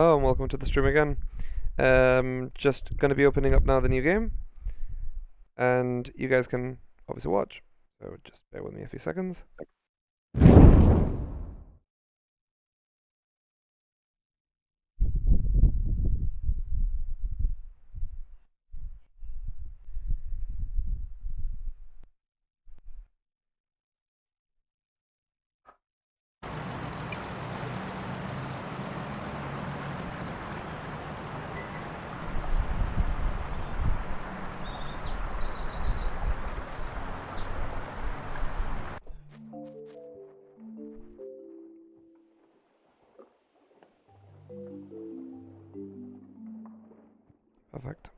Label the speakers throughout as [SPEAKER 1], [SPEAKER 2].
[SPEAKER 1] Hello and welcome to the stream again. Just going to be opening up now the new game, and you guys can obviously watch. So just bear with me a few seconds. Perfect.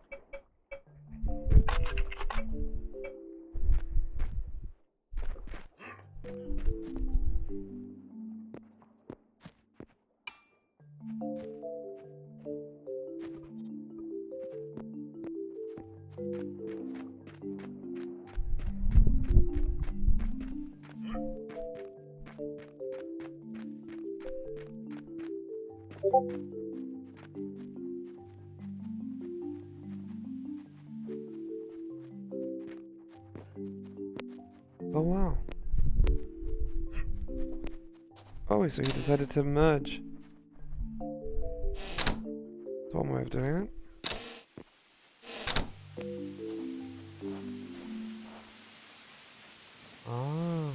[SPEAKER 1] Oh wow. Oh, so he decided to merge. That's one way of doing it. Ah.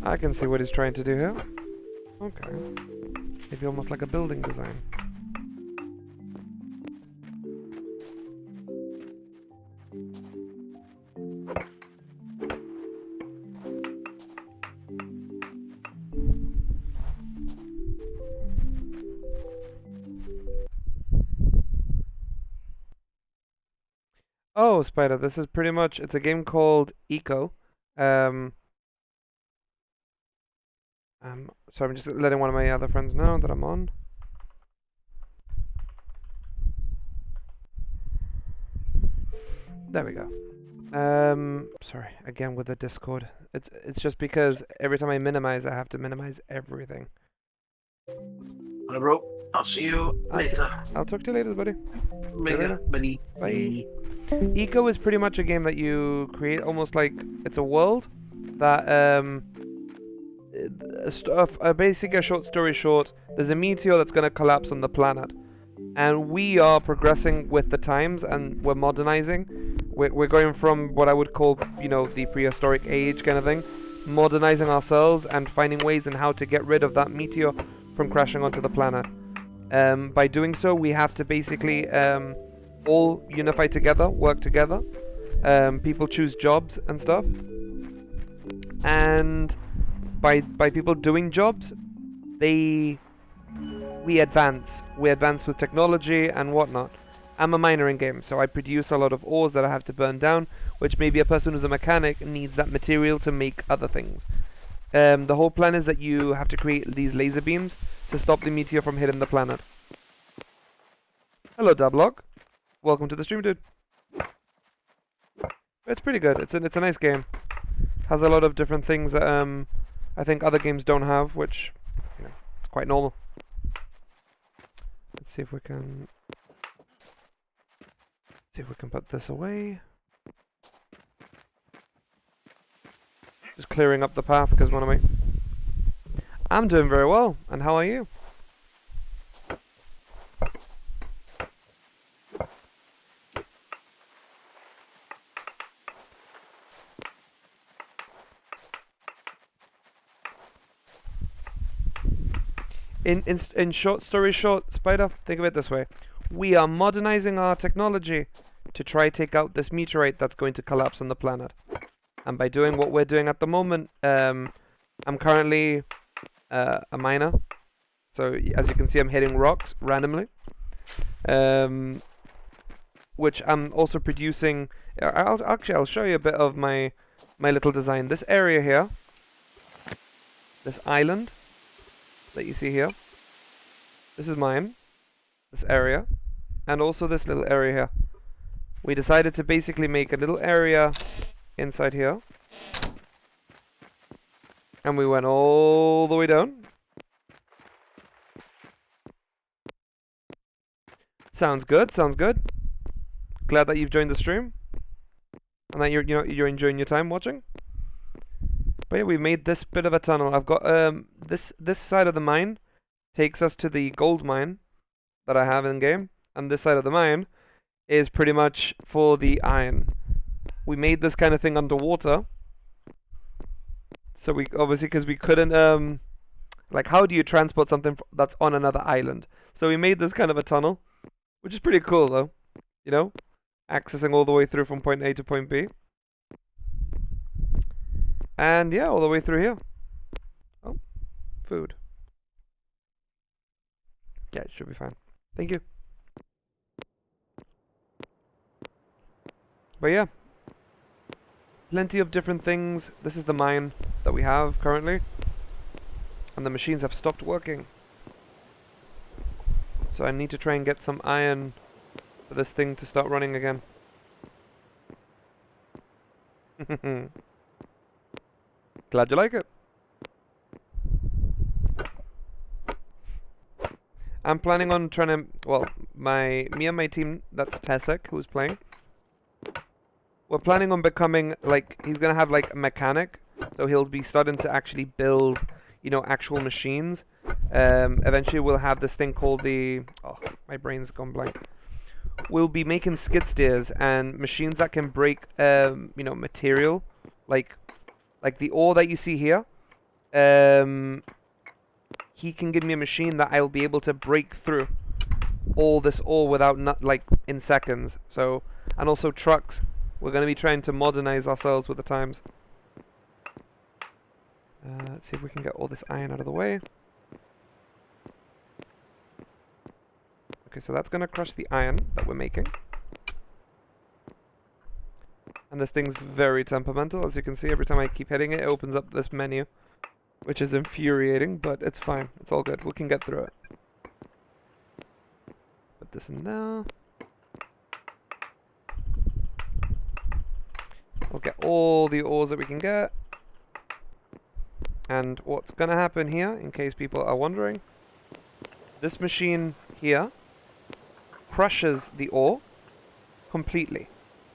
[SPEAKER 1] I can see what he's trying to do here. Okay. Maybe almost like a building design. Oh, Spider, this is pretty much, it's a game called Eco. Um, so I'm just letting one of my other friends know that I'm on. There we go. Sorry, again with the Discord. It's just because every time I minimize, I have to minimize everything.
[SPEAKER 2] Hello, bro. I'll see you later.
[SPEAKER 1] I'll talk to you later, buddy.
[SPEAKER 2] Later, buddy.
[SPEAKER 1] Bye. Eco is pretty much a game that you create almost like it's a world that a short story short, there's a meteor that's going to collapse on the planet, and we are progressing with the times, and we're modernizing. We're going from what I would call, you know, the prehistoric age kind of thing, modernizing ourselves and finding ways in how to get rid of that meteor from crashing onto the planet. By doing so, we have to basically all unify together, work together. People choose jobs and stuff, and by people doing jobs, we advance. We advance with technology and whatnot. I'm a miner in game, so I produce a lot of ores that I have to burn down, which maybe a person who's a mechanic needs that material to make other things. The whole plan is that you have to create these laser beams to stop the meteor from hitting the planet. Hello, Dublog. Welcome to the stream, dude. It's pretty good. It's a nice game. Has a lot of different things that I think other games don't have, which, you know, it's quite normal. Let's see if we can put this away. Just clearing up the path because one of my... I'm doing very well, and how are you? In short story short, Spider, think of it this way. We are modernizing our technology to try take out this meteorite that's going to collapse on the planet. And by doing what we're doing at the moment, I'm currently a miner. So as you can see, I'm hitting rocks randomly. Which I'm also producing. I'll show you a bit of my little design. This area here, this island that you see here, this is mine. This area, and also this little area here. We decided to basically make a little area inside here, and we went all the way down, Sounds good, sounds good. Glad that you've joined the stream. And that you're enjoying your time watching. But yeah, we made this bit of a tunnel. I've got this side of the mine takes us to the gold mine that I have in game, and this side of the mine is pretty much for the iron. We made this kind of thing underwater. So we obviously, because we couldn't like, how do you transport something that's on another island? So we made this kind of a tunnel, which is pretty cool though, you know, accessing all the way through from point A to point B. And yeah, all the way through here. Oh, food. Yeah, it should be fine. Thank you. But yeah, plenty of different things. This is the mine that we have currently. And the machines have stopped working. So I need to try and get some iron for this thing to start running again. Glad you like it. I'm planning on trying to, well, me and my team, that's Tesek, who's playing. We're planning on becoming, like, he's gonna have, like, a mechanic. So he'll be starting to actually build, you know, actual machines. Eventually we'll have this thing called the, oh, my brain's gone blank. We'll be making skid steers and machines that can break, you know, material. Like the ore that you see here. He can give me a machine that I'll be able to break through all this ore without, like, in seconds. So, and also trucks. We're going to be trying to modernize ourselves with the times. Let's see if we can get all this iron out of the way. Okay, so that's going to crush the iron that we're making. And this thing's very temperamental, as you can see. Every time I keep hitting it, it opens up this menu, which is infuriating, but it's fine. It's all good. We can get through it. Put this in there. We'll get all the ores that we can get. And what's going to happen here, in case people are wondering, this machine here crushes the ore completely.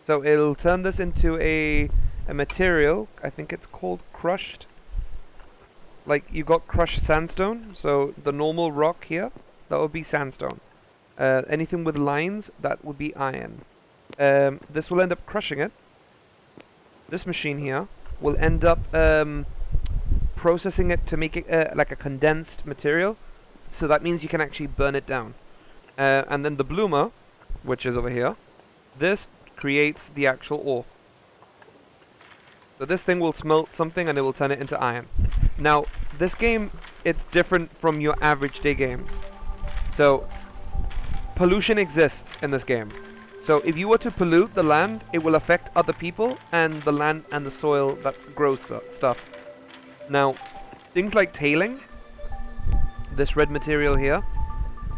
[SPEAKER 1] So it'll turn this into a material, I think it's called crushed. Like, you got crushed sandstone, so the normal rock here, that would be sandstone. Anything with lines, that would be iron. This will end up crushing it. This machine here will end up processing it to make it like a condensed material. So that means you can actually burn it down. And then the bloomer, which is over here, this creates the actual ore. So this thing will smelt something and it will turn it into iron. Now, this game, it's different from your average day games. So, pollution exists in this game. So if you were to pollute the land, it will affect other people and the land and the soil that grows stuff. Now, things like tailing, this red material here,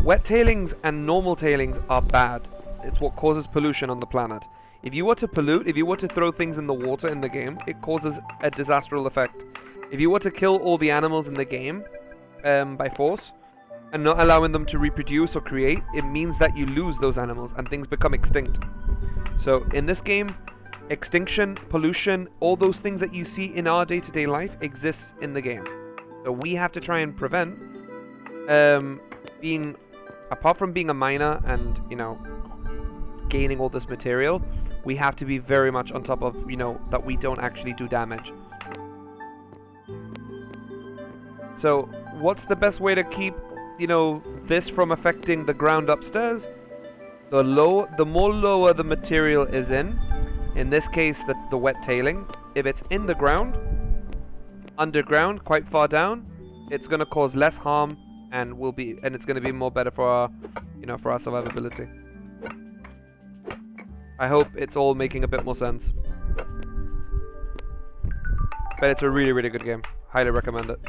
[SPEAKER 1] wet tailings and normal tailings are bad. It's what causes pollution on the planet. If you were to pollute, if you were to throw things in the water in the game, it causes a disastrous effect. If you were to kill all the animals in the game by force, and not allowing them to reproduce or create, it means that you lose those animals and things become extinct. So in this game, extinction, pollution, all those things that you see in our day-to-day life exists in the game. So we have to try and prevent apart from being a miner and, you know, gaining all this material, we have to be very much on top of, you know, that we don't actually do damage. So what's the best way to keep, you know, this from affecting the ground upstairs? The more lower the material is in this case the wet tailing, if it's in the ground, underground, quite far down, it's going to cause less harm and it's going to be more better for our, you know, for our survivability. I hope it's all making a bit more sense. But it's a really, really good game. Highly recommend it.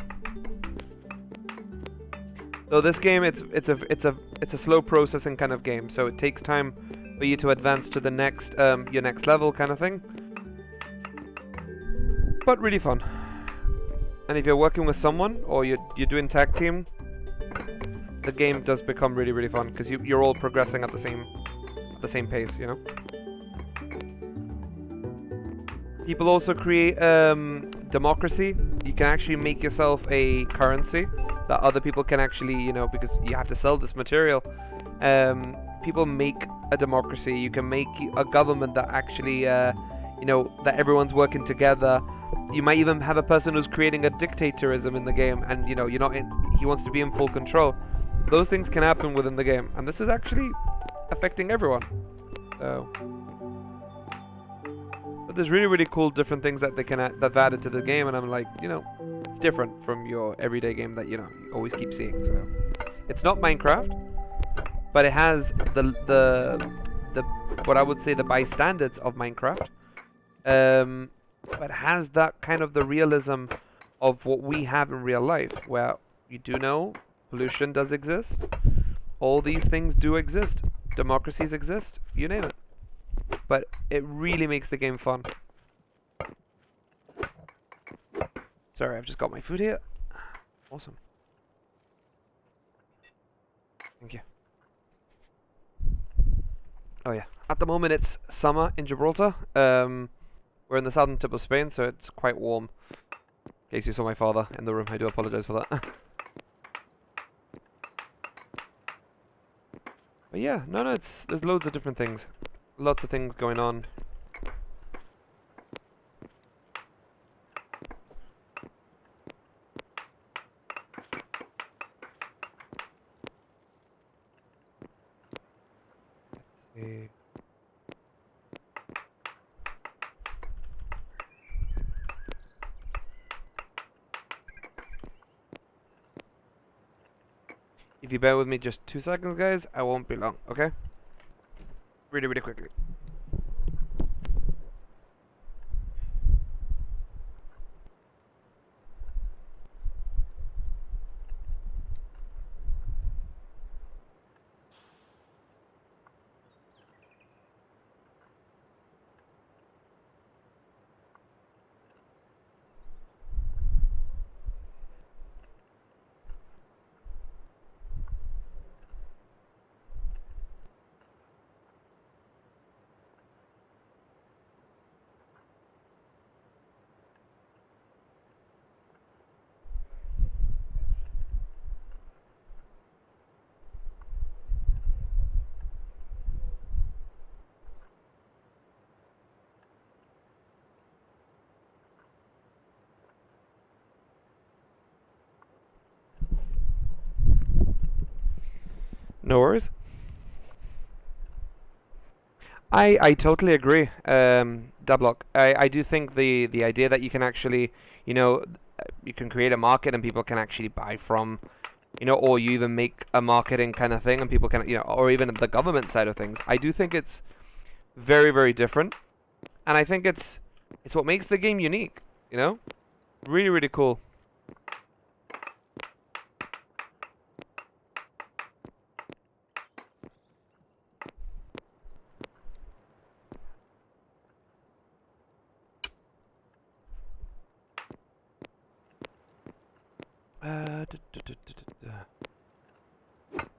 [SPEAKER 1] So this game, it's a slow processing kind of game. So it takes time for you to advance to the next your next level kind of thing. But really fun. And if you're working with someone or you're doing tag team, the game does become really, really fun because you're all progressing at the same pace, you know. People also create democracy. You can actually make yourself a currency that other people can actually, you know, because you have to sell this material. People make a democracy. You can make a government that actually, you know, that everyone's working together. You might even have a person who's creating a dictatorism in the game, and you know, he wants to be in full control. Those things can happen within the game, and this is actually affecting everyone. So, but there's really, really cool different things that they've added to the game, and I'm like, you know, it's different from your everyday game that you always keep seeing. So, it's not Minecraft, but it has the what I would say the bystanders of Minecraft. But has that kind of the realism of what we have in real life, where you do know pollution does exist, all these things do exist, democracies exist, you name it. But it really makes the game fun. Sorry, I've just got my food here. Awesome. Thank you. Oh yeah, at the moment it's summer in Gibraltar. We're in the southern tip of Spain, so it's quite warm. In case you saw my father in the room, I do apologize for that. But yeah, no, there's loads of different things. Lots of things going on. Let's see. If you bear with me just 2 seconds, guys, I won't be long, okay? Really, really quickly. No worries. I totally agree, Dublock. I do think the idea that you can actually, you can create a market and people can actually buy from, or you even make a marketing kind of thing and people can, or even the government side of things. I do think it's very, very different, and I think it's what makes the game unique, Really, really cool.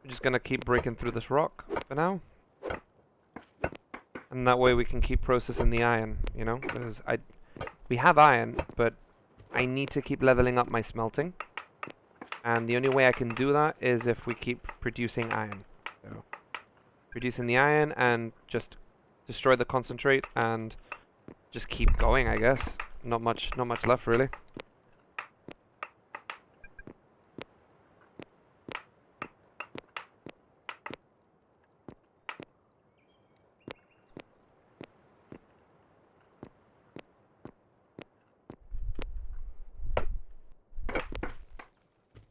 [SPEAKER 1] We're just gonna keep breaking through this rock for now. And that way we can keep processing the iron, because we have iron, but I need to keep leveling up my smelting. And the only way I can do that is if we keep producing iron. So, producing the iron and just destroy the concentrate and just keep going, I guess. Not much left really.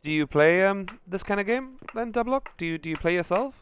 [SPEAKER 1] Do you play this kind of game then, Dublock? Do you play yourself?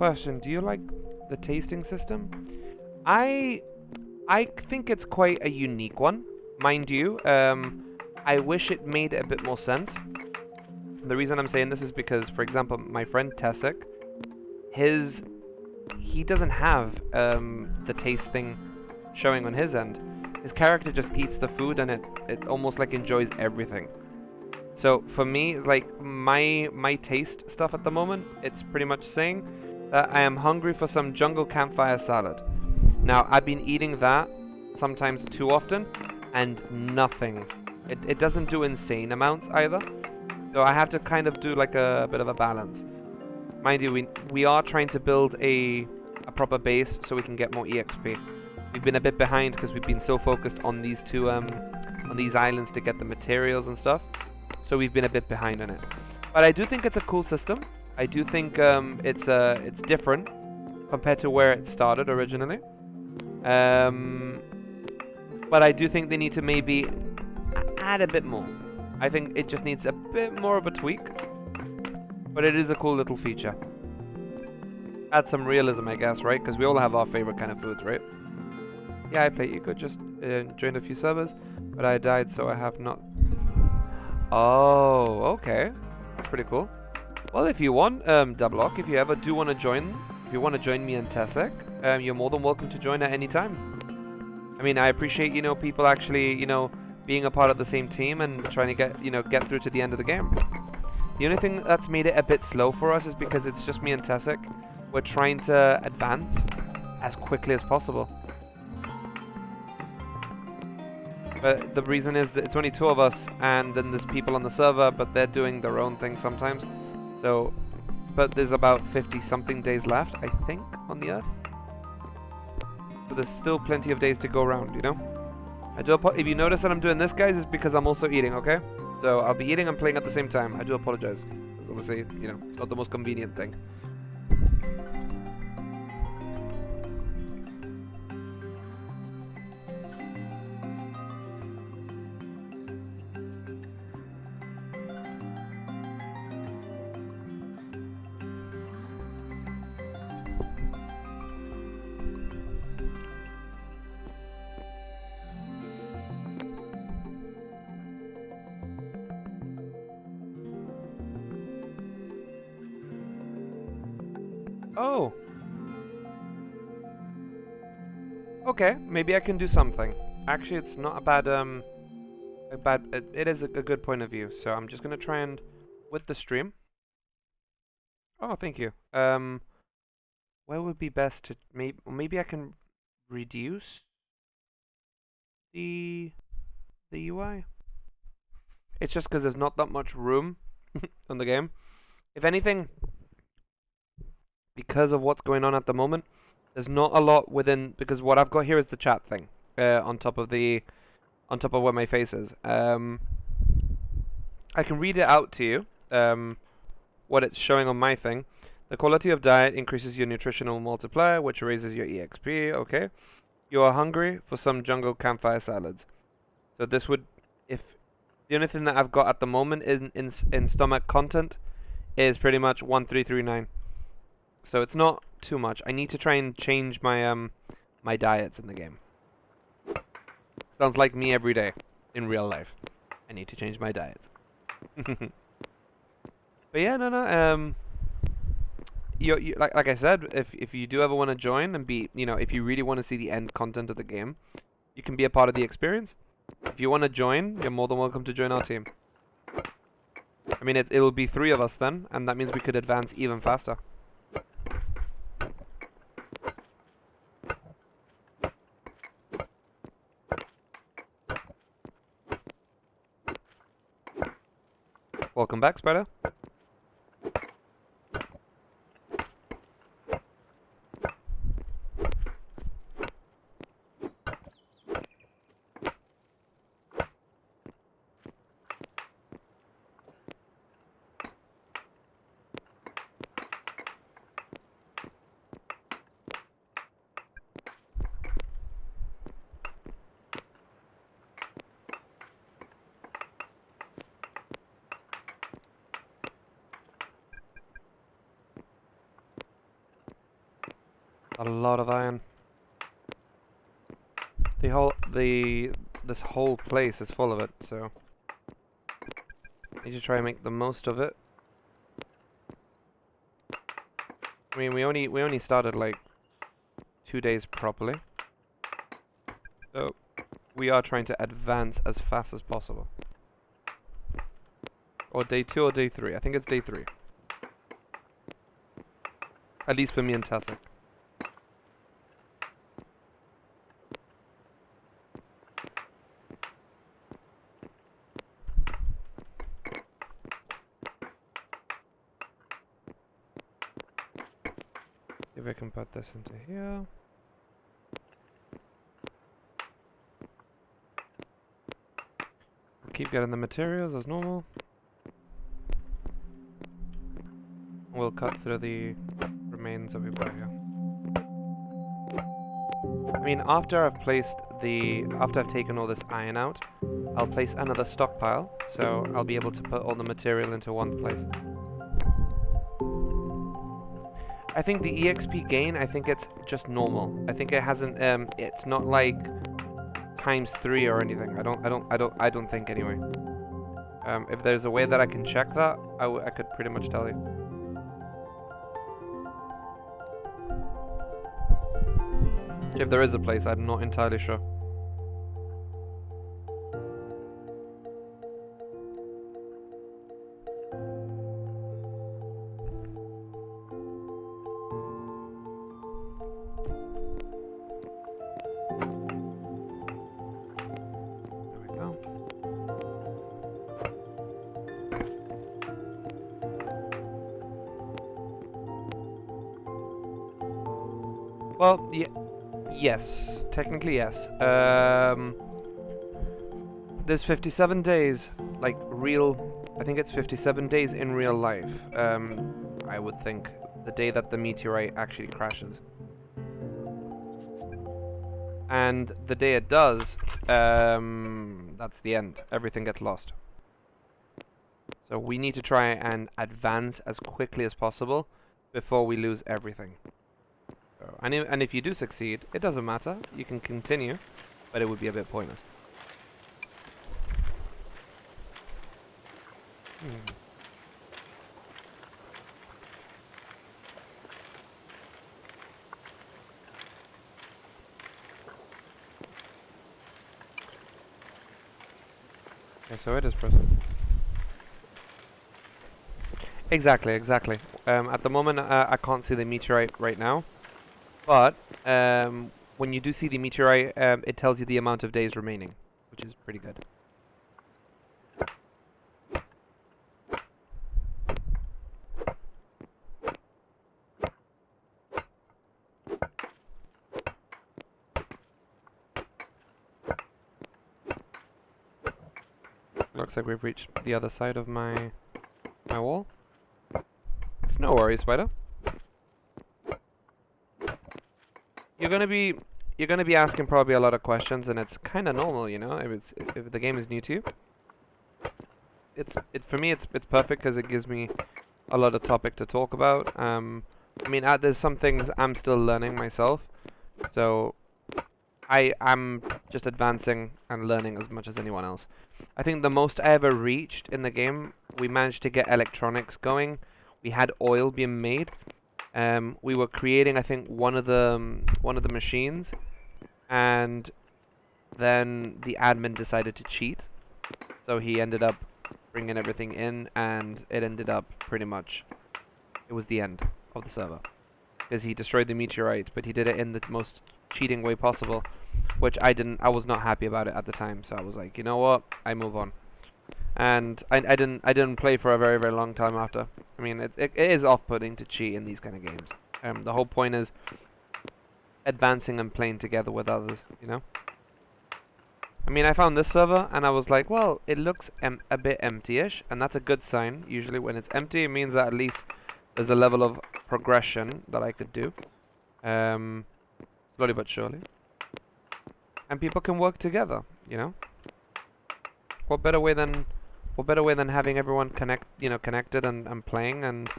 [SPEAKER 1] Question: do you like the tasting system? I think it's quite a unique one, mind you. I wish it made a bit more sense. The reason I'm saying this is because, for example, my friend Tessic, he doesn't have the taste thing showing on his end. His character just eats the food and it almost like enjoys everything. So for me, like my taste stuff at the moment, it's pretty much saying that I am hungry for some jungle campfire salad. Now I've been eating that sometimes too often and nothing. It doesn't do insane amounts either. So I have to kind of do like a bit of a balance. Mind you, we are trying to build a proper base so we can get more EXP. We've been a bit behind because we've been so focused on these two on these islands to get the materials and stuff. So we've been a bit behind on it. But I do think it's a cool system. I do think it's different compared to where it started originally. But I do think they need to maybe add a bit more. I think it just needs a bit more of a tweak. But it is a cool little feature. Add some realism, I guess, right? Because we all have our favorite kind of foods, right? Yeah, I play Eco, just joined a few servers, but I died, so I have not... Oh, okay. That's pretty cool. Well, if you want, Doublelock, if you ever do want to join, if you want to join me and Tessek, you're more than welcome to join at any time. I mean, I appreciate, people actually, being a part of the same team and trying to get through to the end of the game. The only thing that's made it a bit slow for us is because it's just me and Tessek. We're trying to advance as quickly as possible. But the reason is that it's only two of us, and then there's people on the server, but they're doing their own thing sometimes. So, but there's about 50-something days left, I think, on the Earth. So there's still plenty of days to go around, if you notice that I'm doing this, guys, it's because I'm also eating, okay? So I'll be eating and playing at the same time. I do apologize. Because obviously, it's not the most convenient thing. Oh. Okay, maybe I can do something. Actually, it's not a bad, it is a good point of view. So I'm just gonna try and, with the stream. Oh, thank you. Where would be best to, maybe I can reduce the UI? It's just because there's not that much room on the game. If anything, because of what's going on at the moment, there's not a lot within, because what I've got here is the chat thing on top of where my face is. I can read it out to you, what it's showing on my thing. The quality of diet increases your nutritional multiplier, which raises your EXP. Okay, you are hungry for some jungle campfire salads. So this would, if the only thing that I've got at the moment in stomach content is pretty much 1339. So it's not too much. I need to try and change my my diets in the game. Sounds like me every day in real life. I need to change my diets. But yeah, no. You like I said, if you do ever want to join and be, if you really want to see the end content of the game, you can be a part of the experience. If you want to join, you're more than welcome to join our team. I mean, it'll be 3 of us then, and that means we could advance even faster. Welcome back, Spider. A lot of iron. This whole place is full of it, so I need to try and make the most of it. I mean, we only started like 2 days properly, so we are trying to advance as fast as possible. Or day 2 or day 3. I think it's day 3. At least for me and Tessa. If I can put this into here. We'll keep getting the materials as normal. We'll cut through the remains that we've got here. I mean, after I've taken all this iron out, I'll place another stockpile, so I'll be able to put all the material into one place. I think the EXP gain, I think it's just normal. I think it hasn't, it's not like ×3 or anything. I don't think anyway. If there's a way that I can check that, I could pretty much tell you. If there is a place, I'm not entirely sure. Well, yeah, yes, technically yes. There's 57 days, like I think it's 57 days in real life. I would think the day that the meteorite actually crashes. And the day it does, that's the end. Everything gets lost. So we need to try and advance as quickly as possible before we lose everything. And if you do succeed, it doesn't matter. You can continue, but it would be a bit pointless. Okay, so it is present. Exactly. At the moment, I can't see the meteorite right now. But when you do see the meteorite, it tells you the amount of days remaining, which is pretty good. Looks like we've reached the other side of my wall. It's no worries, Spider. You're gonna be asking probably a lot of questions, and it's kind of normal, you know. If the game is new to you, for me it's perfect because it gives me a lot of topic to talk about. I mean, there's some things I'm still learning myself, so I'm just advancing and learning as much as anyone else. I think the most I ever reached in the game, we managed to get electronics going. We had oil being made. We were creating, I think, one of the machines, and then the admin decided to cheat, so he ended up bringing everything in, and it ended up pretty much, it was the end of the server, because he destroyed the meteorite, but he did it in the most cheating way possible, which I was not happy about it at the time, so I was like, you know what, I move on. And I didn't play for a very, very long time after. I mean, it is off-putting to cheat in these kind of games. The whole point is advancing and playing together with others, you know? I mean, I found this server, and I was like, well, it looks a bit empty-ish, and that's a good sign. Usually when it's empty, it means that at least there's a level of progression that I could do. Slowly but surely. And people can work together, you know? What better way than having everyone connected and playing and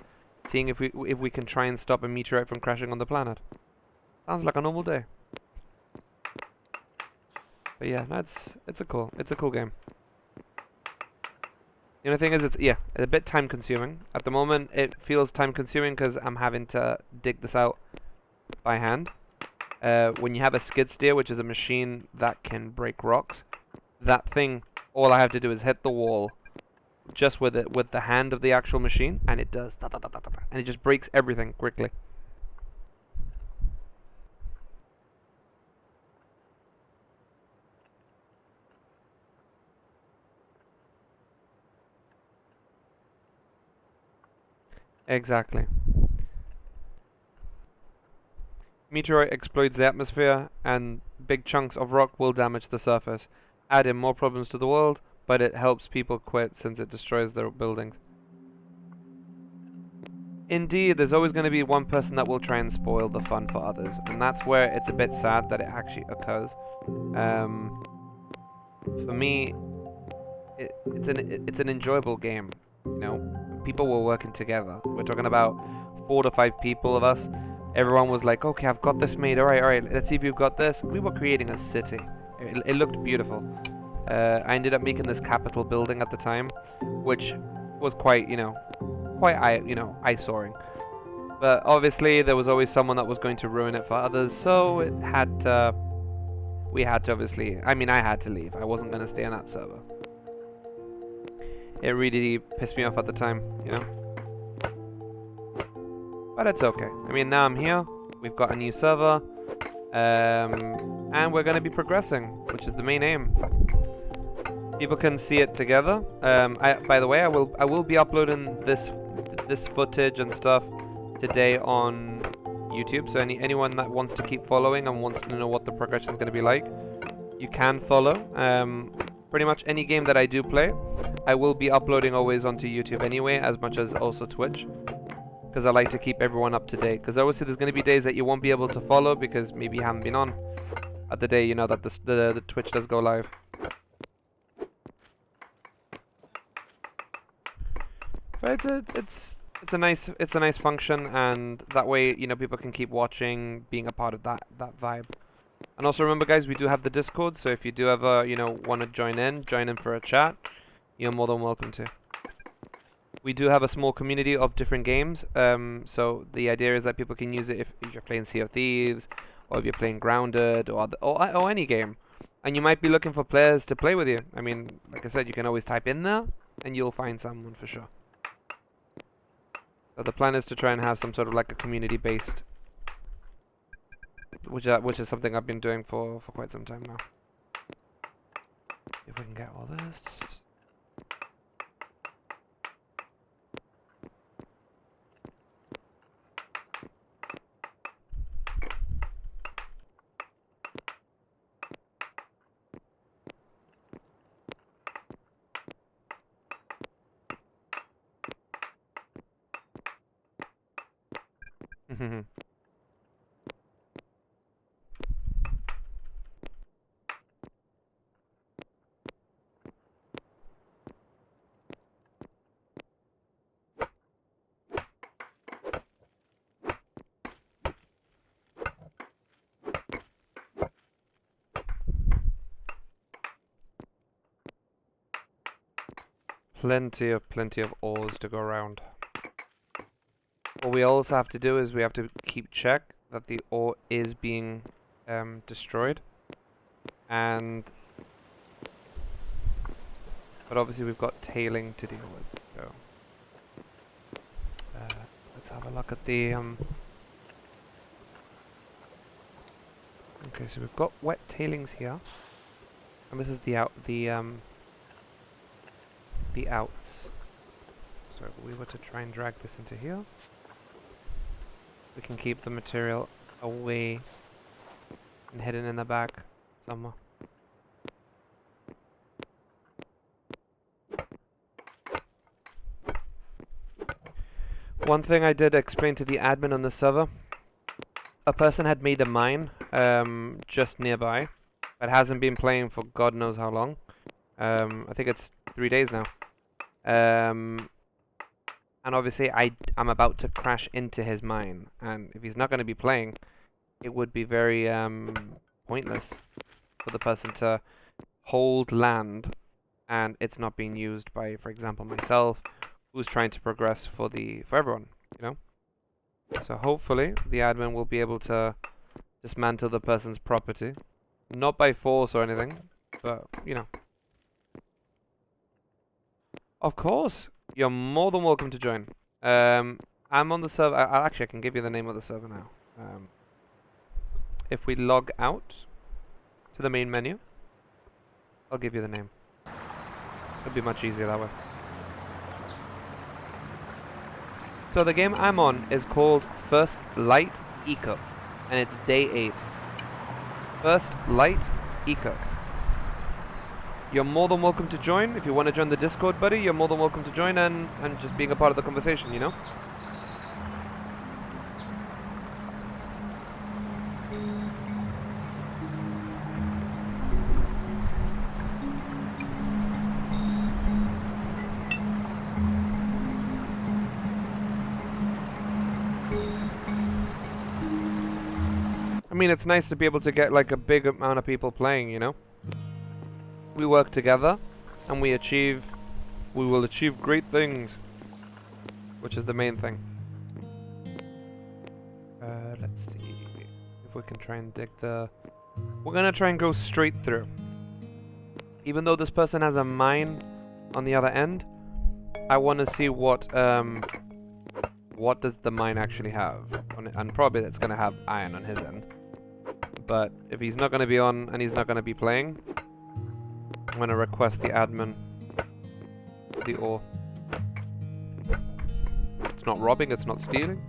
[SPEAKER 1] seeing if we can try and stop a meteorite from crashing on the planet. Sounds like a normal day. But yeah, no, it's a cool game. The only thing is, it's a bit time consuming. At the moment, it feels time consuming because I'm having to dig this out by hand. When you have a skid steer, which is a machine that can break rocks, that thing, all I have to do is hit the wall, just with the hand of the actual machine, and it does, and it just breaks everything quickly. Exactly. Meteorite explodes the atmosphere, and big chunks of rock will damage the surface, adding more problems to the world, but it helps people quit since it destroys their buildings. Indeed, there's always going to be one person that will try and spoil the fun for others, and that's where it's a bit sad that it actually occurs. For me, it's an enjoyable game. You know, people were working together. We're talking about 4 to 5 people of us. Everyone was like, okay, I've got this made. All right, let's see if you've got this. We were creating a city. It looked beautiful. I ended up making this Capitol building at the time, which was quite, eyesoring. But obviously, there was always someone that was going to ruin it for others, so we had to obviously, I had to leave. I wasn't going to stay on that server. It really pissed me off at the time, you know? But it's okay. Now I'm here. We've got a new server. And we're going to be progressing, which is the main aim. People can see it together. By the way, I will be uploading this footage and stuff today on YouTube. So anyone that wants to keep following and wants to know what the progression is going to be like, you can follow. Pretty much any game that I do play, I will be uploading always onto YouTube anyway, as much as also Twitch, because I like to keep everyone up to date. Because obviously there's going to be days that you won't be able to follow because maybe you haven't been on at the day, that the Twitch does go live. But it's a nice function, and that way people can keep watching, being a part of that vibe. And also remember, guys, we do have the Discord, so if you do ever want to join in for a chat, you're more than welcome to. We do have a small community of different games, so the idea is that people can use it if you're playing Sea of Thieves, or if you're playing Grounded, or any game, and you might be looking for players to play with you. Like I said, you can always type in there, and you'll find someone for sure. So the plan is to try and have some sort of like a community-based, which is something I've been doing for quite some time now. See if we can get all this. Plenty of ores to go around. What we also have to do is we have to keep check that the ore is being destroyed, but obviously we've got tailing to deal with. So let's have a look at the Okay, so we've got wet tailings here, and this is the outs. So if we were to try and drag this into here, we can keep the material away and hidden in the back somewhere. One thing I did explain to the admin on the server, a person had made a mine just nearby, but hasn't been playing for God knows how long. I think it's 3 days now. And obviously I'm about to crash into his mine, and if he's not going to be playing, it would be very pointless for the person to hold land and it's not being used by, for example, myself, who's trying to progress for everyone, you know? So hopefully the admin will be able to dismantle the person's property. Not by force or anything, but, you know. Of course, you're more than welcome to join. I'm on the server. Actually, I can give you the name of the server now. If we log out to the main menu, I'll give you the name. It'll be much easier that way. So the game I'm on is called First Light Eco, and it's day 8. First Light Eco. You're more than welcome to join. If you want to join the Discord, buddy, you're more than welcome to join and just being a part of the conversation, you know? I mean, it's nice to be able to get like a big amount of people playing, you know? We work together and we will achieve great things, which is the main thing. Let's see if we can try and dig we're gonna try and go straight through. Even though this person has a mine on the other end, I want to see what does the mine actually have on it, and probably it's gonna have iron on his end. But if he's not gonna be on and he's not gonna be playing, I'm gonna request the admin the ore. It's not robbing, it's not stealing.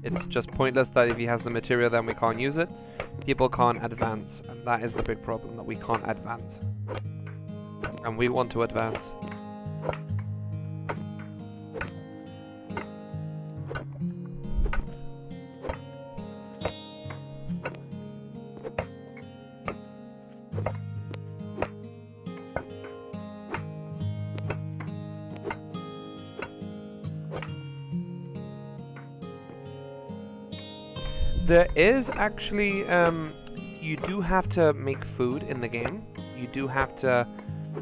[SPEAKER 1] It's just pointless that if he has the material then we can't use it. People can't advance, and that is the big problem, that we can't advance. And we want to advance. There is actually, you do have to make food in the game. You do have to,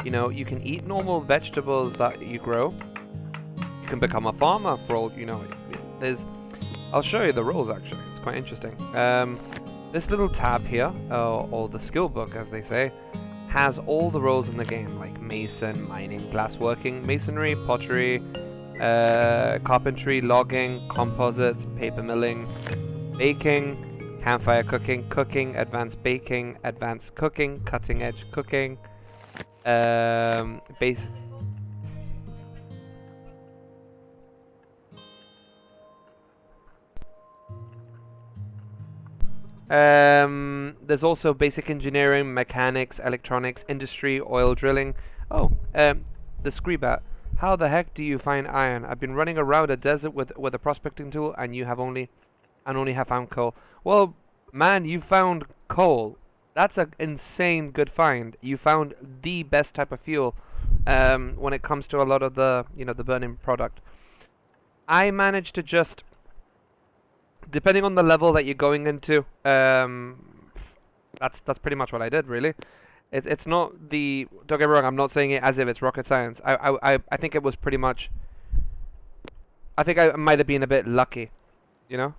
[SPEAKER 1] you know, you can eat normal vegetables that you grow. You can become a farmer for all, you know, I'll show you the roles actually, it's quite interesting. This little tab here, or the skill book as they say, has all the roles in the game, like mason, mining, glassworking, masonry, pottery, carpentry, logging, composites, paper milling, baking, campfire cooking, cooking, advanced baking, advanced cooking, cutting edge cooking, base. There's also basic engineering, mechanics, electronics, industry, oil drilling. Oh, the Screebat. How the heck do you find iron? I've been running around a desert with a prospecting tool, and you have only have found coal. Well, man, you found coal. That's an insane good find. You found the best type of fuel when it comes to a lot of the, you know, the burning product. I managed to just, depending on the level that you're going into, that's pretty much what I did, really. It's not the, don't get me wrong, I'm not saying it as if it's rocket science. I think it was pretty much, I think I might have been a bit lucky, you know?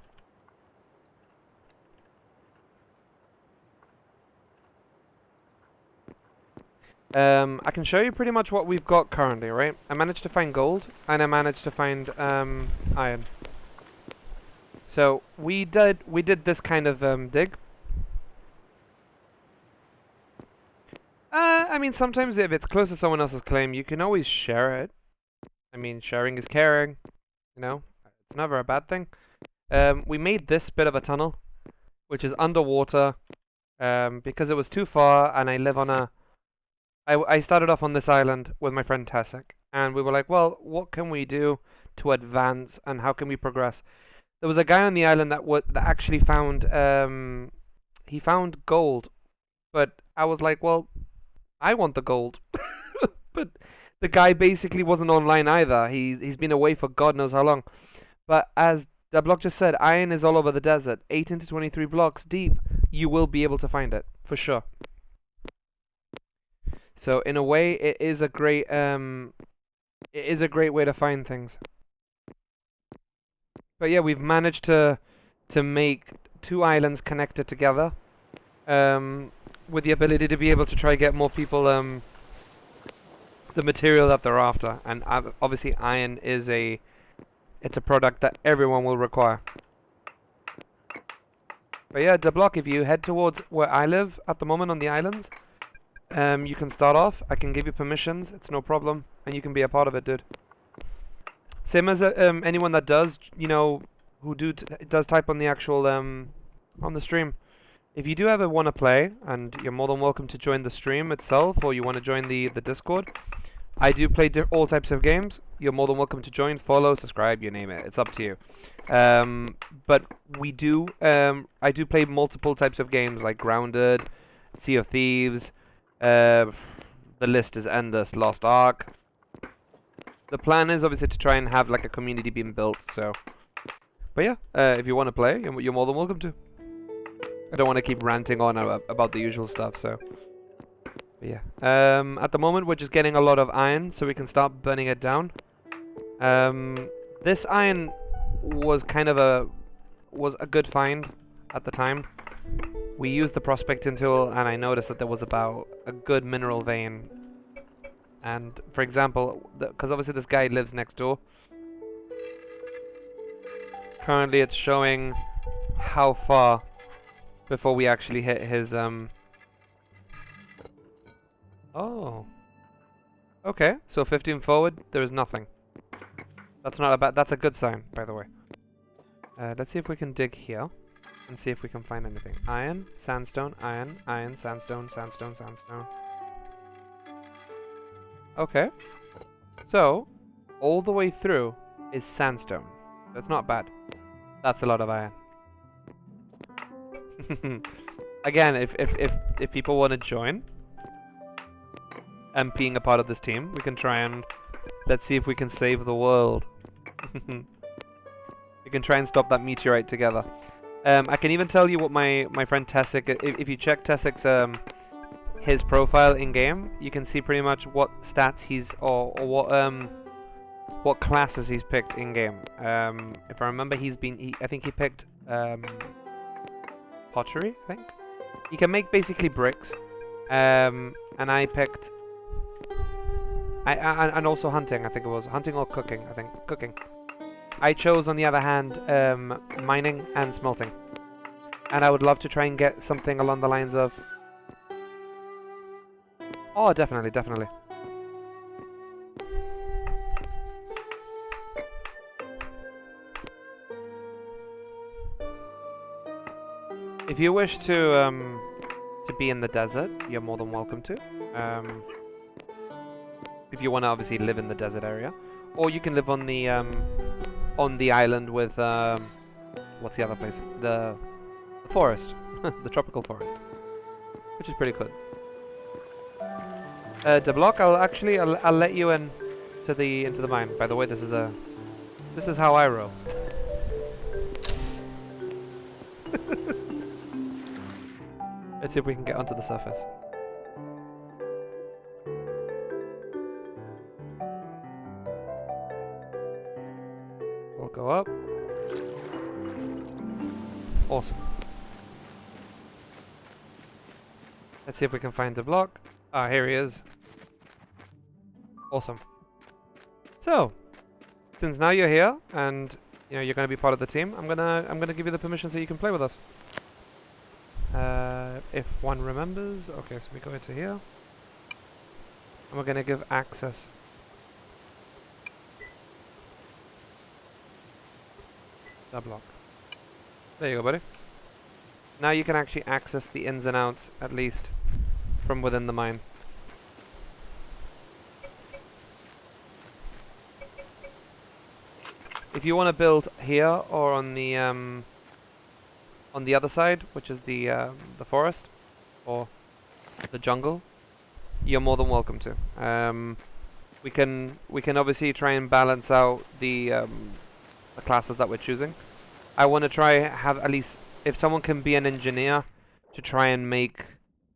[SPEAKER 1] I can show you pretty much what we've got currently, right? I managed to find gold, and I managed to find iron. So we did this kind of dig. I mean, sometimes if it's close to someone else's claim, you can always share it. I mean, sharing is caring, you know? It's never a bad thing. We made this bit of a tunnel, which is underwater, because it was too far, and I live on a... I started off on this island with my friend Tasek, and we were like, well, what can we do to advance, and how can we progress? There was a guy on the island that actually found, he found gold, but I was like, well, I want the gold. But the guy basically wasn't online either. He's been away for God knows how long. But as That block just said iron is all over the desert. 18 to 23 blocks deep. You will be able to find it for sure. So in a way, it is a great way to find things. But yeah, we've managed to make 2 islands connected together, with the ability to be able to try get more people the material that they're after. And obviously, iron is it's a product that everyone will require. But yeah, Deblock, if you head towards where I live at the moment on the islands, you can start off. I can give you permissions. It's no problem, and you can be a part of it, dude. Same as anyone that does, you know, who does type on the actual on the stream. If you do ever want to play, and you're more than welcome to join the stream itself, or you want to join the Discord, I do play all types of games. You're more than welcome to join, follow, subscribe, you name it. It's up to you. But we do, I do play multiple types of games like Grounded, Sea of Thieves. The list is endless. Lost Ark. The plan is obviously to try and have like a community being built. So, but yeah, if you want to play, you're more than welcome to. I don't want to keep ranting on about the usual stuff. So, but yeah. At the moment, we're just getting a lot of iron, so we can start burning it down. This iron was kind of a good find at the time. We used the prospecting tool, and I noticed that there was about a good mineral vein. And for example, because obviously this guy lives next door. Currently, it's showing how far before we actually hit his Oh. Okay, so 15 forward, there is nothing. That's not a bad. That's a good sign, by the way. Let's see if we can dig here and see if we can find anything. Iron, sandstone, iron, iron, sandstone, sandstone, sandstone. Okay. So, all the way through is sandstone. So it's not bad. That's a lot of iron. Again, if people want to join and being a part of this team, we can try and let's see if we can save the world. We can try and stop that meteorite together. I can even tell you what my friend Tessic, if you check Tessic's his profile in game, you can see pretty much what stats he's or what classes he's picked in game. If I remember, I think he picked pottery. I think he can make basically bricks, and I picked and also hunting. I think it was hunting or cooking. I think cooking. I chose, on the other hand, mining and smelting, and I would love to try and get something along the lines of. Oh, definitely, definitely. If you wish to be in the desert, you're more than welcome to. If you want to obviously live in the desert area, or you can live on the island with what's the other place? The forest, the tropical forest, which is pretty good. Deblock, I'll let you in to into the mine. By the way, this is how I roll. Let's see if we can get onto the surface. We'll go up. Awesome. Let's see if we can find the block. Ah, here he is. Awesome. So, since now you're here and you're going to be part of the team, I'm gonna give you the permission so you can play with us. If one remembers, okay, so we go into here, and we're gonna give access. That block. There you go, buddy. Now you can actually access the ins and outs, at least, from within the mine. If you want to build here or on the other side, which is the forest or the jungle, you're more than welcome to. We can obviously try and balance out the classes that we're choosing. I want to try have at least if someone can be an engineer to try and make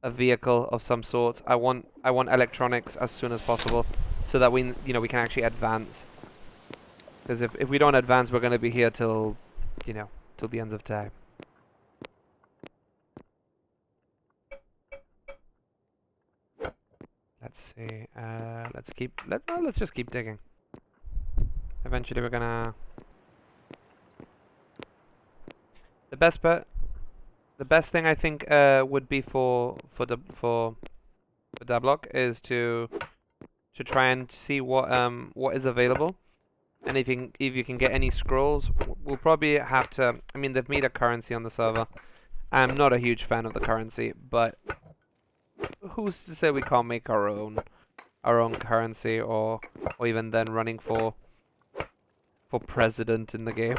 [SPEAKER 1] a vehicle of some sort. I want electronics as soon as possible, so that we we can actually advance. Because if we don't advance, we're going to be here till till the end of time. Let's see. Let's just keep digging. Eventually, we're gonna. The best thing I think would be for Dablok is to try and see what is available, and if you can get any scrolls, we'll probably have to. I mean, they've made a currency on the server. I'm not a huge fan of the currency, but who's to say we can't make our own currency, or even then running for president in the game.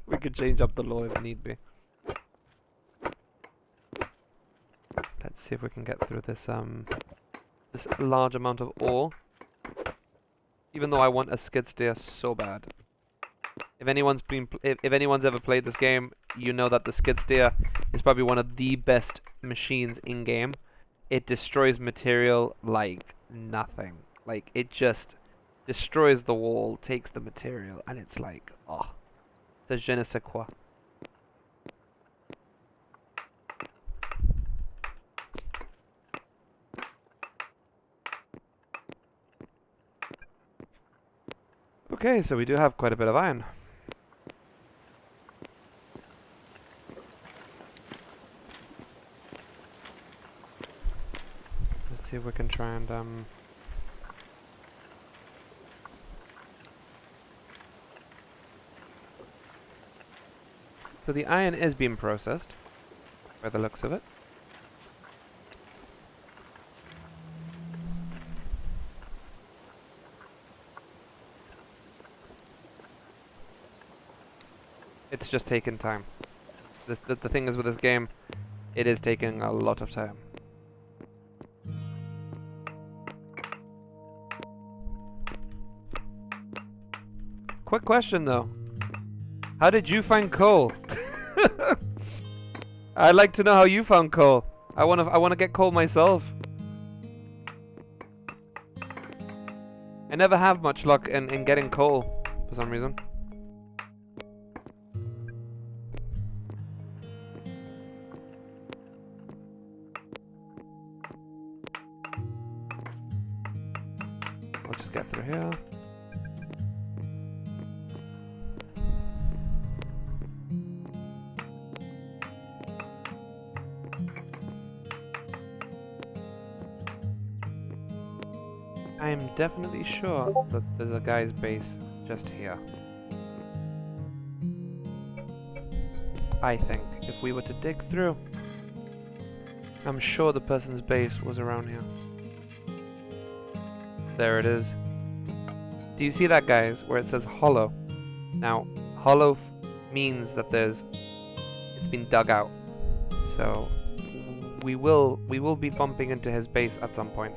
[SPEAKER 1] We could change up the law if need be. Let's see if we can get through this this large amount of ore. Even though I want a skid steer so bad. If anyone's ever played this game, you know that the skid steer is probably one of the best machines in game. It destroys material like nothing. Like, it just destroys the wall, takes the material, and it's like, oh, it's a je ne sais quoi. Okay, so we do have quite a bit of iron. Let's see if we can try and so the iron is being processed, by the looks of it. It's just taking time. The thing is with this game, it is taking a lot of time. Quick question though. How did you find coal? I'd like to know how you found coal. I wanna get coal myself. I never have much luck in getting coal for some reason. I'll just get through here. I'm definitely sure that there's a guy's base just here. I think if we were to dig through, I'm sure the person's base was around here. There it is. Do you see that, guys, where it says hollow? Now, hollow means that it's been dug out. So we will be bumping into his base at some point.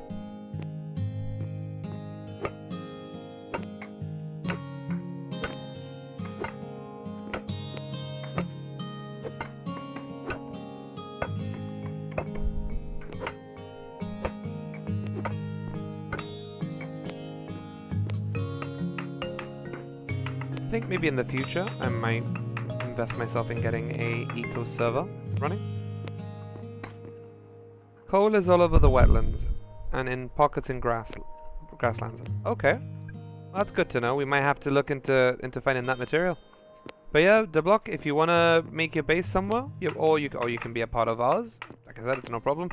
[SPEAKER 1] I think maybe in the future I might invest myself in getting a eco server running. Coal is all over the wetlands and in pockets in grasslands. Okay, well, that's good to know. We might have to look into finding that material. But yeah, Dablok, if you wanna make your base somewhere, or you can be a part of ours. Like I said, it's no problem.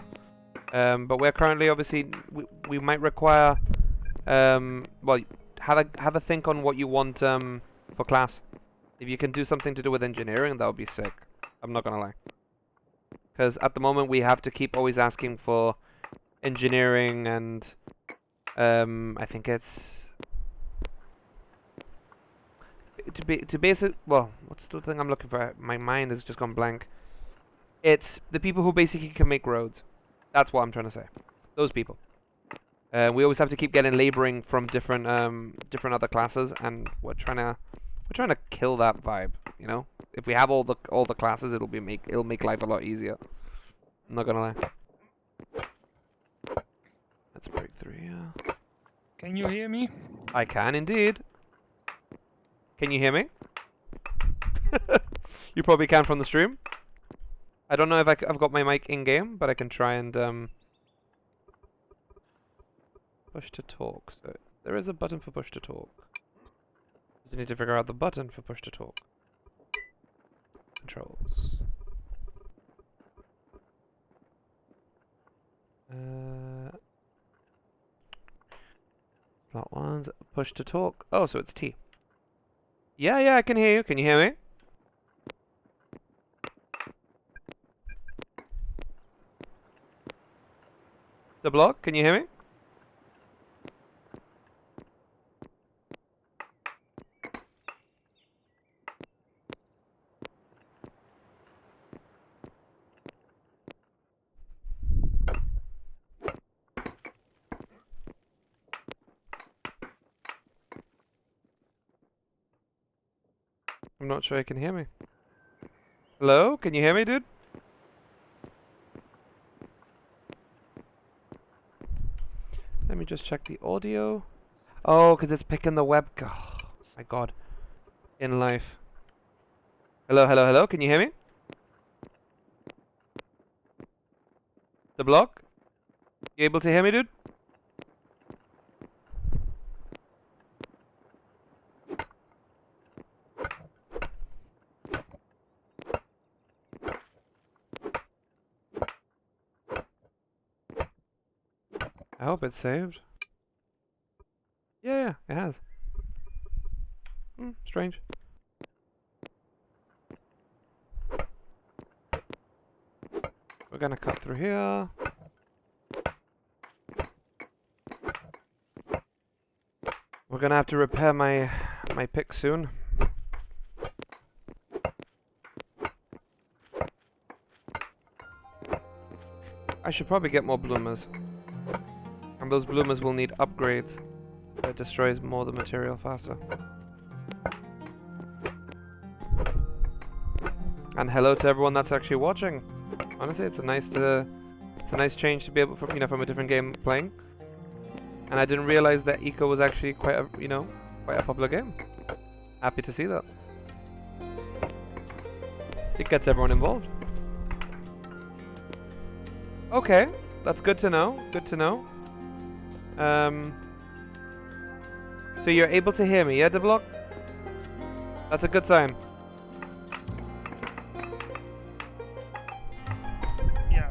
[SPEAKER 1] But we're currently obviously we might require well, have a think on what you want for class. If you can do something to do with engineering, that would be sick. I'm not gonna lie. Because at the moment we have to keep always asking for engineering and I think it's to base it. Well, what's the thing I'm looking for? My mind has just gone blank. It's the people who basically can make roads. That's what I'm trying to say. Those people. We always have to keep getting laboring from different other classes, and we're trying to We're trying to kill that vibe, you know? If we have all the classes, it'll make life a lot easier. I'm not gonna lie. Let's break through here.
[SPEAKER 3] Can you hear me?
[SPEAKER 1] I can indeed. Can you hear me? You probably can from the stream. I don't know if I've got my mic in game, but I can try and push to talk. So there is a button for push to talk. You need to figure out the button for push to talk. Controls. Slot 1, push to talk. Oh, so it's T. Yeah, I can hear you. Can you hear me? The block, can you hear me? I'm not sure you can hear me. Hello? Can you hear me, dude? Let me just check the audio. Oh, because it's picking the web. Oh, my God. In life. Hello? Can you hear me? The block? You able to hear me, dude? I hope it's saved. Yeah, it has. Strange. We're gonna cut through here. We're gonna have to repair my pick soon. I should probably get more bloomers. And those bloomers will need upgrades. That destroys more of the material faster. And hello to everyone that's actually watching. Honestly, it's a nice change to be able, from a different game playing. And I didn't realize that Eco was actually quite a popular game. Happy to see that. It gets everyone involved. Okay, that's good to know. Good to know. So you're able to hear me, yeah, Deblock? That's a good sign.
[SPEAKER 3] Yeah,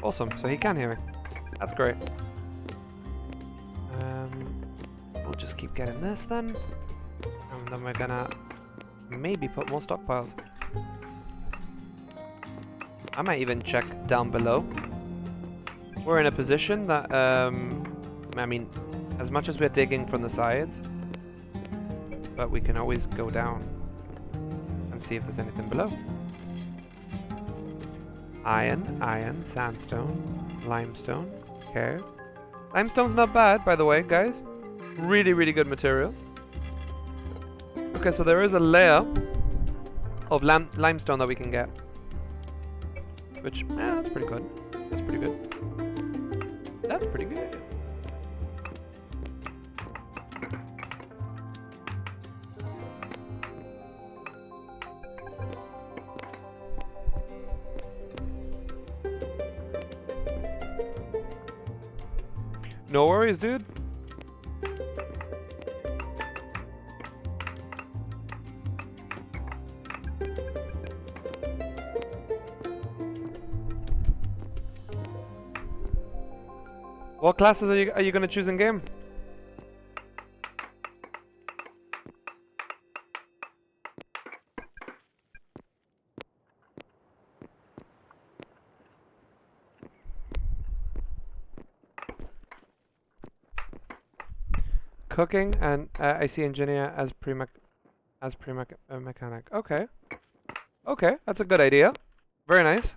[SPEAKER 1] Awesome, so he can hear me. That's great. We'll just keep getting this then. And then we're gonna maybe put more stockpiles. I might even check down below. We're in a position that, I mean, as much as we're digging from the sides, but we can always go down and see if there's anything below. Iron, sandstone, limestone, okay. Limestone's not bad, by the way, guys. Really, really good material. Okay, so there is a layer of limestone that we can get. Which, that's pretty good. That's pretty good. That's pretty good. No worries, dude. What classes are you gonna choose in game? Cooking and I see engineer as mechanic. Okay. Okay, that's a good idea. Very nice.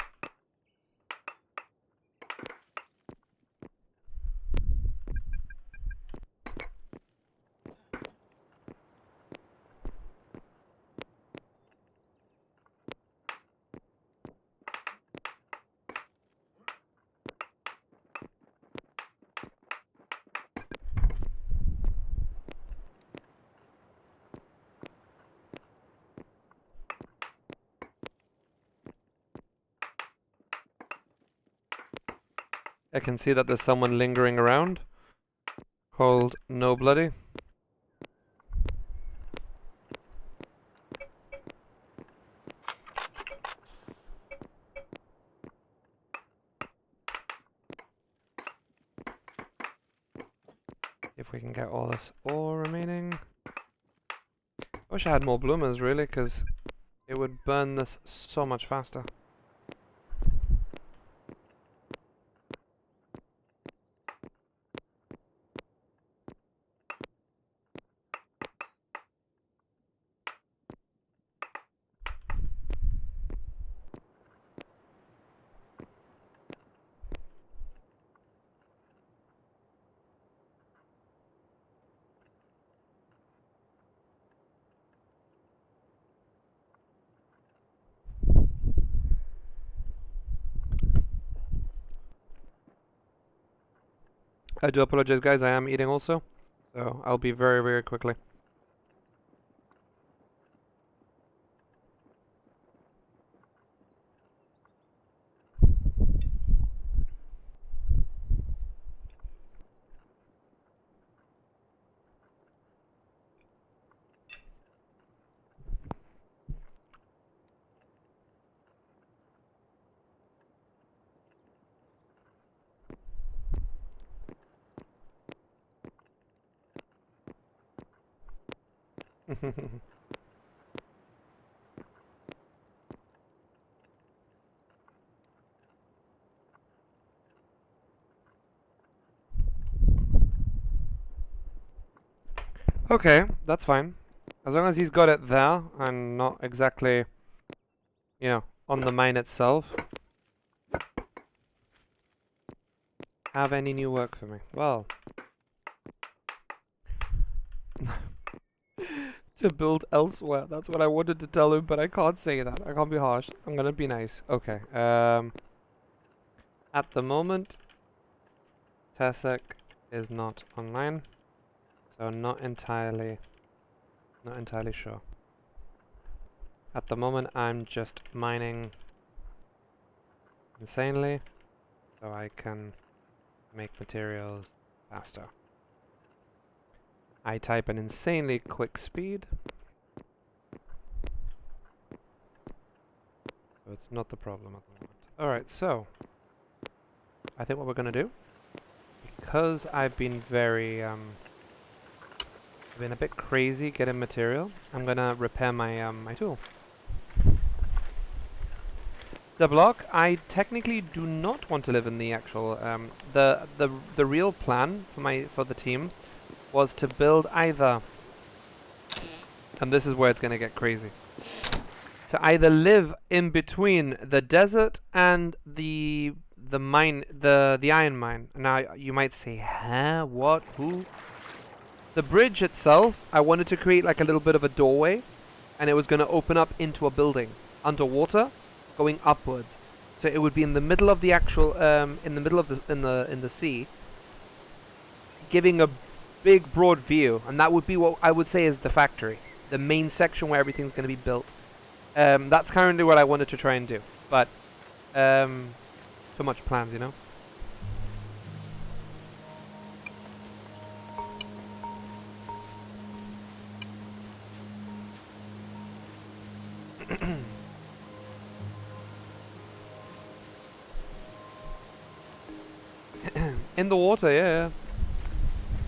[SPEAKER 1] I can see that there's someone lingering around called No Bloody. If we can get all this ore remaining. I wish I had more bloomers, really, because it would burn this so much faster. I do apologize, guys. I am eating also, so I'll be very, very quickly. Okay, that's fine. As long as he's got it there and not exactly, you know, on the mine itself. Have any new work for me? Well, to build elsewhere. That's what I wanted to tell him, but I can't say that. I can't be harsh. I'm gonna be nice. Okay. At the moment, Tesek is not online, so not entirely sure. At the moment, I'm just mining insanely, so I can make materials faster. I type an insanely quick speed, so it's not the problem at the moment. Alright, so I think what we're gonna do, because I've been I've been a bit crazy getting material, I'm gonna repair my my tool. The block, I technically do not want to live in the actual the real plan for the team was to build either, and this is where it's gonna get crazy, to either live in between the desert and the mine, the iron mine. Now you might say, huh, what, who? The bridge itself, I wanted to create like a little bit of a doorway, and it was gonna open up into a building underwater, going upwards. So it would be in the middle of the actual in the middle of the sea, giving a big broad view, and that would be what I would say is the factory, the main section where everything's going to be built. That's currently what I wanted to try and do, but too much plans, you know. In the water, yeah.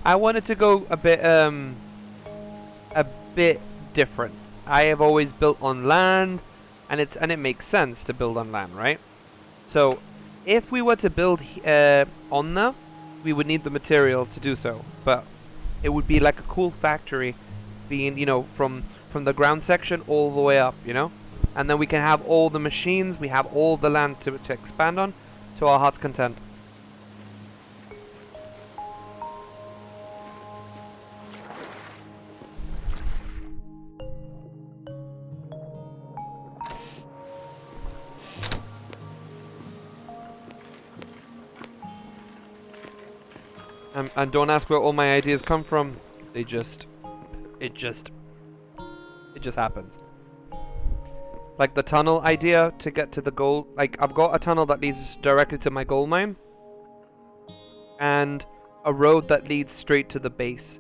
[SPEAKER 1] I wanted to go a bit different. I have always built on land, and it makes sense to build on land, right? So, if we were to build on there, we would need the material to do so. But it would be like a cool factory, being, you know, from the ground section all the way up, you know, and then we can have all the machines. We have all the land to expand on, to our heart's content. And don't ask where all my ideas come from. It just happens. Like the tunnel idea to get to the gold. Like, I've got a tunnel that leads directly to my gold mine. and a road that leads straight to the base,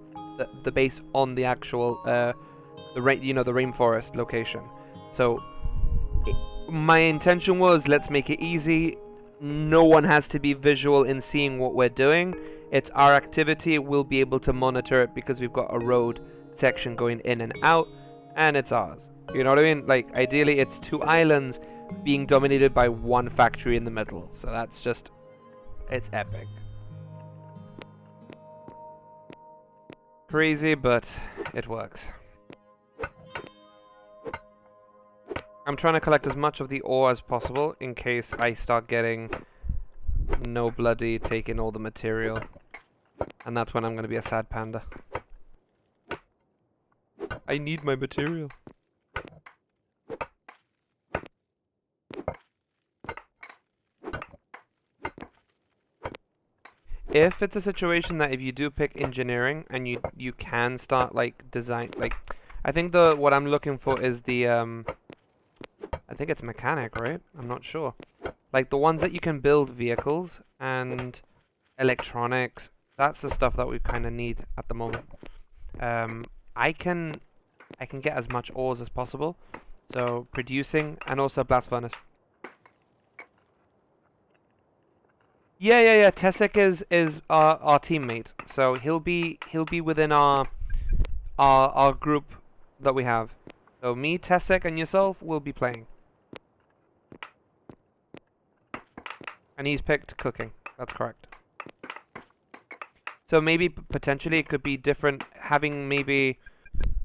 [SPEAKER 1] the base on the actual the rainforest location. So my intention was, let's make it easy. No one has to be visual in seeing what we're doing. It's our activity. We'll be able to monitor it because we've got a road section going in and out, and it's ours. You know what I mean? Like, ideally, it's 2 islands being dominated by 1 factory in the middle. So that's just, it's epic. Crazy, but it works. I'm trying to collect as much of the ore as possible in case I start getting no bloody taking all the material. And that's when I'm going to be a sad panda. I need my material. If it's a situation that if you do pick engineering and you can start like design, like I think what I'm looking for is the I think it's mechanic, right? I'm not sure. Like the ones that you can build vehicles and electronics. That's the stuff that we kind of need at the moment. I can get as much ores as possible. So producing and also blast furnace. Yeah. Tessek is our teammate. So he'll be within our group that we have. So me, Tessek, and yourself will be playing. And he's picked cooking. That's correct. So maybe potentially it could be different, having maybe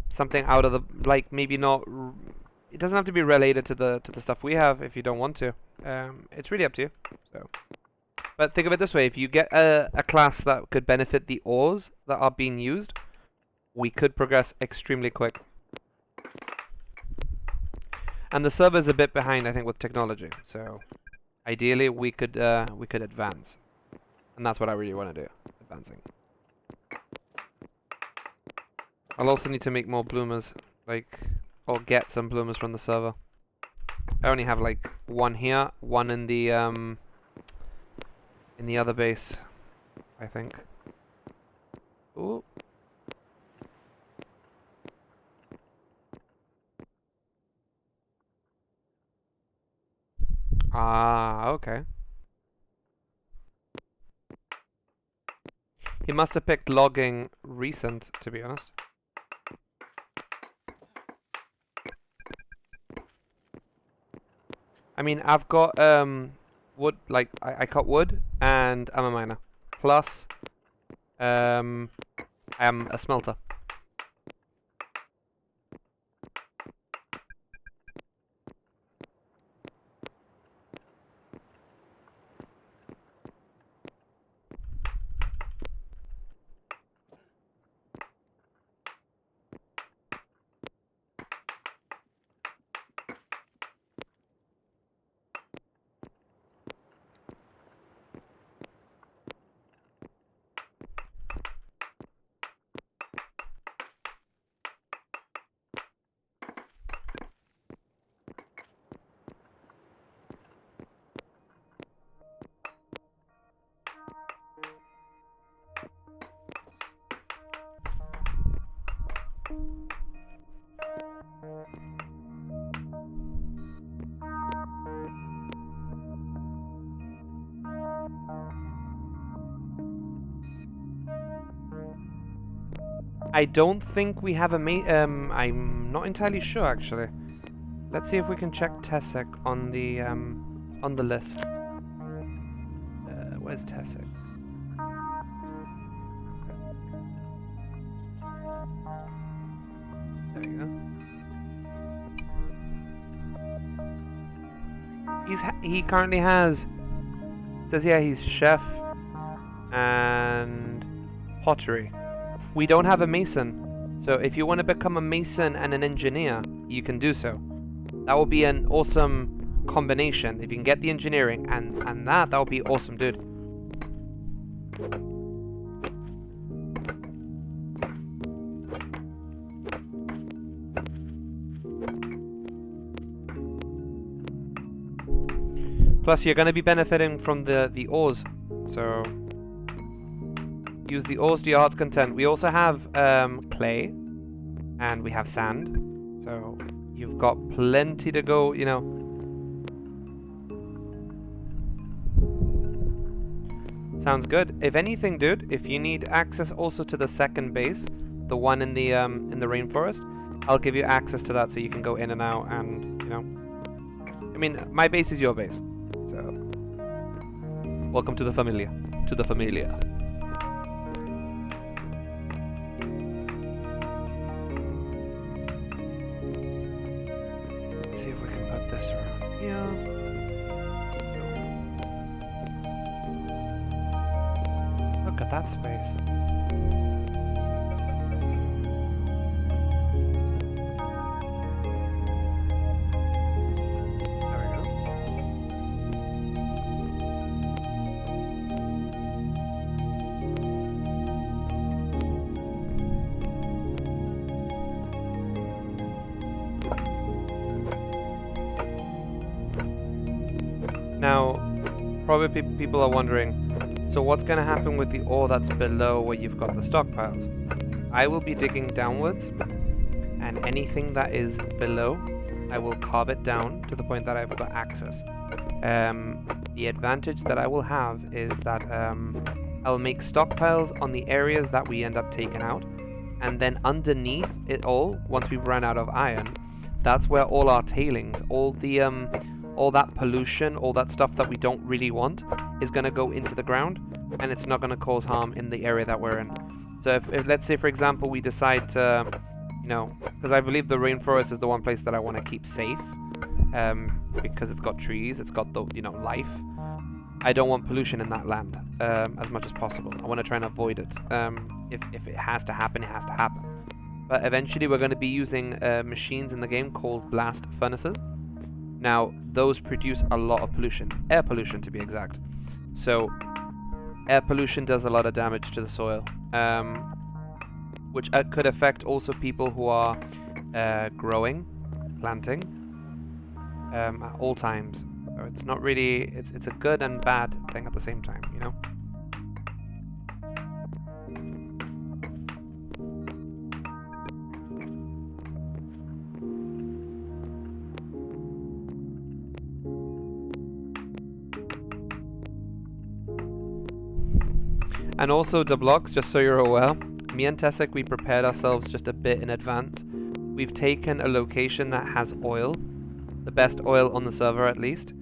[SPEAKER 1] something out of the, like, maybe not. It doesn't have to be related to the stuff we have if you don't want to. It's really up to you. So, but think of it this way: if you get a class that could benefit the ores that are being used, we could progress extremely quick. And the server's a bit behind, I think, with technology. So, ideally, we could advance, and that's what I really want to do: advancing. I'll also need to make more bloomers, like, or get some bloomers from the server. I only have like 1 here, 1 in the other base, I think. Ooh. Ah, okay. He must have picked logging recent, to be honest. I mean, I've got wood, like I cut wood and I'm a miner. Plus I am a smelter. I don't think we have a I'm not entirely sure actually. Let's see if we can check Tessek on the list. Where's Tessek? There we go. He currently has. Says yeah, he's chef and pottery. We don't have a mason, so if you want to become a mason and an engineer, you can do so. That will be an awesome combination. If you can get the engineering and that would be awesome, dude. Plus, you're going to be benefiting from the ores, so Use the ores to your heart's content. We also have clay, and we have sand. So you've got plenty to go, you know. Sounds good. If anything, dude, if you need access also to the second base, the one in the rainforest, I'll give you access to that so you can go in and out and, you know. I mean, my base is your base. So welcome to the familia. To the familia. Let's see if we can put this around here. Look at that space. There we go. Now, probably people are wondering, so what's going to happen with the ore that's below where you've got the stockpiles? I will be digging downwards, and anything that is below, I will carve it down to the point that I've got access. The advantage that I will have is that I'll make stockpiles on the areas that we end up taking out, and then underneath it all, once we've run out of iron, that's where all our tailings, all that pollution, all that stuff that we don't really want is going to go into the ground, and it's not going to cause harm in the area that we're in. So if let's say, for example, we decide to, you know, because I believe the rainforest is the one place that I want to keep safe, because it's got trees, it's got the, you know, life. I don't want pollution in that land as much as possible. I want to try and avoid it. If it has to happen, it has to happen. But eventually we're going to be using machines in the game called blast furnaces. Now, those produce a lot of pollution, air pollution to be exact. So, air pollution does a lot of damage to the soil, which could affect also people who are growing, planting, at all times. So it's not really, it's a good and bad thing at the same time, you know? And also the blocks, just so you're aware, me and Tessek, we prepared ourselves just a bit in advance. We've taken a location that has oil, the best oil on the server at least.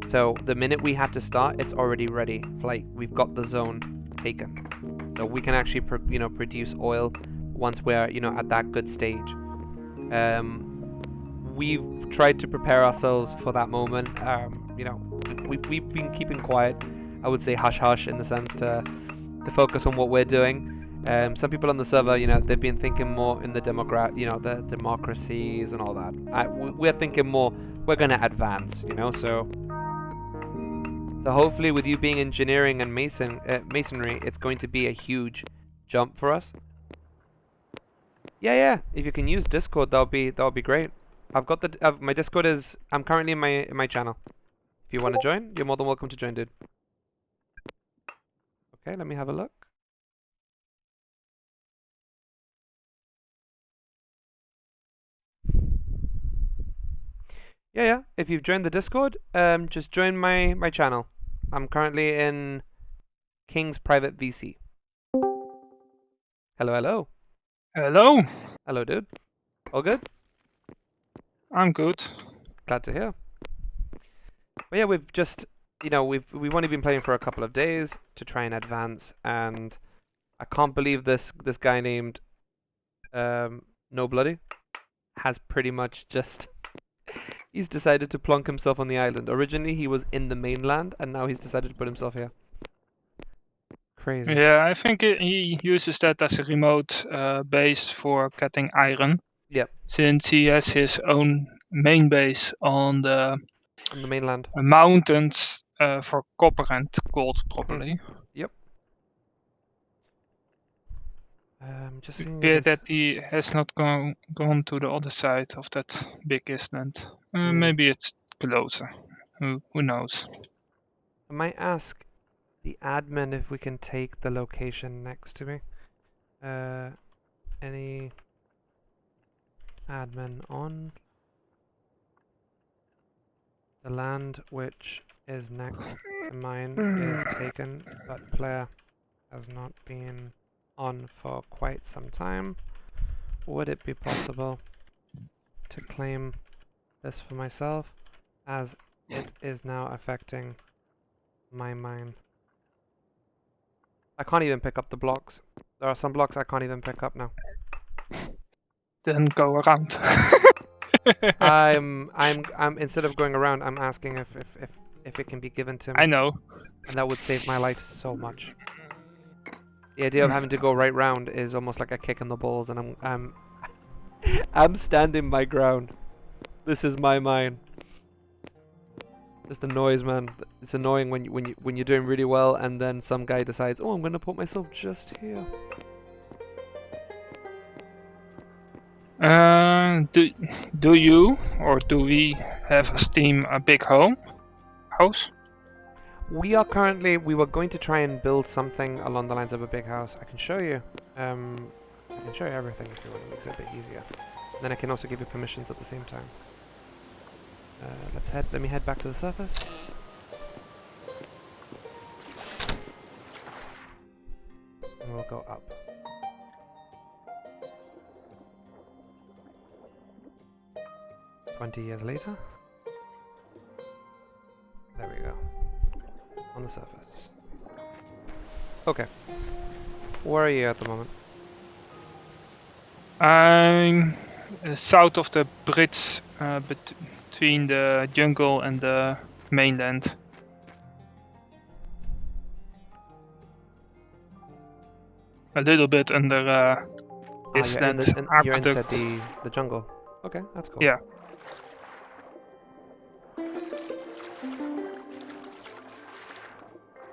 [SPEAKER 1] So the minute we have to start, it's already ready. Like, we've got the zone taken. So we can actually produce oil once we're, you know, at that good stage. We've tried to prepare ourselves for that moment. You know, we've been keeping quiet. I would say hush hush in the sense to focus on what we're doing. Some people on the server, you know, they've been thinking more in the the democracies and all that. We're thinking more, we're going to advance, you know, so hopefully with you being engineering and masonry, it's going to be a huge jump for us. Yeah, if you can use Discord, that'll be great. I've got my Discord is, I'm currently in my channel. If you want to join, you're more than welcome to join, dude. Okay, let me have a look. Yeah. If you've joined the Discord, just join my channel. I'm currently in King's Private VC. Hello.
[SPEAKER 3] Hello,
[SPEAKER 1] dude. All good?
[SPEAKER 3] I'm good.
[SPEAKER 1] Glad to hear. But yeah, we've just, you know, we've only been playing for a couple of days to try and advance, and I can't believe this guy named No Bloody has pretty much just he's decided to plonk himself on the island. Originally he was in the mainland, and now he's decided to put himself here. Crazy.
[SPEAKER 3] Yeah, I think he uses that as a remote base for getting iron.
[SPEAKER 1] Yep.
[SPEAKER 3] Since he has his own main base on the
[SPEAKER 1] mainland.
[SPEAKER 3] Mountains for copper and gold, probably.
[SPEAKER 1] Yep. Just
[SPEAKER 3] Yeah, that he has not gone to the other side of that big island. Maybe it's closer. Who knows?
[SPEAKER 1] I might ask the admin if we can take the location next to me. Any admin on the land which is next to mine is taken, but player has not been on for quite some time. Would it be possible to claim this for myself, as it is now affecting my mine? I can't even pick up the blocks. There are some blocks I can't even pick up now.
[SPEAKER 3] Then go around.
[SPEAKER 1] I'm instead of going around, I'm asking if it can be given to me.
[SPEAKER 3] I know.
[SPEAKER 1] And that would save my life so much. The idea of having to go right round is almost like a kick in the balls, and I'm standing my ground. This is my mine. Just the noise, man. It's annoying when you're doing really well, and then some guy decides, oh, I'm gonna put myself just here.
[SPEAKER 3] Do you or do we have as team a big house?
[SPEAKER 1] We were going to try and build something along the lines of a big house. I can show you. I can show you everything if you want. It makes it a bit easier. Then I can also give you permissions at the same time. Let me head back to the surface. And we'll go up. "20 years later." There we go. On the surface. Okay. Where are you at the moment?
[SPEAKER 3] I'm south of the bridge between the jungle and the mainland. A little bit under this
[SPEAKER 1] You're,
[SPEAKER 3] land.
[SPEAKER 1] you're inside the jungle. Okay, that's cool.
[SPEAKER 3] Yeah.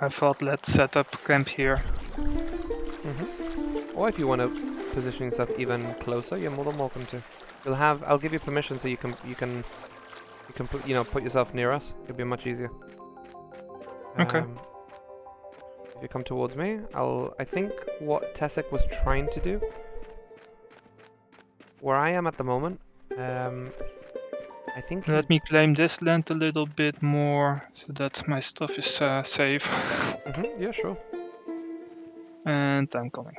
[SPEAKER 3] I thought let's set up camp here.
[SPEAKER 1] Or if you want to position yourself even closer, you're more than welcome to. I'll give you permission so you can put yourself near us. It'll be much easier.
[SPEAKER 3] Okay.
[SPEAKER 1] If you come towards me, I think what Tessek was trying to do, where I am at the moment, I think
[SPEAKER 3] Let me claim this land a little bit more so that my stuff is safe.
[SPEAKER 1] Yeah, sure.
[SPEAKER 3] And I'm coming.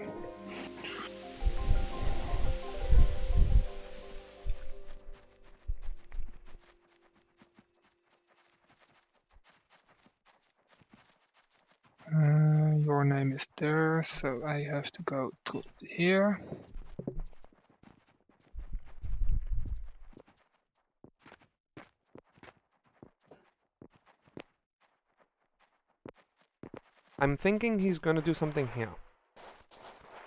[SPEAKER 3] Your name is there, so I have to go to here.
[SPEAKER 1] I'm thinking he's going to do something here.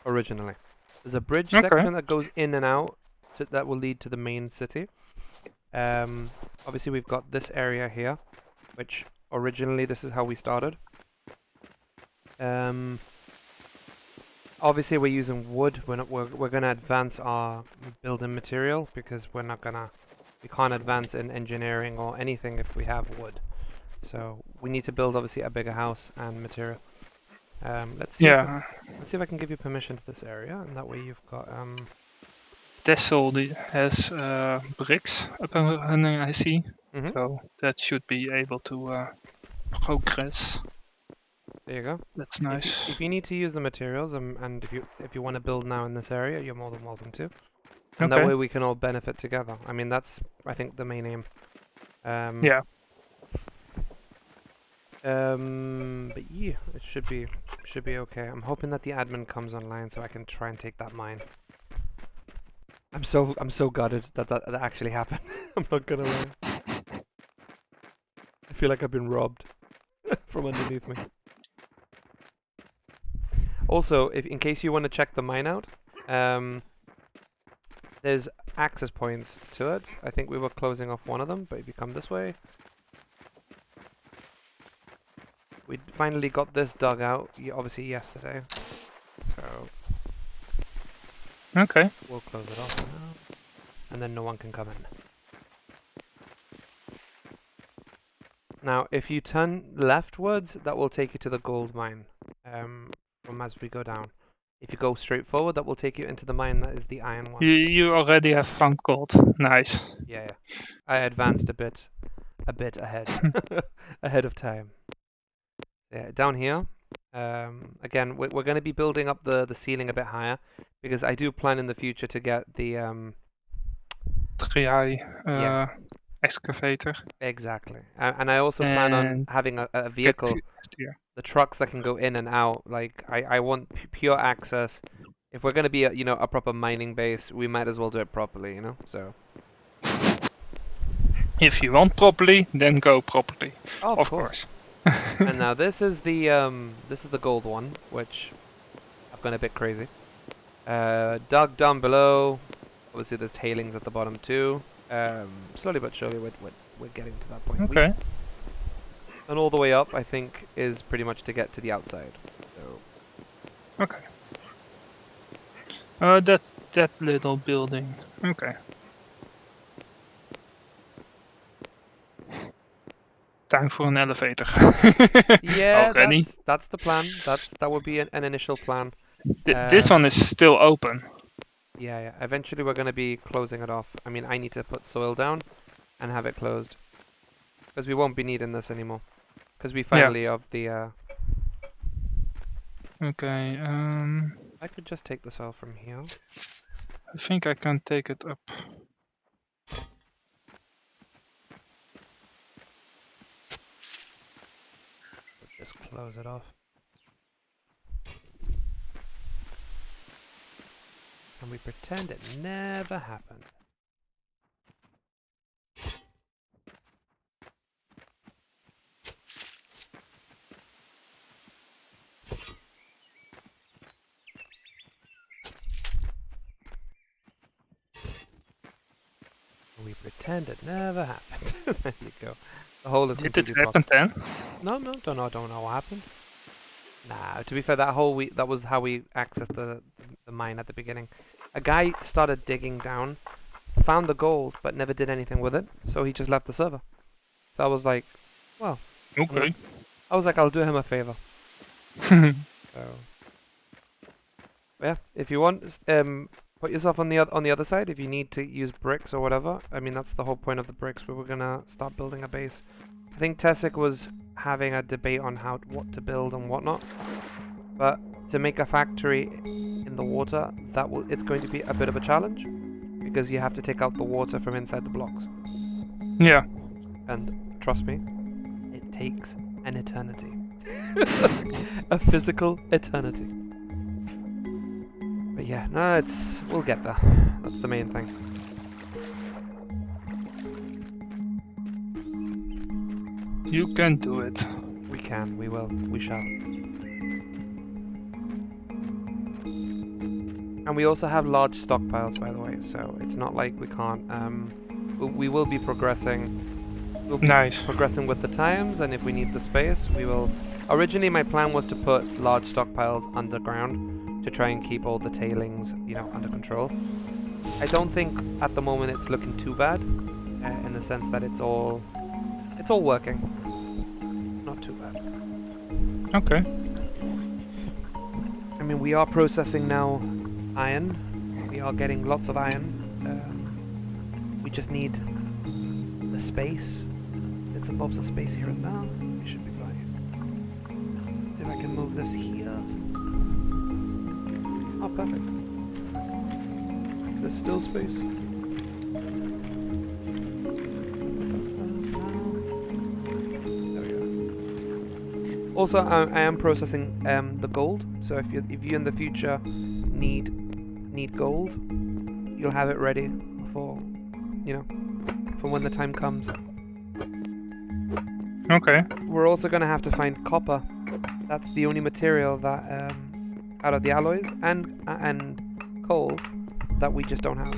[SPEAKER 1] Originally. There's a bridge
[SPEAKER 3] Okay.
[SPEAKER 1] section that goes in and out that will lead to the main city. Obviously we've got this area here, which originally this is how we started. Obviously we're using wood. We're going to advance our building material because we can't advance in engineering or anything if we have wood. So we need to build obviously a bigger house and material. Let's see.
[SPEAKER 3] Yeah.
[SPEAKER 1] Let's see if I can give you permission to this area, and that way you've got
[SPEAKER 3] Tessel has bricks up and running, I see.
[SPEAKER 1] Mhm.
[SPEAKER 3] So that should be able to progress.
[SPEAKER 1] There you go.
[SPEAKER 3] That's
[SPEAKER 1] If
[SPEAKER 3] nice.
[SPEAKER 1] you need to use the materials, and if you want to build now in this area, you're more than welcome to. And that
[SPEAKER 3] Okay.
[SPEAKER 1] way we can all benefit together. I mean, that's I think the main aim.
[SPEAKER 3] Yeah.
[SPEAKER 1] But yeah, it should be okay. I'm hoping that the admin comes online so I can try and take that mine. I'm so gutted that actually happened. I'm not gonna lie. I feel like I've been robbed from underneath me. Also, in case you want to check the mine out, there's access points to it. I think we were closing off one of them, but if you come this way, we finally got this dug out, obviously yesterday. So
[SPEAKER 3] Okay.
[SPEAKER 1] we'll close it off now, and then no one can come in. Now, if you turn leftwards, that will take you to the gold mine. From as we go down. If you go straight forward, that will take you into the mine that is the iron one.
[SPEAKER 3] You already have found gold. Nice.
[SPEAKER 1] Yeah, yeah. I advanced a bit ahead, ahead of time. Yeah, down here. Again, we're going to be building up the ceiling a bit higher because I do plan in the future to get the
[SPEAKER 3] 3i
[SPEAKER 1] Yeah.
[SPEAKER 3] excavator.
[SPEAKER 1] Exactly, and I also plan on
[SPEAKER 3] And
[SPEAKER 1] having a
[SPEAKER 3] get
[SPEAKER 1] vehicle,
[SPEAKER 3] yeah.
[SPEAKER 1] the trucks that can go in and out. Like I want pure access. If we're going to be a proper mining base, we might as well do it properly, So.
[SPEAKER 3] If you want properly, then go properly.
[SPEAKER 1] Oh,
[SPEAKER 3] Of course.
[SPEAKER 1] And now this is the gold one, which I've gone a bit crazy. Dug down below. Obviously, there's tailings at the bottom too. Slowly but surely, we're getting to that point.
[SPEAKER 3] Okay.
[SPEAKER 1] And all the way up, I think, is pretty much to get to the outside. So
[SPEAKER 3] Okay. That little building. Okay. Time for an elevator.
[SPEAKER 1] yeah,
[SPEAKER 3] Already.
[SPEAKER 1] that's the plan. That would be an initial plan.
[SPEAKER 3] This one is still open.
[SPEAKER 1] Yeah, yeah. Eventually, we're going to be closing it off. I mean, I need to put soil down and have it closed because we won't be needing this anymore. Because we finally have the.
[SPEAKER 3] Okay.
[SPEAKER 1] I could just take the soil from here.
[SPEAKER 3] I think I can take it up.
[SPEAKER 1] Just close it off. And we pretend it never happened. We pretend it never happened. There you go. The hole is
[SPEAKER 3] Did it
[SPEAKER 1] completely
[SPEAKER 3] happen then?
[SPEAKER 1] No, don't know what happened. Nah, to be fair, that was how we accessed the mine at the beginning. A guy started digging down, found the gold, but never did anything with it, so he just left the server. So I was like, well,
[SPEAKER 3] Okay.
[SPEAKER 1] I'll do him a favor. So, yeah, if you want, put yourself on the other side. If you need to use bricks or whatever, I mean that's the whole point of the bricks. We were gonna start building a base. I think Tessic was having a debate on what to build and whatnot, but to make a factory in the water, it's going to be a bit of a challenge because you have to take out the water from inside the blocks.
[SPEAKER 3] Yeah.
[SPEAKER 1] And trust me, it takes an eternity. A physical eternity. But yeah, no, we'll get there. That's the main thing.
[SPEAKER 3] You can do it.
[SPEAKER 1] We can, we will, we shall. And we also have large stockpiles, by the way, so it's not like we can't. We will be progressing. We'll be
[SPEAKER 3] Nice.
[SPEAKER 1] progressing with the times, and if we need the space, we will. Originally, my plan was to put large stockpiles underground to try and keep all the tailings, under control. I don't think at the moment it's looking too bad, in the sense that it's all working. Not too bad.
[SPEAKER 3] Okay.
[SPEAKER 1] I mean, we are processing now iron. We are getting lots of iron. We just need the space. Bits and bobs of space here and there. We should be fine. See if I can move this here. Oh, perfect. There's still space. There we go. Also, I am processing the gold. So if you in the future need gold, you'll have it ready for for when the time comes.
[SPEAKER 3] Okay.
[SPEAKER 1] We're also gonna have to find copper. That's the only material that out of the alloys and coal that we just don't have.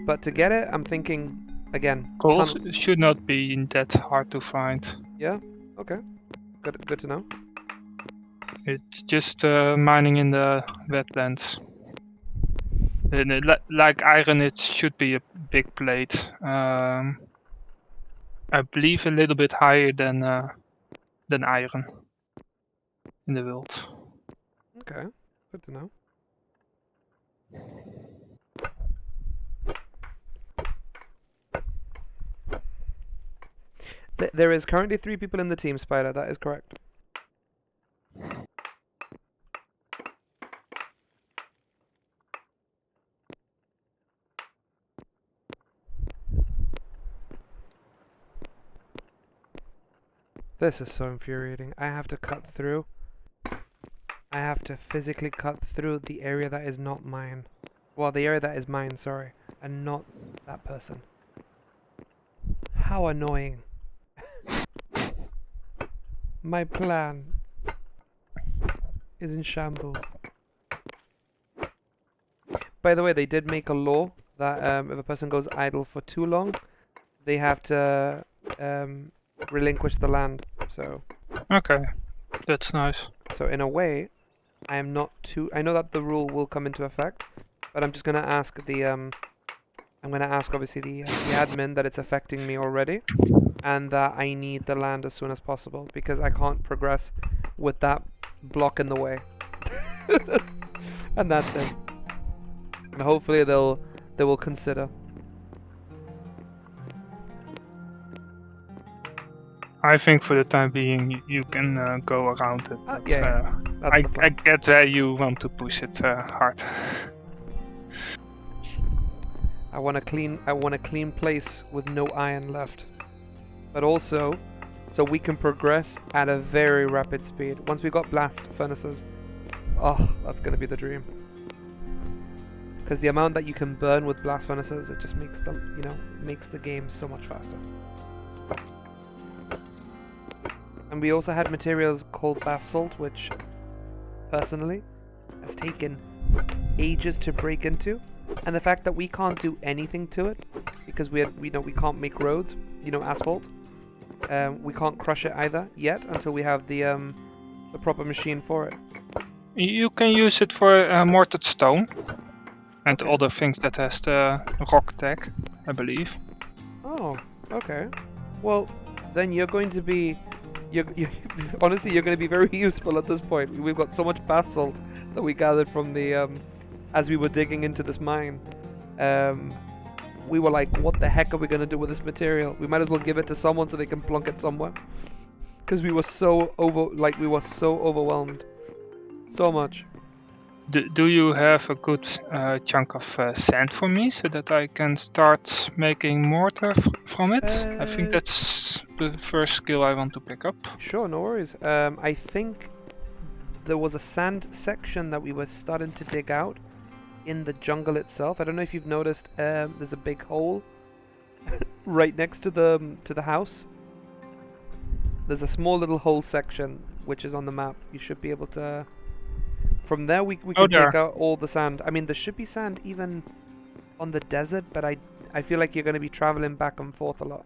[SPEAKER 1] But to get it, I'm thinking again.
[SPEAKER 3] Coal should not be that hard to find.
[SPEAKER 1] Yeah. Okay. Good to know.
[SPEAKER 3] It's just mining in the wetlands. And like iron, it should be a big plate. I believe a little bit higher than iron in the world.
[SPEAKER 1] Okay, good to know. There is currently 3 people in the team, Spider. That is correct. This is so infuriating. I have to cut through. I have to physically cut through the area that is not mine. Well, the area that is mine, sorry. And not that person. How annoying. My plan is in shambles. By the way, they did make a law that if a person goes idle for too long, they have to relinquish the land. So
[SPEAKER 3] Okay, that's nice.
[SPEAKER 1] in a way, I am not too. I know that the rule will come into effect, but I'm just gonna ask the I'm gonna ask obviously the admin that it's affecting me already, and that I need the land as soon as possible because I can't progress with that block in the way. And that's it. And hopefully they will consider.
[SPEAKER 3] I think for the time being you can go around it. But,
[SPEAKER 1] Yeah, that's
[SPEAKER 3] I
[SPEAKER 1] the plan.
[SPEAKER 3] get where you want to push it hard.
[SPEAKER 1] I want a clean place with no iron left. But also, so we can progress at a very rapid speed. Once we got blast furnaces, oh, that's gonna be the dream. Because the amount that you can burn with blast furnaces, it just makes makes the game so much faster. And we also had materials called basalt, which personally has taken ages to break into. And the fact that we can't do anything to it because we can't make roads, asphalt. We can't crush it either yet until we have the proper machine for it.
[SPEAKER 3] You can use it for mortared stone and
[SPEAKER 1] Okay.
[SPEAKER 3] other things that has the rock tag, I believe.
[SPEAKER 1] Oh, okay. Well, then you're going to be, honestly, you're going to be very useful at this point. We've got so much basalt that we gathered from the as we were digging into this mine. We were like, what the heck are we going to do with this material? We might as well give it to someone so they can plunk it somewhere. Because we were so overwhelmed. So much.
[SPEAKER 3] Do you have a good chunk of sand for me so that I can start making mortar from it? I think that's the first skill I want to pick up.
[SPEAKER 1] Sure, no worries. I think there was a sand section that we were starting to dig out in the jungle itself. I don't know if you've noticed. There's a big hole right next to the house. There's a small little hole section which is on the map. You should be able to. From there, we can take out all the sand. I mean, there should be sand even on the desert, but I feel like you're going to be traveling back and forth a lot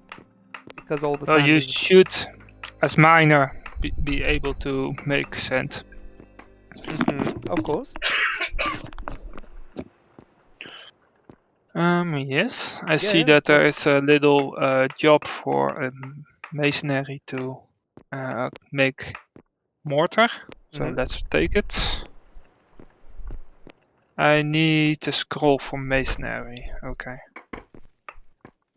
[SPEAKER 1] because all the sand.
[SPEAKER 3] Well, you should, as miner, be able to make sand.
[SPEAKER 1] Of course.
[SPEAKER 3] Yes, I see that there is a little job for masonry to make mortar. So let's take it. I need a scroll for masonry. Okay.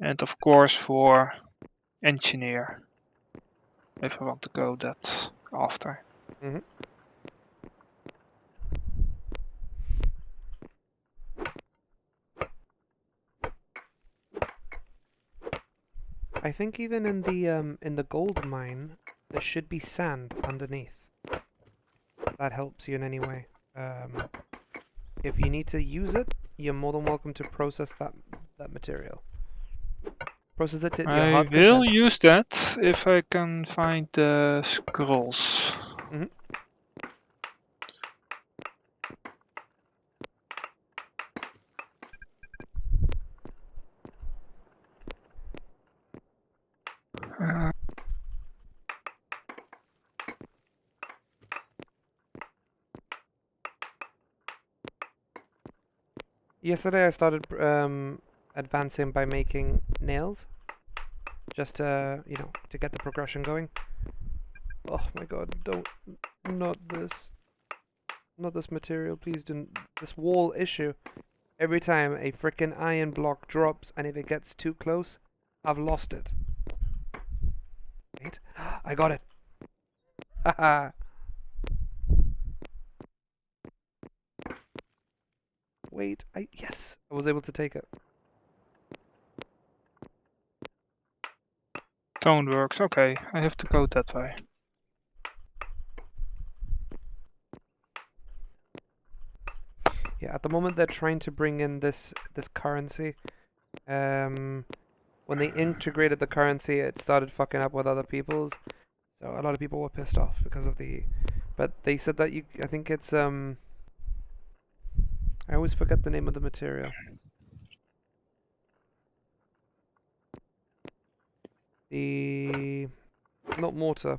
[SPEAKER 3] And of course for engineer. If I want to go that after.
[SPEAKER 1] I think even in the gold mine, there should be sand underneath. That helps you in any way. If you need to use it, you're more than welcome to process that material. Process it to your
[SPEAKER 3] I
[SPEAKER 1] heart's
[SPEAKER 3] will
[SPEAKER 1] content.
[SPEAKER 3] use that if I can find the scrolls.
[SPEAKER 1] Yesterday I started advancing by making nails, just to, you know, to get the progression going. Oh my god, not this material, please don't. This wall issue. Every time a frickin' iron block drops, and if it gets too close, I've lost it. Wait, I got it. Haha. Wait, yes, I was able to take it.
[SPEAKER 3] Stone works. Okay, I have to go that way.
[SPEAKER 1] Yeah, at the moment they're trying to bring in this currency. When they integrated the currency, it started fucking up with other people's. So a lot of people were pissed off because of the. But they said that I think it's I always forget the name of the material. Not mortar.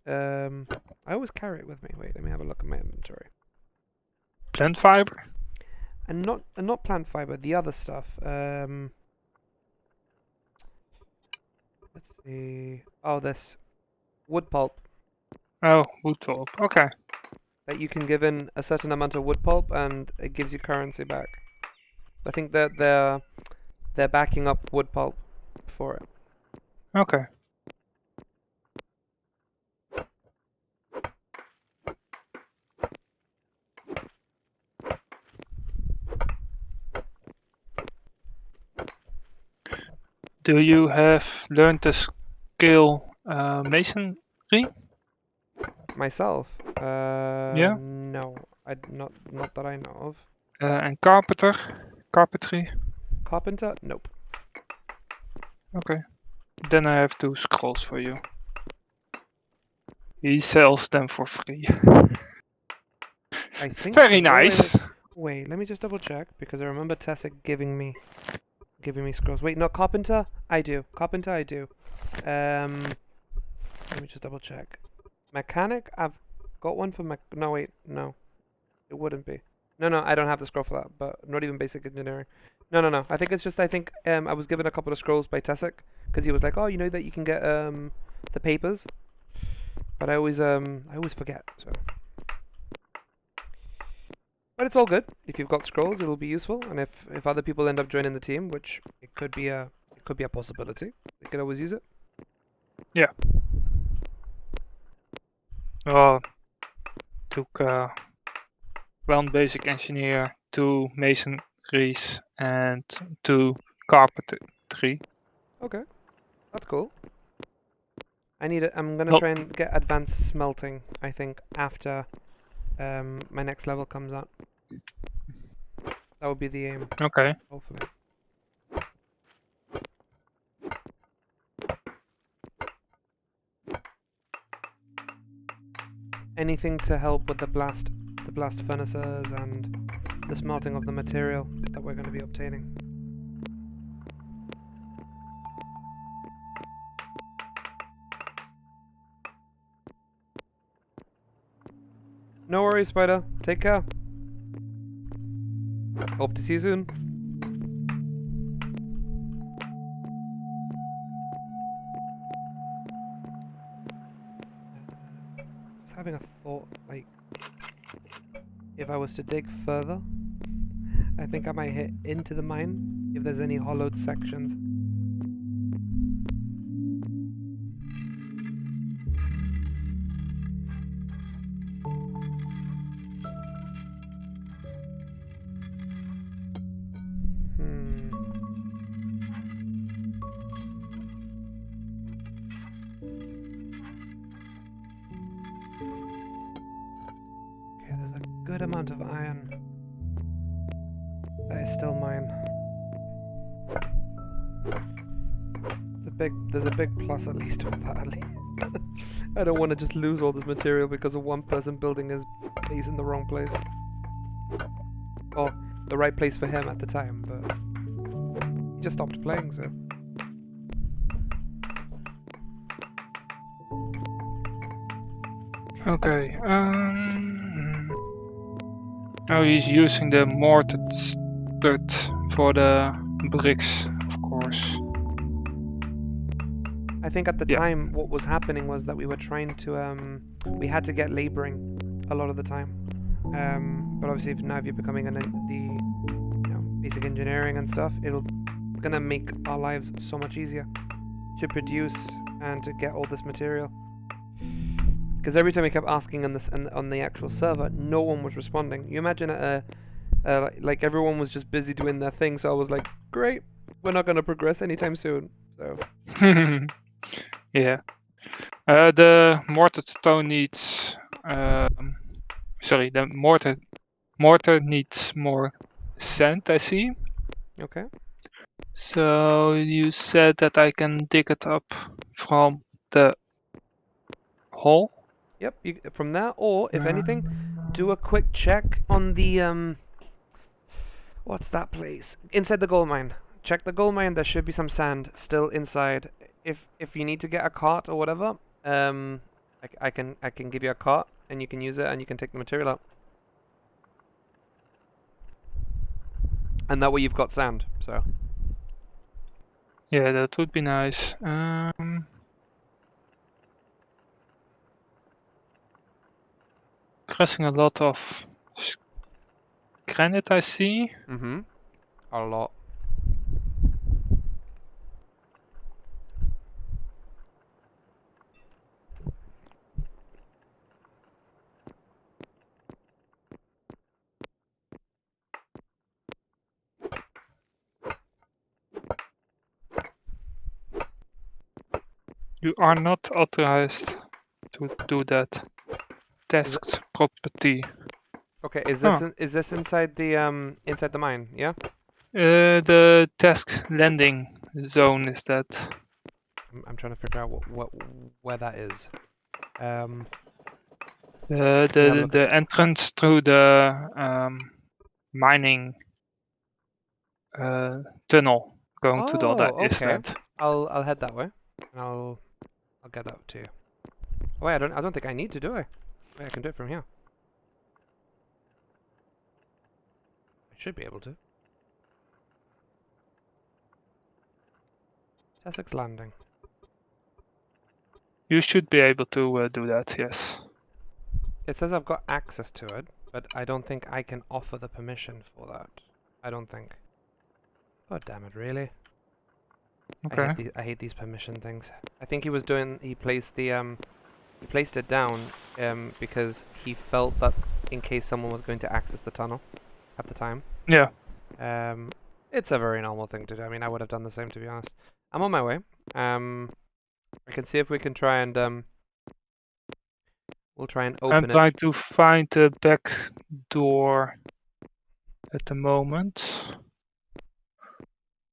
[SPEAKER 1] I always carry it with me. Wait, let me have a look at my inventory.
[SPEAKER 3] Plant fiber?
[SPEAKER 1] And not plant fiber, the other stuff. Let's see. Oh, this wood pulp.
[SPEAKER 3] Oh, wood pulp. Okay.
[SPEAKER 1] That you can give in a certain amount of wood pulp and it gives you currency back. I think that they're backing up wood pulp for it.
[SPEAKER 3] Okay. Do you have learned the skill masonry?
[SPEAKER 1] Myself?
[SPEAKER 3] Yeah.
[SPEAKER 1] No, not that I know of.
[SPEAKER 3] And carpentry?
[SPEAKER 1] Carpenter? Nope.
[SPEAKER 3] Okay. Then I have 2 scrolls for you. He sells them for free.
[SPEAKER 1] I think
[SPEAKER 3] Very
[SPEAKER 1] so.
[SPEAKER 3] nice.
[SPEAKER 1] Wait, let me just double check because I remember Tessic giving me scrolls. Wait, no, carpenter? I do. Carpenter, I do. Let me just double check. Mechanic? I've got one for no, wait, no. It wouldn't be. No, I don't have the scroll for that, but not even basic engineering. No. I think it's just, I was given a couple of scrolls by Tessic because he was like, oh, you know that you can get the papers, but I always forget. So, but it's all good. If you've got scrolls, it'll be useful, and if other people end up joining the team, which it could be a possibility, they could always use it.
[SPEAKER 3] Yeah. Oh, took 1 basic engineer, 2 masonries, and 2 carpentry.
[SPEAKER 1] Okay, that's cool. I'm gonna
[SPEAKER 3] Well-
[SPEAKER 1] try and get advanced smelting, I think, after my next level comes out. That would be the aim,
[SPEAKER 3] Okay.
[SPEAKER 1] hopefully. Anything to help with the blast furnaces and the smelting of the material that we're going to be obtaining. No worries, Spider. Take care. Hope to see you soon. Just having a thought, like, if I was to dig further, I think I might hit into the mine if there's any hollowed sections. Okay, there's a good amount of iron. That is still mine. There's a big plus at least with that. At least. I don't want to just lose all this material because of one person building his base in the wrong place. Or the right place for him at the time, but he just stopped playing, so.
[SPEAKER 3] Okay. Oh, he's using the mortar stud for the bricks, of course.
[SPEAKER 1] I think at the
[SPEAKER 3] Yeah.
[SPEAKER 1] time what was happening was that we were trying to we had to get laboring a lot of the time. But obviously if you're becoming basic engineering and stuff, it's gonna make our lives so much easier to produce and to get all this material. Because every time we kept asking on the actual server, no one was responding. You imagine like everyone was just busy doing their thing, so I was like, great, we're not gonna progress anytime soon. So
[SPEAKER 3] Yeah. The mortared stone needs. Sorry, the mortar needs more sand, I see.
[SPEAKER 1] okay.
[SPEAKER 3] So you said that I can dig it up from the hole.
[SPEAKER 1] Yep, from there, or if anything, do a quick check on the what's that place? Inside the gold mine. Check the gold mine. There should be some sand still inside. If you need to get a cart or whatever, I can give you a cart and you can use it and you can take the material out. And that way you've got sand. So
[SPEAKER 3] Yeah, that would be nice. Crossing a lot of granite, I see.
[SPEAKER 1] a lot.
[SPEAKER 3] You are not authorized to do that. Tasked property.
[SPEAKER 1] Okay, is
[SPEAKER 3] Huh.
[SPEAKER 1] this inside the mine? Yeah.
[SPEAKER 3] The task landing zone is that.
[SPEAKER 1] I'm trying to figure out where that is. Let me have a look.
[SPEAKER 3] The entrance through the mining tunnel going to the other
[SPEAKER 1] Oh, okay.
[SPEAKER 3] island.
[SPEAKER 1] I'll head that way, and I'll get that to you. Oh, wait, I don't think I need to, do I? Wait, I can do it from here. I should be able to. Essex Landing.
[SPEAKER 3] You should be able to do that, yes.
[SPEAKER 1] It says I've got access to it, but I don't think I can offer the permission for that. I don't think. God damn it, really?
[SPEAKER 3] Okay.
[SPEAKER 1] I hate these permission things. I think he placed it down because he felt that in case someone was going to access the tunnel at the time.
[SPEAKER 3] Yeah.
[SPEAKER 1] It's a very normal thing to do. I mean, I would have done the same, to be honest. I'm on my way. I can see if we can try and we'll try and open
[SPEAKER 3] I'm
[SPEAKER 1] it.
[SPEAKER 3] trying to find the back door at the moment.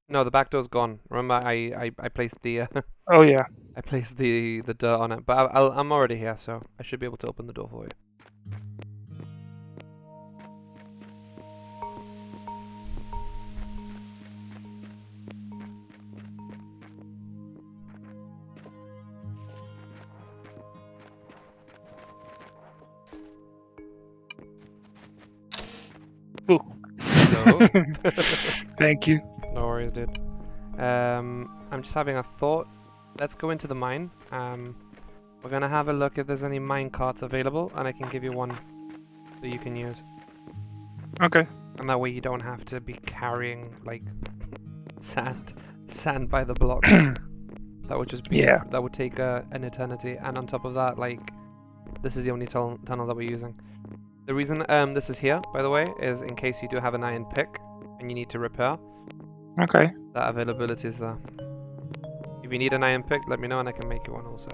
[SPEAKER 1] No, the back door's gone. Remember, I placed the
[SPEAKER 3] Oh yeah.
[SPEAKER 1] I placed the dirt on it, but I'm already here, so I should be able to open the door for you.
[SPEAKER 3] Ooh.
[SPEAKER 1] So,
[SPEAKER 3] Thank you.
[SPEAKER 1] no worries, dude. I'm just having a thought. Let's go into the mine. We're gonna have a look if there's any mine carts available, and I can give you one that you can use.
[SPEAKER 3] Okay.
[SPEAKER 1] And that way you don't have to be carrying like sand by the block. That would just be that would take an eternity. And on top of that, like, this is the only tunnel that we're using. The reason this is here, by the way, is in case you do have an iron pick and you need to repair.
[SPEAKER 3] Okay.
[SPEAKER 1] That availability is there. If you need an iron pick, let me know and I can make you one also.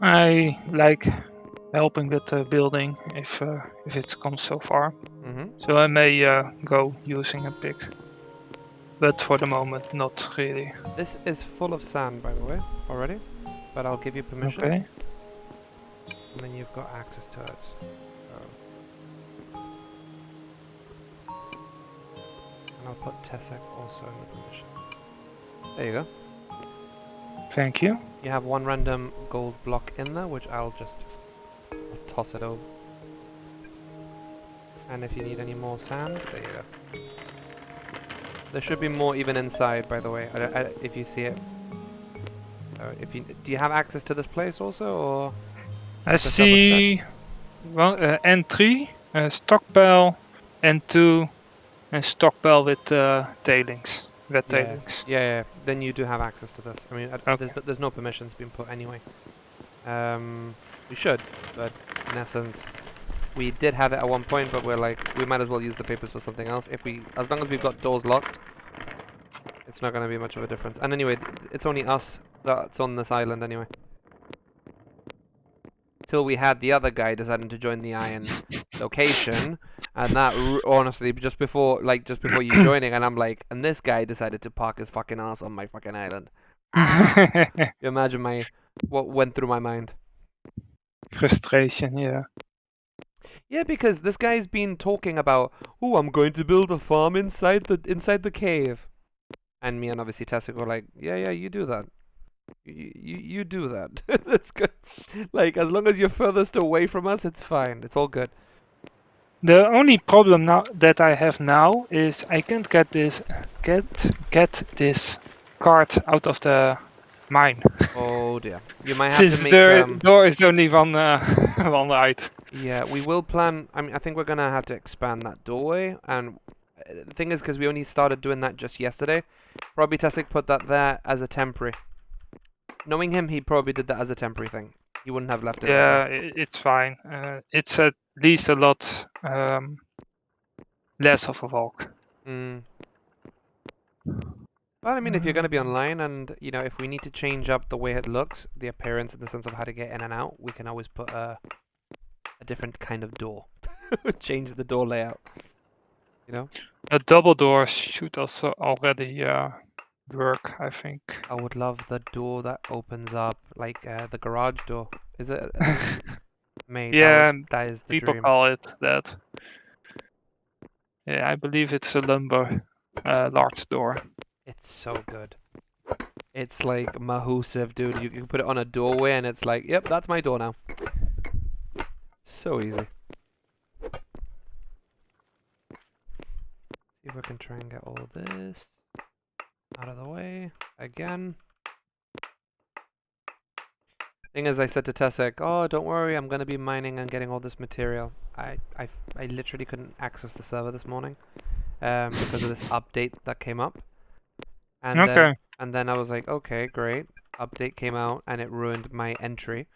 [SPEAKER 3] I like helping with the building if it comes so far. So I may go using a pick. But for the moment, not really.
[SPEAKER 1] This is full of sand, by the way, already. But I'll give you permission.
[SPEAKER 3] Okay.
[SPEAKER 1] And then you've got access to it. So. And I'll put Tessek also in the permission. There you go.
[SPEAKER 3] Thank you.
[SPEAKER 1] You have one random gold block in there, which I'll just toss it over. And if you need any more sand, there you go. There should be more even inside, by the way. If you see it. Do you have access to this place also, or?
[SPEAKER 3] I see N3, stockpile, N2, and stockpile with tailings, wet tailings.
[SPEAKER 1] Yeah. Then you do have access to this. I mean,
[SPEAKER 3] Okay.
[SPEAKER 1] there's no permissions being put anyway. We should, but in essence, we did have it at one point, but we're like, we might as well use the papers for something else. As long as we've got doors locked, it's not going to be much of a difference. And anyway, it's only us that's on this island anyway. Till we had the other guy deciding to join the iron location, and that honestly just before you joining, and I'm like, and this guy decided to park his fucking ass on my fucking island. You imagine what went through my mind.
[SPEAKER 3] Frustration, yeah.
[SPEAKER 1] Yeah, because this guy's been talking about, oh, I'm going to build a farm inside the cave, and me and obviously Tessa were like, yeah, you do that. You do that. That's good. Like, as long as you're furthest away from us, it's fine. It's all good.
[SPEAKER 3] The only problem now that I have now is I can't get this cart out of the mine.
[SPEAKER 1] Oh dear. You might have
[SPEAKER 3] Since
[SPEAKER 1] to make
[SPEAKER 3] the door is only one height.
[SPEAKER 1] Yeah, we will plan. I mean, I think we're gonna have to expand that doorway. And the thing is, because we only started doing that just yesterday, probably Tessic put that there as a temporary. Knowing him, he probably did that as a temporary thing. He wouldn't have left it.
[SPEAKER 3] Yeah, it's fine. It's at least a lot less of a walk.
[SPEAKER 1] Well, I mean, if you're going to be online and, you know, if we need to change up the way it looks, the appearance in the sense of how to get in and out, we can always put a different kind of door. Change the door layout. You know?
[SPEAKER 3] A double door should also already work, I think.
[SPEAKER 1] I would love the door that opens up, like the garage door. Is it? Mate,
[SPEAKER 3] yeah,
[SPEAKER 1] that is the
[SPEAKER 3] people
[SPEAKER 1] dream.
[SPEAKER 3] call it that. Yeah, I believe it's a lumber large door.
[SPEAKER 1] It's so good. It's like Mahusiv, dude. You can put it on a doorway and it's like, yep, that's my door now. So easy. See if I can try and get all this out of the way again. Thing is, I said to Tessek, oh, don't worry, I'm gonna be mining and getting all this material. I literally couldn't access the server this morning because of this update that came up. And then I was like, okay, great. Update came out and it ruined my entry.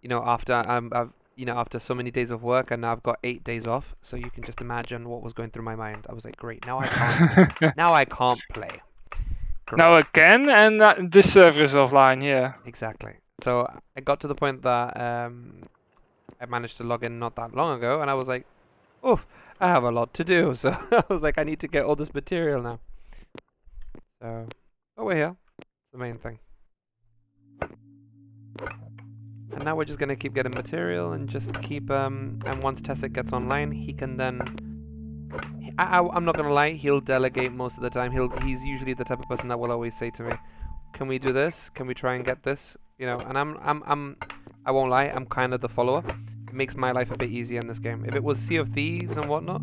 [SPEAKER 1] You know, after after so many days of work, and now I've got 8 days off. So you can just imagine what was going through my mind. I was like, great, now I can't. Now I can't play. Great.
[SPEAKER 3] Now I can, and this server is offline. Yeah.
[SPEAKER 1] Exactly. So I got to the point that I managed to log in not that long ago, and I was like, oof, I have a lot to do. So I was like, I need to get all this material now. So, we're here. It's the main thing. And now we're just gonna keep getting material and just keep and once Tessic gets online, he can then. I'm not gonna lie, he'll delegate most of the time. He's usually the type of person that will always say to me, "Can we do this? Can we try and get this?" You know, and I won't lie, I'm kind of the follower. It makes my life a bit easier in this game. If it was Sea of Thieves and whatnot,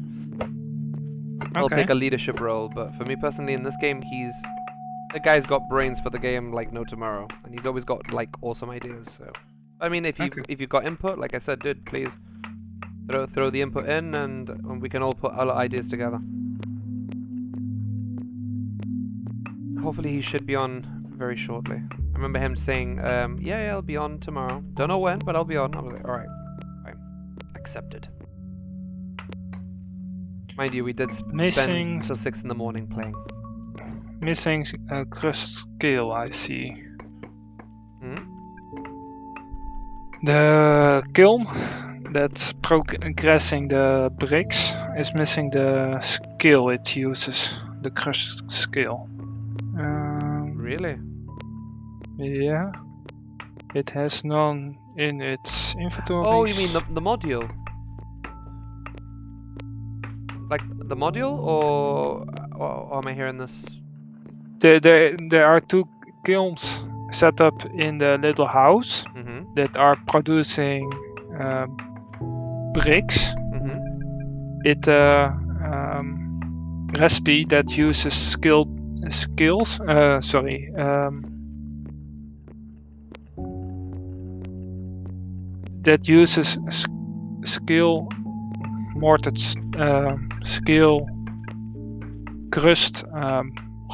[SPEAKER 1] I'll take a leadership role. But for me personally, in this game, the guy's got brains for the game like no tomorrow, and he's always got like awesome ideas. So, I mean, if you've got input, like I said, dude, please throw the input in, and we can all put our ideas together. Hopefully, he should be on very shortly. I remember him saying, yeah, I'll be on tomorrow. Don't know when, but I'll be on. I was like, alright, fine. Accepted. Mind you, we did spend till 6 in the morning playing.
[SPEAKER 3] Missing crust scale, I see. The kiln that's progressing the bricks is missing the skill it uses, the crust skill.
[SPEAKER 1] Really?
[SPEAKER 3] Yeah. It has none in its inventory.
[SPEAKER 1] Oh, you mean the module? Like the module, or am I hearing this?
[SPEAKER 3] There are two kilns set up in the little house that are producing bricks. It recipe that uses that uses mortared skill crushed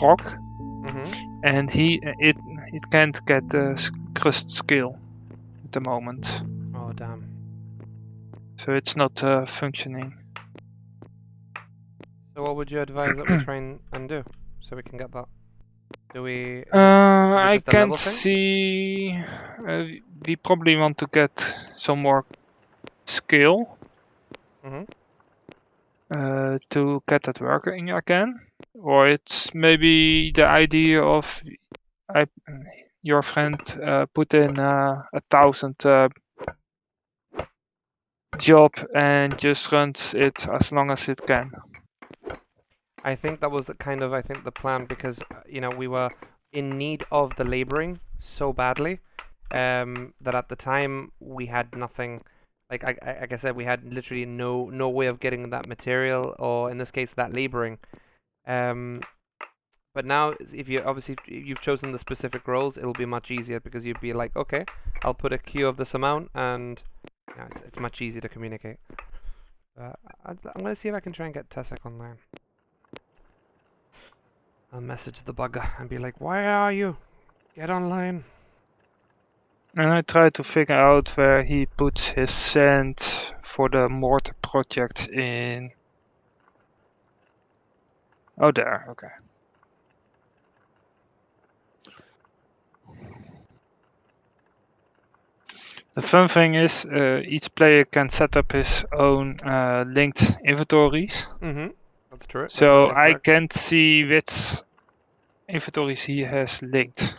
[SPEAKER 3] rock, and it can't get the crushed skill at the moment.
[SPEAKER 1] Oh damn.
[SPEAKER 3] So it's not functioning.
[SPEAKER 1] So what would you advise that we try and do so we can get that? Do we?
[SPEAKER 3] I can't see. We probably want to get some more skill to get that working again, or it's maybe the idea of your friend put in 1,000 job and just runs it as long as it can.
[SPEAKER 1] I think that was the plan, because we were in need of the laboring so badly that at the time we had nothing. Like I said, we had literally no way of getting that material, or in this case that laboring. But now, if you've chosen the specific roles, it'll be much easier, because you'd be like, okay, I'll put a queue of this amount, and it's much easier to communicate. I'm gonna see if I can try and get Tessek online. I'll message the bugger and be like, where are you? Get online.
[SPEAKER 3] And I try to figure out where he puts his sand for the mortar project in. Oh, there, okay. The fun thing is each player can set up his own linked inventories.
[SPEAKER 1] That's true.
[SPEAKER 3] So I can't see which inventories he has linked.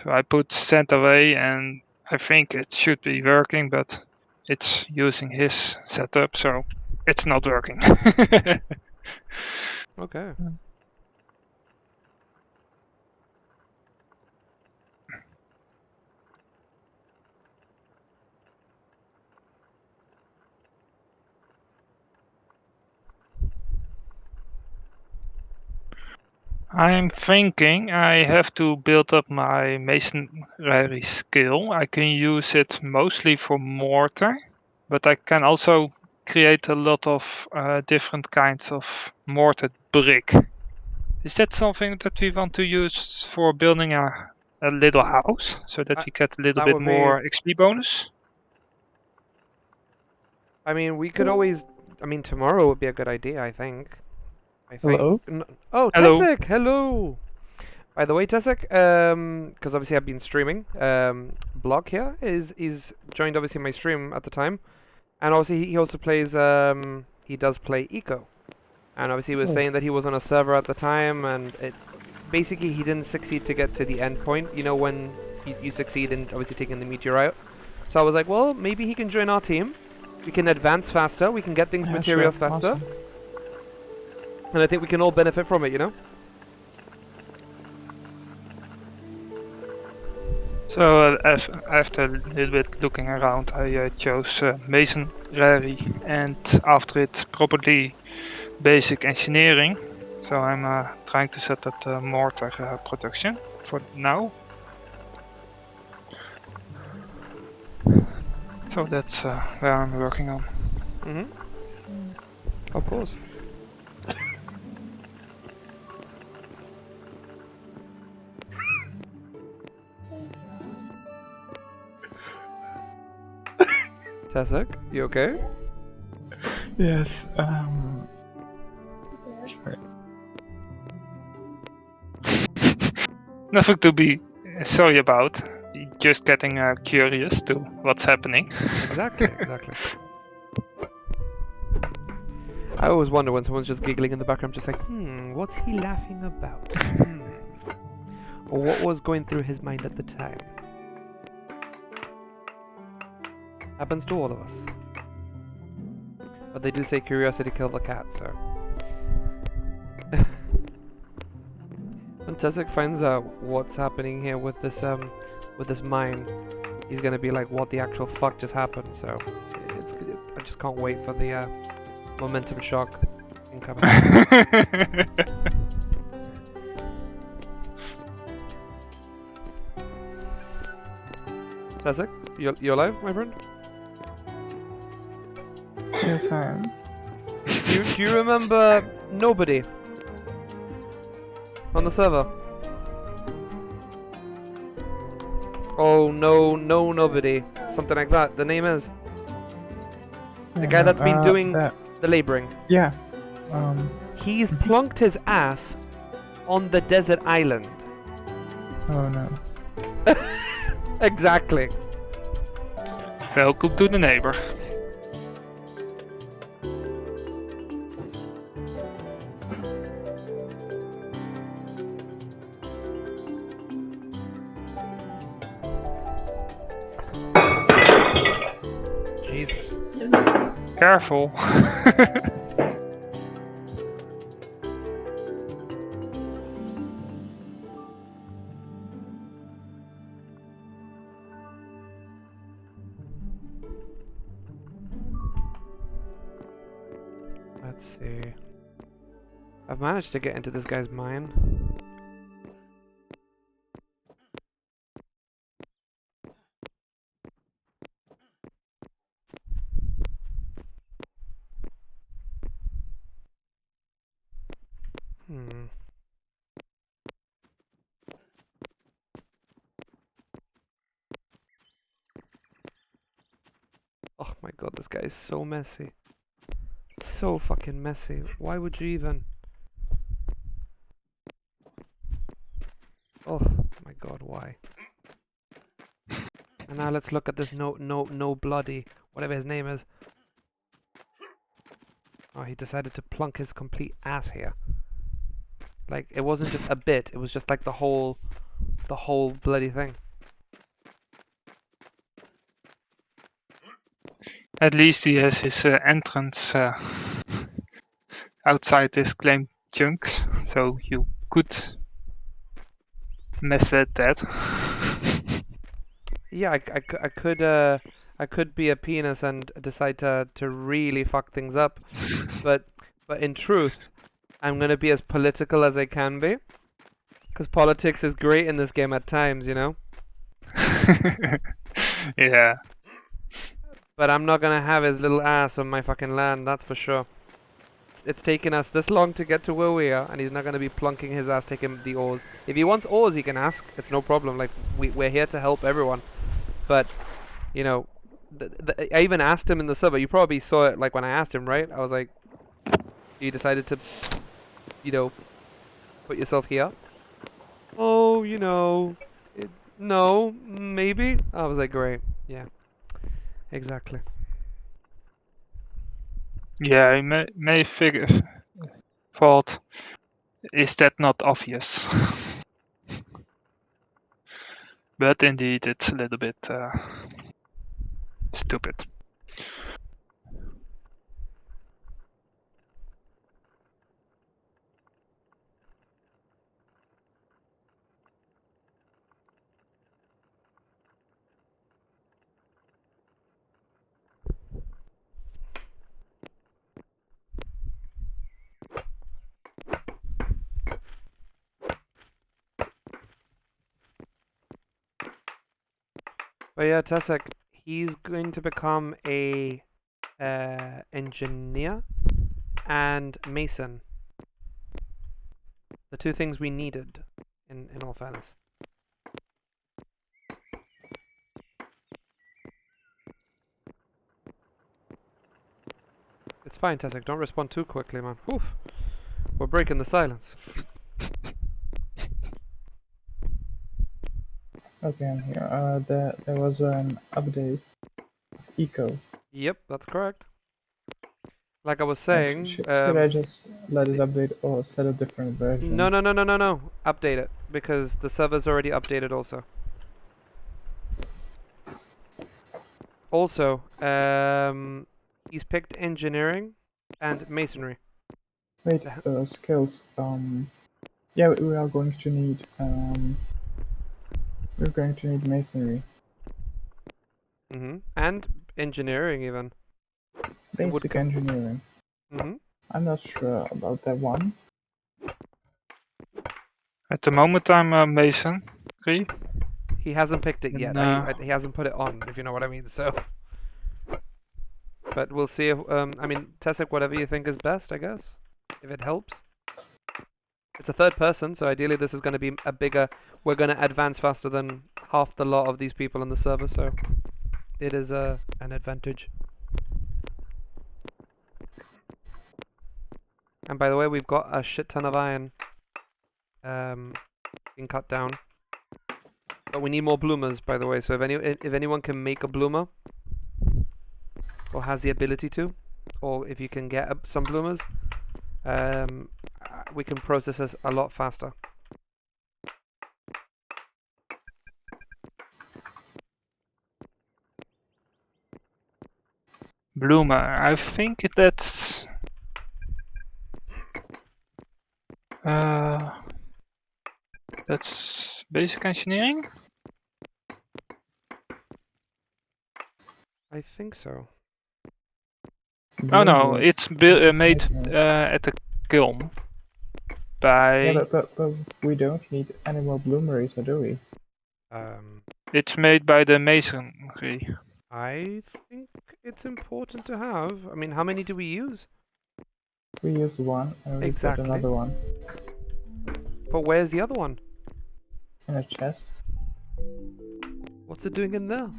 [SPEAKER 3] So I put send away, and I think it should be working, but it's using his setup, so it's not working.
[SPEAKER 1] Okay.
[SPEAKER 3] I'm thinking I have to build up my masonry skill. I can use it mostly for mortar, but I can also create a lot of different kinds of mortar brick. Is that something that we want to use for building a little house, so that we get a little bit more XP bonus?
[SPEAKER 1] I mean, we could always. I mean, tomorrow would be a good idea, I think.
[SPEAKER 4] Hello?
[SPEAKER 1] Oh, Tessek! Hello! By the way, Tessek, because obviously I've been streaming, Blog here is joined obviously my stream at the time, and obviously he also plays, he does play Eco, and obviously he was saying that he was on a server at the time, and basically he didn't succeed to get to the end point, you know, when you succeed in obviously taking the meteor out. So I was like, well, maybe he can join our team, we can advance faster, we can get things materials faster. Awesome. And I think we can all benefit from it, you know?
[SPEAKER 3] So after a little bit looking around, I chose masonry, and after it probably basic engineering. So I'm trying to set up the mortar production for now. So that's where I'm working on.
[SPEAKER 1] Of course. Tessek, you okay?
[SPEAKER 4] Yes, sorry.
[SPEAKER 3] Nothing to be sorry about. Just getting curious to what's happening.
[SPEAKER 1] Exactly. I always wonder when someone's just giggling in the background, just like, what's he laughing about? Or what was going through his mind at the time? Happens to all of us. But they do say curiosity killed the cat, so... When Tessek finds out what's happening here with this mine, he's gonna be like, what the actual fuck just happened, so... I just can't wait for the momentum shock. Incoming. Tasek, you alive, my friend?
[SPEAKER 4] Yes, I am.
[SPEAKER 1] Do you remember nobody on the server? Oh no, nobody. Something like that. The name is the guy that's been doing the laboring.
[SPEAKER 4] Yeah.
[SPEAKER 1] He's plunked his ass on the desert island.
[SPEAKER 4] Oh no.
[SPEAKER 1] Exactly.
[SPEAKER 3] Welcome to the neighbor.
[SPEAKER 1] Jesus.
[SPEAKER 3] Careful.
[SPEAKER 1] Let's see. I've managed to get into this guy's mine. Oh my god, this guy is so messy. So fucking messy. Why would you even? Oh my god, why? And now let's look at this no bloody whatever his name is. Oh, he decided to plunk his complete ass here. Like it wasn't just a bit, it was just like the whole bloody thing.
[SPEAKER 3] At least he has his entrance outside his claimed chunks, so you could mess with that.
[SPEAKER 1] Yeah, I could be a penis and decide to really fuck things up, but in truth, I'm gonna be as political as I can be, because politics is great in this game at times, you know.
[SPEAKER 3] Yeah.
[SPEAKER 1] But I'm not gonna have his little ass on my fucking land, that's for sure. It's taken us this long to get to where we are, and he's not gonna be plunking his ass taking the ores. If he wants ores, he can ask. It's no problem. Like we're here to help everyone. But you know, I even asked him in the server. You probably saw it like when I asked him, right? I was like, you decided to, you know, put yourself here. Oh, you know, no, maybe. I was like, great, yeah, exactly.
[SPEAKER 3] Yeah, I may figure thought, is that not obvious? But indeed, it's a little bit stupid.
[SPEAKER 1] But yeah, Tasek, he's going to become a engineer and mason. The two things we needed, in all fairness. It's fine, Tasek. Don't respond too quickly, man. Oof. We're breaking the silence.
[SPEAKER 4] Okay, I'm here. There was an update. Eco.
[SPEAKER 1] Yep, that's correct. Like I was saying,
[SPEAKER 4] Should I just let it update or set a different version?
[SPEAKER 1] No. Update it because the server's already updated also. Also, he's picked engineering and masonry.
[SPEAKER 4] Wait, skills. Yeah, we are going to need we're going to need masonry.
[SPEAKER 1] And engineering even.
[SPEAKER 4] Basic engineering. I'm not sure about that one.
[SPEAKER 3] At the moment, I'm a mason. Three.
[SPEAKER 1] He hasn't picked it
[SPEAKER 3] And,
[SPEAKER 1] yet. He hasn't put it on, if you know what I mean. So, but we'll see if I mean, Tessic, whatever you think is best, I guess, if it helps. It's a third person, so ideally this is going to be a bigger. We're going to advance faster than half the lot of these people on the server, so it is an advantage. And by the way, we've got a shit ton of iron being cut down. But we need more bloomers, by the way. So if anyone can make a bloomer, or has the ability to, or if you can get some bloomers, we can process this a lot faster.
[SPEAKER 3] Bloomer. I think that's basic engineering.
[SPEAKER 1] I think so.
[SPEAKER 3] Oh no, it's made at the kiln.
[SPEAKER 4] Yeah, but we don't need any more bloomeries, or do we?
[SPEAKER 3] It's made by the masonry.
[SPEAKER 1] I think it's important to have. I mean, how many do we use?
[SPEAKER 4] We use one, and we put another one.
[SPEAKER 1] But where's the other one?
[SPEAKER 4] In a chest.
[SPEAKER 1] What's it doing in there?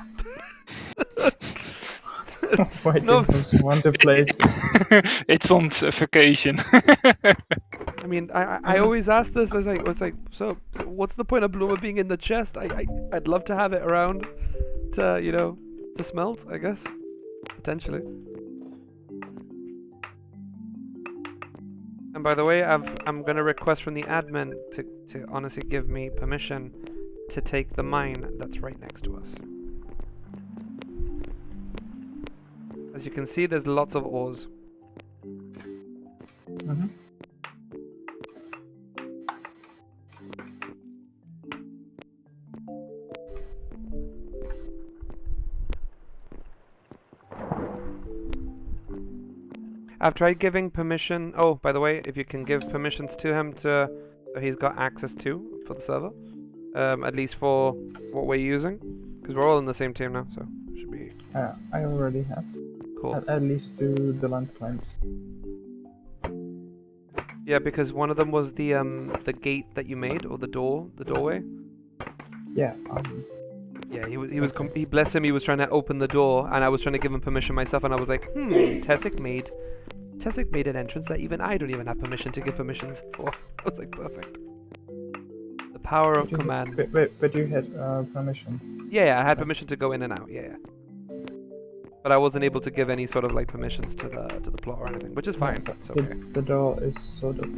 [SPEAKER 4] Waiting for someone to place it.
[SPEAKER 3] It's on vacation.
[SPEAKER 1] I mean, I always ask this. I was like, so what's the point of bloomer being in the chest? I'd love to have it around to, you know, to smelt, I guess, potentially. And by the way, I'm gonna request from the admin to honestly give me permission to take the mine that's right next to us. As you can see, there's lots of ores.
[SPEAKER 4] Mm-hmm.
[SPEAKER 1] I've tried giving permission. Oh, by the way, if you can give permissions to him so he's got access to for the server, at least for what we're using, because we're all in the same team now, so should be.
[SPEAKER 4] I already have.
[SPEAKER 1] Cool.
[SPEAKER 4] At least to the land claims.
[SPEAKER 1] Yeah, because one of them was the gate that you made, or the doorway.
[SPEAKER 4] Yeah.
[SPEAKER 1] Yeah, he bless him. He was trying to open the door, and I was trying to give him permission myself, and I was like, Tessic made an entrance that even I don't even have permission to give permissions for. I was like, perfect. The power of command.
[SPEAKER 4] But you had permission.
[SPEAKER 1] Yeah, I had permission to go in and out. Yeah. But I wasn't able to give any sort of like permissions to the plot or anything, which is fine. It's okay.
[SPEAKER 4] The door is sort of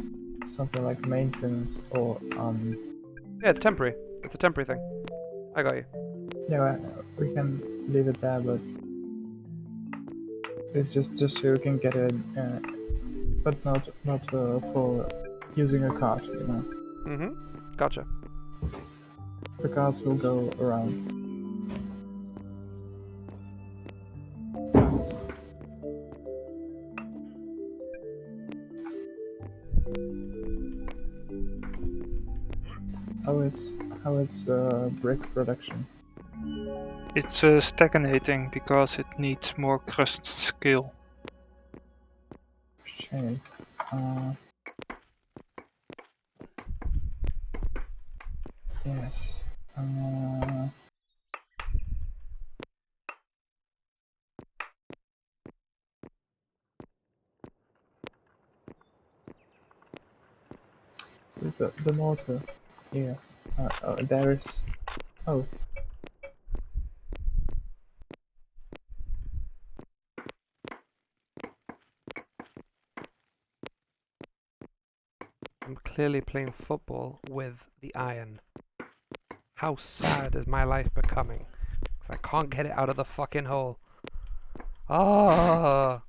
[SPEAKER 4] something like maintenance or
[SPEAKER 1] Yeah, it's temporary. It's a temporary thing. I got you.
[SPEAKER 4] Yeah, we can leave it there, but it's just so you can get it, but not for using a cart, you know.
[SPEAKER 1] Mm-hmm. Gotcha.
[SPEAKER 4] The carts will go around. How is brick production?
[SPEAKER 3] It's stagnating because it needs more crust skill.
[SPEAKER 4] Shame. Yes. The mortar. Yeah. There is. Oh.
[SPEAKER 1] I'm clearly playing football with the iron. How sad is my life becoming? Because I can't get it out of the fucking hole. Ah.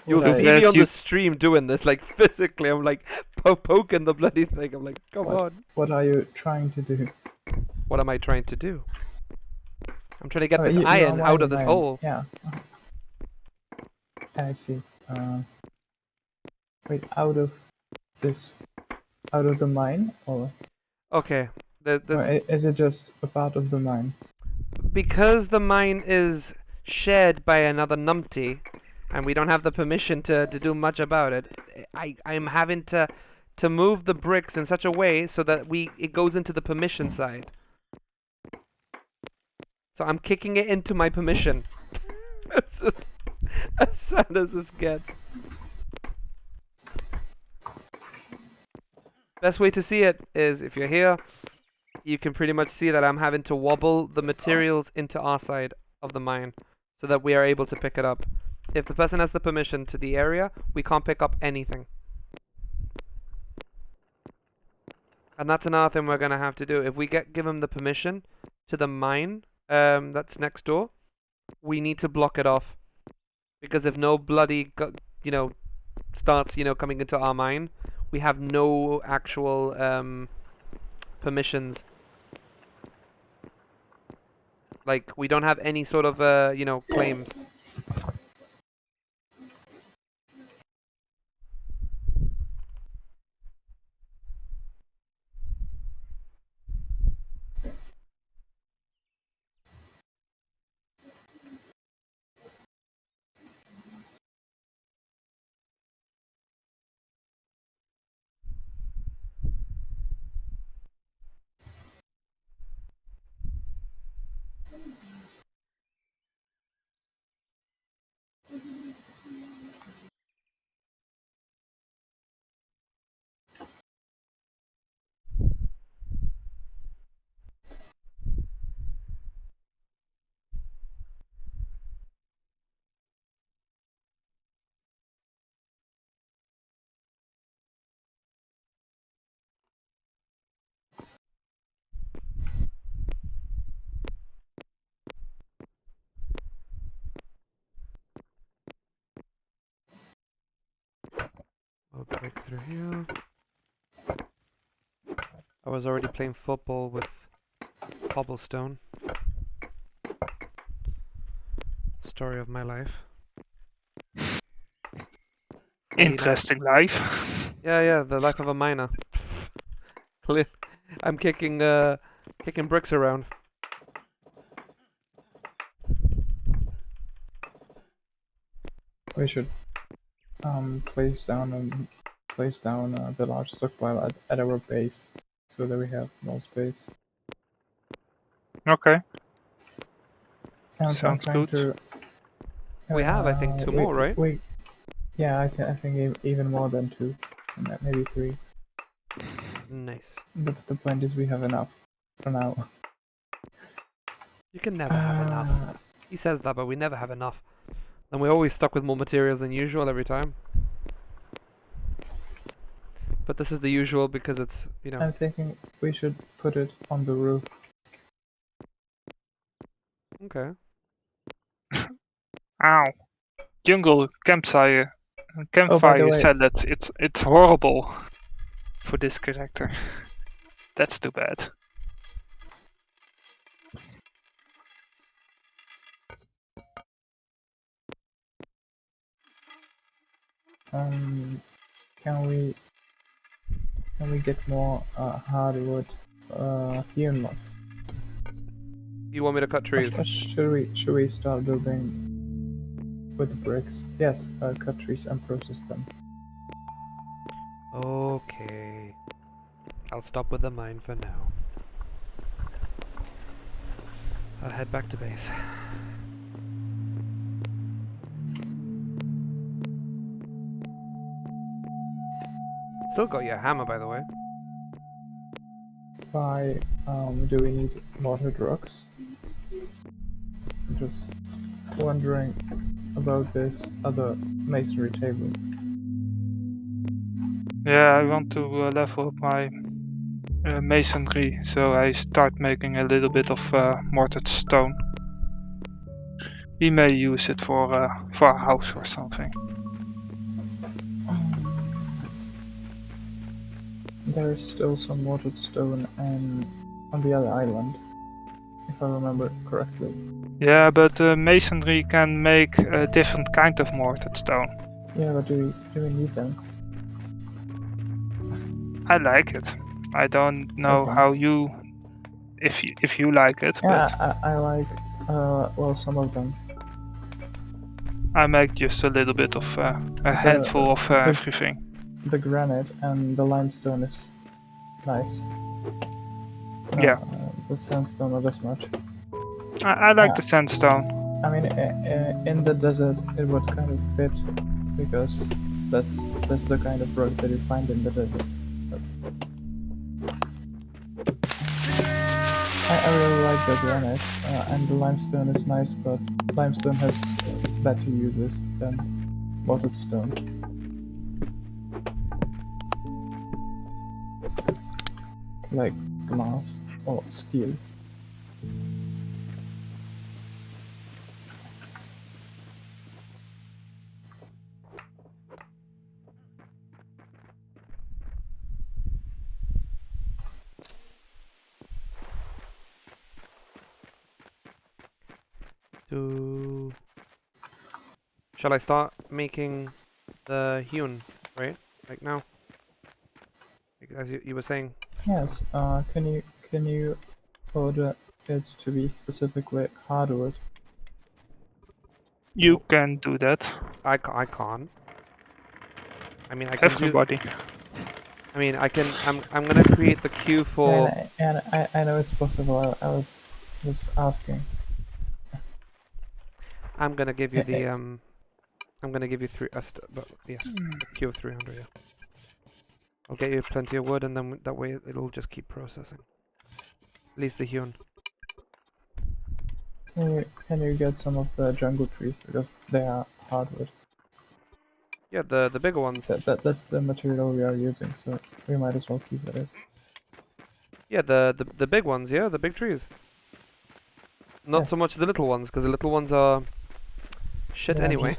[SPEAKER 1] You'll see me on the stream doing this, like physically. I'm like poking the bloody thing. I'm like, come on.
[SPEAKER 4] What are you trying to do?
[SPEAKER 1] What am I trying to do? I'm trying to get this iron out of this hole.
[SPEAKER 4] Yeah. I see. Wait, out of the mine, or
[SPEAKER 1] Okay.
[SPEAKER 4] is it just a part of the mine?
[SPEAKER 1] Because the mine is shared by another numpty, and we don't have the permission to do much about it, I'm having to move the bricks in such a way so that it goes into the permission side. So I'm kicking it into my permission. It's just as sad as this gets. Best way to see it is if you're here, you can pretty much see that I'm having to wobble the materials into our side of the mine so that we are able to pick it up. If the person has the permission to the area, we can't pick up anything. And that's another thing we're going to have to do. If we give him the permission to the mine that's next door, we need to block it off. Because if no bloody, starts, coming into our mine, we have no actual permissions. Like, we don't have any sort of, claims. I'll break through here. I was already playing football with cobblestone. Story of my life.
[SPEAKER 3] Interesting life.
[SPEAKER 1] Yeah, the life of a miner. I'm kicking bricks around.
[SPEAKER 4] We should place down the large stockpile at our base so that we have more space.
[SPEAKER 3] Okay.
[SPEAKER 4] I'm
[SPEAKER 3] Sounds
[SPEAKER 4] trying
[SPEAKER 3] good.
[SPEAKER 1] We have, I think, two more, right?
[SPEAKER 4] Yeah, I think even more than 2, maybe 3.
[SPEAKER 1] Nice.
[SPEAKER 4] But the point is, we have enough for now.
[SPEAKER 1] You can never have enough. He says that, but we never have enough. And we're always stuck with more materials than usual every time. But this is the usual because it's,
[SPEAKER 4] I'm thinking we should put it on the roof.
[SPEAKER 1] Okay.
[SPEAKER 3] Ow. Jungle campfire said that it's horrible for this character. That's too bad.
[SPEAKER 4] Can we get more hardwood hewn logs?
[SPEAKER 1] You want me to cut trees?
[SPEAKER 4] Should we start building with the bricks? Yes, cut trees and process them.
[SPEAKER 1] Okay. I'll stop with the mine for now. I'll head back to base. Still got your hammer, by the way.
[SPEAKER 4] Why do we need mortared rocks? I'm just wondering about this other masonry table.
[SPEAKER 3] Yeah, I want to level up my masonry, so I start making a little bit of mortared stone. We may use it for a house or something.
[SPEAKER 4] There is still some mortared stone on the other island, if I remember correctly.
[SPEAKER 3] Yeah, but masonry can make a different kind of mortared stone.
[SPEAKER 4] Yeah, but do we need them?
[SPEAKER 3] I like it. I don't know
[SPEAKER 4] Okay.
[SPEAKER 3] how you, if you like it,
[SPEAKER 4] Yeah,
[SPEAKER 3] but
[SPEAKER 4] I like well, some of them.
[SPEAKER 3] I make just a little bit of a handful of everything.
[SPEAKER 4] The granite and the limestone is nice.
[SPEAKER 3] Yeah.
[SPEAKER 4] The sandstone not as much.
[SPEAKER 3] I like the sandstone.
[SPEAKER 4] I mean, in the desert it would kind of fit because that's the kind of rock that you find in the desert. But I really like the granite, and the limestone is nice, but limestone has better uses than mortared stone. Like glass or steel.
[SPEAKER 1] Shall I start making the hewn, right? Like now? As you were saying.
[SPEAKER 4] Yes. Can you order it to be specifically hardwood?
[SPEAKER 3] You can do that.
[SPEAKER 1] I can't. I mean, I can
[SPEAKER 3] Everybody.
[SPEAKER 1] I mean, I can. I'm gonna create the queue for.
[SPEAKER 4] And I know it's possible. I was just asking.
[SPEAKER 1] I'm gonna give you the I'm gonna give you but yes, a queue of 300. Yeah. I'll get you plenty of wood, and then that way it'll just keep processing. At least the hewn.
[SPEAKER 4] Can you get some of the jungle trees because they are hardwood?
[SPEAKER 1] Yeah, the bigger ones.
[SPEAKER 4] That's the material we are using, so we might as well keep it.
[SPEAKER 1] Yeah, the big ones. Yeah, the big trees. Not so
[SPEAKER 4] Yes.
[SPEAKER 1] much the little ones, because the little ones are shit anyway.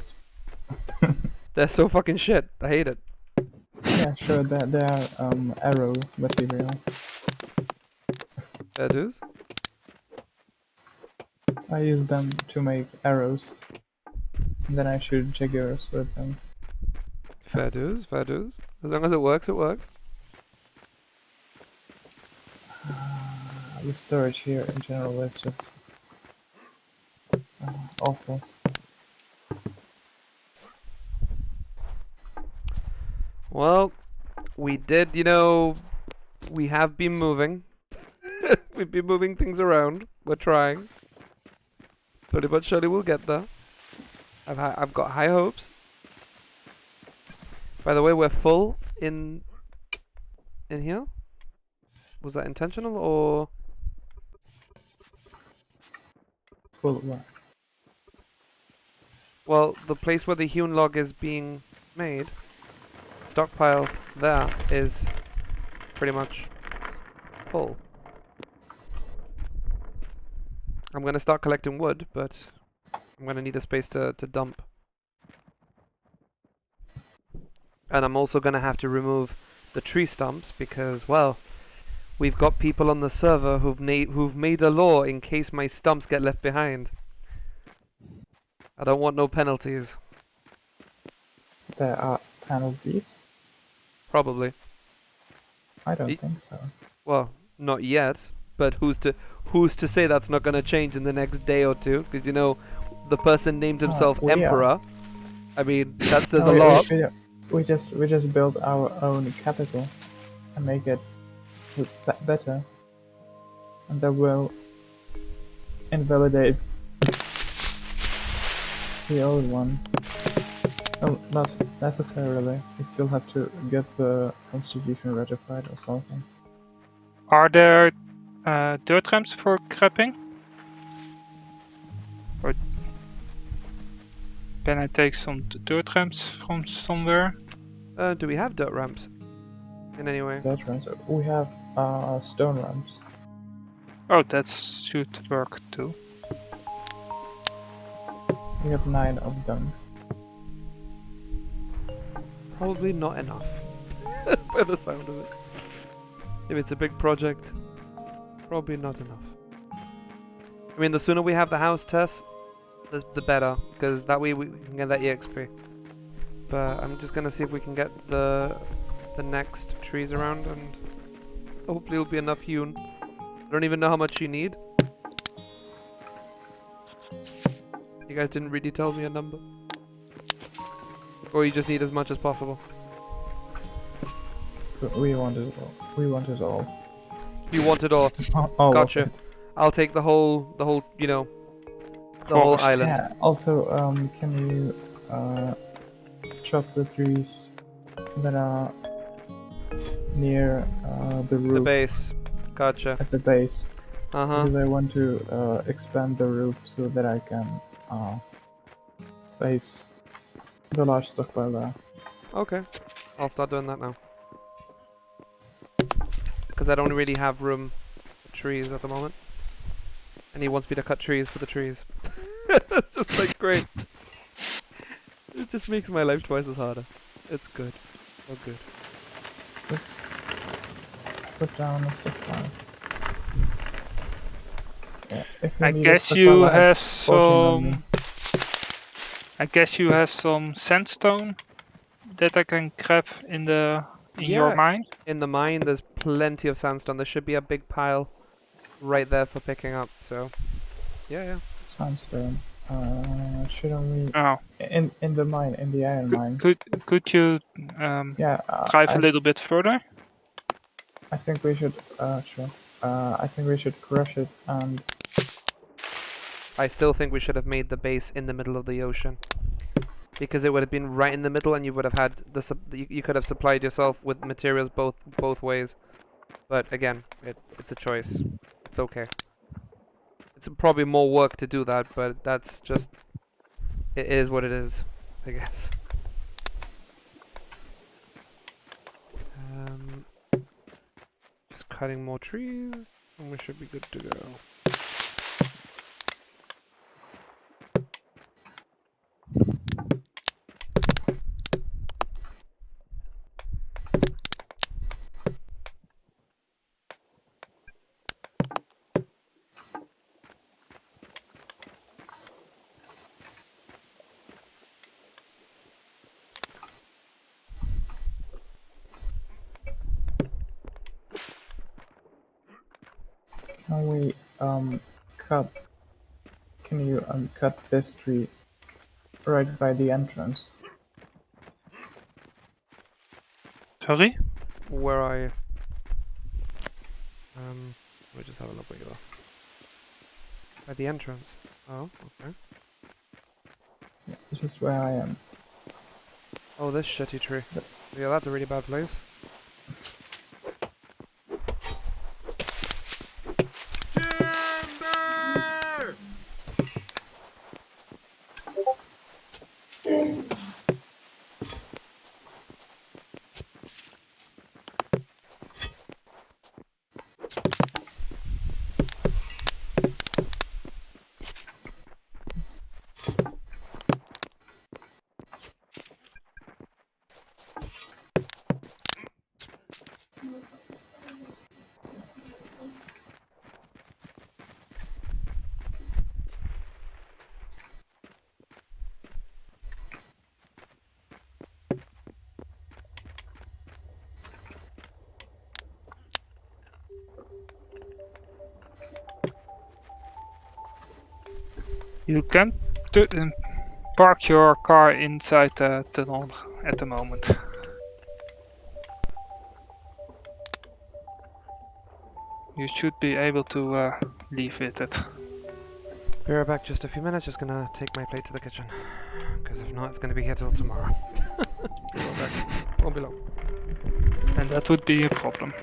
[SPEAKER 1] They're so fucking shit. I hate it.
[SPEAKER 4] Yeah, sure. They are arrow material.
[SPEAKER 1] Fair dues.
[SPEAKER 4] I use them to make arrows. And then I shoot jaguars with them.
[SPEAKER 1] Fair dues. Fair dues. As long as it works, it works.
[SPEAKER 4] The storage here in general is just awful.
[SPEAKER 1] Well, we did, we have been moving. We've been moving things around. We're trying. Slowly but surely we'll get there. I've got high hopes. By the way, we're full in here. Was that intentional or?
[SPEAKER 4] Full what?
[SPEAKER 1] Well, the place where the hewn log is being made, stockpile there is pretty much full. I'm gonna start collecting wood, but I'm gonna need a space to dump. And I'm also gonna have to remove the tree stumps because, well, we've got people on the server who've made a law in case my stumps get left behind. I don't want no penalties.
[SPEAKER 4] There are penalties?
[SPEAKER 1] Probably.
[SPEAKER 4] I don't think so.
[SPEAKER 1] Well, not yet. But who's to say that's not gonna change in the next day or two? Because the person named himself Emperor. I mean, that says a lot.
[SPEAKER 4] We just build our own capital and make it better, and that will invalidate the old one. No, not necessarily. We still have to get the constitution ratified or something.
[SPEAKER 3] Are there dirt ramps for crapping? Or can I take some dirt ramps from somewhere?
[SPEAKER 1] Do we have dirt ramps? In any way?
[SPEAKER 4] Dirt ramps. We have stone ramps.
[SPEAKER 3] Oh, that should work too.
[SPEAKER 4] We have 9 of them.
[SPEAKER 1] Probably not enough. By the sound of it. If it's a big project, probably not enough. I mean, the sooner we have the house, Tess, the better, because that way we can get that EXP. But I'm just gonna see if we can get the next trees around, and hopefully it'll be enough hewn. I don't even know how much you need. You guys didn't really tell me a number. Or you just need as much as possible.
[SPEAKER 4] We want it all. We want it all.
[SPEAKER 1] You want it all.
[SPEAKER 4] All
[SPEAKER 1] Gotcha.
[SPEAKER 4] of it.
[SPEAKER 1] I'll take the whole, you know, the whole
[SPEAKER 3] Forest.
[SPEAKER 1] island.
[SPEAKER 4] Yeah. Also, can you chop the trees that are near the roof
[SPEAKER 1] The base. Gotcha.
[SPEAKER 4] at the base?
[SPEAKER 1] Uh-huh.
[SPEAKER 4] Because I want to expand the roof so that I can place the large stockpile there.
[SPEAKER 1] Okay. I'll start doing that now. Because I don't really have room for trees at the moment. And he wants me to cut trees for the trees. It's just like great. It just makes my life twice as harder. It's good. Oh good.
[SPEAKER 4] Just put down a stockpile. Yeah, if
[SPEAKER 3] I
[SPEAKER 4] need a
[SPEAKER 3] guess you
[SPEAKER 4] stockpile, I
[SPEAKER 3] have
[SPEAKER 4] 14 on me.
[SPEAKER 3] some. I guess you have some sandstone that I can grab in your
[SPEAKER 1] Yeah.
[SPEAKER 3] mine.
[SPEAKER 1] In the mine, there's plenty of sandstone. There should be a big pile right there for picking up. So, yeah.
[SPEAKER 4] Sandstone. Shouldn't we
[SPEAKER 3] Oh,
[SPEAKER 4] in the mine, in the iron mine?
[SPEAKER 3] could you
[SPEAKER 4] Yeah.
[SPEAKER 3] drive a little bit further?
[SPEAKER 4] I think we should. Sure. I think we should crush it and
[SPEAKER 1] I still think we should have made the base in the middle of the ocean. Because it would have been right in the middle, and you would have had you could have supplied yourself with materials both ways. But again, it's a choice. It's okay. It's probably more work to do that, but that's just it is what it is, I guess. Just cutting more trees, and we should be good to go.
[SPEAKER 4] can we cut? Can you cut this tree right by the entrance?
[SPEAKER 3] Sorry?
[SPEAKER 1] Where are you? Let me just have a look where you are. At the entrance. Oh, okay.
[SPEAKER 4] Yeah, this is where I am.
[SPEAKER 1] Oh, this shitty tree. Yeah, that's a really bad place.
[SPEAKER 3] You can park your car inside the tunnel at the moment. You should be able to leave with it.
[SPEAKER 1] Be right back, just a few minutes. Just gonna take my plate to the kitchen. Because if not, it's gonna be here till tomorrow. Be right back. Won't be long.
[SPEAKER 3] And that would be a problem.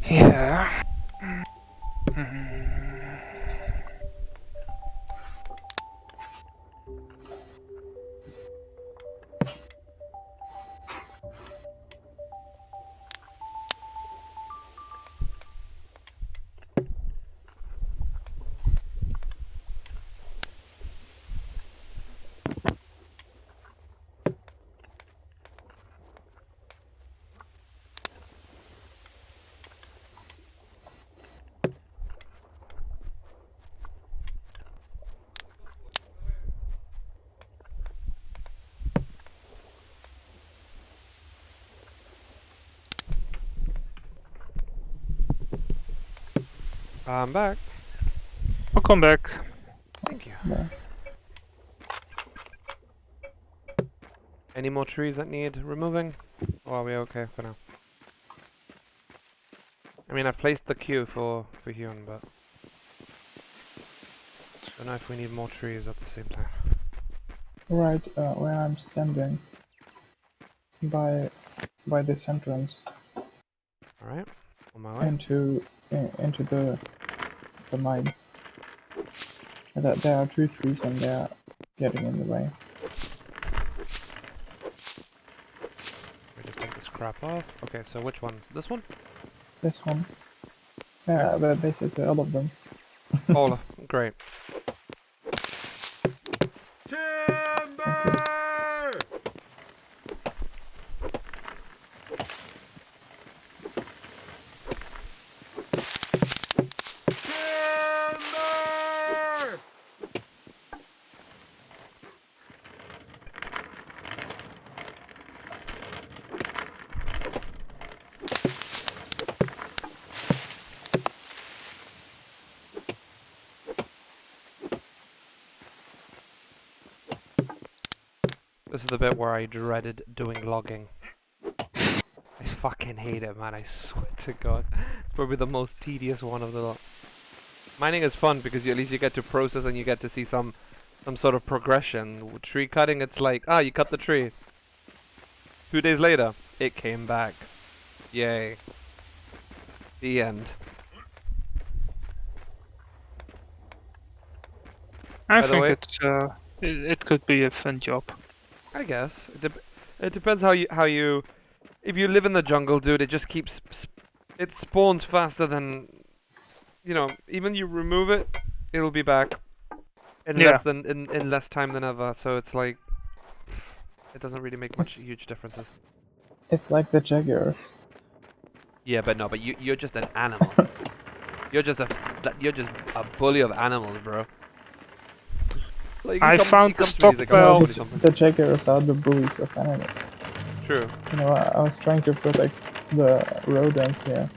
[SPEAKER 3] Yeah. Mm.
[SPEAKER 1] I'm back.
[SPEAKER 3] Welcome back.
[SPEAKER 1] Thank you.
[SPEAKER 4] Yeah.
[SPEAKER 1] Any more trees that need removing? Or are we okay for now? I mean, I've placed the queue for Hyun, but I don't know if we need more trees at the same time.
[SPEAKER 4] Right where I'm standing, by this entrance
[SPEAKER 1] All right, on my way.
[SPEAKER 4] into the mines. There are 2 trees and they are getting in the way.
[SPEAKER 1] We just take this crap off. Okay, so which one's this one?
[SPEAKER 4] This one. Yeah, but basically all of them.
[SPEAKER 1] Paula, great. This is the bit where I dreaded doing logging. I fucking hate it, man. I swear to God. It's probably the most tedious one of the lot. Mining is fun because at least you get to process and you get to see some sort of progression. With tree cutting, it's like, you cut the tree. 2 days later, it came back. Yay. The end.
[SPEAKER 3] I
[SPEAKER 1] By the
[SPEAKER 3] think
[SPEAKER 1] way-
[SPEAKER 3] it's it could be a fun job.
[SPEAKER 1] I guess it depends how you. If you live in the jungle, dude, it just keeps it spawns faster than, even you remove it, it'll be back in
[SPEAKER 3] Yeah.
[SPEAKER 1] less than in less time than ever. So it's like it doesn't really make much huge differences.
[SPEAKER 4] It's like the Jaguars.
[SPEAKER 1] Yeah, but you're just an animal. you're just a bully of animals, bro. Like,
[SPEAKER 3] I found the
[SPEAKER 1] comes to me, he's like,
[SPEAKER 3] stockpile.
[SPEAKER 1] "I'm
[SPEAKER 4] No,
[SPEAKER 1] 40 something."
[SPEAKER 4] the Jaguars are the bullies of animals.
[SPEAKER 1] True.
[SPEAKER 4] You know, I was trying to protect the rodents here.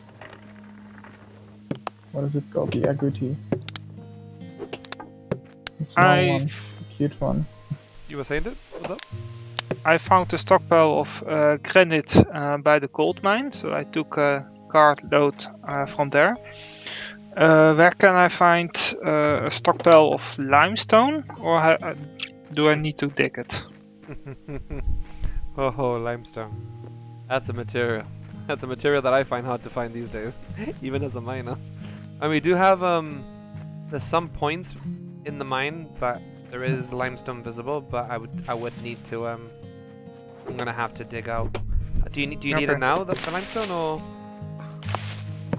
[SPEAKER 4] What is it called? The agouti. The small one, the cute one.
[SPEAKER 1] You were saying it? What's up?
[SPEAKER 3] I found a stockpile of granite by the gold mine, so I took a carload from there. Where can I find a stockpile of limestone, or do I need to dig it?
[SPEAKER 1] Oh, limestone. That's a material. That's a material that I find hard to find these days, even as a miner. And we do have there's some points in the mine that there is limestone visible, but I would need to I'm gonna have to dig out. Do you need
[SPEAKER 3] Okay.
[SPEAKER 1] it now, the limestone, or?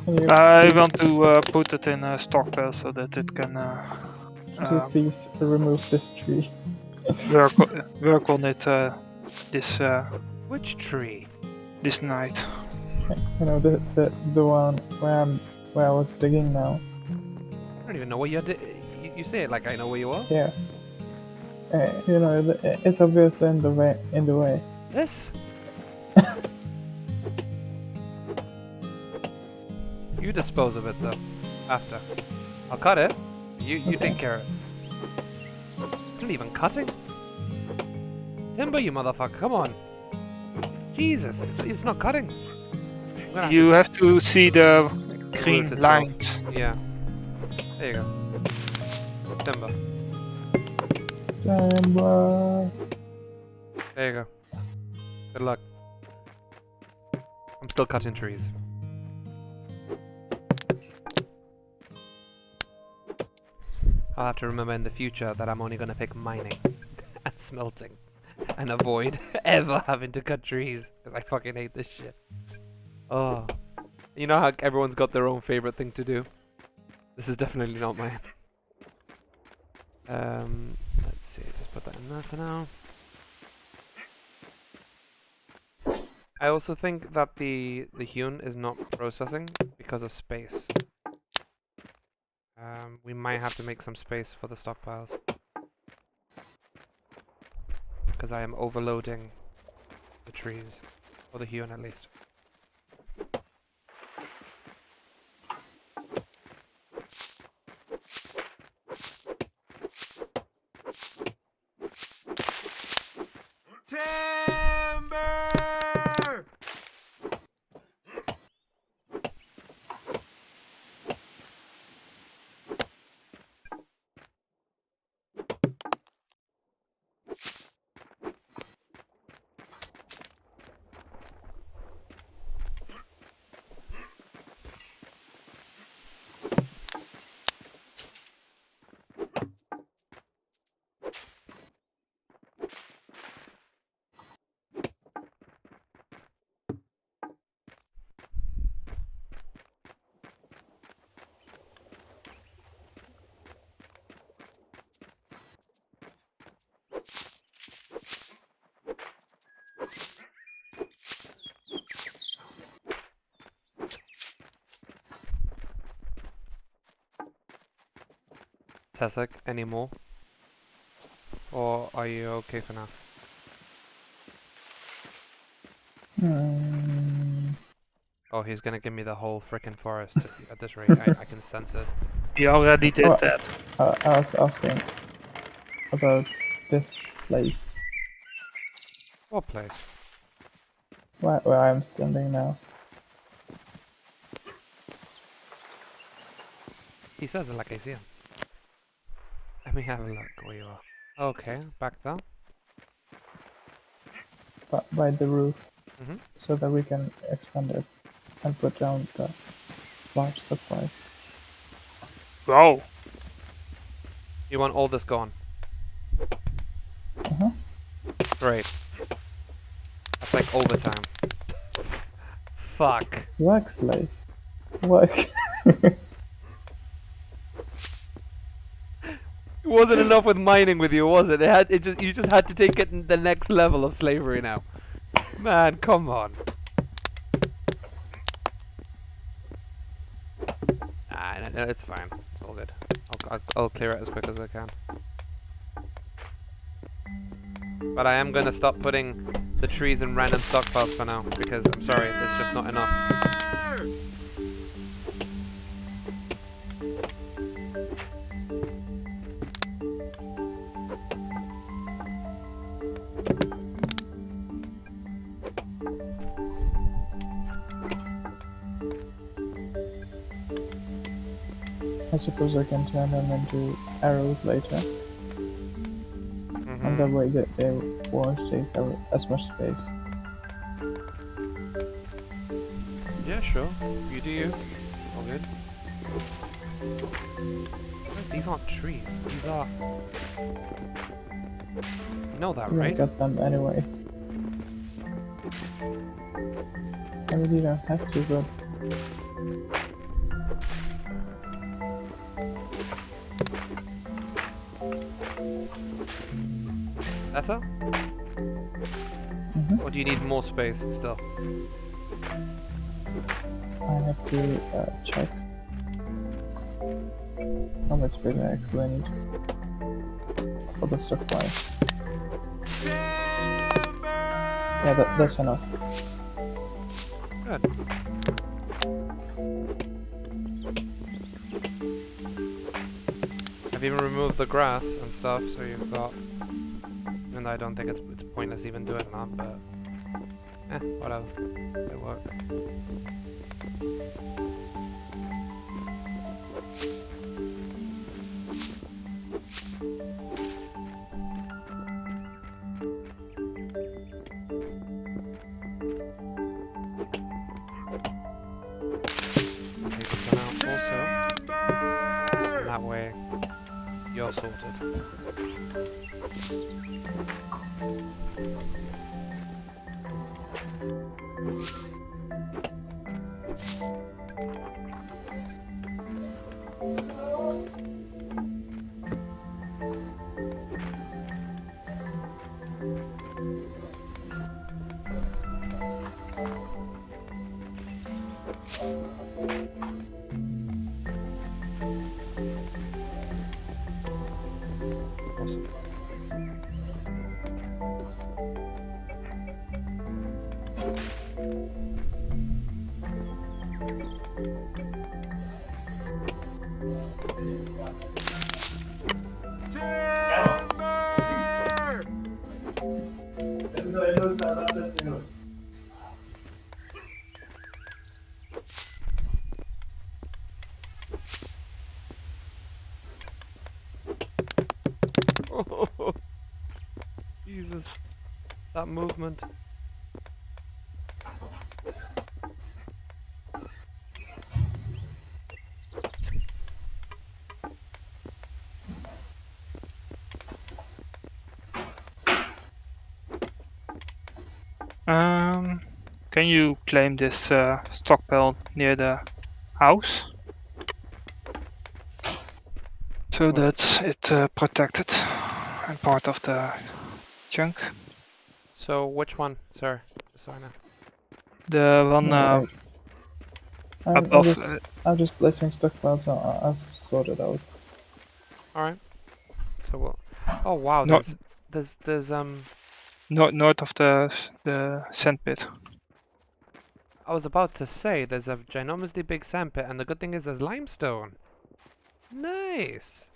[SPEAKER 4] Can you
[SPEAKER 3] I
[SPEAKER 4] please-
[SPEAKER 3] want to put it in a stockpile so that it can
[SPEAKER 4] Could you please remove this tree?
[SPEAKER 3] work on it
[SPEAKER 1] Which tree?
[SPEAKER 3] this night.
[SPEAKER 4] You know, the one where I was digging now.
[SPEAKER 1] I don't even know where you you say it like I know where you are.
[SPEAKER 4] Yeah. You know, it's obviously in the way.
[SPEAKER 1] This? You dispose of it though. After. I'll cut it. You
[SPEAKER 4] Okay.
[SPEAKER 1] take care of it. It's not even cutting. Timber, you motherfucker, come on. Jesus, it's not cutting. I'm gonna have
[SPEAKER 3] You have to see the green
[SPEAKER 1] Root itself.
[SPEAKER 3] lines.
[SPEAKER 1] to- Yeah. There you go. Timber.
[SPEAKER 4] Timber.
[SPEAKER 1] There you go. Good luck. I'm still cutting trees. I'll have to remember in the future that I'm only going to pick mining and smelting and avoid ever having to cut trees because I fucking hate this shit. Oh, you know how everyone's got their own favorite thing to do? This is definitely not mine. Let's see, just put that in there for now. I also think that the hewn is not processing because of space. We might have to make some space for the stockpiles. Because I am overloading the trees. Or the hewn at least.
[SPEAKER 5] Timber!
[SPEAKER 1] Tessek, any more? Or are you okay for now? Oh, he's gonna give me the whole frickin' forest at this rate. I can sense it.
[SPEAKER 3] He already did
[SPEAKER 4] Oh,
[SPEAKER 3] that.
[SPEAKER 4] I was asking about this place
[SPEAKER 1] What place?
[SPEAKER 4] where I'm standing now.
[SPEAKER 1] He says it like I see him. Let me have a look where you are. Okay, back there.
[SPEAKER 4] By the roof,
[SPEAKER 1] Mhm.
[SPEAKER 4] so that we can expand it and put down the large supply.
[SPEAKER 3] Wow.
[SPEAKER 1] You want all this gone?
[SPEAKER 4] Uh-huh.
[SPEAKER 1] Great. That's like overtime. Fuck.
[SPEAKER 4] Work, slave. Work.
[SPEAKER 1] It wasn't enough with mining with you, was it? You just had to take it in the next level of slavery now. Man, come on. No, it's fine. It's all good. I'll clear it as quick as I can. But I am gonna stop putting the trees in random stockpiles for now because I'm sorry, it's just not enough.
[SPEAKER 4] I suppose I can turn them into arrows later. And that way they won't take as much space.
[SPEAKER 1] Yeah, sure. You do you. All good. These aren't trees. These are... You know that,
[SPEAKER 4] You
[SPEAKER 1] right?
[SPEAKER 4] got them anyway. I really don't have to, but...
[SPEAKER 1] Better? Or do you need more space still?
[SPEAKER 4] I have to check how much space I actually need for the stockpile. Yeah, that's enough.
[SPEAKER 1] Good. I've even removed the grass and stuff, so you've got... Even though I don't think it's pointless even doing that, but... whatever. They work. Take this one out also. And that way You're sorted. Awesome. Oh, Jesus, that movement.
[SPEAKER 3] Can you claim this stockpile near the house? So
[SPEAKER 1] What?
[SPEAKER 3] that's it protected and part of the chunk.
[SPEAKER 1] So which one, sir? Just so I know.
[SPEAKER 3] The one
[SPEAKER 4] No, I'm
[SPEAKER 3] above.
[SPEAKER 4] I'm just placing stockpiles. I'll sort it out.
[SPEAKER 1] All right. So we'll. Oh wow,
[SPEAKER 3] No-
[SPEAKER 1] there's
[SPEAKER 3] north of the sand pit.
[SPEAKER 1] I was about to say there's a ginormously big sandpit, and the good thing is there's limestone. Nice.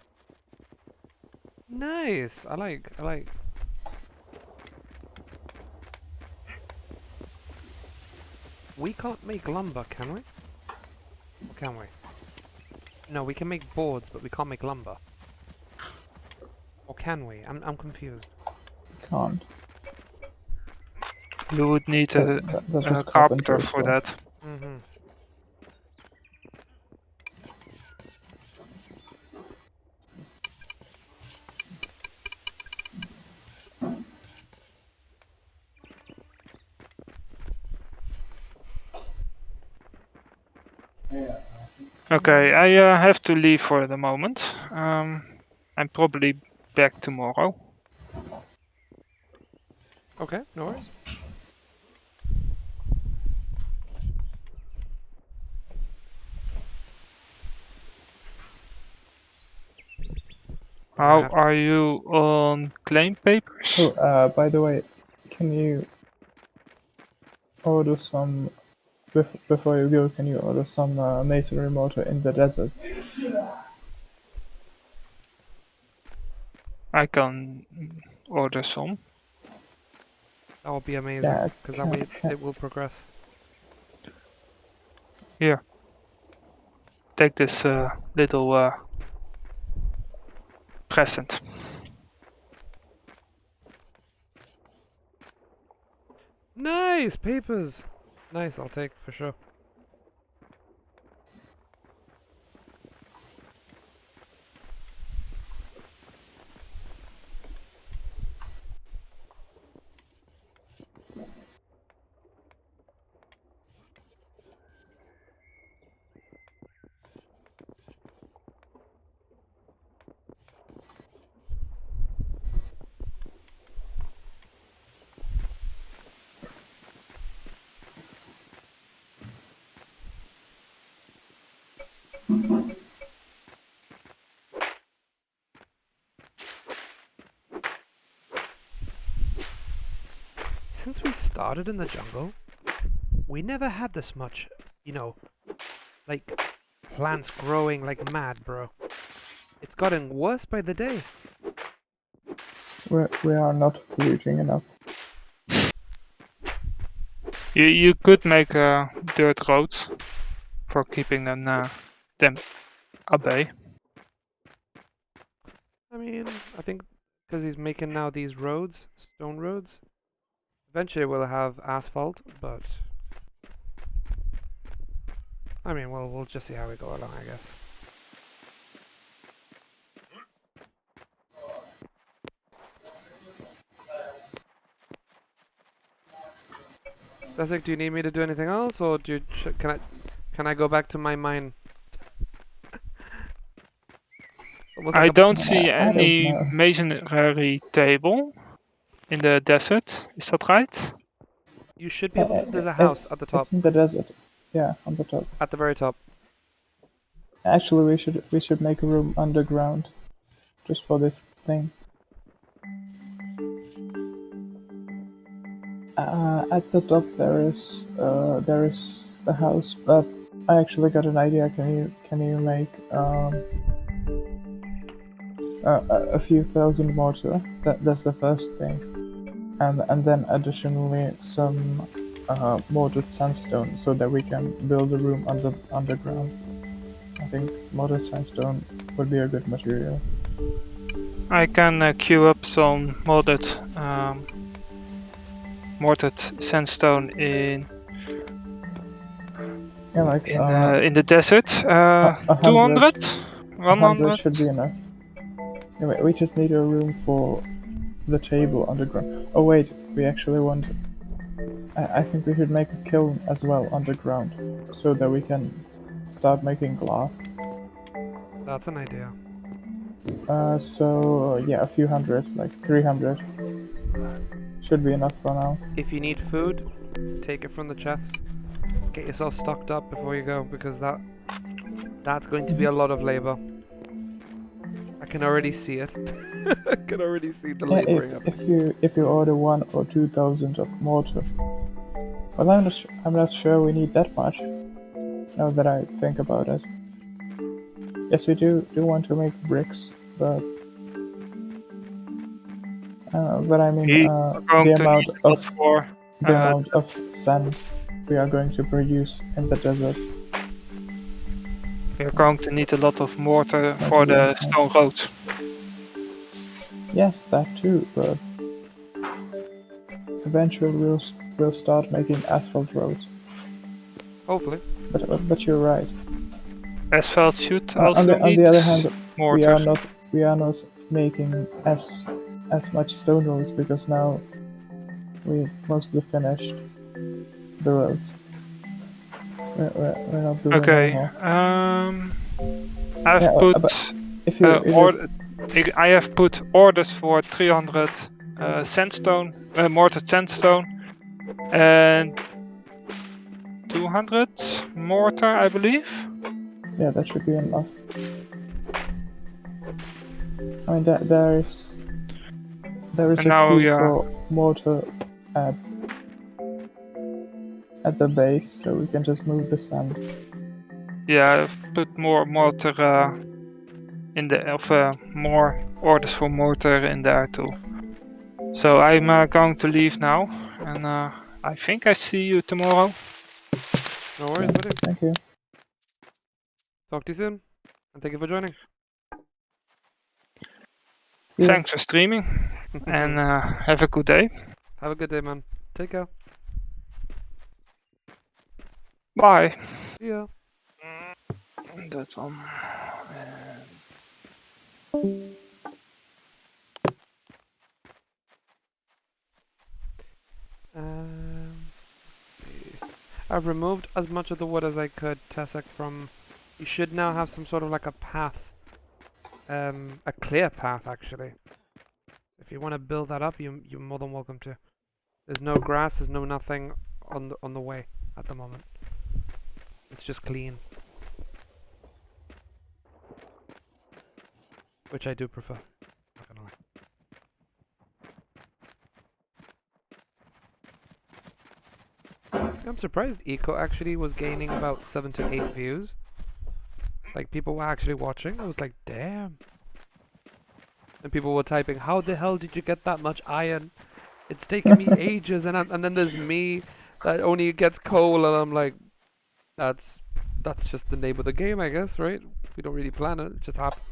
[SPEAKER 1] Nice. I like. We can't make lumber, can we? Or can we? No, we can make boards, but we can't make lumber. Or can we? I'm confused.
[SPEAKER 4] Can't.
[SPEAKER 3] You would need
[SPEAKER 4] That's
[SPEAKER 3] a
[SPEAKER 4] what
[SPEAKER 3] carpenter
[SPEAKER 4] carpenters
[SPEAKER 3] for
[SPEAKER 4] do.
[SPEAKER 3] that.
[SPEAKER 1] Mm-hmm.
[SPEAKER 3] Okay, I have to leave for the moment. I'm probably back tomorrow.
[SPEAKER 1] Okay, no worries.
[SPEAKER 3] How
[SPEAKER 1] Yeah.
[SPEAKER 3] are you on claim papers?
[SPEAKER 4] Oh, by the way, can you order some before you go? Can you order some masonry mortar in the desert?
[SPEAKER 3] I can order some.
[SPEAKER 1] That would be amazing,
[SPEAKER 4] Yeah,
[SPEAKER 1] because that way it will progress.
[SPEAKER 3] Here. Take this little present.
[SPEAKER 1] Nice papers. Nice, I'll take for sure. Since we started in the jungle, we never had this much, you know, like plants growing like mad, bro. It's gotten worse by the day.
[SPEAKER 4] We are not polluting enough.
[SPEAKER 3] You could make dirt roads for keeping them at bay.
[SPEAKER 1] I mean, I think because he's making now these roads, stone roads, eventually we'll have asphalt, but I mean, we'll just see how we go along, I guess. Desik, do you need me to do anything else, or can I go back to my mine? Almost
[SPEAKER 3] I
[SPEAKER 1] like a-
[SPEAKER 3] don't see
[SPEAKER 4] I don't
[SPEAKER 3] any
[SPEAKER 4] know.
[SPEAKER 3] masonry table in the desert. Is that right?
[SPEAKER 1] You should be able to. There's a house at the top.
[SPEAKER 4] It's in the desert. Yeah, on the top.
[SPEAKER 1] At the very top.
[SPEAKER 4] Actually, we should make a room underground, just for this thing. At the top there is the house, but I actually got an idea. Can you make a few thousand mortar? That's the first thing, and then additionally some mortared sandstone, so that we can build a room underground. I think mortared sandstone would be a good material.
[SPEAKER 3] I can queue up some mortared sandstone in
[SPEAKER 4] Yeah, like
[SPEAKER 3] in the desert. 200, 100.
[SPEAKER 4] should be enough. Anyway, we just need a room for the table underground. Oh wait, we actually want. I think we should make a kiln as well underground, so that we can start making glass.
[SPEAKER 1] That's an idea.
[SPEAKER 4] So yeah, a few hundred, like 300, should be enough for now.
[SPEAKER 1] If you need food, take it from the chest. Get yourself stocked up before you go, because that's going to be a lot of labor. I can already see it. I can already see the
[SPEAKER 4] Yeah,
[SPEAKER 1] laboring of it.
[SPEAKER 4] if you order 1,000 or 2,000 of mortar. Well, I'm not sure we need that much. Now that I think about it. Yes, we do want to make bricks, but I mean
[SPEAKER 3] Going
[SPEAKER 4] the
[SPEAKER 3] to
[SPEAKER 4] amount
[SPEAKER 3] need a lot
[SPEAKER 4] of
[SPEAKER 3] for
[SPEAKER 4] the amount of sand we are going to produce in the desert.
[SPEAKER 3] we're going to need a lot of mortar for the stone roads.
[SPEAKER 4] Yes, that too, but eventually we'll start making asphalt roads.
[SPEAKER 1] Hopefully.
[SPEAKER 4] But you're right.
[SPEAKER 3] Asphalt should also
[SPEAKER 4] On
[SPEAKER 3] need
[SPEAKER 4] the other hand,
[SPEAKER 3] mortar.
[SPEAKER 4] we are not making as much stone roads, because now we mostly finished the roads. We're not doing
[SPEAKER 3] Okay.
[SPEAKER 4] anymore.
[SPEAKER 3] I've
[SPEAKER 4] Yeah,
[SPEAKER 3] put
[SPEAKER 4] but if you
[SPEAKER 3] I have put orders for 300 sandstone, mortared sandstone, and 200 mortar, I believe.
[SPEAKER 4] yeah, that should be enough. I mean, there is
[SPEAKER 3] And
[SPEAKER 4] a
[SPEAKER 3] now
[SPEAKER 4] queue
[SPEAKER 3] we are-
[SPEAKER 4] for mortar at the base, so we can just move the sand.
[SPEAKER 3] Yeah, I've put more mortar in the more orders for mortar in there too. So I'm going to leave now, and I think I see you tomorrow.
[SPEAKER 1] No worries, buddy.
[SPEAKER 4] Thank you.
[SPEAKER 1] Talk to you soon. And thank you for joining.
[SPEAKER 4] See ya.
[SPEAKER 3] Thanks for streaming, and have a good day.
[SPEAKER 1] Have a good day, man. Take care.
[SPEAKER 3] Bye.
[SPEAKER 1] See ya.
[SPEAKER 3] That one.
[SPEAKER 1] I've removed as much of the wood as I could, Tessek, from... You should now have some sort of like a path. A clear path, actually. If you want to build that up, you're more than welcome to. There's no grass, there's no nothing on the way at the moment. It's just clean. Which I do prefer. Not gonna lie. I'm surprised Eco actually was gaining about 7 to 8 views. Like, people were actually watching. I was like, damn. And people were typing, how the hell did you get that much iron? It's taken me ages. And then there's me that only gets coal, and I'm like, that's just the name of the game, I guess, right? We don't really plan it. It just happens.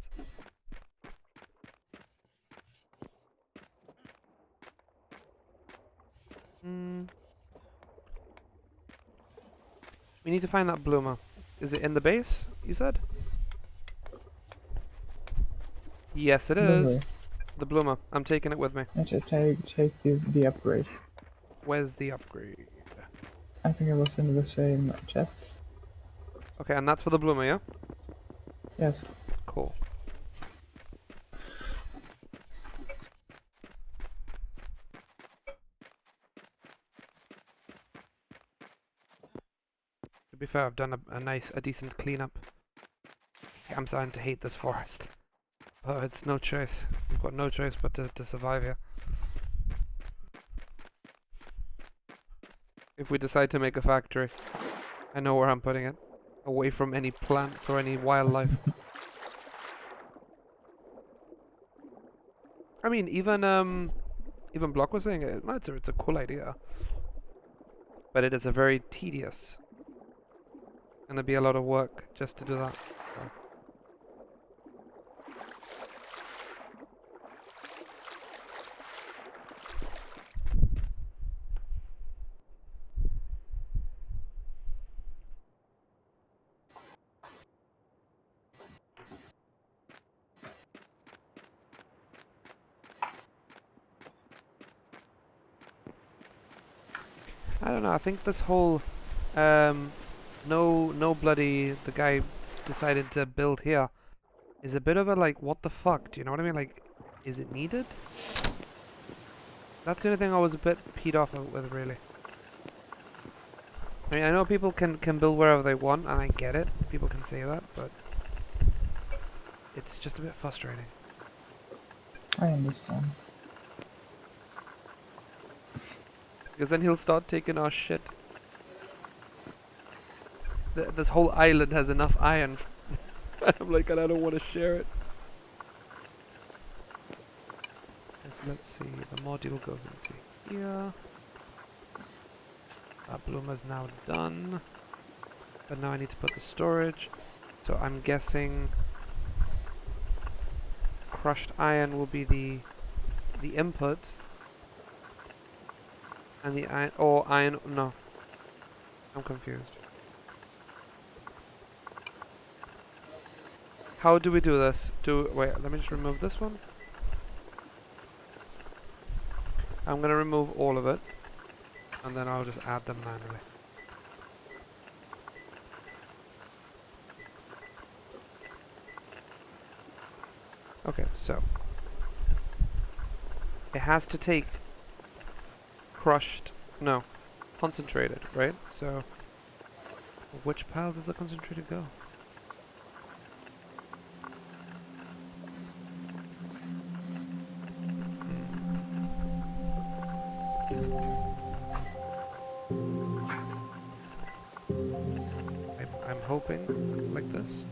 [SPEAKER 1] We need to find that bloomer. Is it in the base, you said? Yes, it is. The bloomer. I'm taking it with me.
[SPEAKER 4] Take the upgrade.
[SPEAKER 1] Where's the upgrade?
[SPEAKER 4] I think it was in the same chest.
[SPEAKER 1] Okay, and that's for the bloomer, yeah?
[SPEAKER 4] Yes.
[SPEAKER 1] Cool. To be fair, I've done a decent cleanup. I'm starting to hate this forest. But it's no choice. We've got no choice but to survive here. If we decide to make a factory, I know where I'm putting it. Away from any plants or any wildlife. I mean, even Block was saying it's a cool idea. But it is a very tedious. Gonna be a lot of work just to do that. So. I don't know, I think this whole no bloody the guy decided to build here is a bit of a like what the fuck, do you know what I mean? Like, is it needed? That's the only thing I was a bit peed off with, really. I mean, I know people can build wherever they want, and I get it. People can say that, but it's just a bit frustrating.
[SPEAKER 4] I understand.
[SPEAKER 1] Because then he'll start taking our shit. This whole island has enough iron. I'm like, and I don't want to share it. So let's see, the module goes into here. That bloomer's now done. But now I need to put the storage. So I'm guessing crushed iron will be the input. And the iron, or iron, no. I'm confused. How do we do this? Wait, let me just remove this one. I'm gonna remove all of it. And then I'll just add them manually. Okay, so. It has to take crushed, no, concentrated, right? So, which pile does the concentrated go? I'm hoping like this.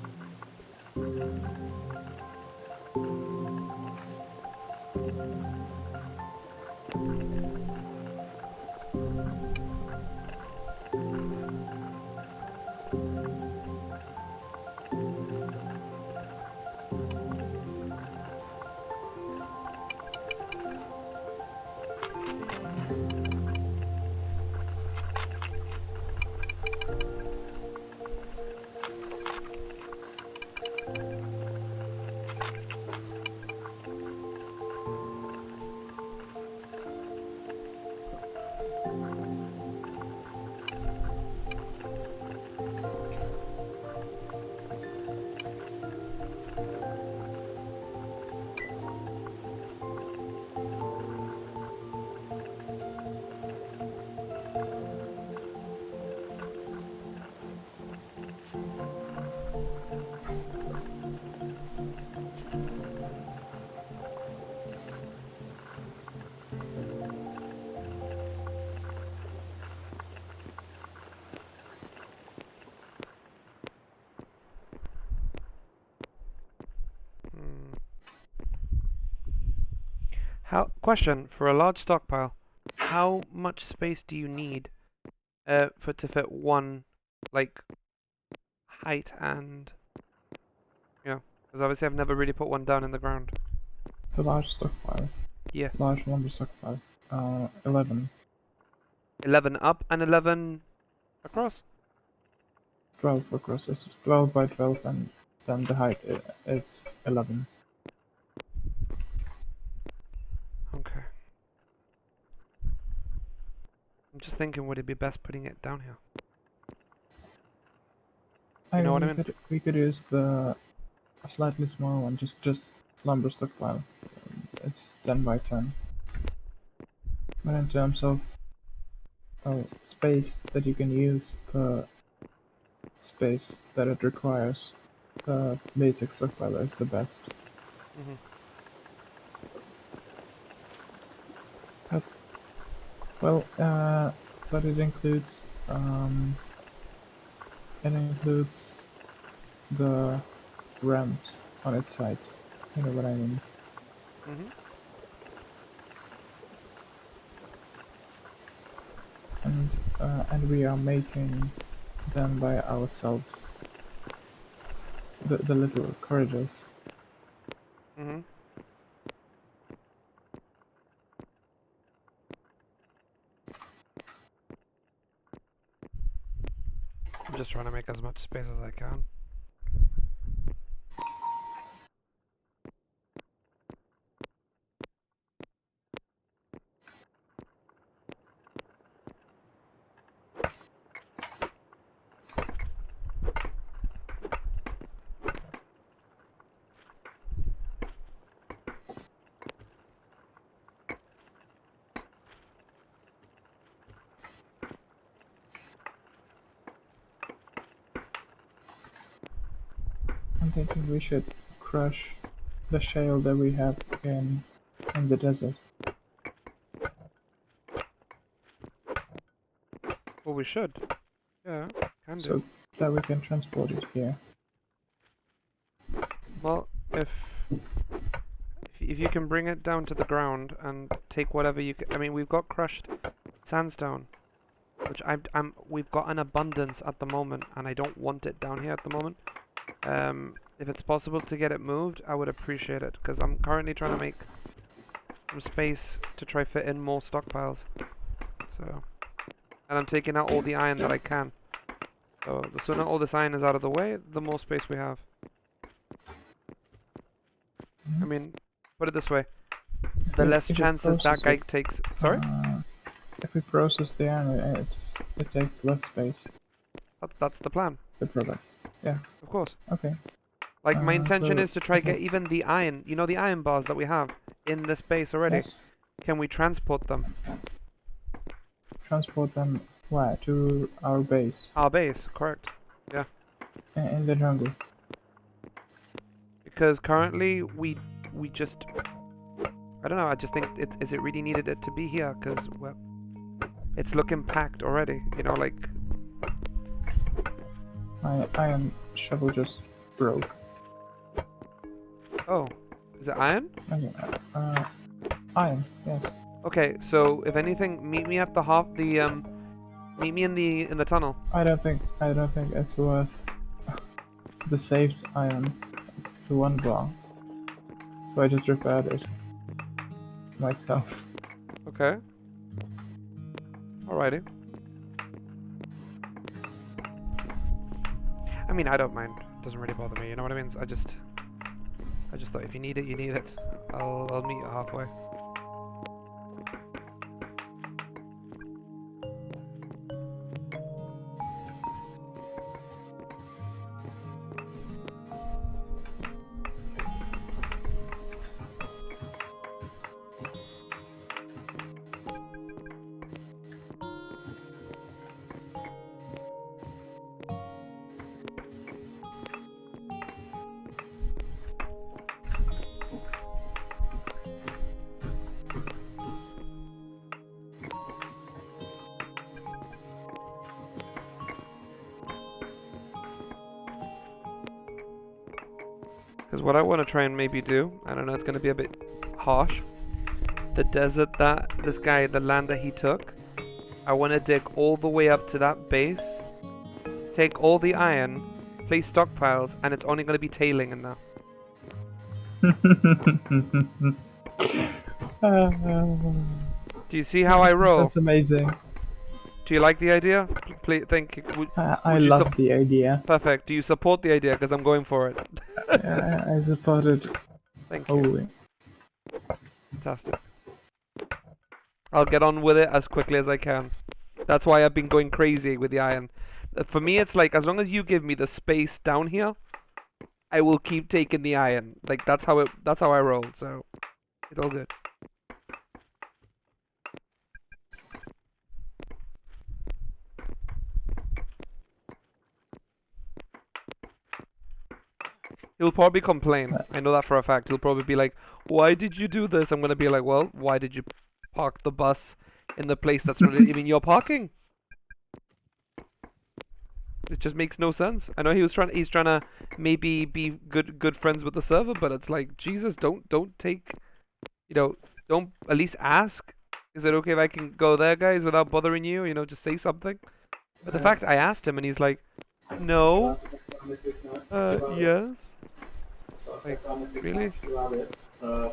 [SPEAKER 1] Question for a large stockpile, how much space do you need for it to fit one, like, height and, because obviously I've never really put one down in the ground.
[SPEAKER 4] The large stockpile.
[SPEAKER 1] Yeah.
[SPEAKER 4] Large lumber stockpile. 11.
[SPEAKER 1] 11 up and 11 across?
[SPEAKER 4] 12 across. It's 12 by 12 and then the height is 11.
[SPEAKER 1] Okay. just thinking, would it be best putting it down here?
[SPEAKER 4] I
[SPEAKER 1] know what I
[SPEAKER 4] mean,
[SPEAKER 1] mean?
[SPEAKER 4] we could use the slightly smaller one, just lumber stockpile. It's 10 by 10. But in terms of space that you can use per space that it requires, the basic stockpiler is the best.
[SPEAKER 1] Mm-hmm.
[SPEAKER 4] Well, but it includes the ramps on its sides. You know what I mean?
[SPEAKER 1] Mm-hmm.
[SPEAKER 4] And we are making them by ourselves. The little corridors.
[SPEAKER 1] Mm-hmm. I'm just trying to make as much space as I can.
[SPEAKER 4] I'm thinking we should crush the shale that we have in the desert.
[SPEAKER 1] Well, we should. Yeah, can do.
[SPEAKER 4] So that we can transport it here.
[SPEAKER 1] Well, if you can bring it down to the ground and take whatever you can. I mean, we've got crushed sandstone, which we've got an abundance at the moment, and I don't want it down here at the moment. If it's possible to get it moved, I would appreciate it, because I'm currently trying to make some space to try fit in more stockpiles. So, and I'm taking out all the iron that I can. So the sooner all this iron is out of the way, the more space we have. I mean, put it this way: the less chances that guy takes. Sorry.
[SPEAKER 4] If we process the iron, it takes less space.
[SPEAKER 1] That's the plan.
[SPEAKER 4] The products. Yeah.
[SPEAKER 1] Of course.
[SPEAKER 4] Okay.
[SPEAKER 1] Like my intention
[SPEAKER 4] so-
[SPEAKER 1] is to try
[SPEAKER 4] so-
[SPEAKER 1] get even the iron. You know the iron bars that we have in this base already.
[SPEAKER 4] Yes.
[SPEAKER 1] Can we transport them?
[SPEAKER 4] Transport them where? To our base
[SPEAKER 1] Our base, correct? Yeah.
[SPEAKER 4] in the jungle.
[SPEAKER 1] Because currently we just, I don't know. I just think is it really needed it to be here? Because well, it's looking packed already. You know, like
[SPEAKER 4] My iron shovel just broke.
[SPEAKER 1] oh, is it iron?
[SPEAKER 4] Okay, iron, yes.
[SPEAKER 1] Okay, so if anything, meet me at the meet me in the tunnel.
[SPEAKER 4] I don't think it's worth the saved iron to one bar. So I just repaired it myself.
[SPEAKER 1] Okay. Alrighty. I mean, I don't mind. It doesn't really bother me. You know what I mean? I just thought if you need it, you need it. I'll meet you halfway. Because what I want to try and maybe do, I don't know, it's going to be a bit harsh. The desert that this guy, the land that he took, I want to dig all the way up to that base, take all the iron, place stockpiles, and it's only going to be tailing in there. Do you see how I roll?
[SPEAKER 4] That's amazing.
[SPEAKER 1] Do you like the idea? Please, thank you.
[SPEAKER 4] I
[SPEAKER 1] would you
[SPEAKER 4] love the idea.
[SPEAKER 1] Perfect. Do you support the idea? Because I'm going for it.
[SPEAKER 4] I support it
[SPEAKER 1] Thank you.
[SPEAKER 4] wholly.
[SPEAKER 1] Fantastic. I'll get on with it as quickly as I can. That's why I've been going crazy with the iron. For me, it's like, as long as you give me the space down here, I will keep taking the iron. Like, that's how I roll, so it's all good. He'll probably complain. I know that for a fact. He'll probably be like, "Why did you do this?" I'm gonna be like, "Well, why did you park the bus in the place that's not even your parking?" It just makes no sense. I know he's trying to maybe be good friends with the server, but it's like, Jesus, don't take, don't at least ask. Is it okay if I can go there, guys, without bothering you? Just say something. But the fact I asked him and he's like, no, yes. Like, really?
[SPEAKER 4] Oh.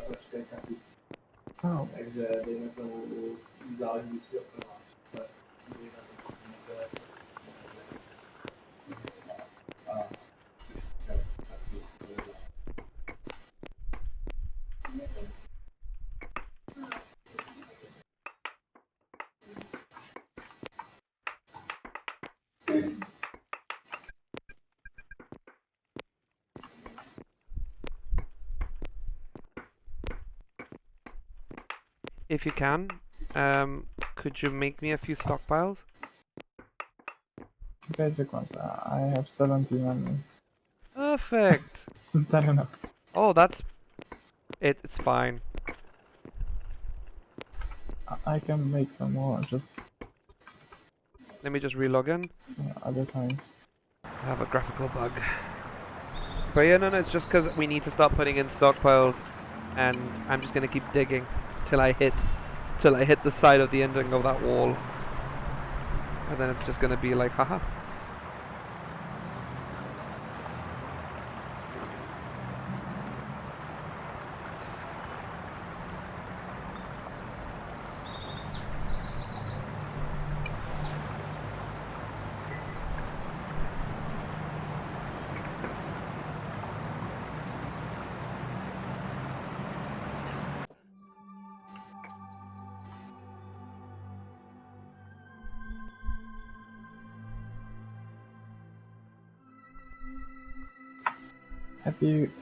[SPEAKER 1] If you can, could you make me a few stockpiles?
[SPEAKER 4] Basic ones. I have 17 on me.
[SPEAKER 1] Perfect.
[SPEAKER 4] Is that enough?
[SPEAKER 1] Oh, that's it. It's fine.
[SPEAKER 4] I can make some more, just
[SPEAKER 1] Let me just relog in.
[SPEAKER 4] other times.
[SPEAKER 1] I have a graphical bug. But yeah, no, it's just because we need to start putting in stockpiles, and I'm just gonna keep digging till I hit the side of the ending of that wall, and then it's just gonna be like, haha.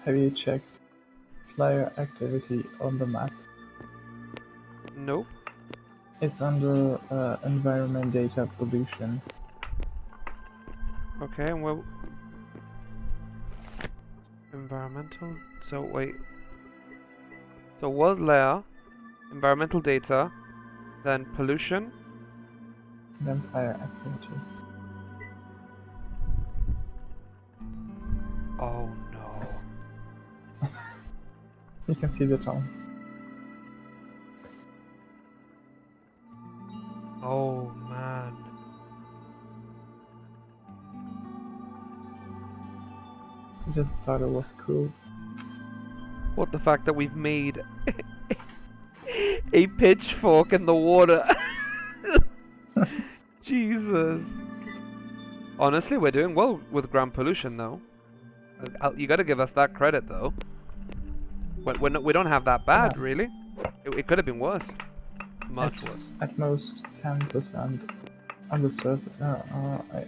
[SPEAKER 4] Have you checked player activity on the map?
[SPEAKER 1] Nope.
[SPEAKER 4] It's under environment data pollution.
[SPEAKER 1] Okay, well, environmental. So wait. So world layer, environmental data, then pollution.
[SPEAKER 4] Then player activity.
[SPEAKER 1] Oh no.
[SPEAKER 4] You can see the towns.
[SPEAKER 1] Oh man.
[SPEAKER 4] I just thought it was cool.
[SPEAKER 1] What, the fact that we've made a pitchfork in the water? Jesus. Honestly, we're doing well with ground pollution, though. You gotta give us that credit, though. We don't have that bad,
[SPEAKER 4] Yeah.
[SPEAKER 1] really. It could have been worse. Much
[SPEAKER 4] It's
[SPEAKER 1] worse.
[SPEAKER 4] at most 10% on the surface,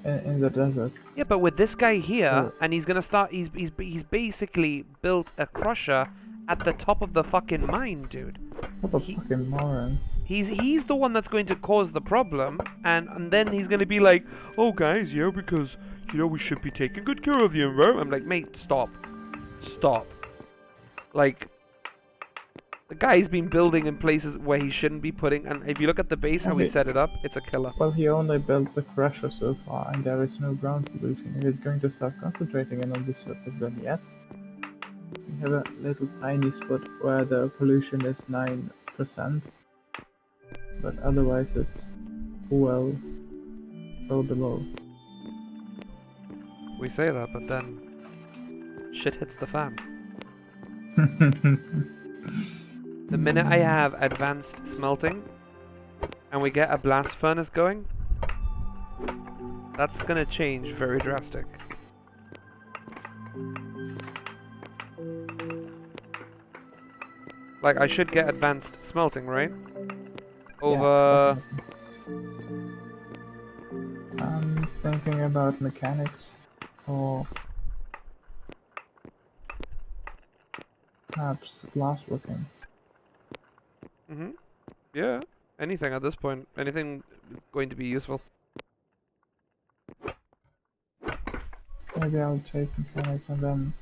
[SPEAKER 4] in the desert.
[SPEAKER 1] Yeah, but with this guy here,
[SPEAKER 4] So-
[SPEAKER 1] and he's gonna start. He's basically built a crusher at the top of the fucking mine, dude.
[SPEAKER 4] What a fucking moron.
[SPEAKER 1] He's the one that's going to cause the problem, and then he's going to be like, oh guys, yeah, because we should be taking good care of the environment. I'm like, mate, stop. Like, the guy's been building in places where he shouldn't be putting, and if you look at the base, how he set it up, it's a killer.
[SPEAKER 4] Well, he only built the crusher so far, and there is no ground pollution. If he's going to start concentrating on the surface, then yes. We have a little tiny spot where the pollution is 9%, but otherwise it's well below.
[SPEAKER 1] We say that, but then shit hits the fan. The minute I have advanced smelting, and we get a blast furnace going, that's gonna change very drastic. Like, I should get advanced smelting, right? Over...
[SPEAKER 4] thinking about mechanics, or perhaps glassworking.
[SPEAKER 1] Mhm. Yeah. Anything at this point. Anything going to be useful.
[SPEAKER 4] Maybe I'll take mechanics and then...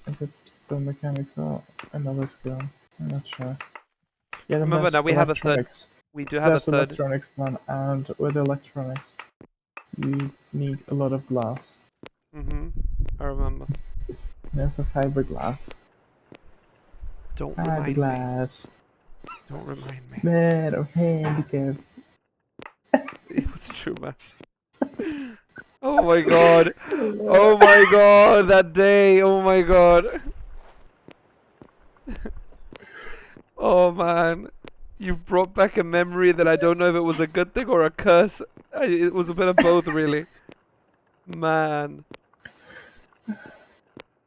[SPEAKER 4] Is it still mechanics or another skill? I'm not sure. Yeah, then
[SPEAKER 1] Remember
[SPEAKER 4] there's
[SPEAKER 1] now we have a third.
[SPEAKER 4] electronics.
[SPEAKER 1] We do have a
[SPEAKER 4] There's
[SPEAKER 1] third.
[SPEAKER 4] electronics then, and with electronics, you need a lot of glass.
[SPEAKER 1] Mhm. I remember.
[SPEAKER 4] No, for fiberglass.
[SPEAKER 1] Don't remind me.
[SPEAKER 4] Fiberglass.
[SPEAKER 1] Don't remind me.
[SPEAKER 4] Man of handicap.
[SPEAKER 1] It was true, man. Oh my god. Oh my god, that day. Oh my god. Oh man. You've brought back a memory that I don't know if it was a good thing or a curse. It was a bit of both, really. Man.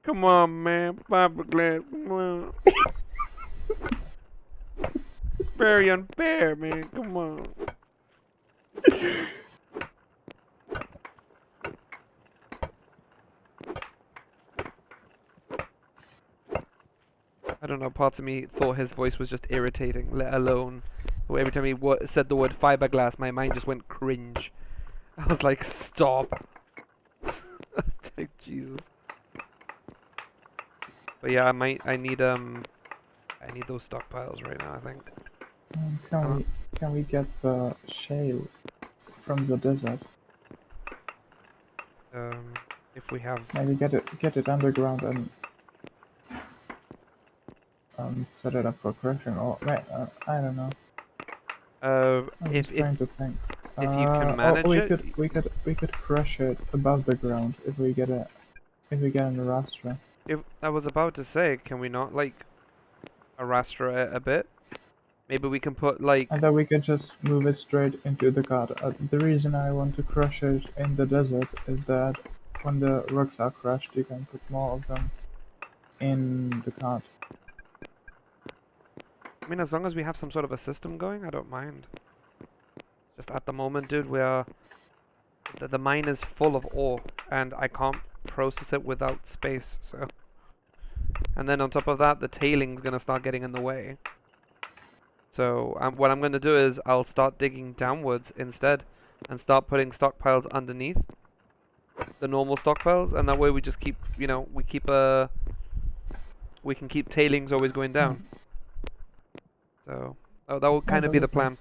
[SPEAKER 1] Come on, man. Fiberglass. Come on. Very unfair, man. Come on. I don't know, parts of me thought his voice was just irritating, let alone every time he said the word fiberglass, my mind just went cringe. I was like, stop. Jesus. But yeah, I need those stockpiles right now, I think.
[SPEAKER 4] Can we get the shale from the desert?
[SPEAKER 1] If we have...
[SPEAKER 4] Maybe get it underground and set it up for crushing, or I don't know. I'm just trying to think.
[SPEAKER 1] If you can manage it,
[SPEAKER 4] we could crush it above the ground if we get an Arastra.
[SPEAKER 1] If I was about to say, can we not like Arastra it a bit? Maybe we can put like...
[SPEAKER 4] And then we can just move it straight into the cart. The reason I want to crush it in the desert is that when the rocks are crushed, you can put more of them in the cart.
[SPEAKER 1] I mean, as long as we have some sort of a system going, I don't mind. Just at the moment, dude, the mine is full of ore, and I can't process it without space, so... And then on top of that, the tailing's gonna start getting in the way. So, what I'm gonna do is, I'll start digging downwards instead, and start putting stockpiles underneath the normal stockpiles, and that way we just keep, you know, we can keep tailings always going down. So, that will kind of be the plan.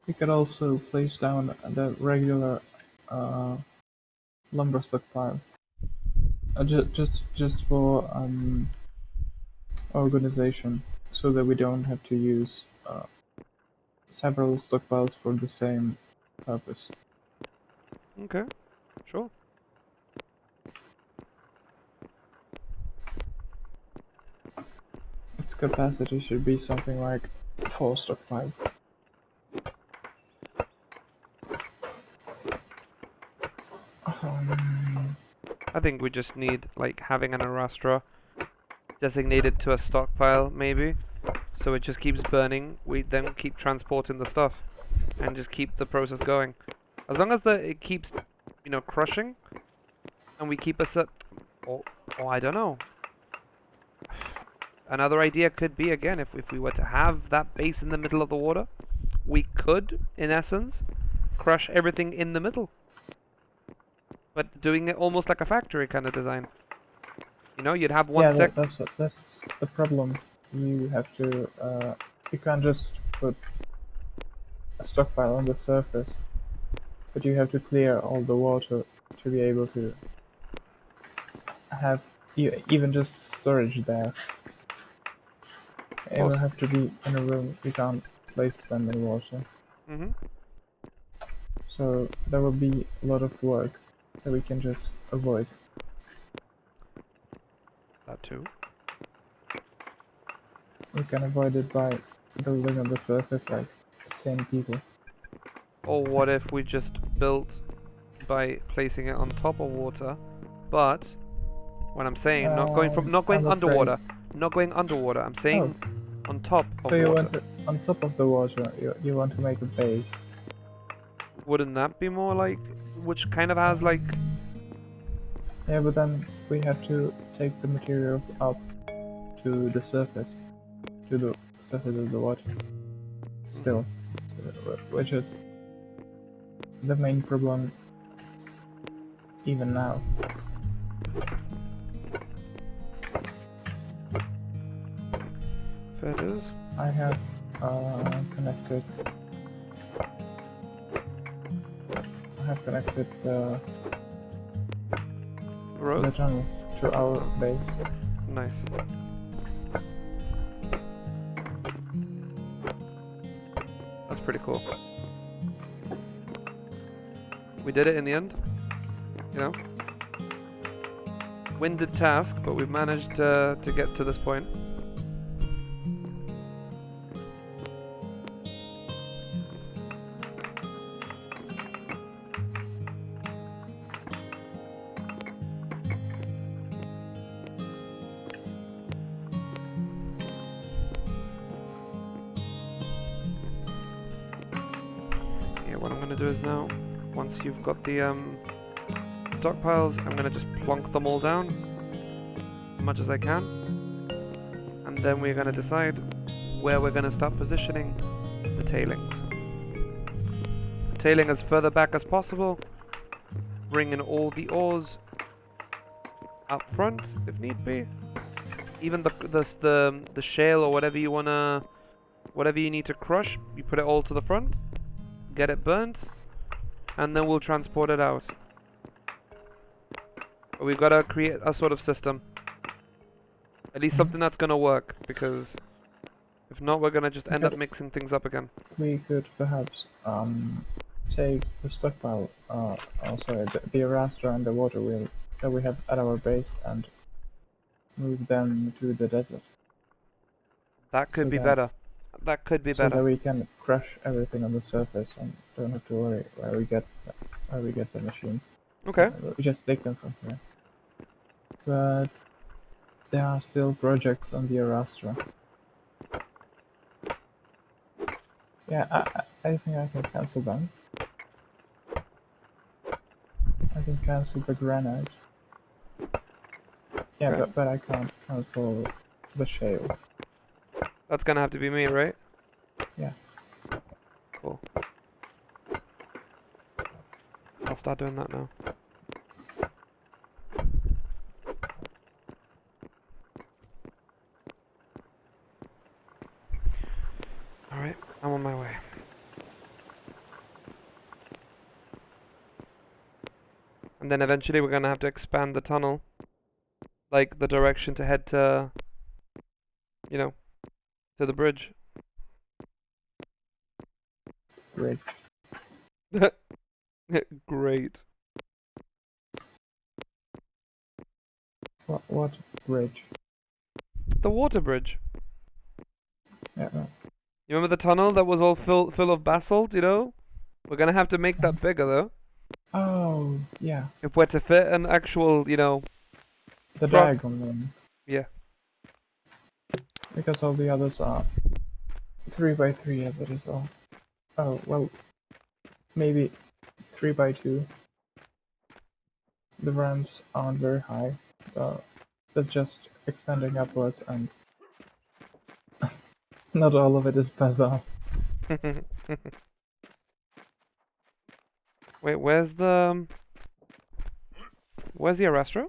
[SPEAKER 4] We could also place down the regular lumber stockpile, just for organization, so that we don't have to use several stockpiles for the same purpose.
[SPEAKER 1] Okay, sure.
[SPEAKER 4] Its capacity should be something like 4 stockpiles.
[SPEAKER 1] I think we just need like having an Arastra designated to a stockpile, maybe, so it just keeps burning. We then keep transporting the stuff and just keep the process going. As long as it keeps, you know, crushing, and we keep or I don't know. Another idea could be, again, if we were to have that base in the middle of the water, we could, in essence, crush everything in the middle. But doing it almost like a factory kind of design. You know, you'd have one sec...
[SPEAKER 4] that's the problem. You have to, you can't just put a stockpile on the surface, but you have to clear all the water to be able to have even just storage there. It will have to be in a room. You can't place them in water.
[SPEAKER 1] Mm-hmm.
[SPEAKER 4] So there will be a lot of work that we can just avoid.
[SPEAKER 1] That too.
[SPEAKER 4] We can avoid it by building on the surface like sane people.
[SPEAKER 1] Or what if we just built by placing it on top of water, but when I'm saying not going underwater, not going underwater. I'm saying on top of water.
[SPEAKER 4] So you want it on top of the water. You want to make a base.
[SPEAKER 1] Wouldn't that be more like, which kind of has like,
[SPEAKER 4] Yeah, but then we have to take the materials up to the surface of the water. Still, which is the main problem even now.
[SPEAKER 1] feathers?
[SPEAKER 4] I have connected. I have connected the
[SPEAKER 1] Road?
[SPEAKER 4] tunnel to our base.
[SPEAKER 1] Nice. That's pretty cool. We did it in the end. You know? Winded task, but we've managed to get to this point. What I'm gonna do is now, once you've got the stockpiles, I'm gonna just plonk them all down as much as I can, and then we're gonna decide where we're gonna start positioning the tailings. The tailing as further back as possible, bring in all the ores up front if need be. Even the shale or whatever you need to crush, you put it all to the front. Get it burnt, and then we'll transport it out. But we've got to create a sort of system. At least something that's going to work, because if not, we're going to just end up mixing things up again.
[SPEAKER 4] We could perhaps take the stockpile, the Arastra and the water wheel that we have at our base and move them to the desert.
[SPEAKER 1] That could be better. That could be
[SPEAKER 4] so
[SPEAKER 1] better.
[SPEAKER 4] that we can crush everything on the surface and don't have to worry where we get the machines.
[SPEAKER 1] Okay.
[SPEAKER 4] We just take them from here. But there are still projects on the Arastra. Yeah, I think I can cancel them. I can cancel the granite. Yeah,
[SPEAKER 1] Okay.
[SPEAKER 4] but I can't cancel the shale.
[SPEAKER 1] That's gonna have to be me, right?
[SPEAKER 4] Yeah.
[SPEAKER 1] Cool. I'll start doing that now. Alright, I'm on my way. And then eventually we're gonna have to expand the tunnel. Like the direction to head to, you know, to the bridge.
[SPEAKER 4] Great.
[SPEAKER 1] Great.
[SPEAKER 4] What bridge?
[SPEAKER 1] The water bridge.
[SPEAKER 4] Yeah, no.
[SPEAKER 1] You remember the tunnel that was all full of basalt, you know? We're gonna have to make that bigger though.
[SPEAKER 4] Oh, yeah.
[SPEAKER 1] If we're to fit an actual, you know...
[SPEAKER 4] The diagonal one.
[SPEAKER 1] Yeah.
[SPEAKER 4] Because all the others are 3x3 as it is all. Oh, well, maybe 3x2. The ramps aren't very high. That's just expanding upwards and not all of it is bazaar.
[SPEAKER 1] Wait, where's the Arastra?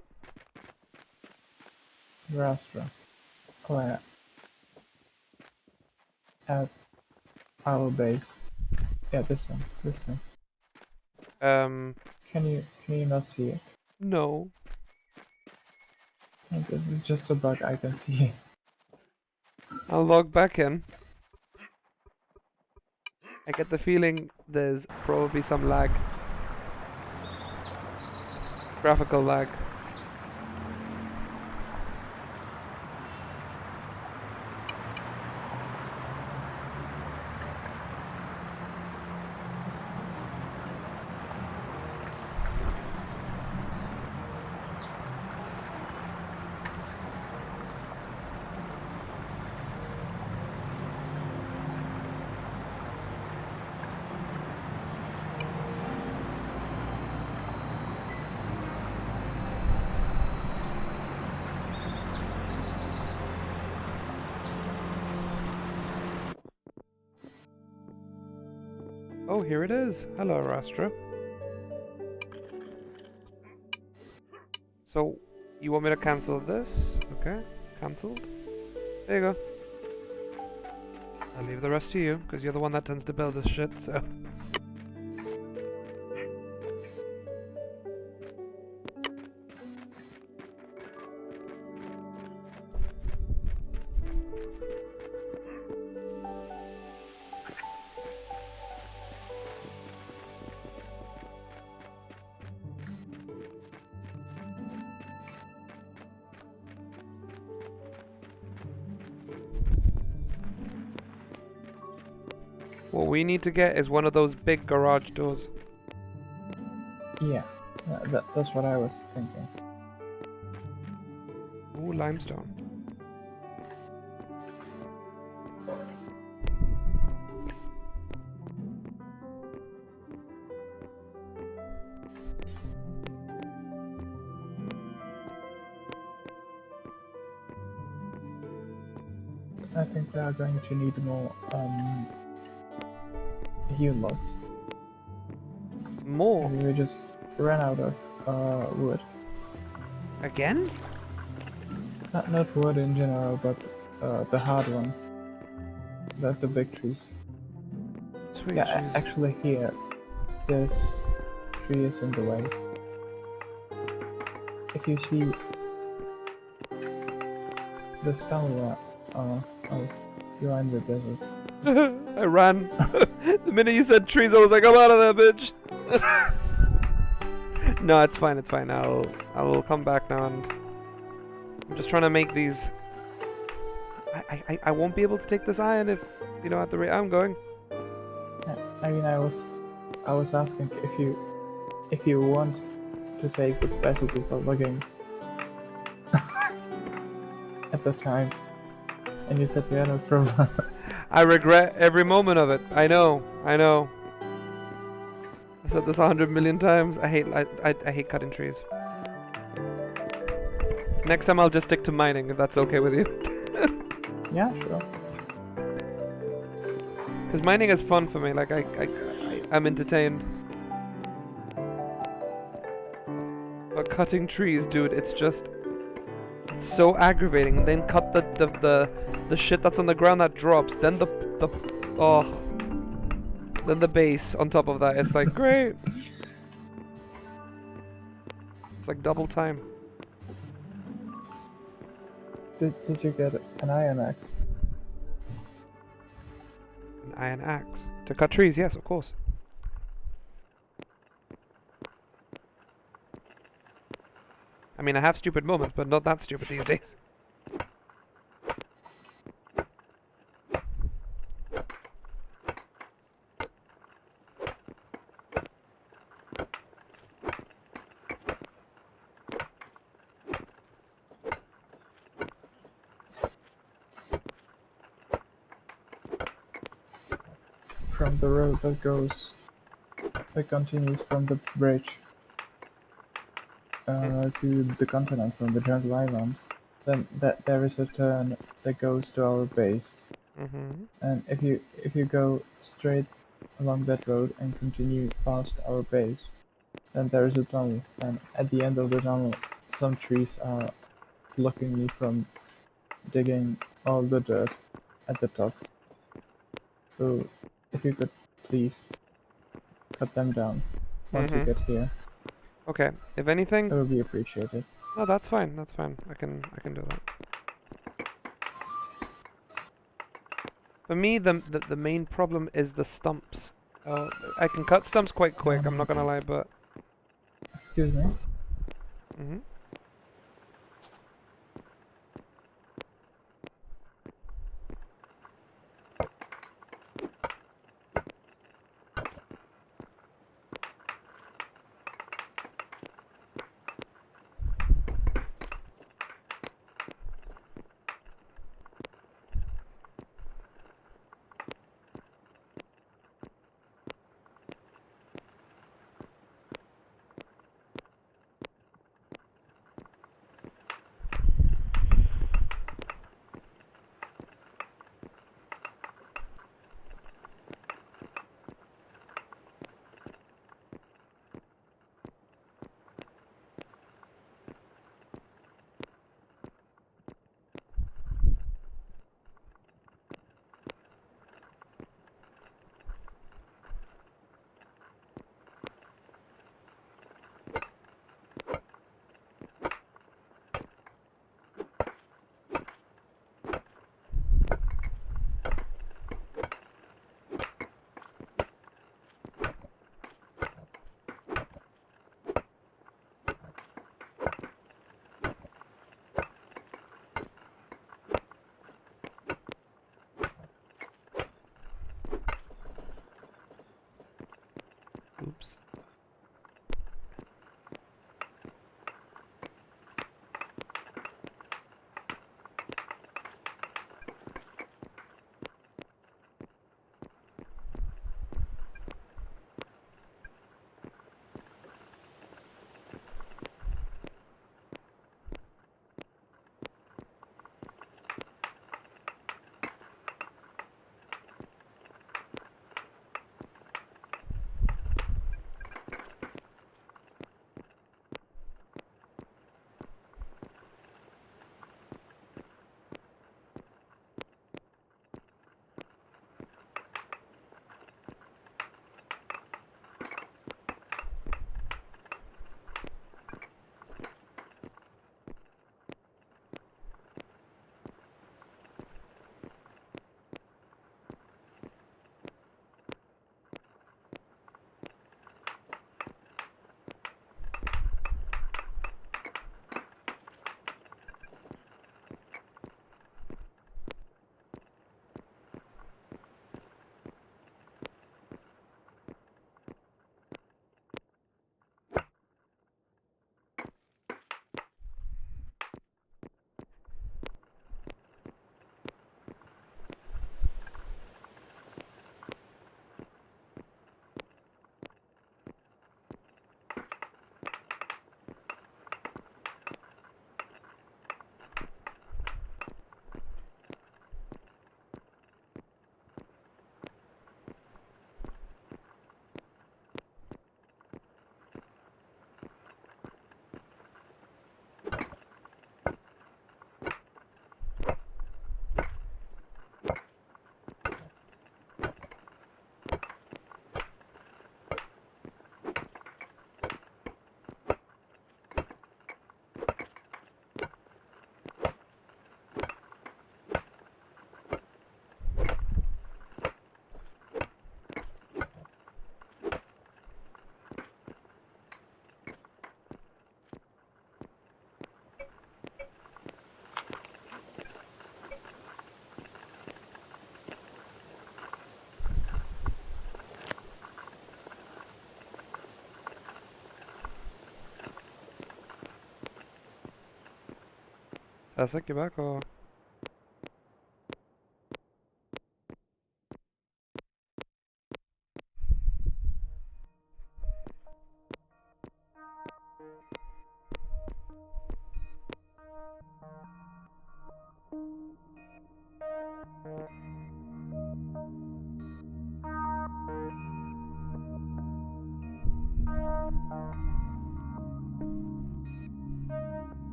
[SPEAKER 4] Rastra. Oh yeah. At our base. Yeah, this one. Can you not see it?
[SPEAKER 1] No.
[SPEAKER 4] It's just a bug, I can see it.
[SPEAKER 1] I'll log back in. I get the feeling there's probably some lag. Graphical lag. Oh, here it is. Hello, Rastra. So, you want me to cancel this? Okay, cancelled. There you go. I'll leave the rest to you, because you're the one that tends to build this shit, so... What we need to get is one of those big garage doors.
[SPEAKER 4] Yeah, that's what I was thinking.
[SPEAKER 1] Ooh, limestone.
[SPEAKER 4] I think we are going to need more hewn logs.
[SPEAKER 1] More?
[SPEAKER 4] We just ran out of wood.
[SPEAKER 1] Again?
[SPEAKER 4] Not wood in general, but the hard one. The big trees.
[SPEAKER 1] Sweet
[SPEAKER 4] Yeah,
[SPEAKER 1] Jesus.
[SPEAKER 4] actually here, this tree is in the way. If you see the stone wall, oh, you are in the desert.
[SPEAKER 1] I ran. The minute you said trees, I was like, I'm out of there, bitch. No, it's fine, it's fine. I'll come back now, and I'm just trying to make these. I won't be able to take this iron if, you know, at the rate I'm going.
[SPEAKER 4] I mean, I was asking if you want to take the specialty for logging at the time, and you said yeah, no problem.
[SPEAKER 1] I regret every moment of it. I know. I said this 100 million times. I hate cutting trees. Next time I'll just stick to mining, if that's okay with you.
[SPEAKER 4] Yeah, sure.
[SPEAKER 1] Because mining is fun for me. Like I'm entertained. But cutting trees, dude, it's just so aggravating. And then cut the shit that's on the ground that drops. Then then the base on top of that. It's like great. It's like double time.
[SPEAKER 4] Did you get an iron axe?
[SPEAKER 1] An iron axe to cut trees. Yes, of course. I mean, I have stupid moments, but not that stupid these days.
[SPEAKER 4] From the road that continues from the bridge to the continent from the jungle island, then there is a turn that goes to our base. And if you go straight along that road and continue past our base, then there is a tunnel, and at the end of the tunnel some trees are blocking me from digging all the dirt at the top. So if you could please cut them down once you get here,
[SPEAKER 1] Okay. If anything,
[SPEAKER 4] that would be appreciated.
[SPEAKER 1] no, that's fine. That's fine. I can do that. For me, the main problem is the stumps. I can cut stumps quite quick. I'm not gonna lie, but.
[SPEAKER 4] Excuse me.
[SPEAKER 1] Essek, you back or?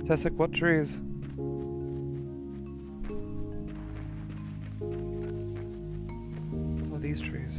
[SPEAKER 1] Tessic, what trees? What are these trees?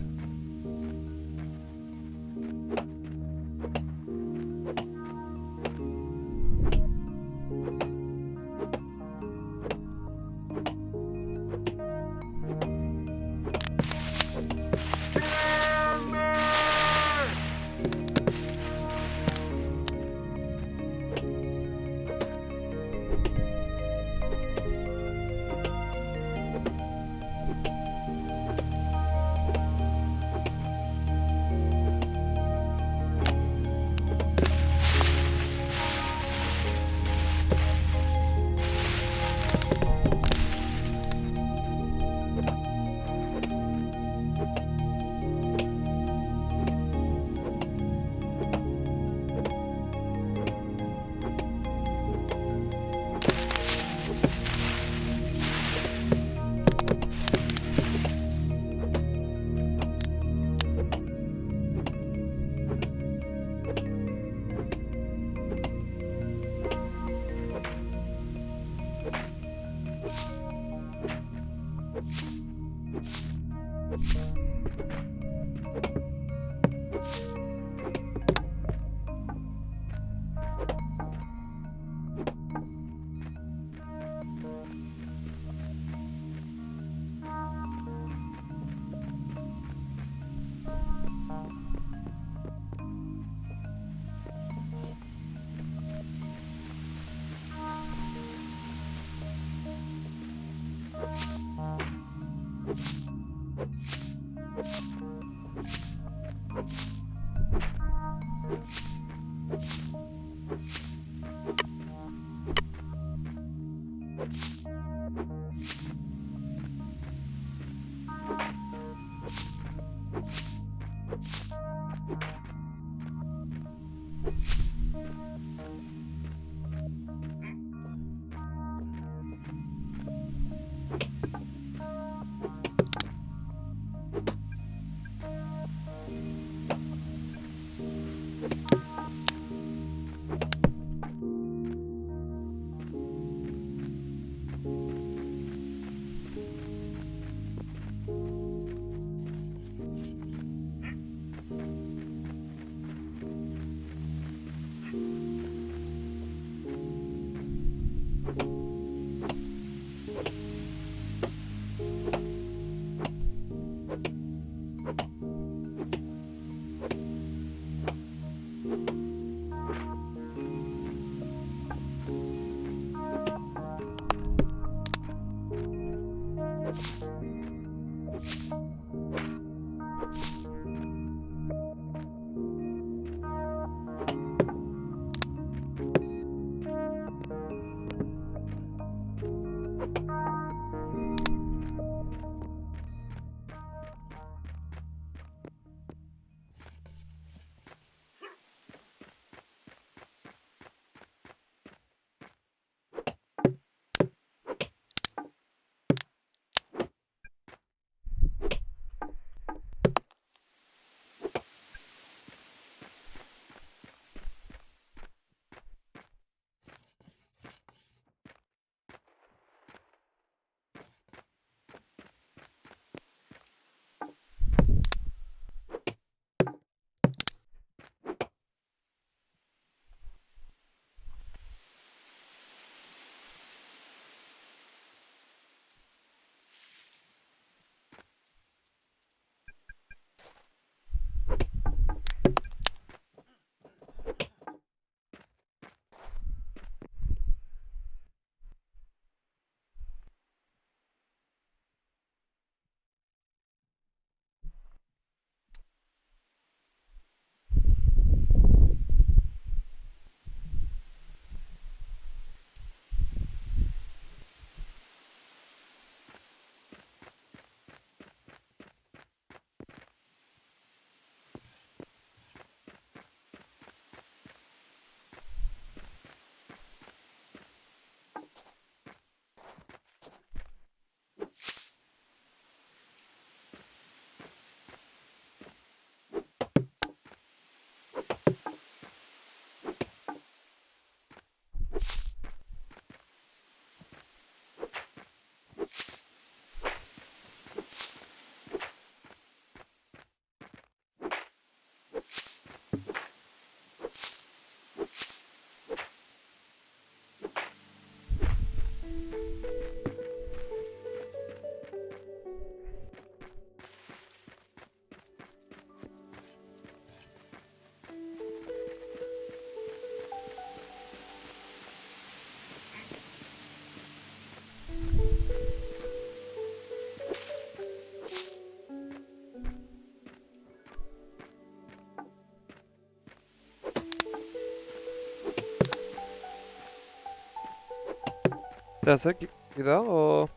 [SPEAKER 1] Jessica, you there or?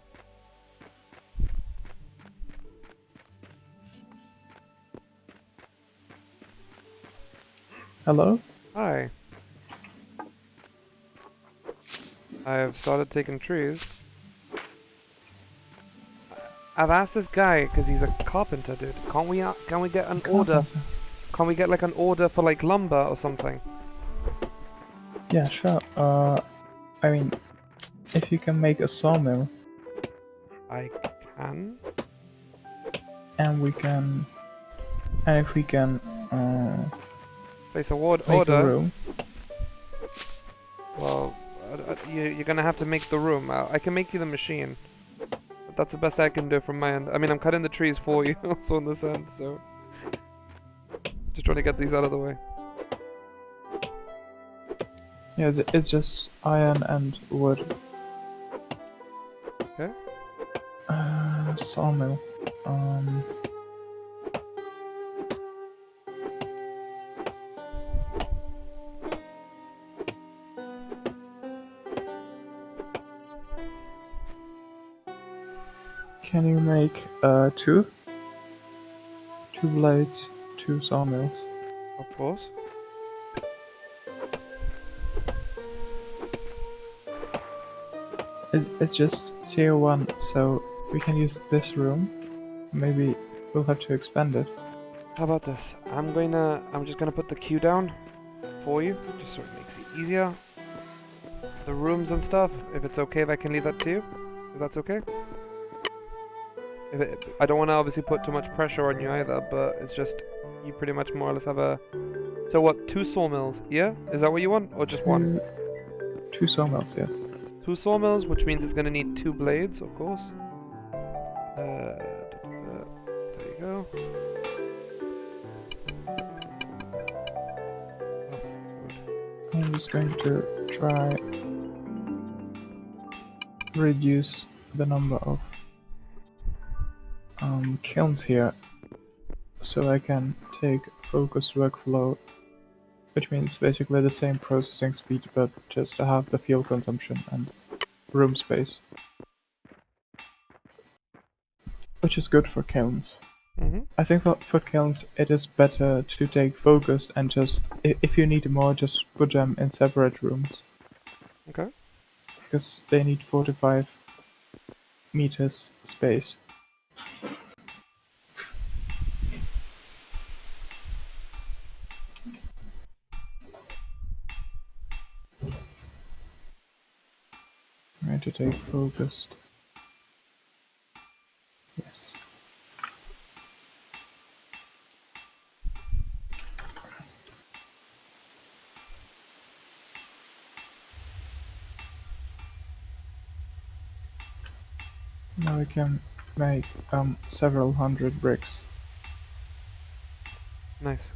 [SPEAKER 4] Hello?
[SPEAKER 1] Hi. I've started taking trees. I've asked this guy because he's a carpenter, dude. Can we get an order?
[SPEAKER 4] Carpenter.
[SPEAKER 1] Can we get like an order for like lumber or something?
[SPEAKER 4] Yeah, sure. I mean, if you can make a sawmill,
[SPEAKER 1] I can.
[SPEAKER 4] and if we can
[SPEAKER 1] Place a
[SPEAKER 4] make
[SPEAKER 1] order.
[SPEAKER 4] a room.
[SPEAKER 1] Well, you're gonna have to make the room. I can make you the machine. But that's the best I can do from my end. I mean, I'm cutting the trees for you also on this end, so... Just trying to get these out of the way.
[SPEAKER 4] Yeah, it's just iron and wood.
[SPEAKER 1] Okay.
[SPEAKER 4] Sawmill. Can you make two? 2 blades, 2 sawmills.
[SPEAKER 1] Of course.
[SPEAKER 4] It's just tier 1, so we can use this room. Maybe we'll have to expand it.
[SPEAKER 1] How about this? I'm just gonna put the queue down for you, just so it makes it easier. The rooms and stuff, if it's okay if I can leave that to you, if that's okay. I don't want to obviously put too much pressure on you either, but it's just, you pretty much more or less have a... So what, 2 sawmills, yeah? Is that what you want, or just 1?
[SPEAKER 4] 2 sawmills, yes.
[SPEAKER 1] 2 sawmills, which means it's gonna need 2 blades, of course. There you go.
[SPEAKER 4] I'm just going to try reduce the number of kilns here, so I can take focused workflow, which means basically the same processing speed, but just to have the fuel consumption and room space, which is good for kilns. I think for kilns it is better to take focus and just, if you need more, just put them in separate rooms.
[SPEAKER 1] Okay.
[SPEAKER 4] Because they need 45 meters space. I'm going to take focused. Yes. Now we can make several hundred bricks.
[SPEAKER 1] Nice.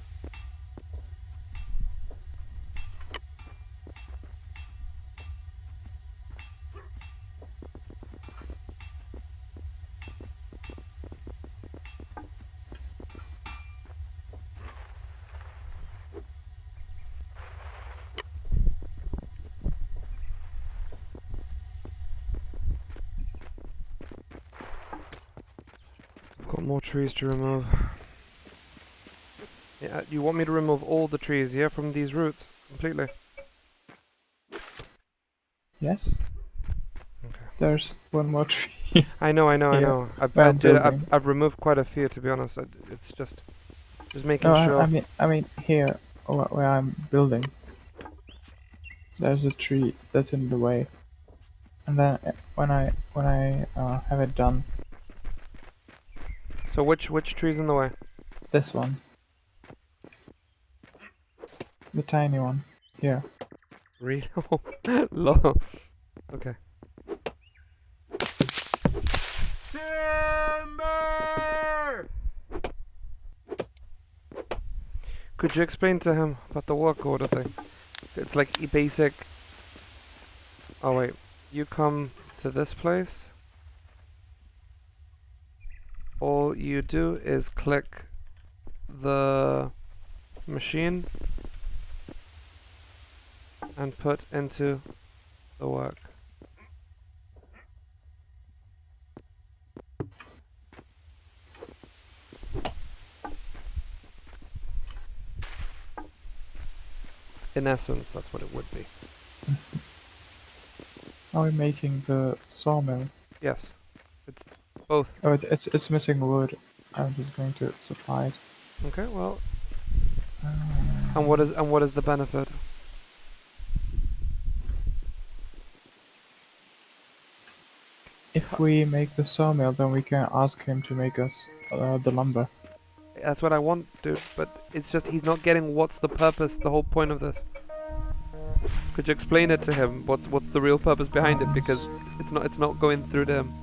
[SPEAKER 1] Got more trees to remove. Yeah, you want me to remove all the trees, yeah, from these roots? Completely?
[SPEAKER 4] Yes?
[SPEAKER 1] Okay.
[SPEAKER 4] There's one more tree.
[SPEAKER 1] I know.
[SPEAKER 4] Yeah,
[SPEAKER 1] I've removed quite a few, to be honest. It's just making
[SPEAKER 4] No,
[SPEAKER 1] sure.
[SPEAKER 4] I mean here, where I'm building. There's a tree that's in the way. And then when I have it done,
[SPEAKER 1] So which tree's in the way?
[SPEAKER 4] this one. The tiny one. Here.
[SPEAKER 1] Really? Low. Okay.
[SPEAKER 5] Timber!
[SPEAKER 1] Could you explain to him about the work order thing? It's like a basic... Oh wait, you come to this place. All you do is click the machine and put into the work. In essence, that's what it would be.
[SPEAKER 4] Are we making the sawmill?
[SPEAKER 1] Yes. It's both.
[SPEAKER 4] Oh, it's missing wood. I'm just going to supply it.
[SPEAKER 1] Okay, well. And what is the benefit?
[SPEAKER 4] If we make the sawmill, then we can ask him to make us the lumber.
[SPEAKER 1] That's what I want, dude, but it's just he's not getting what's the purpose, the whole point of this. Could you explain it to him? What's the real purpose behind it? Because it's not going through to him.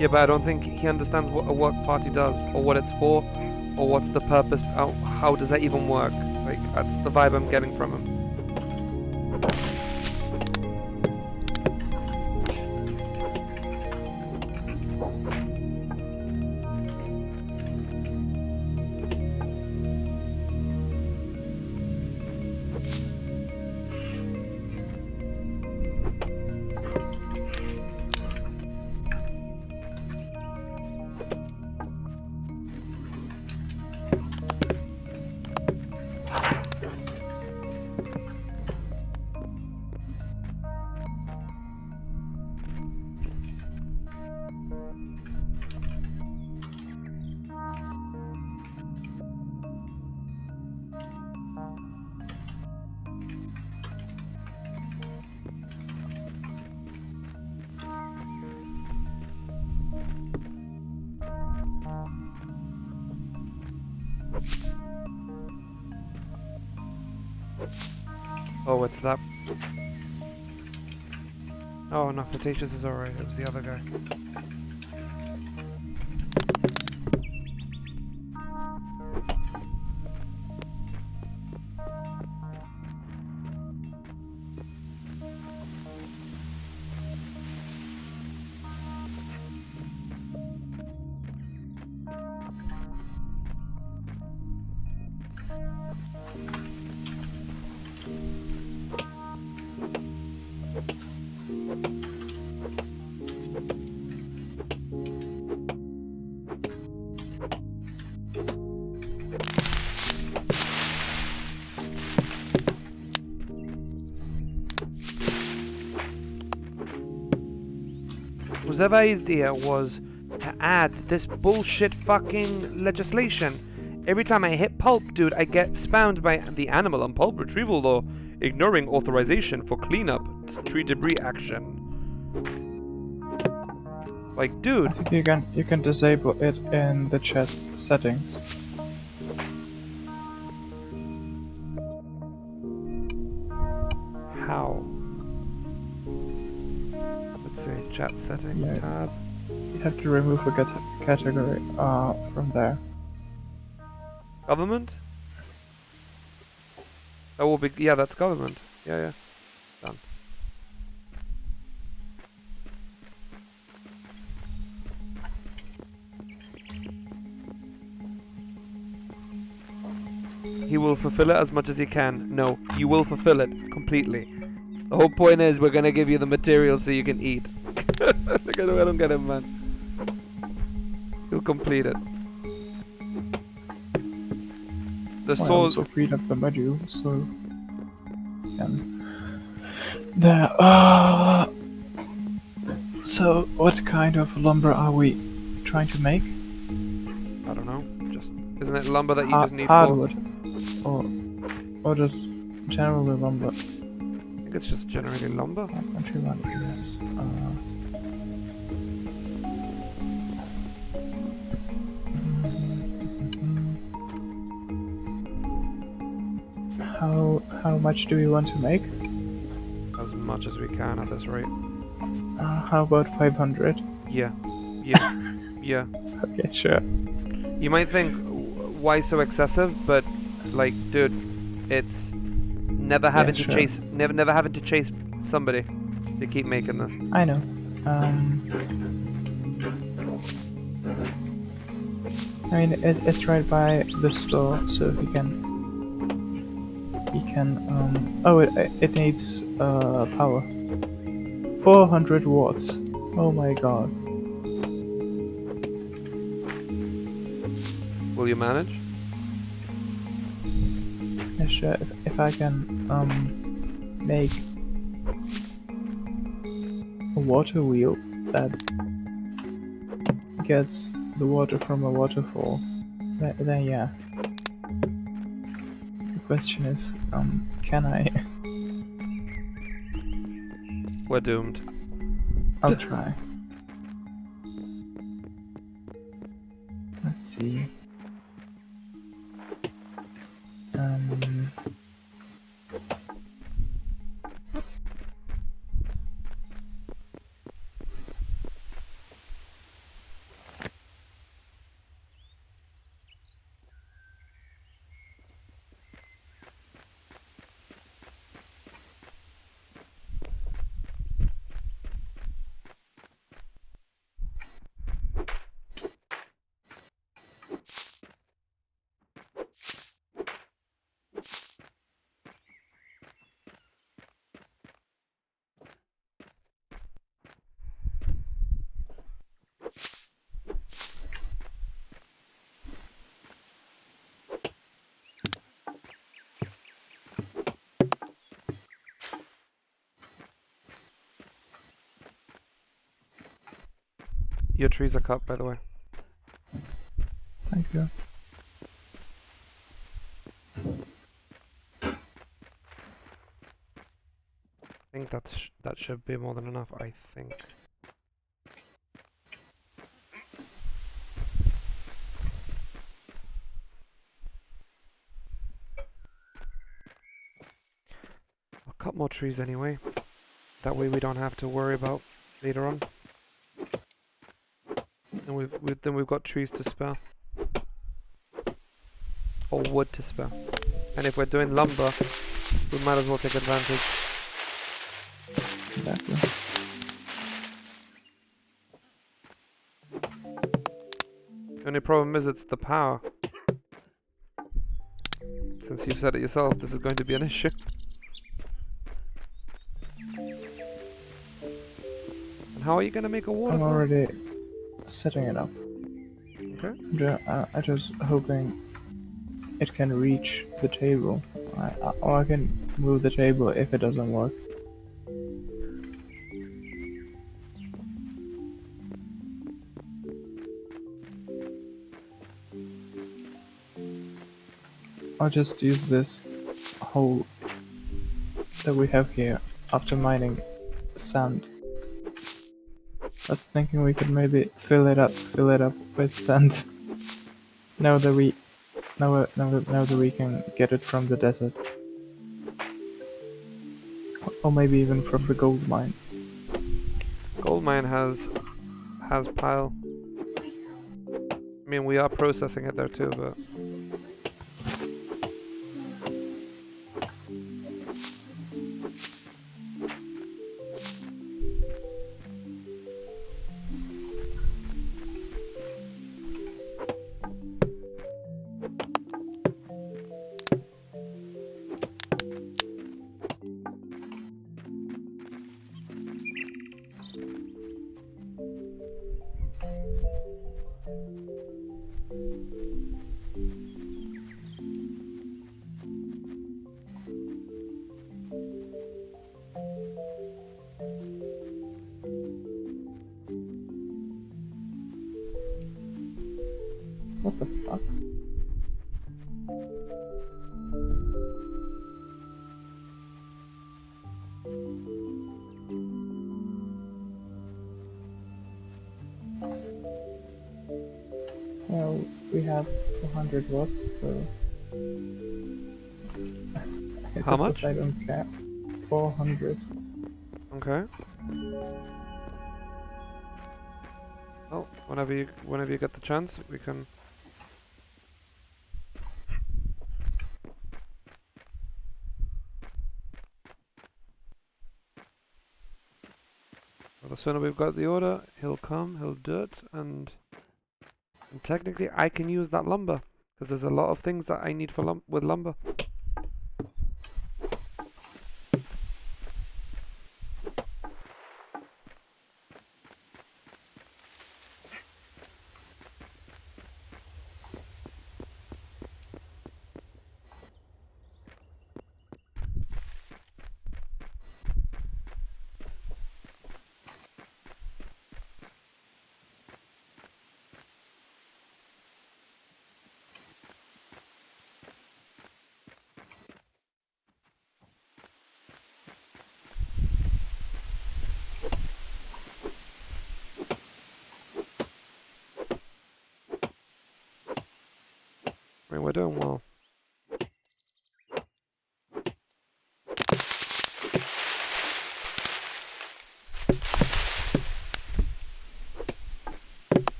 [SPEAKER 1] Yeah, but I don't think he understands what a work party does, or what it's for, or what's the purpose. How does that even work? Like, that's the vibe I'm getting from him. Oh, it's that. Oh no, Flirtatious is alright, it was the other guy. Whoever idea was to add this bullshit fucking legislation. Every time I hit pulp, dude, I get spammed by the animal and pulp retrieval law, ignoring authorization for cleanup tree debris action. Like, dude.
[SPEAKER 4] I think you can disable it in the chat settings.
[SPEAKER 1] How? Chat settings
[SPEAKER 4] Yeah.
[SPEAKER 1] tab.
[SPEAKER 4] You have to remove a category from there.
[SPEAKER 1] Government? That will be, yeah, that's government. Yeah. Done. He will fulfill it as much as he can. No, you will fulfill it completely. The whole point is we're gonna give you the material so you can eat. Look at, I don't get him, man. He'll complete it. The
[SPEAKER 4] I
[SPEAKER 1] sword.
[SPEAKER 4] also freed up the module, so there. So what kind of lumber are we trying to make?
[SPEAKER 1] I don't know. Just isn't it lumber that you just need
[SPEAKER 4] hardwood, or just generally lumber?
[SPEAKER 1] I think it's just generally lumber.
[SPEAKER 4] 121 yes. How much do we want to make?
[SPEAKER 1] As much as we can at this rate.
[SPEAKER 4] How about 500?
[SPEAKER 1] Yeah. Yeah.
[SPEAKER 4] Okay, sure.
[SPEAKER 1] You might think, why so excessive? But like, dude, it's never having to
[SPEAKER 4] sure.
[SPEAKER 1] chase, never having to chase somebody to keep making this.
[SPEAKER 4] I know. I mean, it's right by the store, so he can. Oh, it needs power. 400 watts. Oh my god.
[SPEAKER 1] Will you manage?
[SPEAKER 4] Yeah, sure. If I can make a water wheel that gets the water from a waterfall, then yeah. The question is, can I?
[SPEAKER 1] We're doomed.
[SPEAKER 4] I'll try. Let's see.
[SPEAKER 1] Your trees are cut, by the way.
[SPEAKER 4] Thank you.
[SPEAKER 1] I think that should be more than enough. I think. I'll cut more trees anyway. That way we don't have to worry about later on. And we've got trees to spare. Or wood to spare. And if we're doing lumber, we might as well take advantage.
[SPEAKER 4] Exactly.
[SPEAKER 1] The only problem is it's the power. Since you've said it yourself, this is going to be an issue. And how are you going to make a water?
[SPEAKER 4] I'm already setting it up.
[SPEAKER 1] Okay.
[SPEAKER 4] I'm just hoping it can reach the table. Or I can move the table if it doesn't work. I'll just use this hole that we have here after mining sand. I was thinking we could maybe fill it up with sand. Now that we can get it from the desert. Or maybe even from the gold mine.
[SPEAKER 1] gold mine has pile. I mean, we are processing it there too, but
[SPEAKER 4] What the fuck? Well, we have 400 watts, so I
[SPEAKER 1] How much?
[SPEAKER 4] suppose I don't care. 400.
[SPEAKER 1] okay. Well, whenever you get the chance, we can. Well, the sooner we've got the order, he'll come, he'll do it, and technically I can use that lumber because there's a lot of things that I need for with lumber. I mean, we're doing well.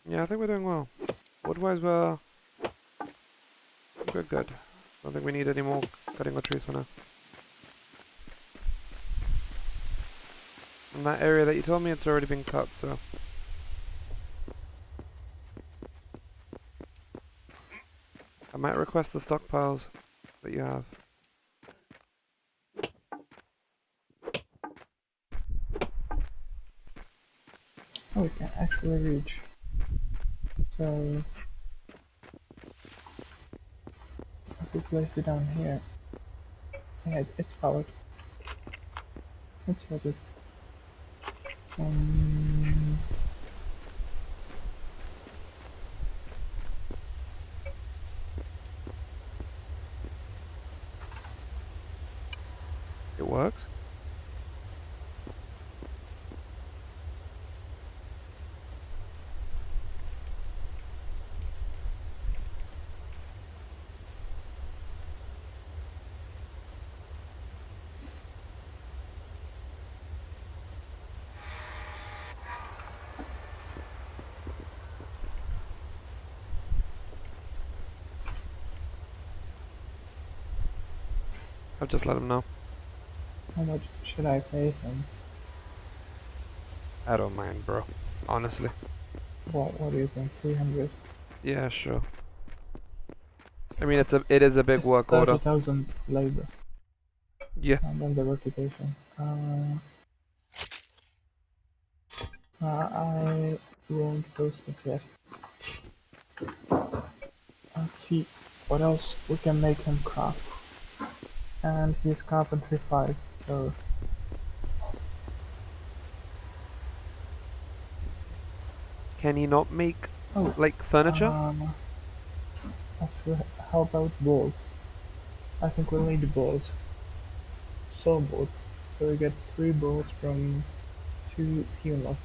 [SPEAKER 1] Yeah, I think we're doing well. Wood-wise, we're good. Don't think we need any more cutting of trees for now. In that area that you told me, it's already been cut, so. I might request the stockpiles that you have.
[SPEAKER 4] Oh, we can actually reach. So if we place it down here, yeah, it's powered. Let's have it.
[SPEAKER 1] It works. I'll just let him know.
[SPEAKER 4] How much should I pay him?
[SPEAKER 1] I don't mind, bro. Honestly.
[SPEAKER 4] What do you think? 300?
[SPEAKER 1] Yeah, sure. I mean, it is a big
[SPEAKER 4] It's
[SPEAKER 1] work order.
[SPEAKER 4] 30,000 labor.
[SPEAKER 1] Yeah.
[SPEAKER 4] And then the reputation. I won't post it yet. Let's see what else we can make him craft. And he's carpentry 5, so
[SPEAKER 1] Can he not make
[SPEAKER 4] oh,
[SPEAKER 1] like furniture?
[SPEAKER 4] actually, how about bolts? I think we'll need bolts. Saw bolts. So we get 3 bolts from 2 helots.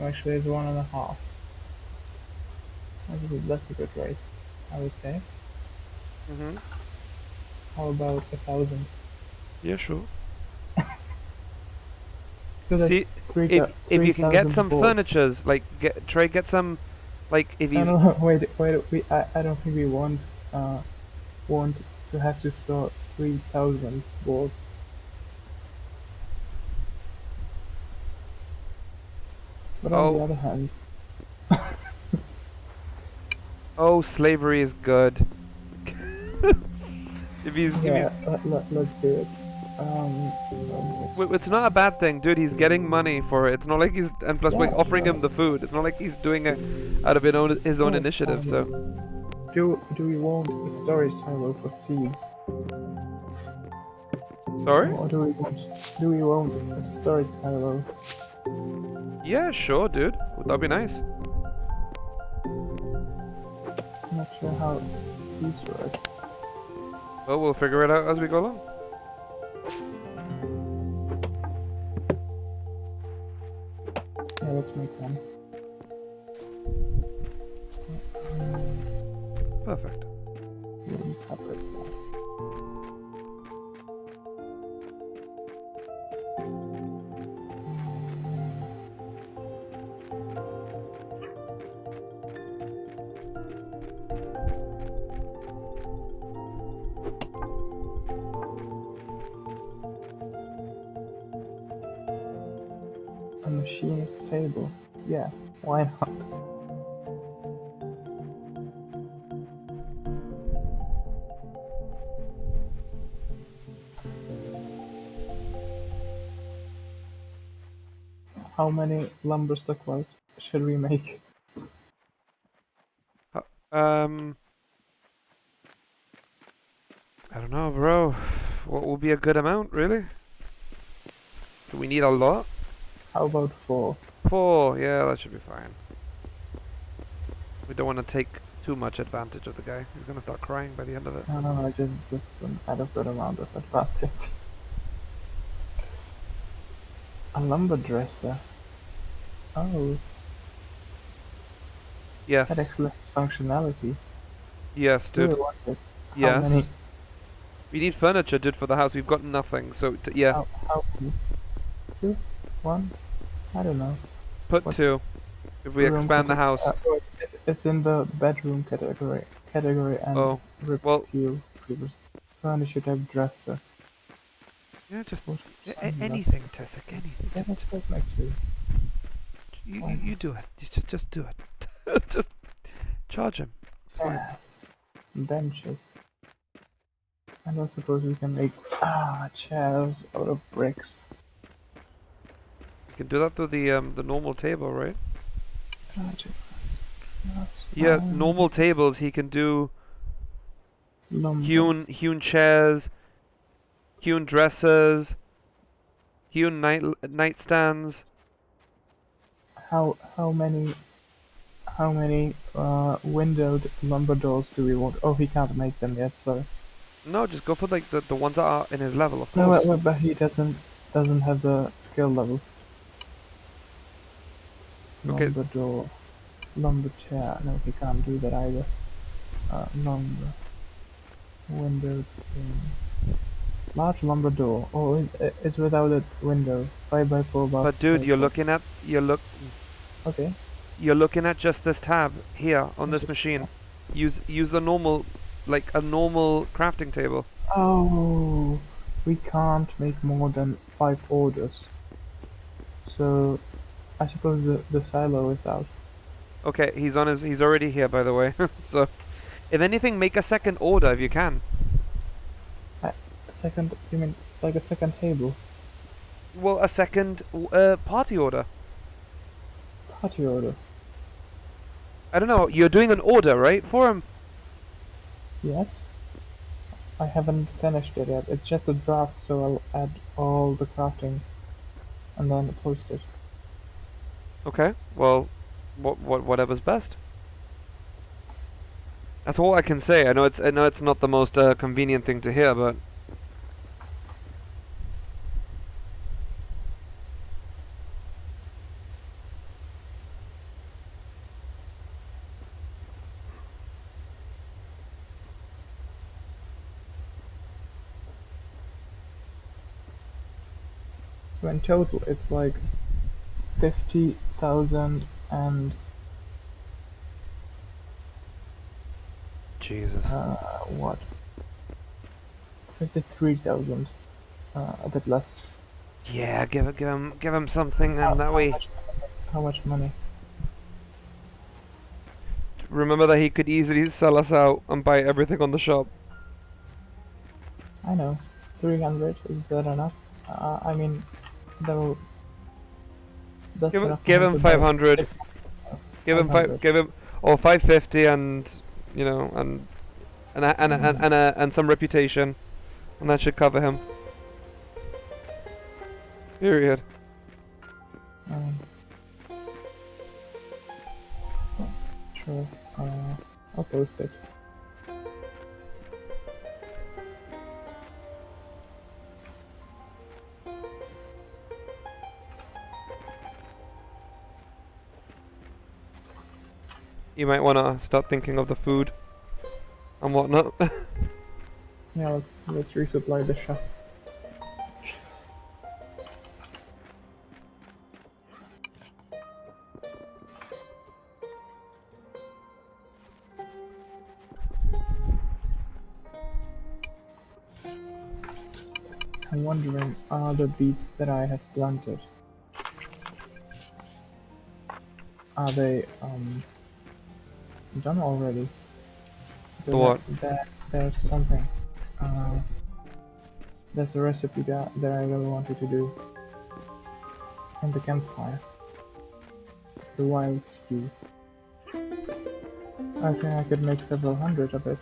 [SPEAKER 4] Actually, it's 1.5. That's a good rate, I would say.
[SPEAKER 1] Mhm.
[SPEAKER 4] How about 1,000?
[SPEAKER 1] Yeah, sure.
[SPEAKER 4] So that's
[SPEAKER 1] See,
[SPEAKER 4] three
[SPEAKER 1] if
[SPEAKER 4] thou-
[SPEAKER 1] you can get
[SPEAKER 4] 3,000
[SPEAKER 1] some
[SPEAKER 4] bolts.
[SPEAKER 1] furnitures, like get some, like if he's
[SPEAKER 4] No, wait. I don't think we want to have to store 3,000 bolts. But on the
[SPEAKER 1] Oh.
[SPEAKER 4] other hand,
[SPEAKER 1] oh, slavery is good. if he's
[SPEAKER 4] yeah, let's do it.
[SPEAKER 1] it's not a bad thing, dude. He's getting money for it. It's not like he's and plus we're
[SPEAKER 4] Yeah,
[SPEAKER 1] offering
[SPEAKER 4] sure.
[SPEAKER 1] him the food. It's not like he's doing it out of his own initiative. So
[SPEAKER 4] Do we want a storage silo for seeds?
[SPEAKER 1] sorry.
[SPEAKER 4] Or do we want a storage silo?
[SPEAKER 1] Yeah, sure, dude. That'd be nice.
[SPEAKER 4] I'm not sure how these work.
[SPEAKER 1] Well, we'll figure it out as we go along.
[SPEAKER 4] Yeah, let's make one.
[SPEAKER 1] Perfect.
[SPEAKER 4] Wooden fabric. A machinist table. Yeah, why not? How many lumber stock loads should we make?
[SPEAKER 1] I don't know, bro. What will be a good amount, really? Do we need a lot?
[SPEAKER 4] How about 4?
[SPEAKER 1] 4, yeah, that should be fine. We don't want to take too much advantage of the guy. He's gonna start crying by the end of it.
[SPEAKER 4] No, just an adequate amount of advantage. A lumber dresser. Oh,
[SPEAKER 1] Yes.
[SPEAKER 4] that actually has functionality.
[SPEAKER 1] Yes,
[SPEAKER 4] Do we
[SPEAKER 1] dude.
[SPEAKER 4] want it? How
[SPEAKER 1] Yes.
[SPEAKER 4] many?
[SPEAKER 1] We need furniture, dude, for the house. We've got nothing, so yeah.
[SPEAKER 4] How many? 2? 1? I don't know.
[SPEAKER 1] Put
[SPEAKER 4] what
[SPEAKER 1] 2. If we
[SPEAKER 4] Room
[SPEAKER 1] expand the
[SPEAKER 4] cate-
[SPEAKER 1] house.
[SPEAKER 4] it's in the bedroom category. And
[SPEAKER 1] Oh, well-
[SPEAKER 4] repeal furniture type dresser.
[SPEAKER 1] Yeah, just
[SPEAKER 4] What
[SPEAKER 1] anything, Tessic, anything.
[SPEAKER 4] Yeah,
[SPEAKER 1] Just,
[SPEAKER 4] that's make 2.
[SPEAKER 1] you do it. Just do it. just charge him. It's fine.
[SPEAKER 4] Yes. Benches. And I suppose we can make chairs out of bricks.
[SPEAKER 1] You can do that through the normal table, right?
[SPEAKER 4] That's
[SPEAKER 1] Yeah,
[SPEAKER 4] fine.
[SPEAKER 1] normal tables. He can do
[SPEAKER 4] Lumber.
[SPEAKER 1] hewn chairs, hewn dressers, hewn nightstands.
[SPEAKER 4] How many windowed lumber doors do we want? Oh, he can't make them yet, so
[SPEAKER 1] No, just go for like the ones that are in his level, of
[SPEAKER 4] no,
[SPEAKER 1] course.
[SPEAKER 4] but he doesn't have the skill level.
[SPEAKER 1] Okay.
[SPEAKER 4] Lumber door, lumber chair. No, he can't do that either. Lumber windowed large lumber door. Oh, it's without a window. 5x4 box.
[SPEAKER 1] But dude, you're looking at
[SPEAKER 4] Okay.
[SPEAKER 1] you're looking at just this tab here on this machine. Use the normal, like a normal crafting table.
[SPEAKER 4] Oh, we can't make more than 5 orders. So, I suppose the silo is out.
[SPEAKER 1] Okay, he's already here, by the way. So If anything, make a second order if you can.
[SPEAKER 4] Second, you mean like a second table?
[SPEAKER 1] Well, a second party order.
[SPEAKER 4] Party order.
[SPEAKER 1] I don't know. You're doing an order, right, for him?
[SPEAKER 4] Yes. I haven't finished it yet. It's just a draft, so I'll add all the crafting and then post it.
[SPEAKER 1] Okay. Well, whatever's best. That's all I can say. I know it's not the most convenient thing to hear, but
[SPEAKER 4] So in total, it's like 50,000 and
[SPEAKER 1] Jesus.
[SPEAKER 4] what? 53,000. A bit less.
[SPEAKER 1] Yeah, give him something, and that way.
[SPEAKER 4] How much money?
[SPEAKER 1] Remember that he could easily sell us out and buy everything on the shop.
[SPEAKER 4] I know. 300, is that enough? I mean, that'll... That's
[SPEAKER 1] Give
[SPEAKER 4] enough
[SPEAKER 1] him
[SPEAKER 4] for
[SPEAKER 1] 500.
[SPEAKER 4] 6
[SPEAKER 1] Give him 550, and you know, and some reputation, and that should cover him. Period.
[SPEAKER 4] Sure. I'll post it.
[SPEAKER 1] You might want to start thinking of the food and whatnot.
[SPEAKER 4] Yeah, let's resupply the shop. I'm wondering, are the beets that I have planted, are they done already?
[SPEAKER 1] The what?
[SPEAKER 4] There's something. There's a recipe that I really wanted to do. On the campfire. The wild stew. I think I could make several hundred of it.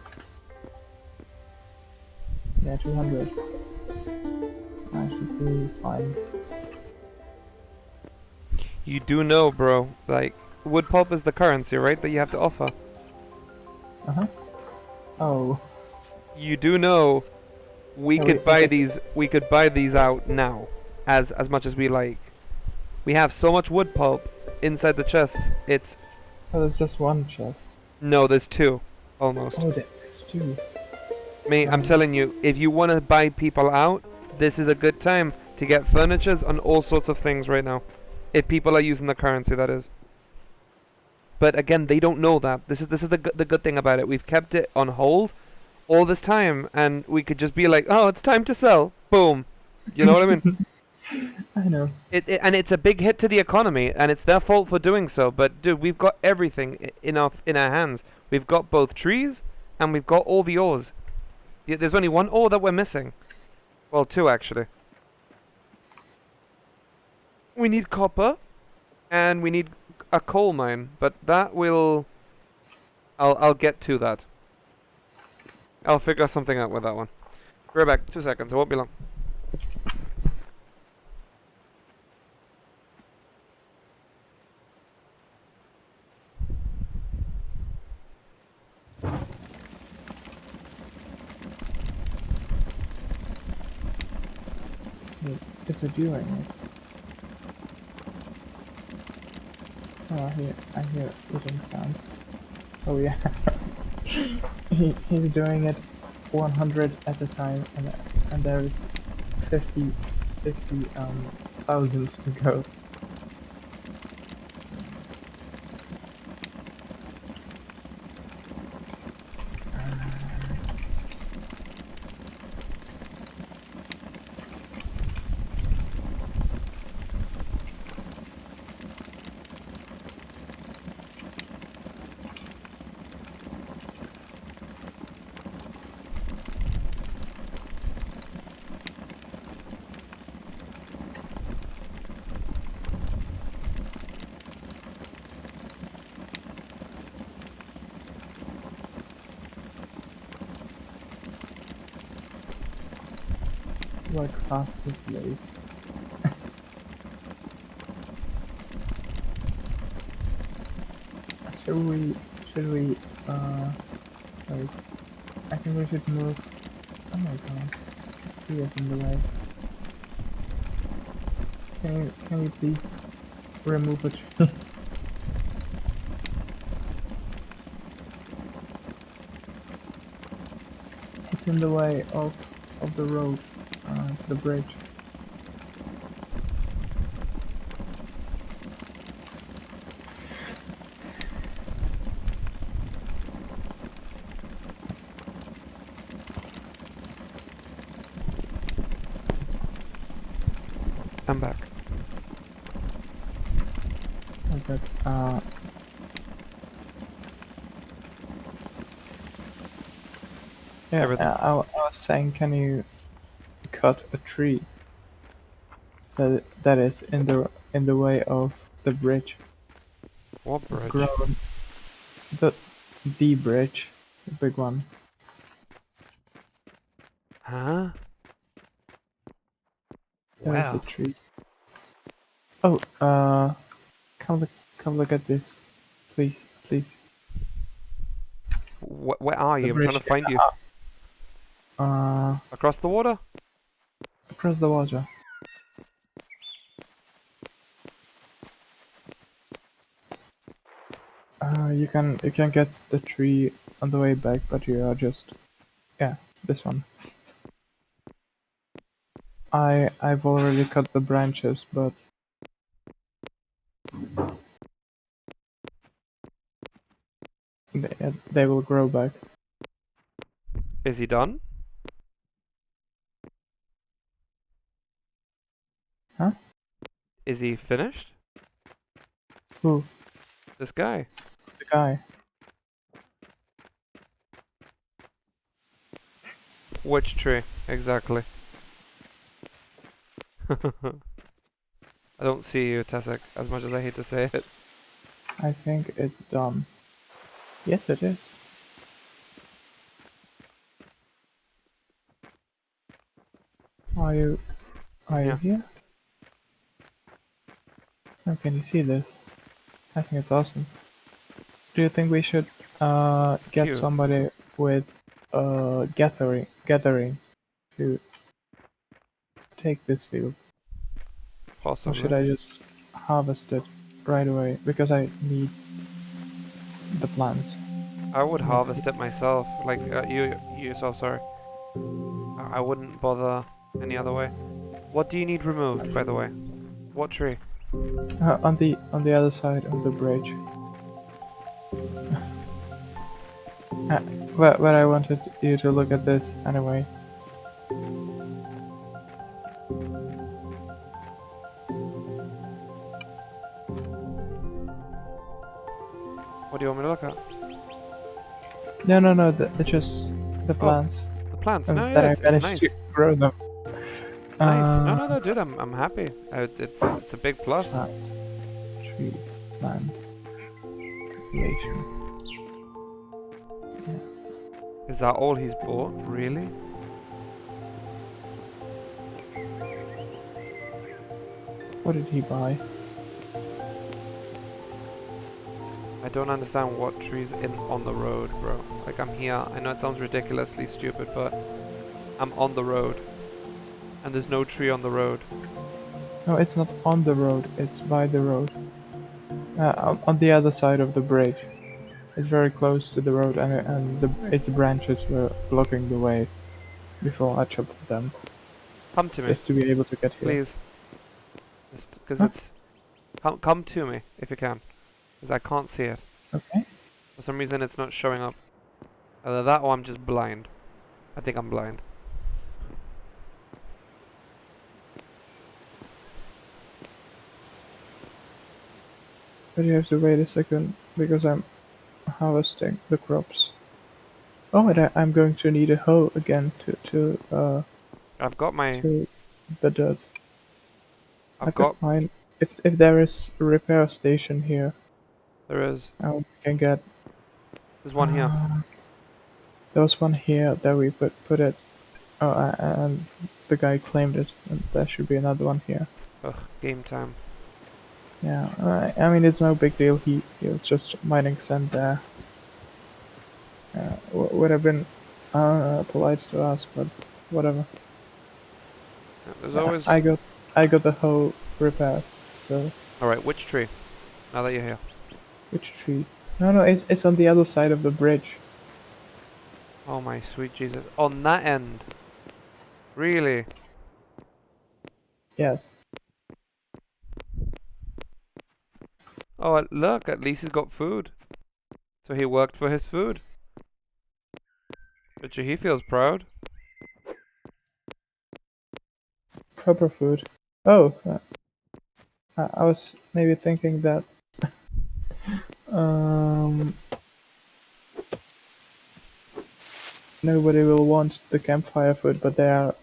[SPEAKER 4] Yeah, 200. I should be fine.
[SPEAKER 1] You do know, bro, like, wood pulp is the currency, right, that you have to offer.
[SPEAKER 4] Uh-huh. Oh.
[SPEAKER 1] You do know we
[SPEAKER 4] Yeah,
[SPEAKER 1] could buy these out now, as much as we like. We have so much wood pulp inside the chests, it's...
[SPEAKER 4] Oh, there's just one chest.
[SPEAKER 1] No, there's two, almost.
[SPEAKER 4] Oh, there's two.
[SPEAKER 1] Mate, I'm telling you, if you want to buy people out, this is a good time to get furnitures and all sorts of things right now. If people are using the currency, that is. But again, they don't know that. This is the good thing about it. We've kept it on hold all this time, and we could just be like, oh, it's time to sell. Boom. You know what I mean?
[SPEAKER 4] I know.
[SPEAKER 1] And it's a big hit to the economy, and it's their fault for doing so. But dude, we've got everything in our hands. We've got both trees, and we've got all the ores. There's only one ore that we're missing. Well, two actually. We need copper, and we need a coal mine, but that will... I'll get to that. I'll figure something out with that one. Be right back. 2 seconds. It won't be long.
[SPEAKER 4] It's a doing it. Oh, I hear eating sounds. Oh yeah. He's doing it 100 at a time, and there's 50,000 to go. like fast asleep. Should we, wait, I think we should move, oh my god, he is in the way. Can you please remove a tree? It's in the way of the road, the bridge.
[SPEAKER 1] I'm back.
[SPEAKER 4] Okay, yeah,
[SPEAKER 1] Everything.
[SPEAKER 4] I was saying, can you cut a tree that is in the way of the bridge?
[SPEAKER 1] What
[SPEAKER 4] It's
[SPEAKER 1] bridge?
[SPEAKER 4] grown. The bridge, the big one.
[SPEAKER 1] Huh?
[SPEAKER 4] There is a
[SPEAKER 1] Wow.
[SPEAKER 4] tree. Oh, come look at this, please, please.
[SPEAKER 1] Where are
[SPEAKER 4] The
[SPEAKER 1] you? I'm trying to
[SPEAKER 4] bridge,
[SPEAKER 1] find you. Across the water?
[SPEAKER 4] Across the water. You can get the tree on the way back, but you are just, yeah, this one. I've already cut the branches, but they will grow back.
[SPEAKER 1] Is he done?
[SPEAKER 4] Huh?
[SPEAKER 1] Is he finished?
[SPEAKER 4] Who?
[SPEAKER 1] This guy.
[SPEAKER 4] The guy.
[SPEAKER 1] Which tree? Exactly. I don't see you, Tessek, as much as I hate to say it.
[SPEAKER 4] I think it's done. Yes, it is. Are you
[SPEAKER 1] Yeah.
[SPEAKER 4] here? Oh, can you see this? I think it's awesome. Do you think we should get
[SPEAKER 1] You.
[SPEAKER 4] somebody with gathering to take this field? Or should
[SPEAKER 1] Possibly.
[SPEAKER 4] I just harvest it right away? Because I need the plants.
[SPEAKER 1] I would harvest it myself. Like, you so sorry. I wouldn't bother any other way. What do you need removed, by the way? What tree?
[SPEAKER 4] On the other side of the bridge. But I wanted you to look at this anyway.
[SPEAKER 1] What do you want me to look at?
[SPEAKER 4] No, just the plants.
[SPEAKER 1] The plants.
[SPEAKER 4] Oh,
[SPEAKER 1] No,
[SPEAKER 4] that
[SPEAKER 1] yeah,
[SPEAKER 4] I
[SPEAKER 1] it's
[SPEAKER 4] managed
[SPEAKER 1] nice.
[SPEAKER 4] to grow them.
[SPEAKER 1] Nice. No, dude, I'm happy. It's a big plus.
[SPEAKER 4] Plant, tree, plant, population.
[SPEAKER 1] Is that all he's bought? Really?
[SPEAKER 4] What did he buy?
[SPEAKER 1] I don't understand what trees on the road, bro. Like, I'm here. I know it sounds ridiculously stupid, but I'm on the road. And there's no tree on the road.
[SPEAKER 4] No, it's not on the road. It's by the road. On the other side of the bridge. It's very close to the road, and its branches were blocking the way before I chopped them,
[SPEAKER 1] Come to me,
[SPEAKER 4] just to be able to get here.
[SPEAKER 1] please. Because
[SPEAKER 4] Huh?
[SPEAKER 1] it's... Come to me, if you can. Because I can't see it.
[SPEAKER 4] Okay.
[SPEAKER 1] For some reason, it's not showing up. Either that or I'm just blind. I think I'm blind.
[SPEAKER 4] But you have to wait a second, because I'm harvesting the crops. Oh, and I'm going to need a hoe again to
[SPEAKER 1] I've got my...
[SPEAKER 4] to the dirt. I
[SPEAKER 1] I've
[SPEAKER 4] could
[SPEAKER 1] got...
[SPEAKER 4] find if there is a repair station here,
[SPEAKER 1] There is.
[SPEAKER 4] we can get.
[SPEAKER 1] There's one here.
[SPEAKER 4] There was one here that we put it Oh, and the guy claimed it, and there should be another one here.
[SPEAKER 1] Ugh, game time.
[SPEAKER 4] Yeah, I mean, it's no big deal. He was just mining sand there. Would have been polite to ask, but whatever.
[SPEAKER 1] There's always...
[SPEAKER 4] I got the hoe repaired. So
[SPEAKER 1] Alright, which tree? Now that you're here.
[SPEAKER 4] which tree? No, it's on the other side of the bridge.
[SPEAKER 1] Oh my sweet Jesus. On that end? Really?
[SPEAKER 4] Yes.
[SPEAKER 1] Oh, look, at least he's got food. So he worked for his food. Bet you he feels proud.
[SPEAKER 4] Proper food. Oh, I was maybe thinking that nobody will want the campfire food, but they are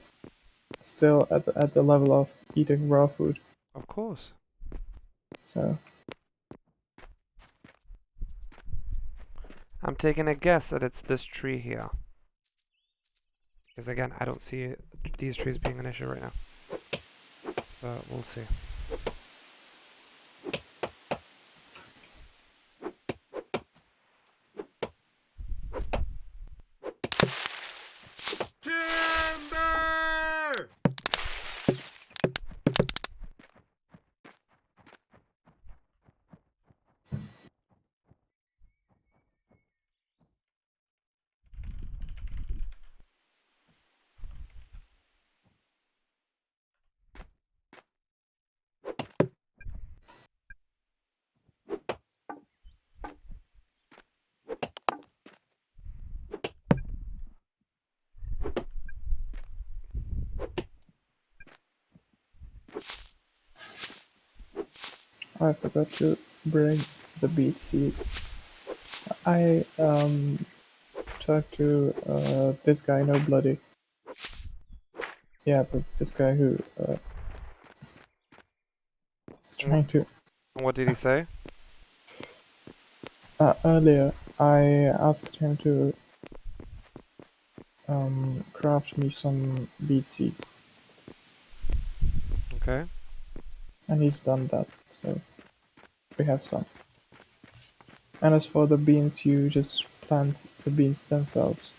[SPEAKER 4] still at the level of eating raw food.
[SPEAKER 1] Of course.
[SPEAKER 4] So
[SPEAKER 1] I'm taking a guess that it's this tree here. Because again, I don't see these trees being an issue right now. But we'll see.
[SPEAKER 5] Timber!
[SPEAKER 4] I forgot to bring the beet seed. I talked to this guy, No Bloody. Yeah, but this guy who is trying to.
[SPEAKER 1] And what did he say?
[SPEAKER 4] Earlier, I asked him to craft me some beet seeds,
[SPEAKER 1] Okay.
[SPEAKER 4] and he's done that, so we have some. And as for the beans, you just plant the beans themselves,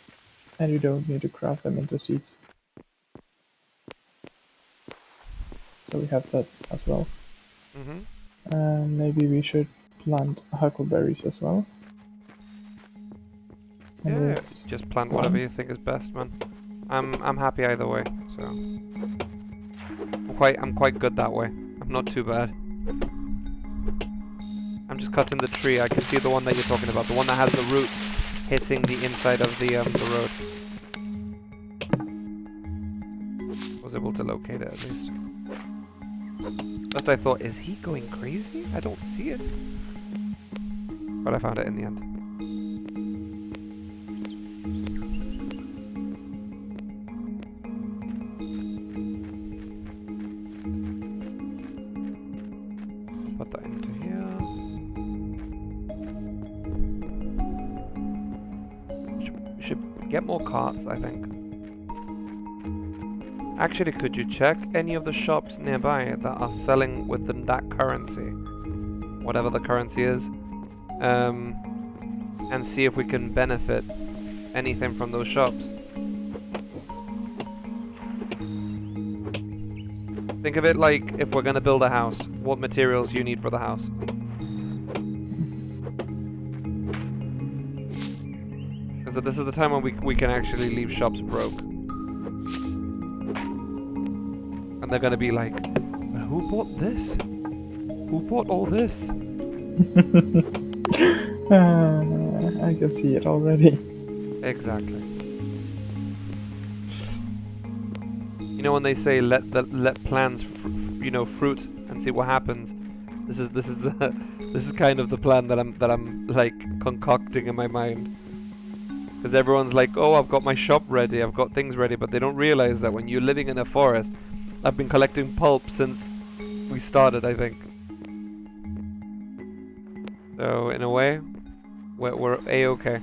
[SPEAKER 4] and you don't need to craft them into seeds. So we have that as well.
[SPEAKER 1] Mm-hmm.
[SPEAKER 4] And maybe we should plant huckleberries as well. And
[SPEAKER 1] Yeah,
[SPEAKER 4] this
[SPEAKER 1] just plant whatever you think is best, man. I'm happy either way, so I'm quite good that way. I'm not too bad. I'm just cutting the tree. I can see the one that you're talking about, the one that has the roots hitting the inside of the road. Was able to locate it at least. First I thought, is he going crazy? I don't see it. But I found it in the end. Put that into here. We should get more carts, I think. Actually, could you check any of the shops nearby that are selling with that currency? Whatever the currency is. And see if we can benefit anything from those shops. Think of it like if we're gonna build a house, what materials you need for the house. Because this is the time when we can actually leave shops broke. And they're gonna be like, well, who bought this? Who bought all this?
[SPEAKER 4] I can see it already.
[SPEAKER 1] Exactly. You know when they say let plans fruit and see what happens. This is kind of the plan that I'm like concocting in my mind. Because everyone's like, oh, I've got my shop ready, I've got things ready, but they don't realize that when you're living in a forest, I've been collecting pulp since we started, I think. So in a way, we're a-okay.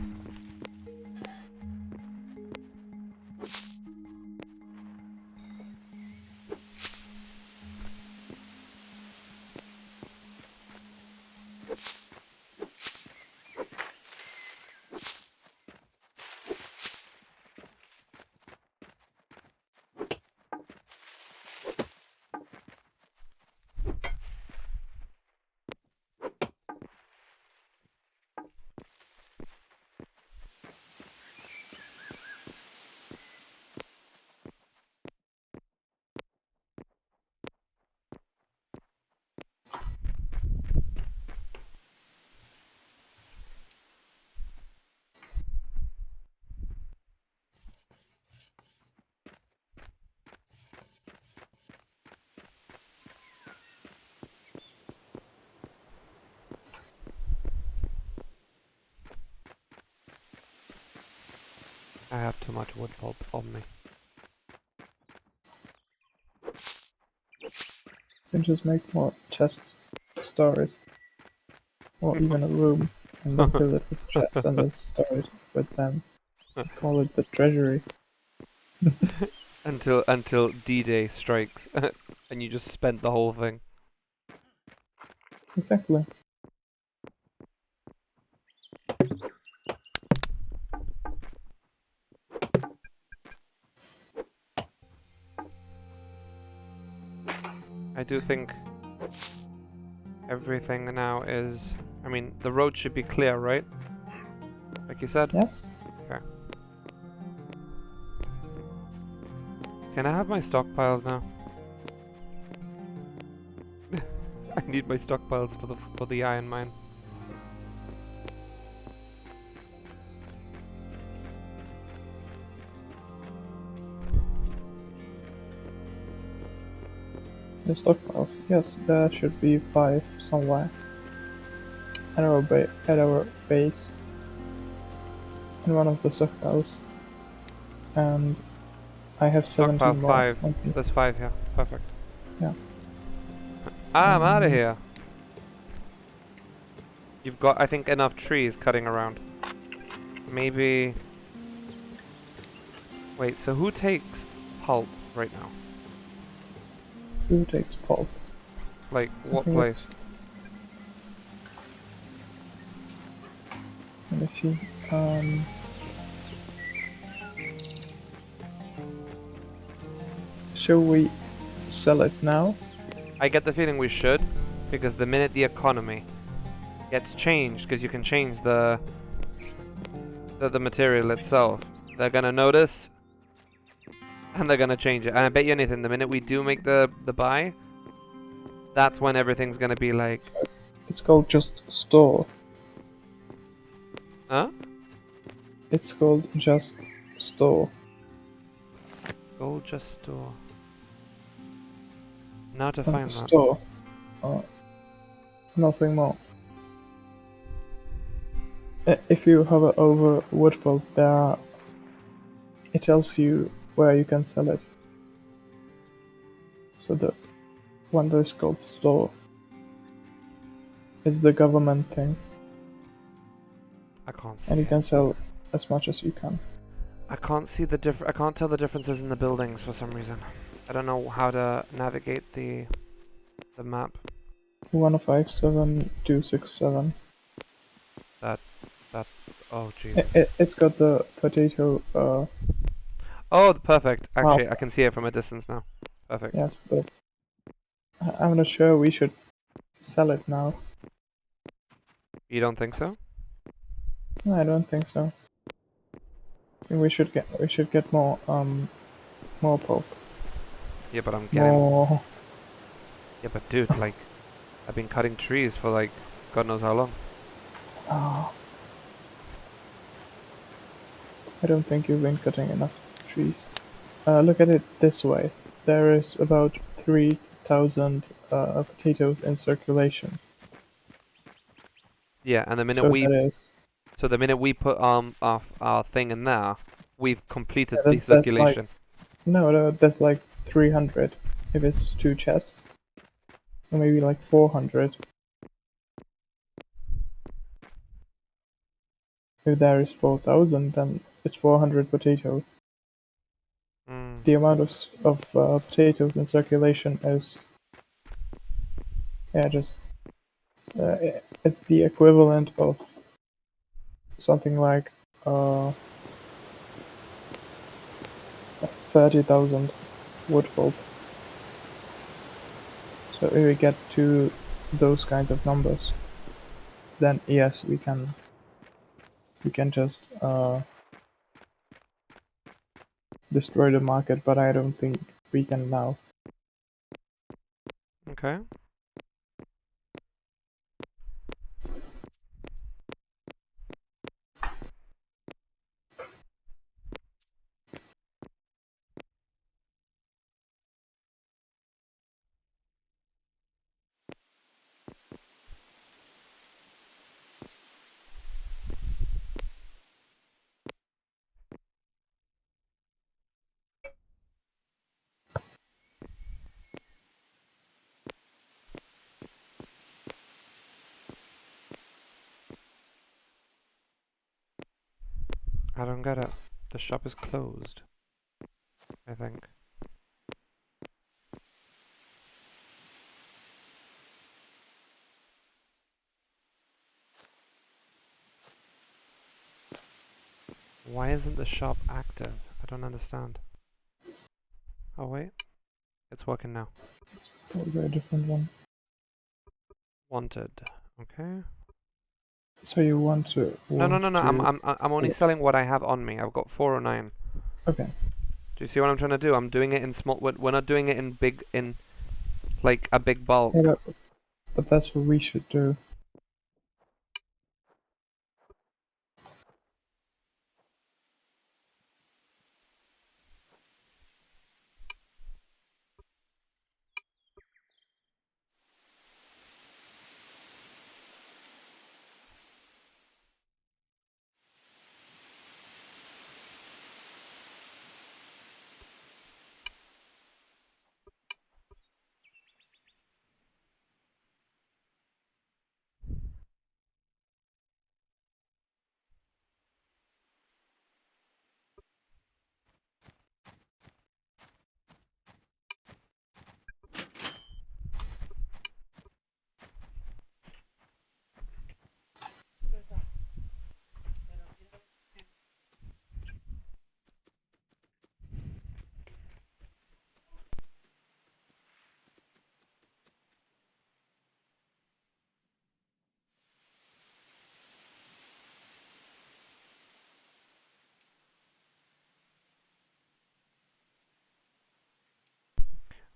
[SPEAKER 1] I have too much wood pulp on me.
[SPEAKER 4] You can just make more chests to store it. Or even a room, and then fill it with chests and then store it with them. Call it the treasury.
[SPEAKER 1] Until D-Day strikes, and you just spent the whole thing.
[SPEAKER 4] Exactly.
[SPEAKER 1] I do think everything now is... I mean, the road should be clear, right? Like you said?
[SPEAKER 4] Yes?
[SPEAKER 1] Okay. Can I have my stockpiles now? I need my stockpiles for the iron mine.
[SPEAKER 4] The stockpiles. Yes, there should be 5 somewhere. At our base. In one of the stockpiles. And I have 17
[SPEAKER 1] Stockpile
[SPEAKER 4] more.
[SPEAKER 1] 5.
[SPEAKER 4] Okay.
[SPEAKER 1] There's 5 here. Perfect.
[SPEAKER 4] Yeah.
[SPEAKER 1] I'm out of here. You've got, I think, enough trees cutting around. Maybe... Wait, so who takes pulp right now?
[SPEAKER 4] Who takes pulp?
[SPEAKER 1] Like,
[SPEAKER 4] I
[SPEAKER 1] what
[SPEAKER 4] think
[SPEAKER 1] place?
[SPEAKER 4] Let me see. Shall we sell it now?
[SPEAKER 1] I get the feeling we should, because the minute the economy gets changed, because you can change the material itself, they're gonna notice, and they're gonna change it. And I bet you anything, the minute we do make the buy, that's when everything's gonna be like...
[SPEAKER 4] It's called just store.
[SPEAKER 1] Huh?
[SPEAKER 4] It's called just store.
[SPEAKER 1] Gold just store. Now to
[SPEAKER 4] And
[SPEAKER 1] find that.
[SPEAKER 4] store. Nothing more. If you hover over wood pulp, it tells you where you can sell it. So the one that is called store is the government thing,
[SPEAKER 1] I can't see.
[SPEAKER 4] and you can sell as much as you can.
[SPEAKER 1] I can't see the I can't tell the differences in the buildings for some reason. I don't know how to navigate the map.
[SPEAKER 4] 157267.
[SPEAKER 1] Oh jeez.
[SPEAKER 4] It's got the potato.
[SPEAKER 1] Oh, perfect. Actually, I can see it from a distance now. Perfect.
[SPEAKER 4] Yes, but I'm not sure we should sell it now.
[SPEAKER 1] You don't think so?
[SPEAKER 4] No, I don't think so. I think we should get more pulp.
[SPEAKER 1] Yeah, but I'm getting.
[SPEAKER 4] More.
[SPEAKER 1] Yeah, but dude, like, I've been cutting trees for like, God knows how long.
[SPEAKER 4] Oh. I don't think you've been cutting enough trees. Look at it this way. There is about 3,000 potatoes in circulation.
[SPEAKER 1] Yeah, and the minute
[SPEAKER 4] So
[SPEAKER 1] we
[SPEAKER 4] that is.
[SPEAKER 1] so the minute we put our thing in there, we've completed
[SPEAKER 4] Yeah,
[SPEAKER 1] the circulation.
[SPEAKER 4] No, that's like 300 if it's 2 chests. Or maybe like 400. If there is 4,000, then it's 400 potatoes.
[SPEAKER 1] Mm.
[SPEAKER 4] The amount of potatoes in circulation is, yeah, just it's the equivalent of something like 30,000 wood pulp. So if we get to those kinds of numbers, then yes, we can just destroy the market, but I don't think we can now.
[SPEAKER 1] Okay. I don't get it. The shop is closed, I think. Why isn't the shop active? I don't understand. Oh wait, it's working now.
[SPEAKER 4] Probably a different one.
[SPEAKER 1] Wanted. Okay.
[SPEAKER 4] So you want to?
[SPEAKER 1] No. I'm only
[SPEAKER 4] so-
[SPEAKER 1] selling what I have on me. I've got 409.
[SPEAKER 4] Okay.
[SPEAKER 1] Do you see what I'm trying to do? I'm doing it in small. We're not doing it in like a big bulk.
[SPEAKER 4] Yeah, but that's what we should do.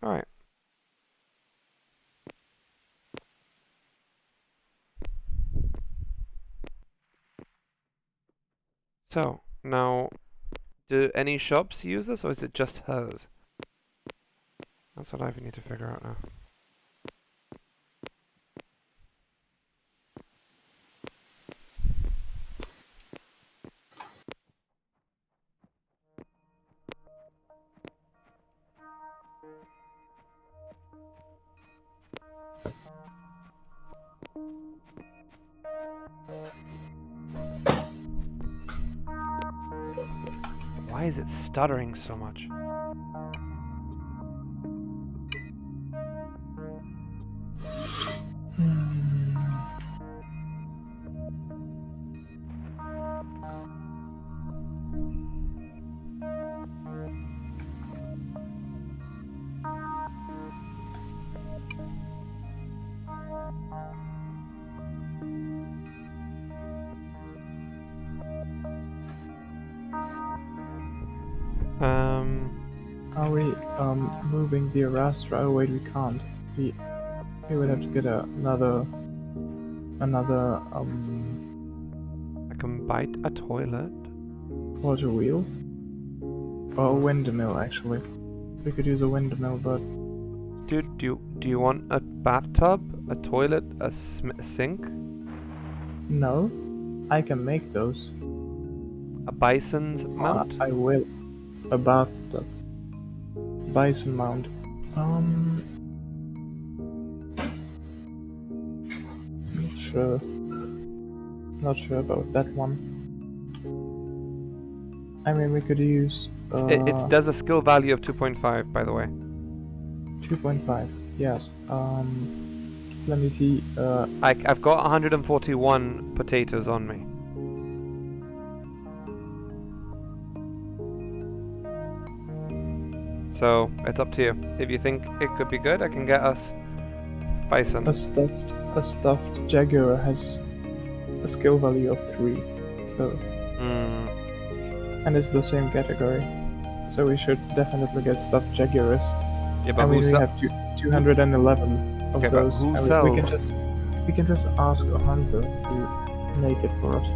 [SPEAKER 1] All right. So now, do any shops use this, or is it just hers? That's what I need to figure out now. Why is it stuttering so much?
[SPEAKER 4] Are we moving the Arastra? Oh wait, we can't. We would have to get another
[SPEAKER 1] I can bite a toilet.
[SPEAKER 4] water wheel. Or a windmill actually. We could use a windmill, but
[SPEAKER 1] Dude, do you want a bathtub, a toilet, a sink,
[SPEAKER 4] no. I can make those.
[SPEAKER 1] a bison's mount?
[SPEAKER 4] I will. About the bison mount. Not sure about that one. I mean, we could use.
[SPEAKER 1] It does a skill value of 2.5, by the way.
[SPEAKER 4] 2.5. Yes. Let me see.
[SPEAKER 1] I've got 141 potatoes on me. So it's up to you. If you think it could be good, I can get us bison.
[SPEAKER 4] A stuffed jaguar has a skill value of 3. So. And it's the same category. So we should definitely get stuffed jaguars.
[SPEAKER 1] Yeah, but
[SPEAKER 4] I mean,
[SPEAKER 1] who
[SPEAKER 4] we
[SPEAKER 1] sell?
[SPEAKER 4] have 211 of
[SPEAKER 1] Okay, but
[SPEAKER 4] those.
[SPEAKER 1] who
[SPEAKER 4] and
[SPEAKER 1] sells?
[SPEAKER 4] we can just ask a hunter to make it for us.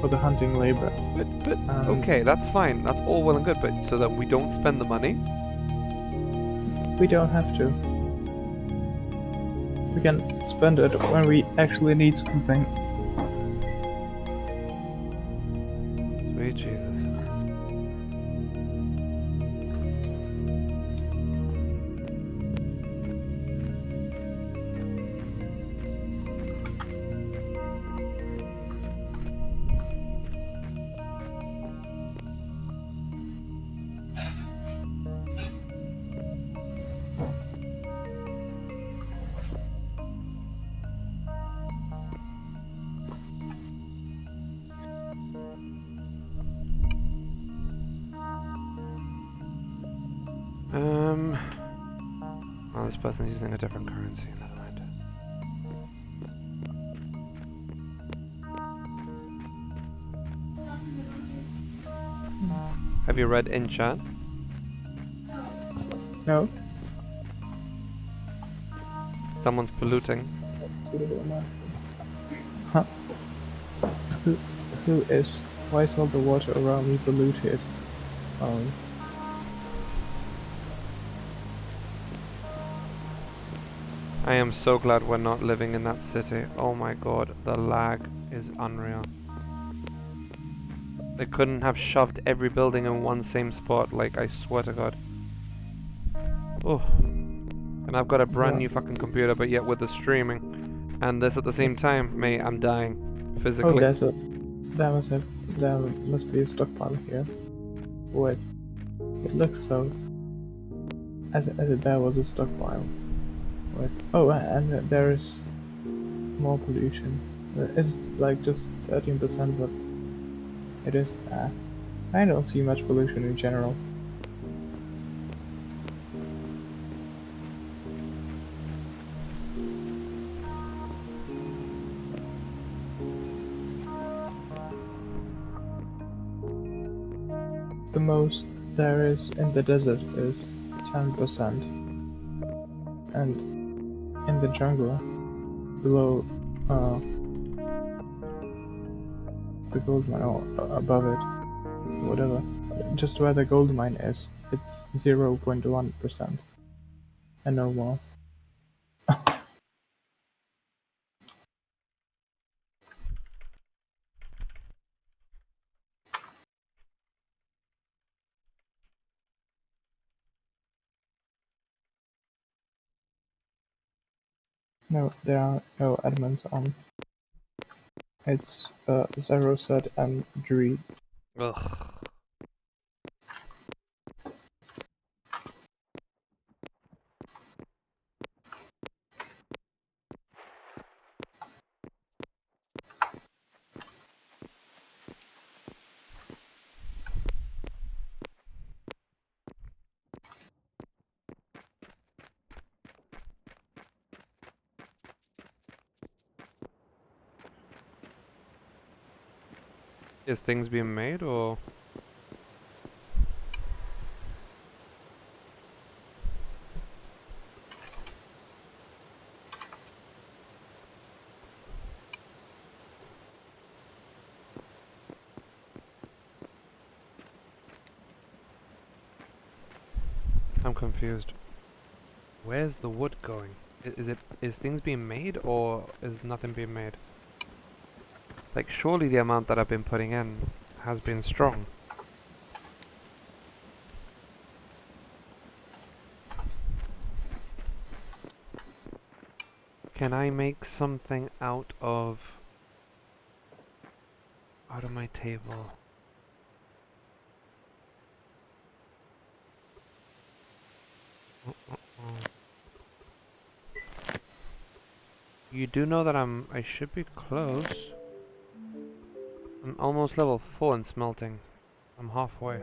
[SPEAKER 4] For the hunting labor.
[SPEAKER 1] But okay, that's fine. That's all well and good, but so that we don't spend the money.
[SPEAKER 4] We don't have to. We can spend it when we actually need something.
[SPEAKER 1] Sweet Jesus. Oh, this person's using a different currency. Never mind. Have you read in chat?
[SPEAKER 4] No.
[SPEAKER 1] Someone's polluting.
[SPEAKER 4] Huh? Who is? Why is all the water around me polluted?
[SPEAKER 1] I am so glad we're not living in that city. Oh my god, the lag is unreal. They couldn't have shoved every building in one same spot, like, I swear to god. Oh. And I've got a brand new fucking computer, but yet with the streaming and this at the same time, mate, I'm dying physically.
[SPEAKER 4] Oh, there must be a stockpile here. Wait, it looks so. As if there was a stockpile. Wait. Oh, and there is more pollution. It's like just 13%, but it is there. I don't see much pollution in general. The most there is in the desert is 10%, and in the jungle, below the gold mine, or above it, whatever, just where the gold mine is, it's 0.1%, and no more. No, there are no admins on. It's Zerosed and Dreed.
[SPEAKER 1] Ugh. Is things being made, or? I'm confused. Where's the wood going? Is things being made, or is nothing being made? Like, surely the amount that I've been putting in has been strong. Can I make something out of my table? You do know that I should be close. I'm almost level 4 in smelting. I'm halfway.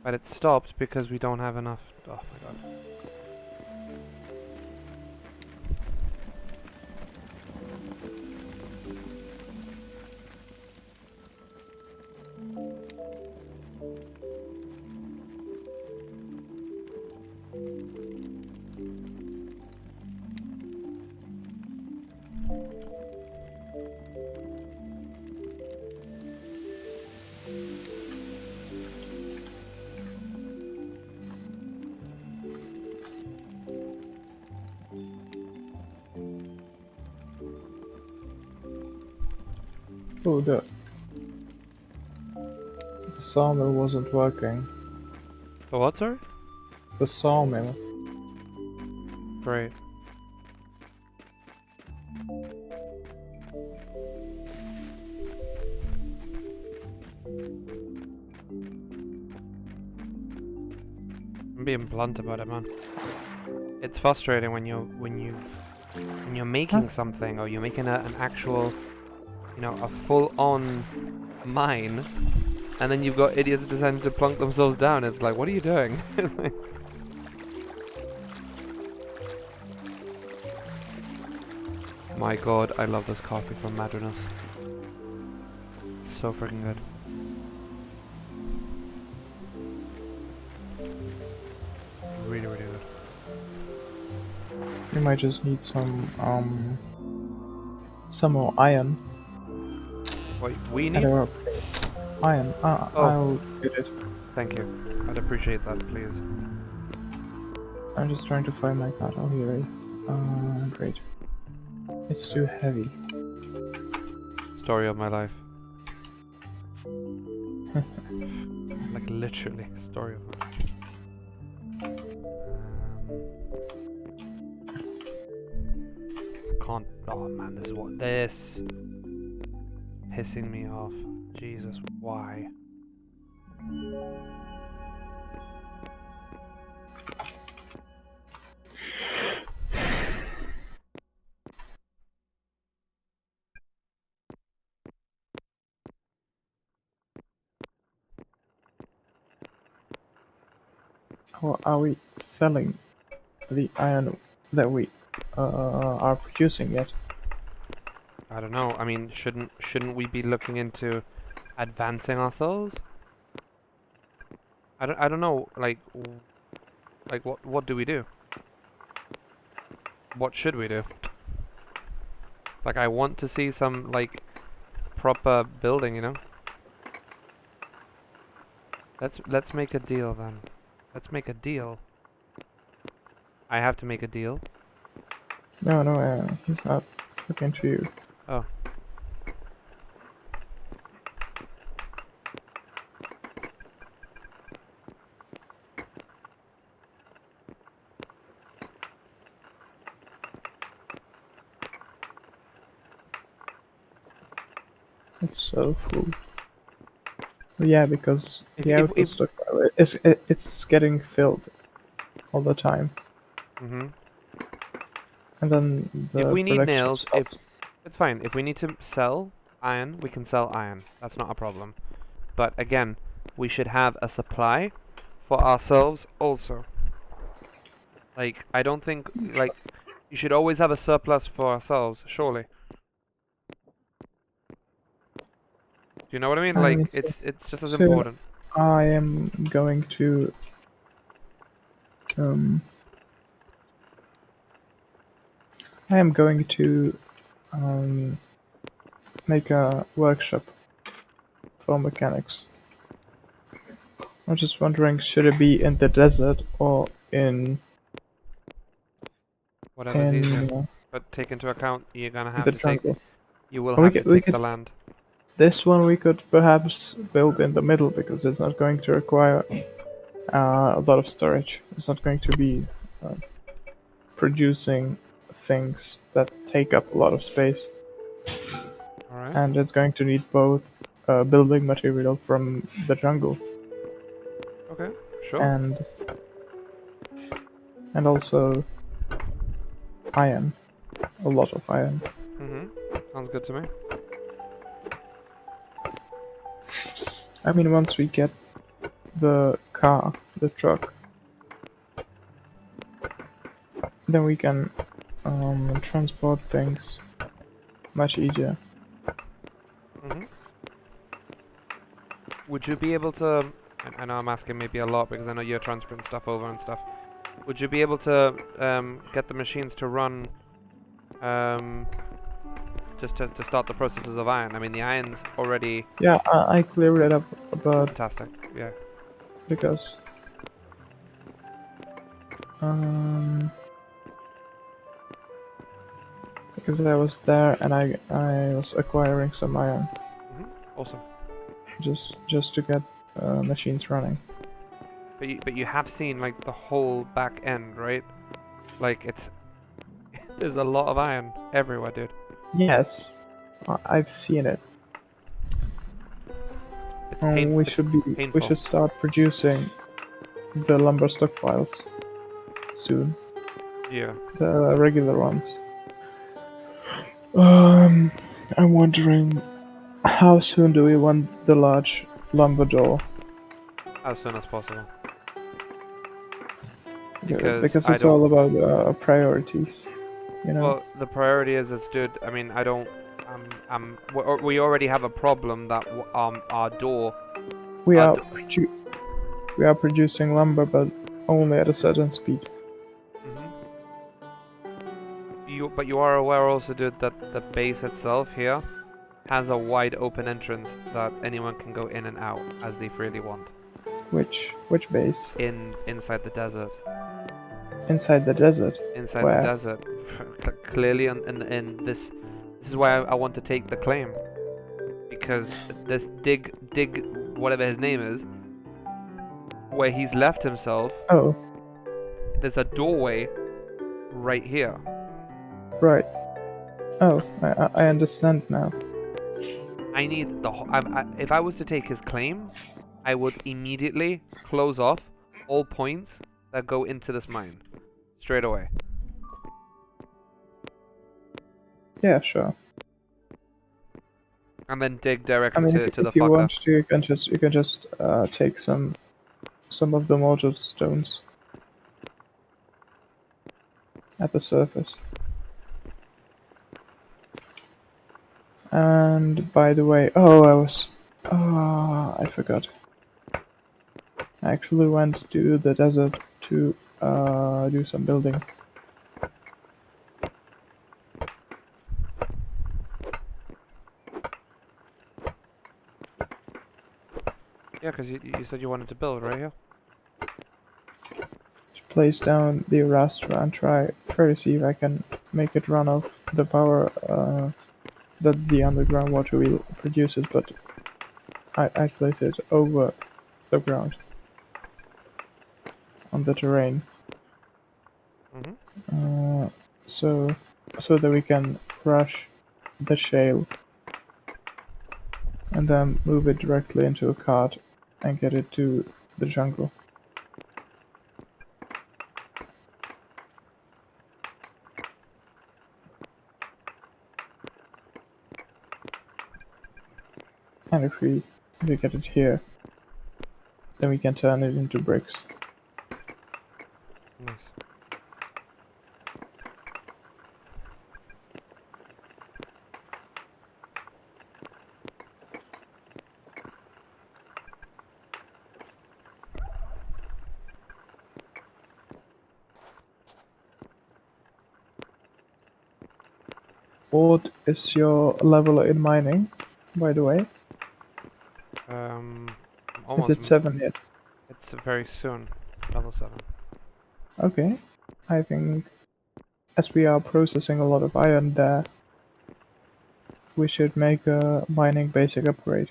[SPEAKER 1] But it stopped because we don't have enough. Oh my god.
[SPEAKER 4] Oh, the sawmill wasn't working.
[SPEAKER 1] The what, sorry?
[SPEAKER 4] The sawmill.
[SPEAKER 1] Great. I'm being blunt about it, man. It's frustrating when you're making something, or you're making an actual, you know, a full-on mine, and then you've got idiots deciding to plunk themselves down. It's like, what are you doing? It's like... My god, I love this coffee from Madrinas. So freaking good. Really, really good.
[SPEAKER 4] We might just need some more iron.
[SPEAKER 1] What we
[SPEAKER 4] And
[SPEAKER 1] need?
[SPEAKER 4] our plates. Iron.
[SPEAKER 1] Oh.
[SPEAKER 4] I'll get it.
[SPEAKER 1] Thank you. I'd appreciate that, please.
[SPEAKER 4] I'm just trying to find my card. Oh, here it is. Great. It's too heavy.
[SPEAKER 1] Story of my life. Like literally, story of my life. Can't. Oh man, this pissing me off. Jesus, why?
[SPEAKER 4] How are we selling the iron that we are producing yet?
[SPEAKER 1] I don't know. I mean, shouldn't we be looking into advancing ourselves? I don't know. Like what do we do? What should we do? Like, I want to see some like proper building, you know. Let's make a deal then. Let's make a deal. I have to make a deal.
[SPEAKER 4] No, he's not looking to you.
[SPEAKER 1] Oh.
[SPEAKER 4] It's so full. Yeah, because the
[SPEAKER 1] If-
[SPEAKER 4] output stockpile it's getting filled all the time,
[SPEAKER 1] Mhm.
[SPEAKER 4] and then the
[SPEAKER 1] If we need
[SPEAKER 4] production
[SPEAKER 1] nails,
[SPEAKER 4] stops.
[SPEAKER 1] It's fine. If we need to sell iron, we can sell iron. That's not a problem. But again, we should have a supply for ourselves also. Like, I don't think, like, you should always have a surplus for ourselves, surely. Do you know what I mean? Like, it's just as
[SPEAKER 4] so-
[SPEAKER 1] important.
[SPEAKER 4] I am going to make a workshop for mechanics. I'm just wondering, should it be in the desert or in
[SPEAKER 1] Whatever's easier.
[SPEAKER 4] in
[SPEAKER 1] But take into account, you're gonna have
[SPEAKER 4] the
[SPEAKER 1] to take,
[SPEAKER 4] jungle?
[SPEAKER 1] you will
[SPEAKER 4] We
[SPEAKER 1] have
[SPEAKER 4] could-
[SPEAKER 1] to
[SPEAKER 4] we
[SPEAKER 1] take
[SPEAKER 4] could-
[SPEAKER 1] the land.
[SPEAKER 4] This one we could perhaps build in the middle because it's not going to require a lot of storage. It's not going to be producing things that take up a lot of space,
[SPEAKER 1] Alright?
[SPEAKER 4] and it's going to need both building material from the jungle
[SPEAKER 1] Okay, sure.
[SPEAKER 4] and also iron, a lot of iron.
[SPEAKER 1] Sounds good to me.
[SPEAKER 4] I mean, once we get the truck, then we can transport things much easier.
[SPEAKER 1] Would you be able to, I know I'm asking maybe a lot because I know you're transferring stuff over and stuff. Would you be able to get the machines to run just to start the processes of iron? I mean, the iron's already
[SPEAKER 4] Yeah, I cleared it up, but
[SPEAKER 1] fantastic. Yeah.
[SPEAKER 4] because I was there and I was acquiring some iron
[SPEAKER 1] Awesome.
[SPEAKER 4] just to get machines running.
[SPEAKER 1] But you have seen like the whole back end, right? Like it's there's a lot of iron everywhere, dude.
[SPEAKER 4] Yes, I've seen it.
[SPEAKER 1] It's
[SPEAKER 4] We
[SPEAKER 1] it's
[SPEAKER 4] we should start producing the lumber stockpiles soon,
[SPEAKER 1] yeah.
[SPEAKER 4] the regular ones. I'm wondering how soon do we want the large lumber door.
[SPEAKER 1] As soon as possible.
[SPEAKER 4] Because
[SPEAKER 1] Because I
[SPEAKER 4] it's all about priorities. You know.
[SPEAKER 1] Well, the priority is, dude. I mean, I don't. We already have a problem that our door.
[SPEAKER 4] we
[SPEAKER 1] our
[SPEAKER 4] are
[SPEAKER 1] d-
[SPEAKER 4] we are producing lumber, but only at a certain speed.
[SPEAKER 1] But you are aware also, dude, that the base itself here has a wide open entrance that anyone can go in and out as they freely want.
[SPEAKER 4] Which base?
[SPEAKER 1] Inside the desert.
[SPEAKER 4] Inside the desert.
[SPEAKER 1] Inside
[SPEAKER 4] Where?
[SPEAKER 1] the desert. Clearly, in this. This is why I want to take the claim. Because this dig, whatever his name is, where he's left himself,
[SPEAKER 4] Oh,
[SPEAKER 1] there's a doorway right here.
[SPEAKER 4] right. Oh, I understand now.
[SPEAKER 1] I need the. If I was to take his claim, I would immediately close off all points that go into this mine, straight away.
[SPEAKER 4] Yeah, sure.
[SPEAKER 1] And then dig
[SPEAKER 4] I
[SPEAKER 1] directly
[SPEAKER 4] mean,
[SPEAKER 1] to the
[SPEAKER 4] if you
[SPEAKER 1] fucker.
[SPEAKER 4] want to, you can just take some of the mortar stones at the surface. And by the way, I forgot. I actually went to the desert to do some building.
[SPEAKER 1] Yeah, because you said you wanted to build right here.
[SPEAKER 4] Place down the Arastra and try to see if I can make it run off the power that the underground water wheel produces, but I place it over the ground on the terrain, so that we can crush the shale and then move it directly into a cart and get it to the jungle. And if we get it here, then we can turn it into bricks.
[SPEAKER 1] Nice.
[SPEAKER 4] What is your level in mining, by the way?
[SPEAKER 1] Almost.
[SPEAKER 4] Is it 7 yet?
[SPEAKER 1] It's very soon. Level 7.
[SPEAKER 4] Okay. I think as we are processing a lot of iron there, we should make a mining basic upgrade.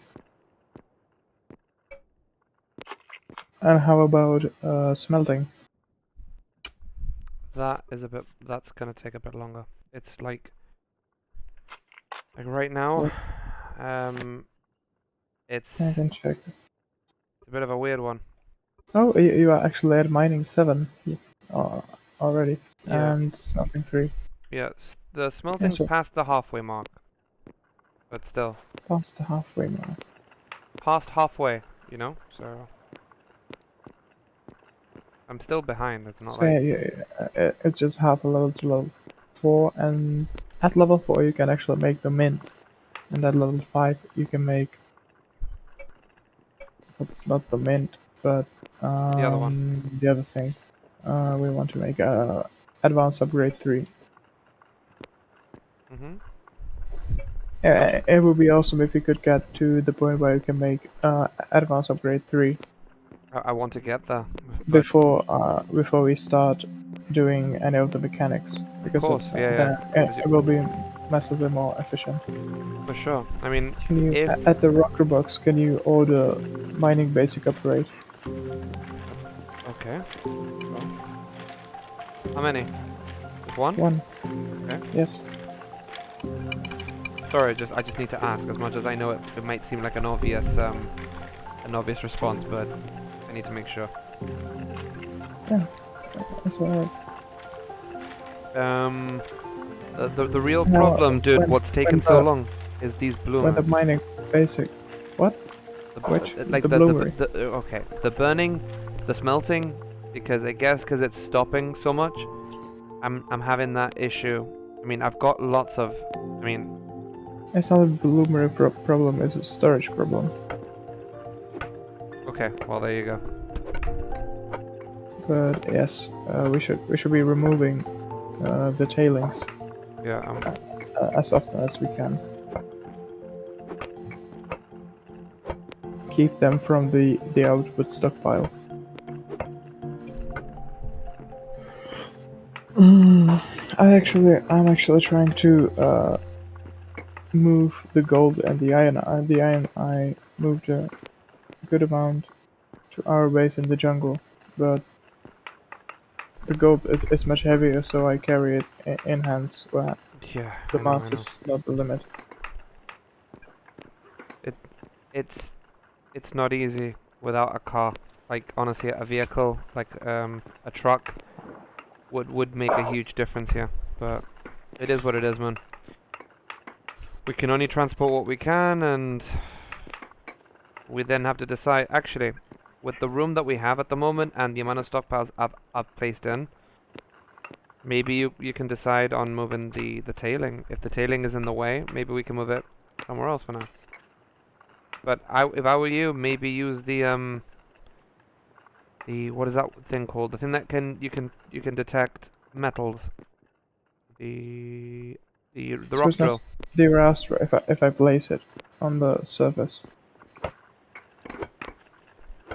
[SPEAKER 4] And how about smelting?
[SPEAKER 1] That's gonna take a bit longer. It's like right now, it's
[SPEAKER 4] I can check.
[SPEAKER 1] a bit of a weird one.
[SPEAKER 4] Oh, you are actually at mining 7 already,
[SPEAKER 1] Yeah.
[SPEAKER 4] and smelting 3.
[SPEAKER 1] Yeah, the smelting's
[SPEAKER 4] so-
[SPEAKER 1] past the halfway mark, but still
[SPEAKER 4] Past the halfway mark.
[SPEAKER 1] past halfway, you know. So I'm still behind. It's not
[SPEAKER 4] So
[SPEAKER 1] like
[SPEAKER 4] yeah, it's just half a level to level 4, and at level 4 you can actually make the mint, and at level 5 you can make not the mint, but
[SPEAKER 1] the other one.
[SPEAKER 4] the other thing. We want to make advanced upgrade 3. It would be awesome if we could get to the point where you can make advanced upgrade 3
[SPEAKER 1] I want to get there
[SPEAKER 4] before we start doing any of the mechanics, because
[SPEAKER 1] course,
[SPEAKER 4] then it will be massively more efficient.
[SPEAKER 1] for sure. I mean,
[SPEAKER 4] Can you
[SPEAKER 1] if
[SPEAKER 4] at the Rocker Box? Can you order mining basic upgrade?
[SPEAKER 1] okay. Well, how many? Just one?
[SPEAKER 4] 1.
[SPEAKER 1] Okay.
[SPEAKER 4] Yes.
[SPEAKER 1] Sorry, I just need to ask. As much as I know it might seem like an obvious response, but I need to make sure.
[SPEAKER 4] Yeah. That's alright.
[SPEAKER 1] The real
[SPEAKER 4] No,
[SPEAKER 1] problem, dude,
[SPEAKER 4] when-
[SPEAKER 1] what's taken
[SPEAKER 4] when
[SPEAKER 1] so
[SPEAKER 4] the-
[SPEAKER 1] long is these
[SPEAKER 4] When the
[SPEAKER 1] blooms.
[SPEAKER 4] mining basic. What? Which?
[SPEAKER 1] like
[SPEAKER 4] The bloomery.
[SPEAKER 1] okay, the burning, the smelting, because I guess because it's stopping so much, I'm having that issue. I mean, I've got lots of, I mean,
[SPEAKER 4] It's not a bloomery problem, it's a storage problem.
[SPEAKER 1] okay, well there you go.
[SPEAKER 4] But yes, we should be removing the tailings
[SPEAKER 1] Yeah,
[SPEAKER 4] as often as we can. Keep them from the output stockpile. I'm actually trying to move the gold and the iron. The iron I moved a good amount to our base in the jungle, but the gold is much heavier, so I carry it in hands where
[SPEAKER 1] yeah.
[SPEAKER 4] the
[SPEAKER 1] I know,
[SPEAKER 4] mass is not the limit.
[SPEAKER 1] It's not easy without a car. Like honestly, a vehicle like a truck would make a huge difference here. But it is what it is, man. We can only transport what we can, and we then have to decide. Actually, with the room that we have at the moment and the amount of stockpiles I've placed in, maybe you can decide on moving the tailing. If the tailing is in the way, maybe we can move it somewhere else for now. But if I were you, maybe use the what is that thing called? The thing that you can detect metals. The
[SPEAKER 4] So
[SPEAKER 1] rock
[SPEAKER 4] it's not
[SPEAKER 1] drill.
[SPEAKER 4] the raster if I place it on the surface.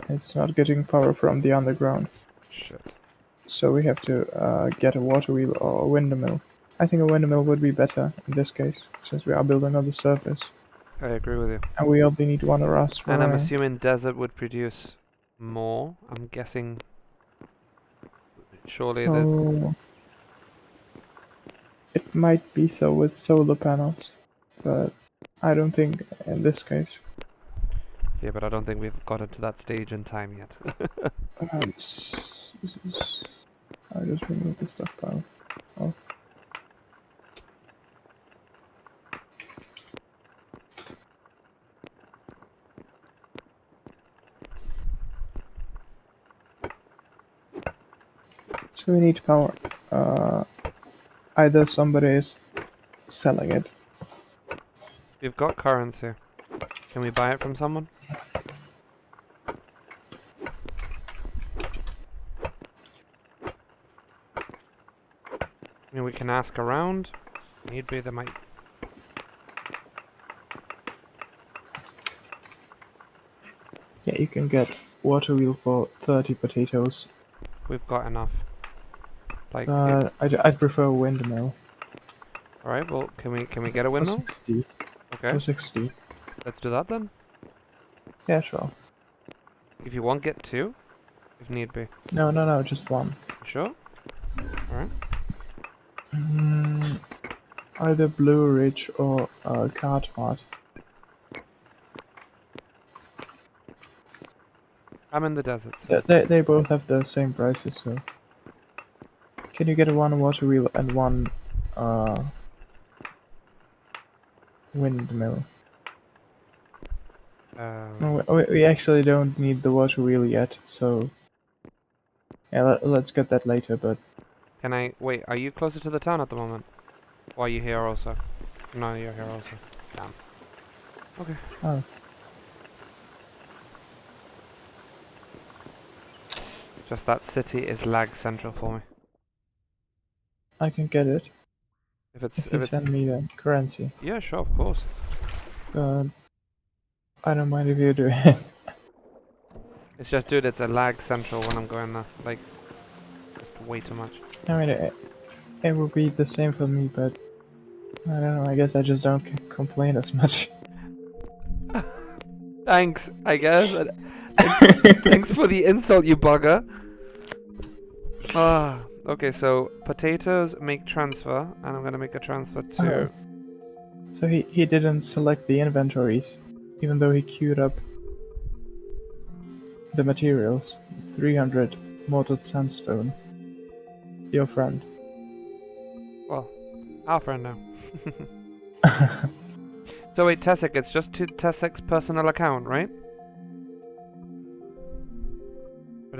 [SPEAKER 4] It's not getting power from the underground.
[SPEAKER 1] Shit.
[SPEAKER 4] So we have to get a water wheel or a windmill. I think a windmill would be better in this case, since we are building on the surface.
[SPEAKER 1] I agree with you.
[SPEAKER 4] And we only need one rust for
[SPEAKER 1] And I'm
[SPEAKER 4] iron.
[SPEAKER 1] assuming desert would produce more. I'm guessing. Surely that.
[SPEAKER 4] Oh, it might be so with solar panels, but I don't think in this case.
[SPEAKER 1] Yeah, but I don't think we've gotten to that stage in time yet.
[SPEAKER 4] I just removed the stockpile. Oh. So we need power. Either somebody is selling it.
[SPEAKER 1] We've got currency. Can we buy it from someone? I mean, we can ask around. Need be, they might.
[SPEAKER 4] Yeah, you can get water wheel for 30 potatoes.
[SPEAKER 1] We've got enough. Like,
[SPEAKER 4] I'd prefer a windmill.
[SPEAKER 1] all right. Well, can we get a
[SPEAKER 4] For
[SPEAKER 1] windmill?
[SPEAKER 4] 60.
[SPEAKER 1] Okay,
[SPEAKER 4] For 60.
[SPEAKER 1] let's do that then.
[SPEAKER 4] Yeah, sure.
[SPEAKER 1] If you want, get two, if need be.
[SPEAKER 4] No, just one.
[SPEAKER 1] Sure. All right.
[SPEAKER 4] Either Blue Ridge or Cartmart.
[SPEAKER 1] I'm in the desert. So.
[SPEAKER 4] They both have the same prices, so. Can you get one water wheel and one windmill? No, we actually don't need the water wheel yet, so. Yeah, let's get that later, but.
[SPEAKER 1] Can I wait? Are you closer to the town at the moment? Or are you here also? No, you're here also. Damn. Okay.
[SPEAKER 4] Oh.
[SPEAKER 1] Just that city is lag central for me.
[SPEAKER 4] I can get it.
[SPEAKER 1] If
[SPEAKER 4] You
[SPEAKER 1] it's
[SPEAKER 4] send me the currency.
[SPEAKER 1] yeah, sure, of course.
[SPEAKER 4] I don't mind if you do it.
[SPEAKER 1] It's just, dude, it's a lag central when I'm going there. Like, just way too much.
[SPEAKER 4] I mean, it would be the same for me, but I don't know. I guess I just don't complain as much.
[SPEAKER 1] Thanks, I guess. Thanks for the insult, you bugger. Ah, okay. So potatoes make transfer, and I'm gonna make a transfer to.
[SPEAKER 4] Oh. So he didn't select the inventories, even though he queued up the materials. 300 mortared sandstone. Your friend.
[SPEAKER 1] Well, our friend now. So wait, Tessek, it's just to Tessek's personal account, right?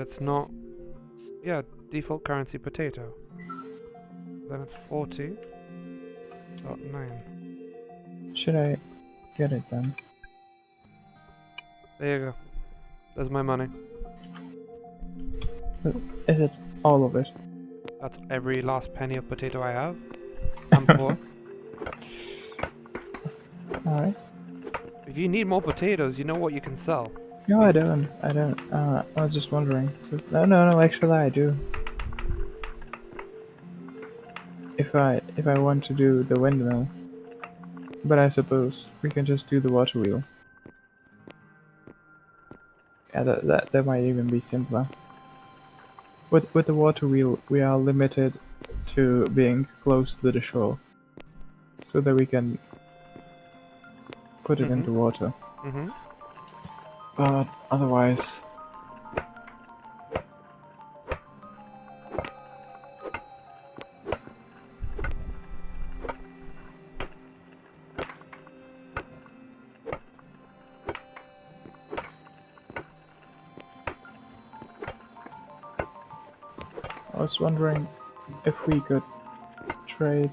[SPEAKER 1] But it's not... Yeah, default currency potato. Then it's 40.9.
[SPEAKER 4] Should I get it then?
[SPEAKER 1] There you go. There's my money.
[SPEAKER 4] Is it all of it?
[SPEAKER 1] That's every last penny of potato I have. I'm poor.
[SPEAKER 4] Alright.
[SPEAKER 1] If you need more potatoes, you know what you can sell.
[SPEAKER 4] No, I don't. I was just wondering. So, no, actually I do. If I want to do the windmill. But I suppose we can just do the water wheel. Yeah, that might even be simpler. With the water wheel, we are limited to being close to the shore, so that we can put it into water.
[SPEAKER 1] Mm-hmm.
[SPEAKER 4] But otherwise, I was wondering if we could trade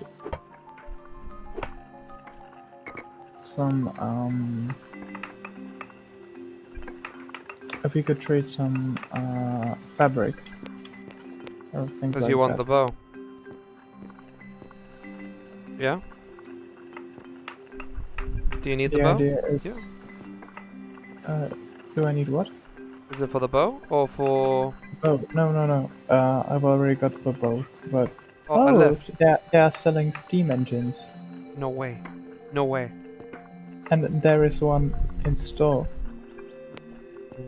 [SPEAKER 4] some fabric or things
[SPEAKER 1] Because
[SPEAKER 4] like
[SPEAKER 1] you want
[SPEAKER 4] that.
[SPEAKER 1] the bow. Yeah? Do you need the
[SPEAKER 4] The
[SPEAKER 1] bow?
[SPEAKER 4] idea is, do I need what?
[SPEAKER 1] Is it for the bow or for...
[SPEAKER 4] Oh, no. I've already got the bow, but
[SPEAKER 1] Oh, I left.
[SPEAKER 4] they are selling steam engines,
[SPEAKER 1] No way. No way.
[SPEAKER 4] and there is one in store.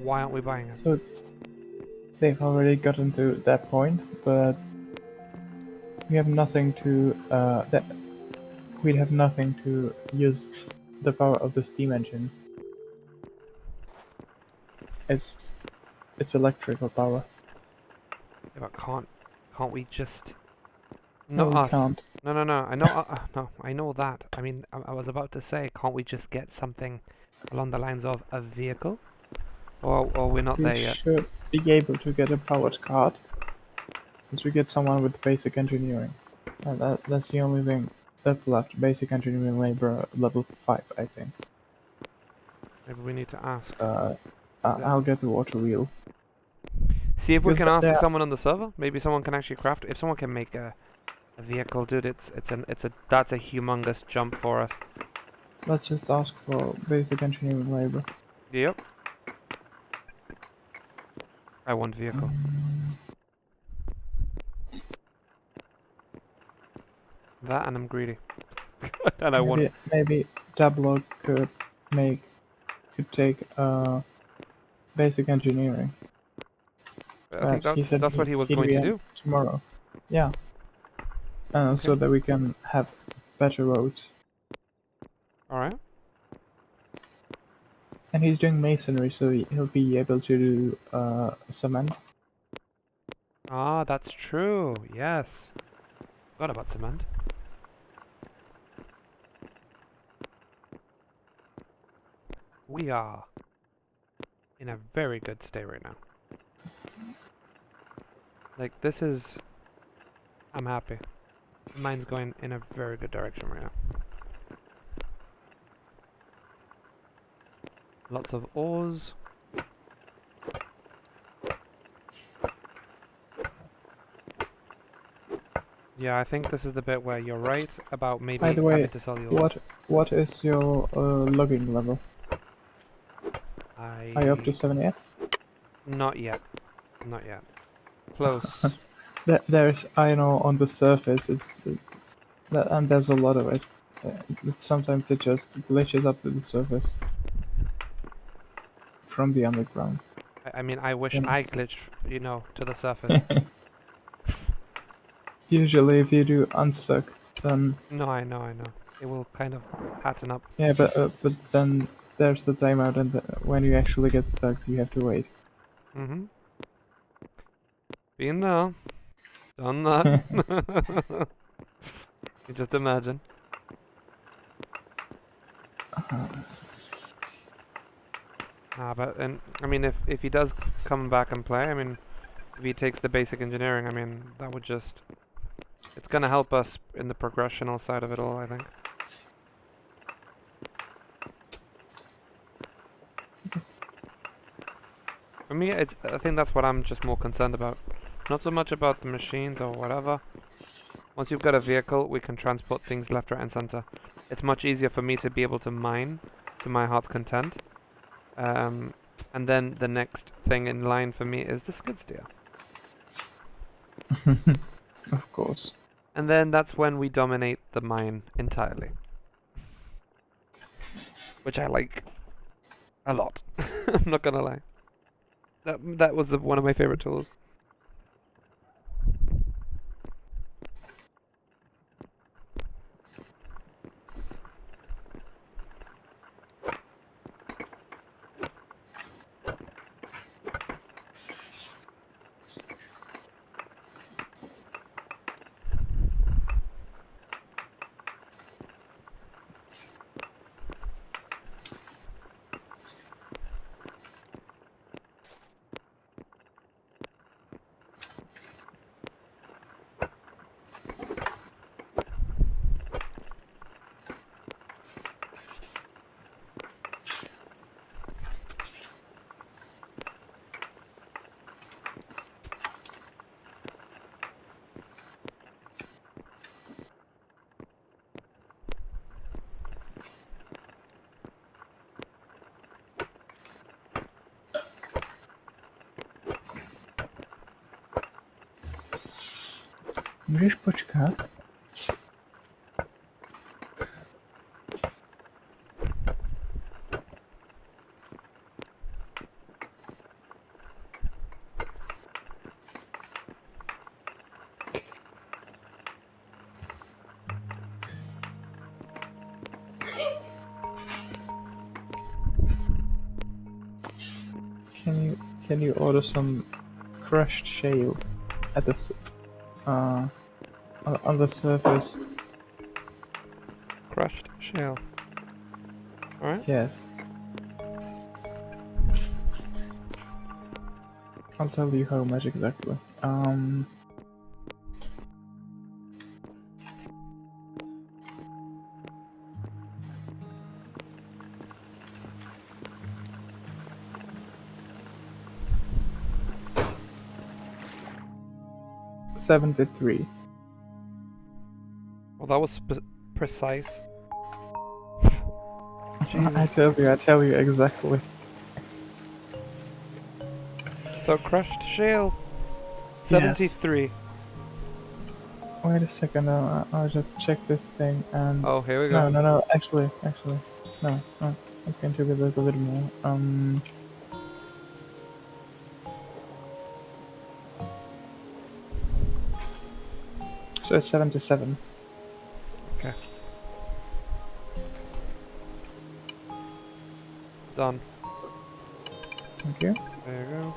[SPEAKER 1] Why aren't we buying it?
[SPEAKER 4] So they've already gotten to that point, but we have nothing to we'd have nothing to use the power of the steam engine. It's electrical power.
[SPEAKER 1] Yeah, but can't we just...
[SPEAKER 4] No,
[SPEAKER 1] Not
[SPEAKER 4] we
[SPEAKER 1] us.
[SPEAKER 4] can't.
[SPEAKER 1] No. I know. No, I know that. I mean, I was about to say, can't we just get something along the lines of a vehicle? Or we're not
[SPEAKER 4] We
[SPEAKER 1] there yet.
[SPEAKER 4] should be able to get a powered cart. Once we get someone with basic engineering. And that's the only thing that's left. Basic engineering labor level 5, I think.
[SPEAKER 1] Maybe we need to ask.
[SPEAKER 4] I'll get the water wheel.
[SPEAKER 1] See if we
[SPEAKER 4] because
[SPEAKER 1] can ask
[SPEAKER 4] there-
[SPEAKER 1] someone on the server. Maybe someone can actually craft. If someone can make a vehicle, dude, that's a humongous jump for us.
[SPEAKER 4] Let's just ask for basic engineering labor.
[SPEAKER 1] Yep. I want vehicle. That and I'm greedy. And I want.
[SPEAKER 4] Maybe Tablo could take basic engineering.
[SPEAKER 1] I think
[SPEAKER 4] he said
[SPEAKER 1] that's what he was
[SPEAKER 4] he'd
[SPEAKER 1] going
[SPEAKER 4] be
[SPEAKER 1] to
[SPEAKER 4] in
[SPEAKER 1] do.
[SPEAKER 4] tomorrow. Yeah. So that we can have better roads.
[SPEAKER 1] All right.
[SPEAKER 4] And he's doing masonry, so he'll be able to do cement.
[SPEAKER 1] Ah, that's true. Yes. Forgot about cement. We are in a very good state right now. Like, this is... I'm happy. Mine's going in a very good direction right now. Lots of ores. Yeah, I think this is the bit where you're right about maybe
[SPEAKER 4] By the way,
[SPEAKER 1] having to sell the ores.
[SPEAKER 4] what is your logging level? Are you up to 7 yet?
[SPEAKER 1] Not yet. Not yet. Close.
[SPEAKER 4] There's iron ore on the surface. And there's a lot of it. Sometimes it just glitches up to the surface from the underground.
[SPEAKER 1] I mean, I wish
[SPEAKER 4] Yeah.
[SPEAKER 1] I glitched, to the surface.
[SPEAKER 4] Usually, if you do unstuck, then
[SPEAKER 1] No, I know. It will kind of pattern up.
[SPEAKER 4] yeah, but then there's the timeout, and when you actually get stuck, you have to wait.
[SPEAKER 1] Mm-hmm. Been there. Done that. You just imagine. But I mean, if he does come back and play, I mean, if he takes the basic engineering, I mean, that would just... It's gonna help us in the progressional side of it all, I think. For me, I think that's what I'm just more concerned about. Not so much about the machines or whatever. Once you've got a vehicle, we can transport things left, right, and center. It's much easier for me to be able to mine to my heart's content. And then the next thing in line for me is the skid steer.
[SPEAKER 4] Of course.
[SPEAKER 1] And then that's when we dominate the mine entirely. Which I like a lot. I'm not gonna lie. That was one of my favorite tools.
[SPEAKER 4] Můžeš počkat? Can you order some crushed shale at the on the surface?
[SPEAKER 1] Crushed shale. Alright.
[SPEAKER 4] Yes. I'll tell you how much exactly. $73.
[SPEAKER 1] Well, that was precise.
[SPEAKER 4] I tell you exactly.
[SPEAKER 1] So crushed shale. 73.
[SPEAKER 4] Wait a second, I'll just check this thing and...
[SPEAKER 1] Oh, here we go.
[SPEAKER 4] No, actually, no, let's get into it a little more. So it's 77.
[SPEAKER 1] Okay. Done.
[SPEAKER 4] Thank you.
[SPEAKER 1] There you go.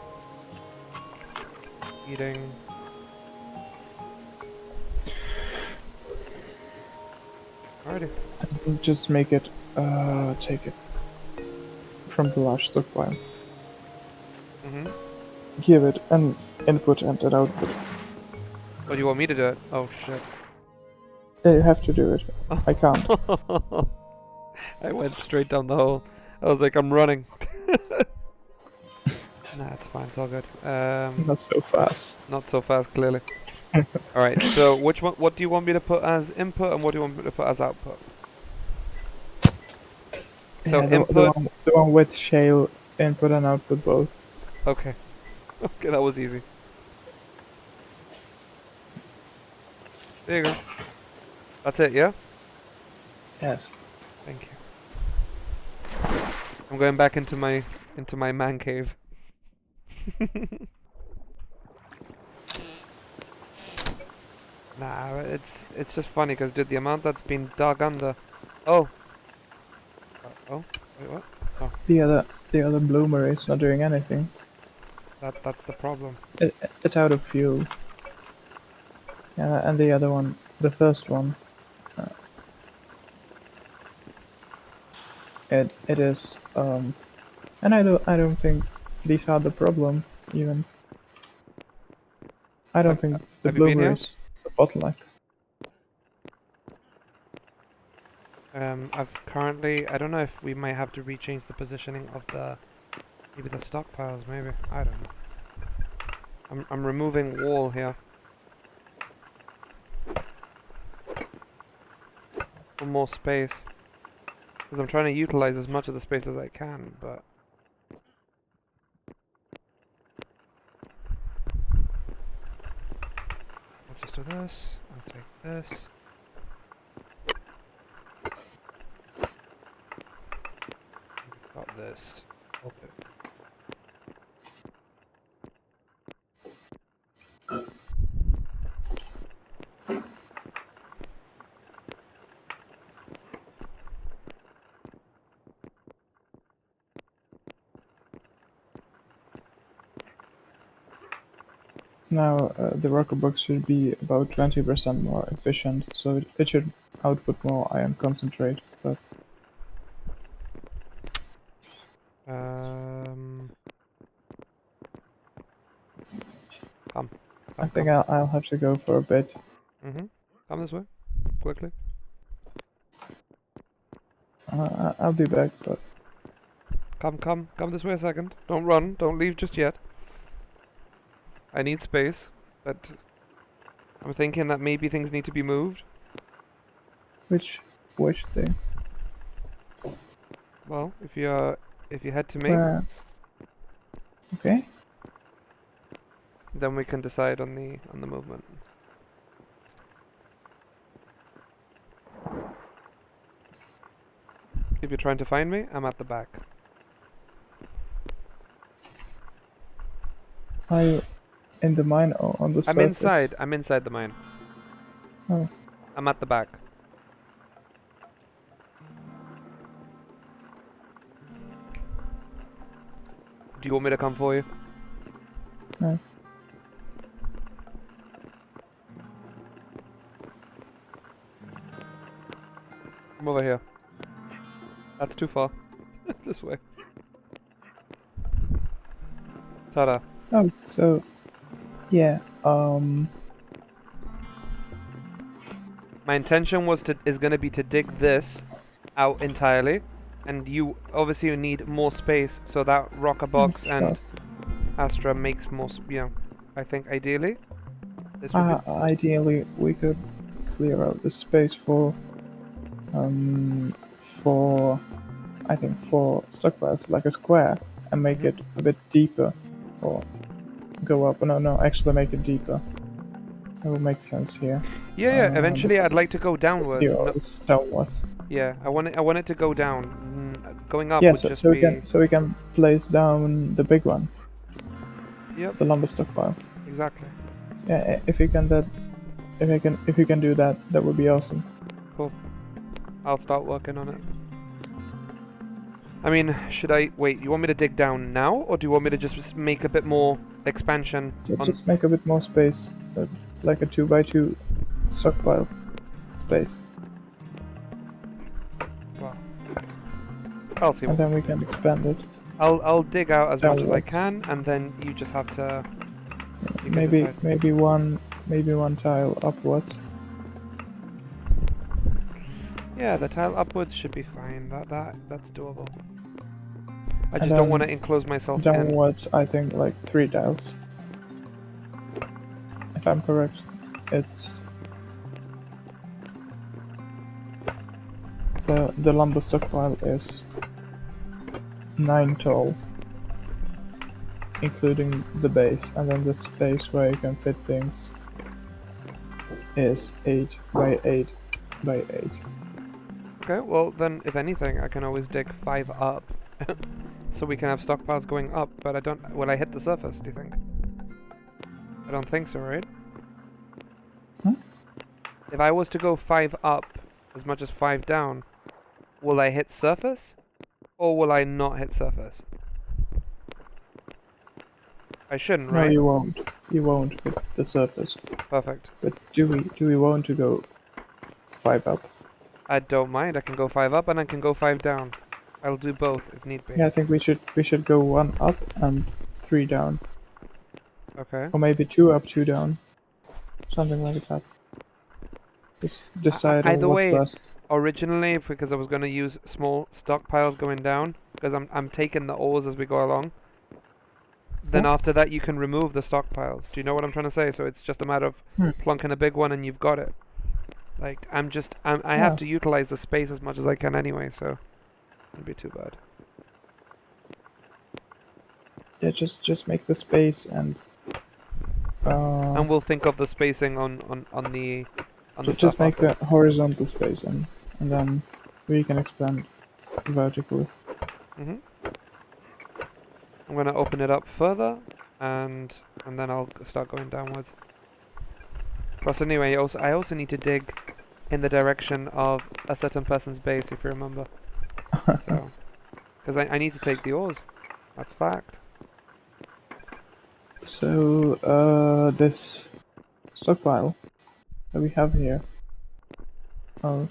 [SPEAKER 1] Eating. Alrighty.
[SPEAKER 4] We'll just make it, take it from the large stockpile. Give it an input and an output.
[SPEAKER 1] Oh, you want me to do it? Oh shit.
[SPEAKER 4] Yeah, you have to do it. I can't.
[SPEAKER 1] I went straight down the hole. I was like, I'm running. Nah, it's fine. It's all good.
[SPEAKER 4] Not so fast.
[SPEAKER 1] Not so fast, clearly. Alright, so which one? What do you want me to put as input, and what do you want me to put as output? So
[SPEAKER 4] Yeah,
[SPEAKER 1] input.
[SPEAKER 4] the one with shale input and output both.
[SPEAKER 1] Okay. Okay, that was easy. There you go. That's it, yeah?
[SPEAKER 4] Yes.
[SPEAKER 1] Thank you. I'm going back into my man cave. Nah, it's just funny because dude, the amount that's been dug under. Oh. Oh. Wait, what? Oh.
[SPEAKER 4] The other bloomer is not doing anything.
[SPEAKER 1] That's the problem.
[SPEAKER 4] It's out of fuel. Yeah, and the other one, the first one, it is, and I don't think these are the problem even. I don't think the
[SPEAKER 1] have you been here?
[SPEAKER 4] blueberries the bottleneck.
[SPEAKER 1] I've currently, I don't know if we might have to rechange the positioning of maybe the stockpiles, maybe. I don't know. I'm removing wall here. For more space. Because I'm trying to utilize as much of the space as I can, but... I'll just do this, I'll take this. Got this. Okay.
[SPEAKER 4] Now the worker box should be about 20% more efficient, so it should output more iron concentrate. But
[SPEAKER 1] Come.
[SPEAKER 4] I think I'll have to go for a bit.
[SPEAKER 1] Come this way, quickly.
[SPEAKER 4] I'll be back, but
[SPEAKER 1] Come this way a second. Don't run, don't leave just yet. I need space, but I'm thinking that maybe things need to be moved.
[SPEAKER 4] which thing?
[SPEAKER 1] Well, if you head to me,
[SPEAKER 4] Okay.
[SPEAKER 1] then we can decide on the movement. If you're trying to find me, I'm at the back.
[SPEAKER 4] Are you in the mine or on the surface?
[SPEAKER 1] I'm inside. I'm inside the mine.
[SPEAKER 4] Oh.
[SPEAKER 1] I'm at the back. Do you want me to come for you?
[SPEAKER 4] No.
[SPEAKER 1] Come over here. That's too far. This way. Ta-da.
[SPEAKER 4] Oh, so yeah.
[SPEAKER 1] My intention is gonna be to dig this out entirely, and you obviously need more space, so that rocker box and Astra makes more. I think ideally. This would be
[SPEAKER 4] Ideally, we could clear out the space for I think 4 stockpiles, like a square, and make it a bit deeper, or go up. No, actually make it deeper. That will make sense here.
[SPEAKER 1] Yeah. Eventually, I'd like to go downwards.
[SPEAKER 4] Here,
[SPEAKER 1] No-
[SPEAKER 4] it's downwards.
[SPEAKER 1] yeah, I want it to go down. Going up
[SPEAKER 4] Yeah,
[SPEAKER 1] would just
[SPEAKER 4] so
[SPEAKER 1] be.
[SPEAKER 4] we can place down the big one,
[SPEAKER 1] Yep,
[SPEAKER 4] the lumber stockpile.
[SPEAKER 1] exactly.
[SPEAKER 4] Yeah, if you can do that, that would be awesome.
[SPEAKER 1] Cool. I'll start working on it. I mean, should I wait? You want me to dig down now, or do you want me to just make a bit more expansion?
[SPEAKER 4] Just make a bit more space, like a 2x2 stockpile space,
[SPEAKER 1] Well, I'll see.
[SPEAKER 4] and then we can expand it.
[SPEAKER 1] I'll dig out as much as I
[SPEAKER 4] Downwards.
[SPEAKER 1] can, and then you just have to. You can decide.
[SPEAKER 4] Maybe one tile upwards.
[SPEAKER 1] Yeah, the tile upwards should be fine. That's doable. I
[SPEAKER 4] And
[SPEAKER 1] just don't want to
[SPEAKER 4] then
[SPEAKER 1] enclose myself in.
[SPEAKER 4] Downwards, I think like 3 tiles. If I'm correct, it's the lumber stockpile is 9 tall, including the base, and then the space where you can fit things is 8 by 8 by 8.
[SPEAKER 1] Okay, well then, if anything, I can always dig 5 up, so we can have stockpiles going up. But I don't. Will I hit the surface? Do you think? I don't think so, right?
[SPEAKER 4] Hmm?
[SPEAKER 1] If I was to go 5 up, as much as 5 down, will I hit surface, or will I not hit surface? I shouldn't,
[SPEAKER 4] No,
[SPEAKER 1] right?
[SPEAKER 4] you won't. You won't hit the surface.
[SPEAKER 1] Perfect.
[SPEAKER 4] But do we want to go 5 up?
[SPEAKER 1] I don't mind. I can go 5 up and I can go 5 down. I'll do both if need be.
[SPEAKER 4] Yeah, I think we should go 1 up and 3 down.
[SPEAKER 1] Okay.
[SPEAKER 4] Or maybe 2 up, 2 down. Something like that. Just decide on
[SPEAKER 1] Either
[SPEAKER 4] what's
[SPEAKER 1] way,
[SPEAKER 4] best.
[SPEAKER 1] originally, because I was gonna use small stockpiles going down, because I'm taking the ores as we go along. Then
[SPEAKER 4] Yeah.
[SPEAKER 1] after that, you can remove the stockpiles. Do you know what I'm trying to say? So it's just a matter of plunking a big one and you've got it. Like I
[SPEAKER 4] Yeah.
[SPEAKER 1] have to utilize the space as much as I can anyway, so it'd be too bad.
[SPEAKER 4] Yeah, just make the space and.
[SPEAKER 1] And we'll think of the spacing on the
[SPEAKER 4] Just
[SPEAKER 1] stuff
[SPEAKER 4] make
[SPEAKER 1] after.
[SPEAKER 4] the horizontal space and then we can expand vertically.
[SPEAKER 1] Mhm. I'm gonna open it up further, and then I'll start going downwards. Plus, anyway, I also need to dig in the direction of a certain person's base, if you remember. So, because I need to take the ores. That's fact.
[SPEAKER 4] So, this stockpile that we have here. Oh,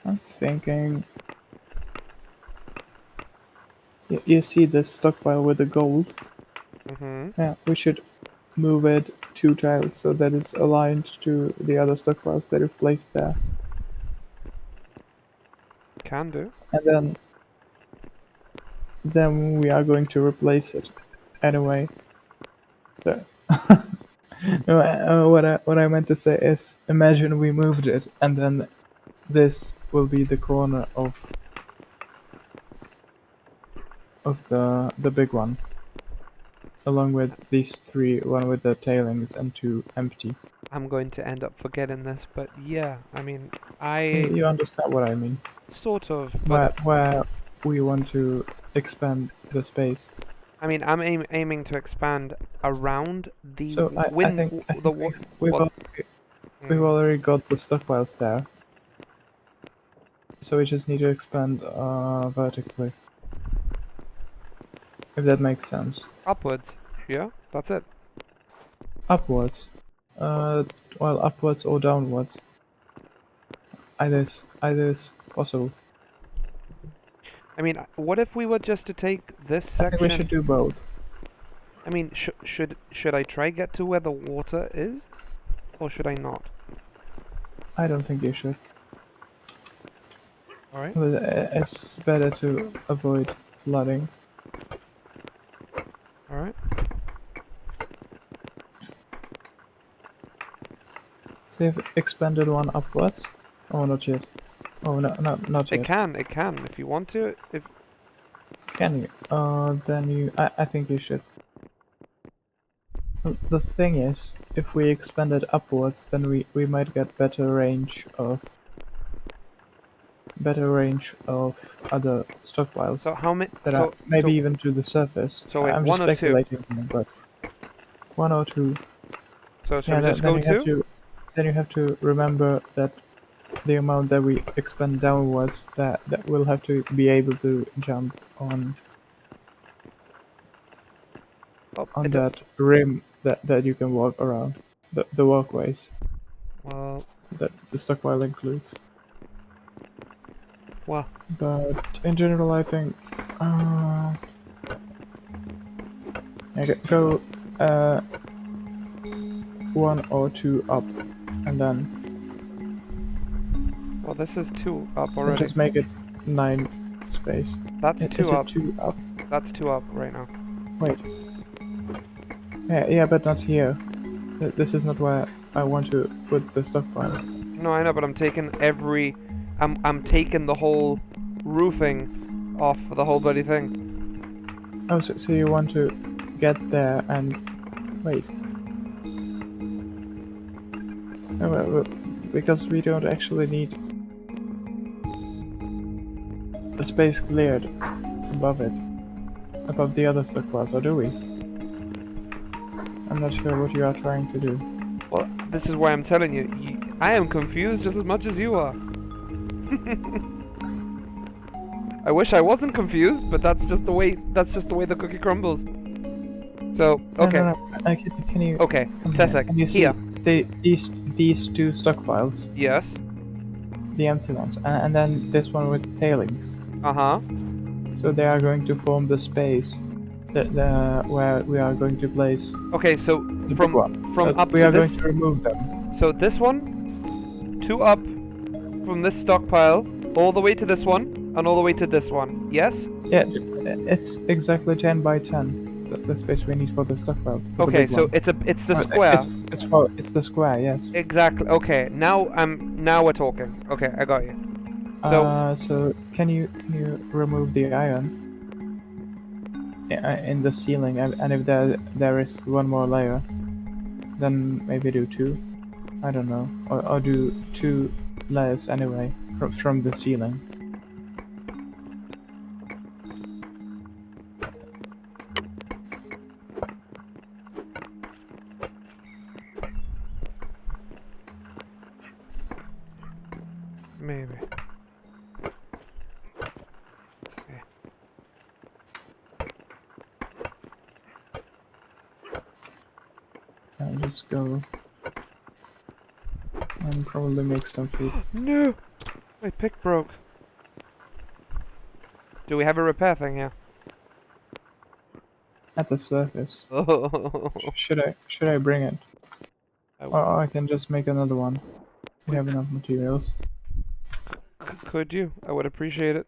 [SPEAKER 4] I'm thinking. You see this stockpile with the gold?
[SPEAKER 1] Mhm.
[SPEAKER 4] Yeah, we should move it 2 tiles so that it's aligned to the other stockpiles that we've placed there.
[SPEAKER 1] Can do.
[SPEAKER 4] And then we are going to replace it anyway. So no, what I meant to say is, imagine we moved it, and then this will be the corner of the big one, along with these 3, one with the tailings and 2 empty.
[SPEAKER 1] I'm going to end up forgetting this, but yeah, I mean,
[SPEAKER 4] You understand what I mean?
[SPEAKER 1] sort of, but
[SPEAKER 4] Where we want to expand the space.
[SPEAKER 1] I mean, I'm aiming to expand around the
[SPEAKER 4] So I think we've already got the stockpiles there. So we just need to expand vertically. If that makes sense.
[SPEAKER 1] upwards. Yeah, that's it.
[SPEAKER 4] Upwards. Well, upwards or downwards. Either is possible.
[SPEAKER 1] I mean, what if we were just to take this
[SPEAKER 4] I
[SPEAKER 1] section?
[SPEAKER 4] think we should do both.
[SPEAKER 1] I mean, should I try get to where the water is, or should I not?
[SPEAKER 4] I don't think you should.
[SPEAKER 1] All right.
[SPEAKER 4] But it's better to avoid flooding.
[SPEAKER 1] All right.
[SPEAKER 4] So you've expanded one upwards? Oh, not yet. Oh, no, not yet.
[SPEAKER 1] It can, if you want to. If
[SPEAKER 4] Can you? Then I think you should. The thing is, if we expand it upwards, then we might get better range of other stockpiles.
[SPEAKER 1] so, how many?
[SPEAKER 4] That are maybe even to the surface.
[SPEAKER 1] So wait,
[SPEAKER 4] I'm
[SPEAKER 1] 1
[SPEAKER 4] just
[SPEAKER 1] or 2?
[SPEAKER 4] speculating here, but 1 or 2.
[SPEAKER 1] So should we just go 2?
[SPEAKER 4] Then you have to remember that the amount that we expand downwards, that will have to be able to jump on
[SPEAKER 1] Oh,
[SPEAKER 4] that rim that you can walk around, the walkways
[SPEAKER 1] well,
[SPEAKER 4] that the stockpile includes.
[SPEAKER 1] well,
[SPEAKER 4] But in general, I think go 1 or 2 up, and then
[SPEAKER 1] well, this is 2 up
[SPEAKER 4] and
[SPEAKER 1] already.
[SPEAKER 4] just make it 9 space.
[SPEAKER 1] That's 2
[SPEAKER 4] Is
[SPEAKER 1] up.
[SPEAKER 4] it 2 up?
[SPEAKER 1] That's 2 up right now.
[SPEAKER 4] Wait. Yeah, but not here. This is not where I want to put the stockpile.
[SPEAKER 1] No, I know, but I'm taking I'm taking the whole roofing off the whole bloody thing.
[SPEAKER 4] Oh, so you want to get there and wait. No, well, because we don't actually need the space cleared above it, above the other stockpiles, or do we? I'm not sure what you are trying to do.
[SPEAKER 1] Well, this is why I'm telling you, I am confused just as much as you are. I wish I wasn't confused, but that's just the way the cookie crumbles. So, okay.
[SPEAKER 4] No. Can you?
[SPEAKER 1] Okay, Tessek,
[SPEAKER 4] Can you see
[SPEAKER 1] here.
[SPEAKER 4] these 2 stockpiles,
[SPEAKER 1] Yes.
[SPEAKER 4] the empty ones, and then this one with tailings.
[SPEAKER 1] Uh-huh.
[SPEAKER 4] So they are going to form the space where we are going to place
[SPEAKER 1] Okay, so
[SPEAKER 4] the big
[SPEAKER 1] from
[SPEAKER 4] one.
[SPEAKER 1] from
[SPEAKER 4] So
[SPEAKER 1] up
[SPEAKER 4] we
[SPEAKER 1] to
[SPEAKER 4] are
[SPEAKER 1] this.
[SPEAKER 4] going to remove them.
[SPEAKER 1] So this one, 2 up from this stockpile, all the way to this one, and all the way to this one. Yes?
[SPEAKER 4] Yeah, it's exactly 10 by 10. The space we need for the stockpile. For the
[SPEAKER 1] Okay,
[SPEAKER 4] big
[SPEAKER 1] so
[SPEAKER 4] one.
[SPEAKER 1] it's the
[SPEAKER 4] Uh,
[SPEAKER 1] square.
[SPEAKER 4] It's the square, yes.
[SPEAKER 1] Exactly. Okay, now we're talking. Okay, I got you. So
[SPEAKER 4] So can you remove the iron in the ceiling, and if there is one more layer, then maybe do 2. I don't know, or do 2 layers anyway from the ceiling.
[SPEAKER 1] maybe. Let's see.
[SPEAKER 4] I'll just go and probably make some food.
[SPEAKER 1] No, my pick broke. Do we have a repair thing here?
[SPEAKER 4] At the surface.
[SPEAKER 1] Oh,
[SPEAKER 4] Should I bring it?
[SPEAKER 1] I
[SPEAKER 4] Or I can just make another one. We have enough materials.
[SPEAKER 1] could you? I would appreciate it.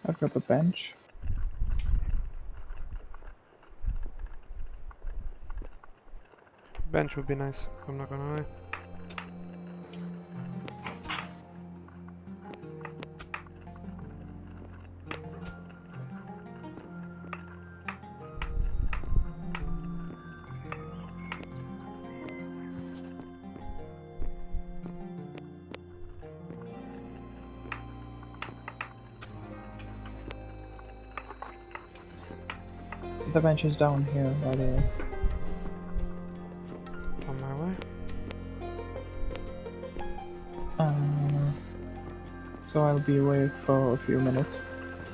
[SPEAKER 4] I've got a bench.
[SPEAKER 1] Bench would be nice. I'm not gonna lie.
[SPEAKER 4] The bench is down here, by the way.
[SPEAKER 1] On my way.
[SPEAKER 4] So I'll be away for a few minutes.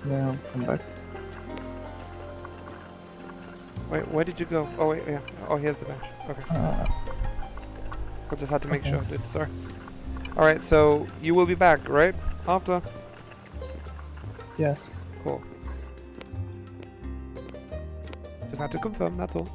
[SPEAKER 4] Then I'll come back.
[SPEAKER 1] Wait, where did you go? Oh wait, yeah. Oh, here's the bench. Okay. I just had to make
[SPEAKER 4] okay.
[SPEAKER 1] sure, dude. Sorry. All right, so you will be back, right? After.
[SPEAKER 4] Yes.
[SPEAKER 1] Cool. Just had to confirm. That's all.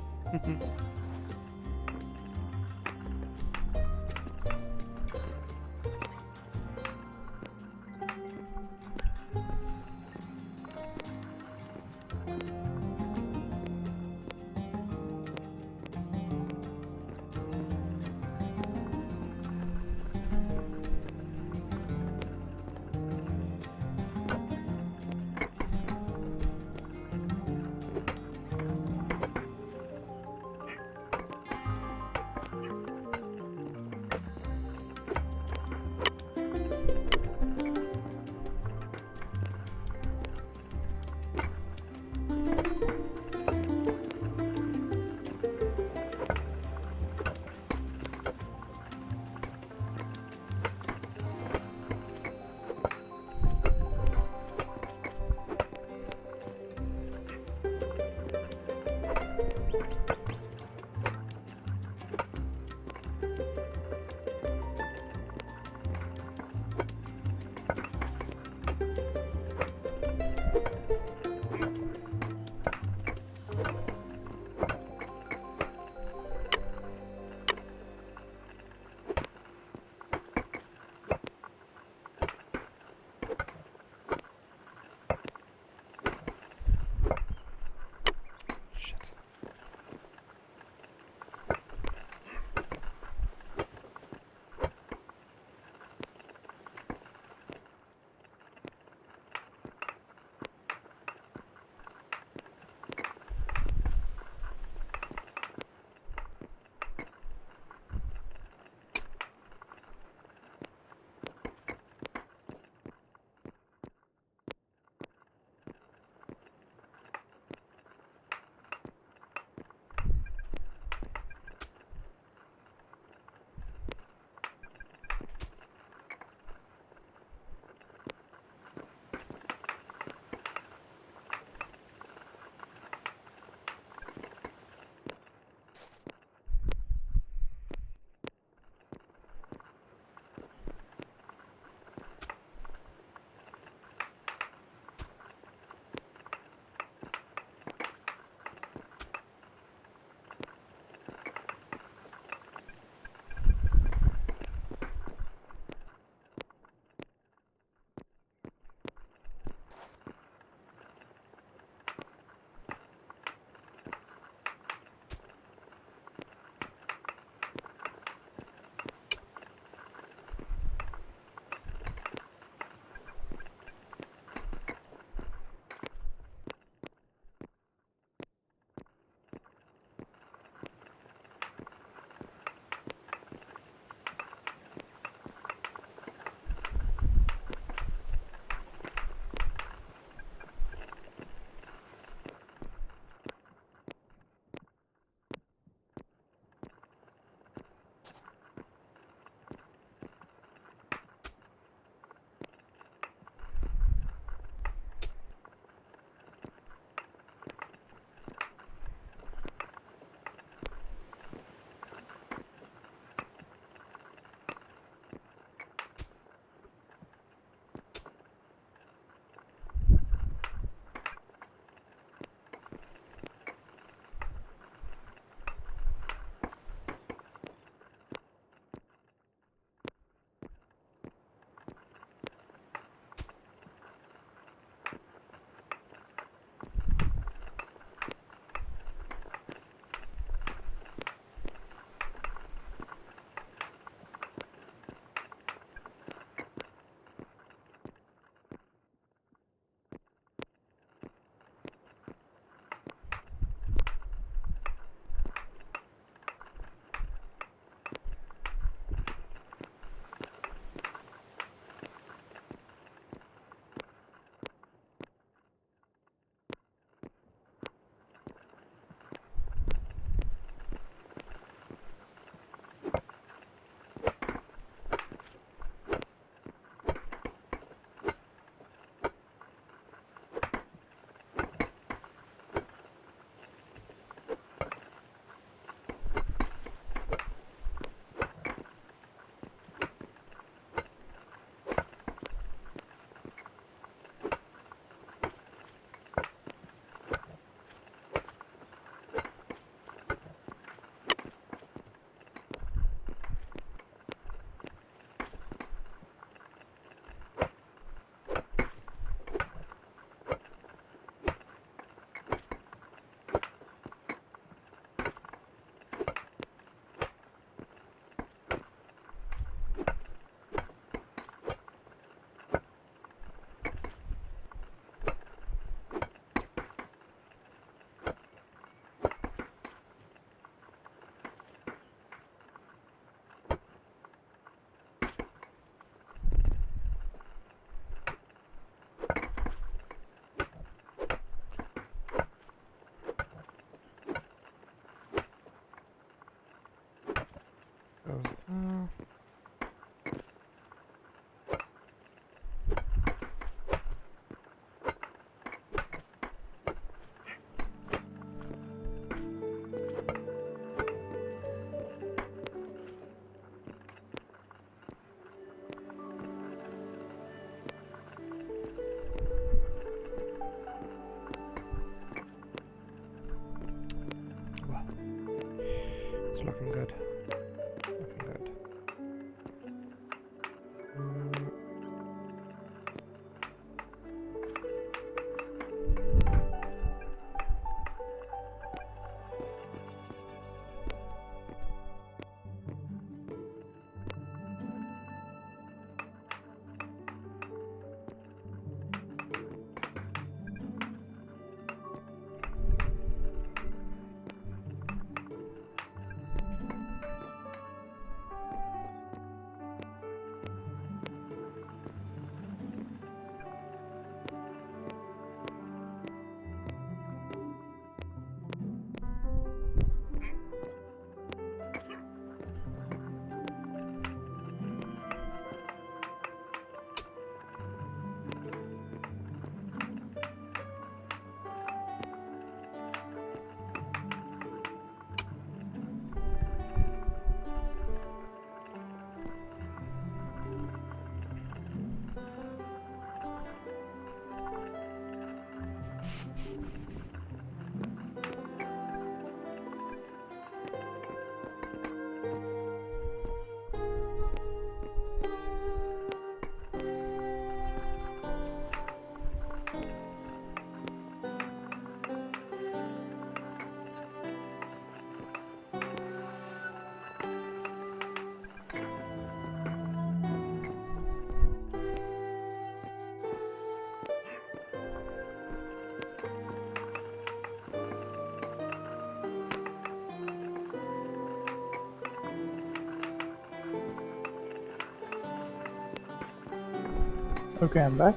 [SPEAKER 4] Okay, I'm back.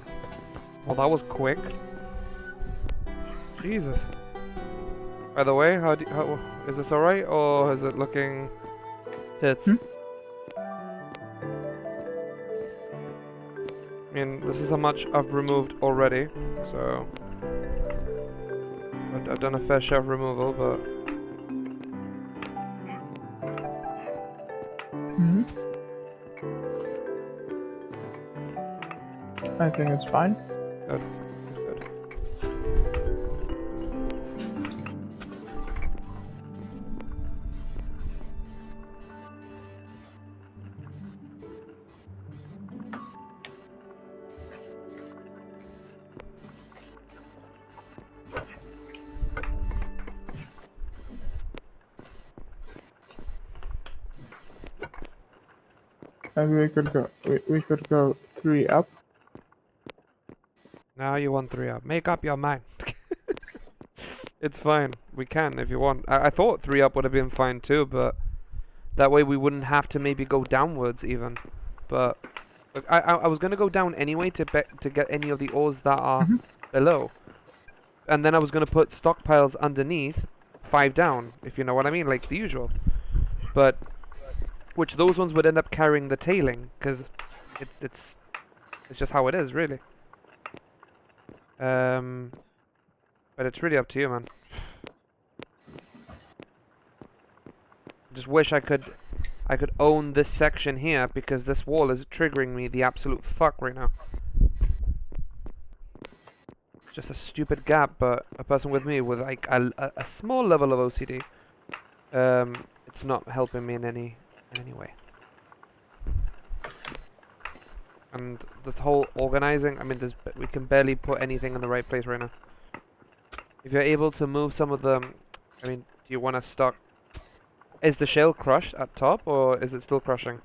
[SPEAKER 1] Well, that was quick. Jesus. By the way, how is this alright, or is it looking tits? I mean, this is how much I've removed already, so I've done a fair share of removal, but
[SPEAKER 4] I think it's fine.
[SPEAKER 1] good. Good.
[SPEAKER 4] Maybe we could go 3 up.
[SPEAKER 1] Now you want 3 up. Make up your mind. It's fine. We can if you want. I thought 3 up would have been fine too, but that way we wouldn't have to maybe go downwards even. But look, I was gonna go down anyway to get any of the ores that are below, and then I was gonna put stockpiles underneath, 5 down, if you know what I mean, like the usual. But which those ones would end up carrying the tailing, because it's just how it is, really. But it's really up to you, man. I just wish I could own this section here, because this wall is triggering me the absolute fuck right now. It's just a stupid gap, but a person with me with like a small level of OCD, it's not helping me in any way. And this whole organizing, I mean, we can barely put anything in the right place right now. If you're able to move some of them, I mean, do you want to stock? Is the shell crushed at top, or is it still crushing?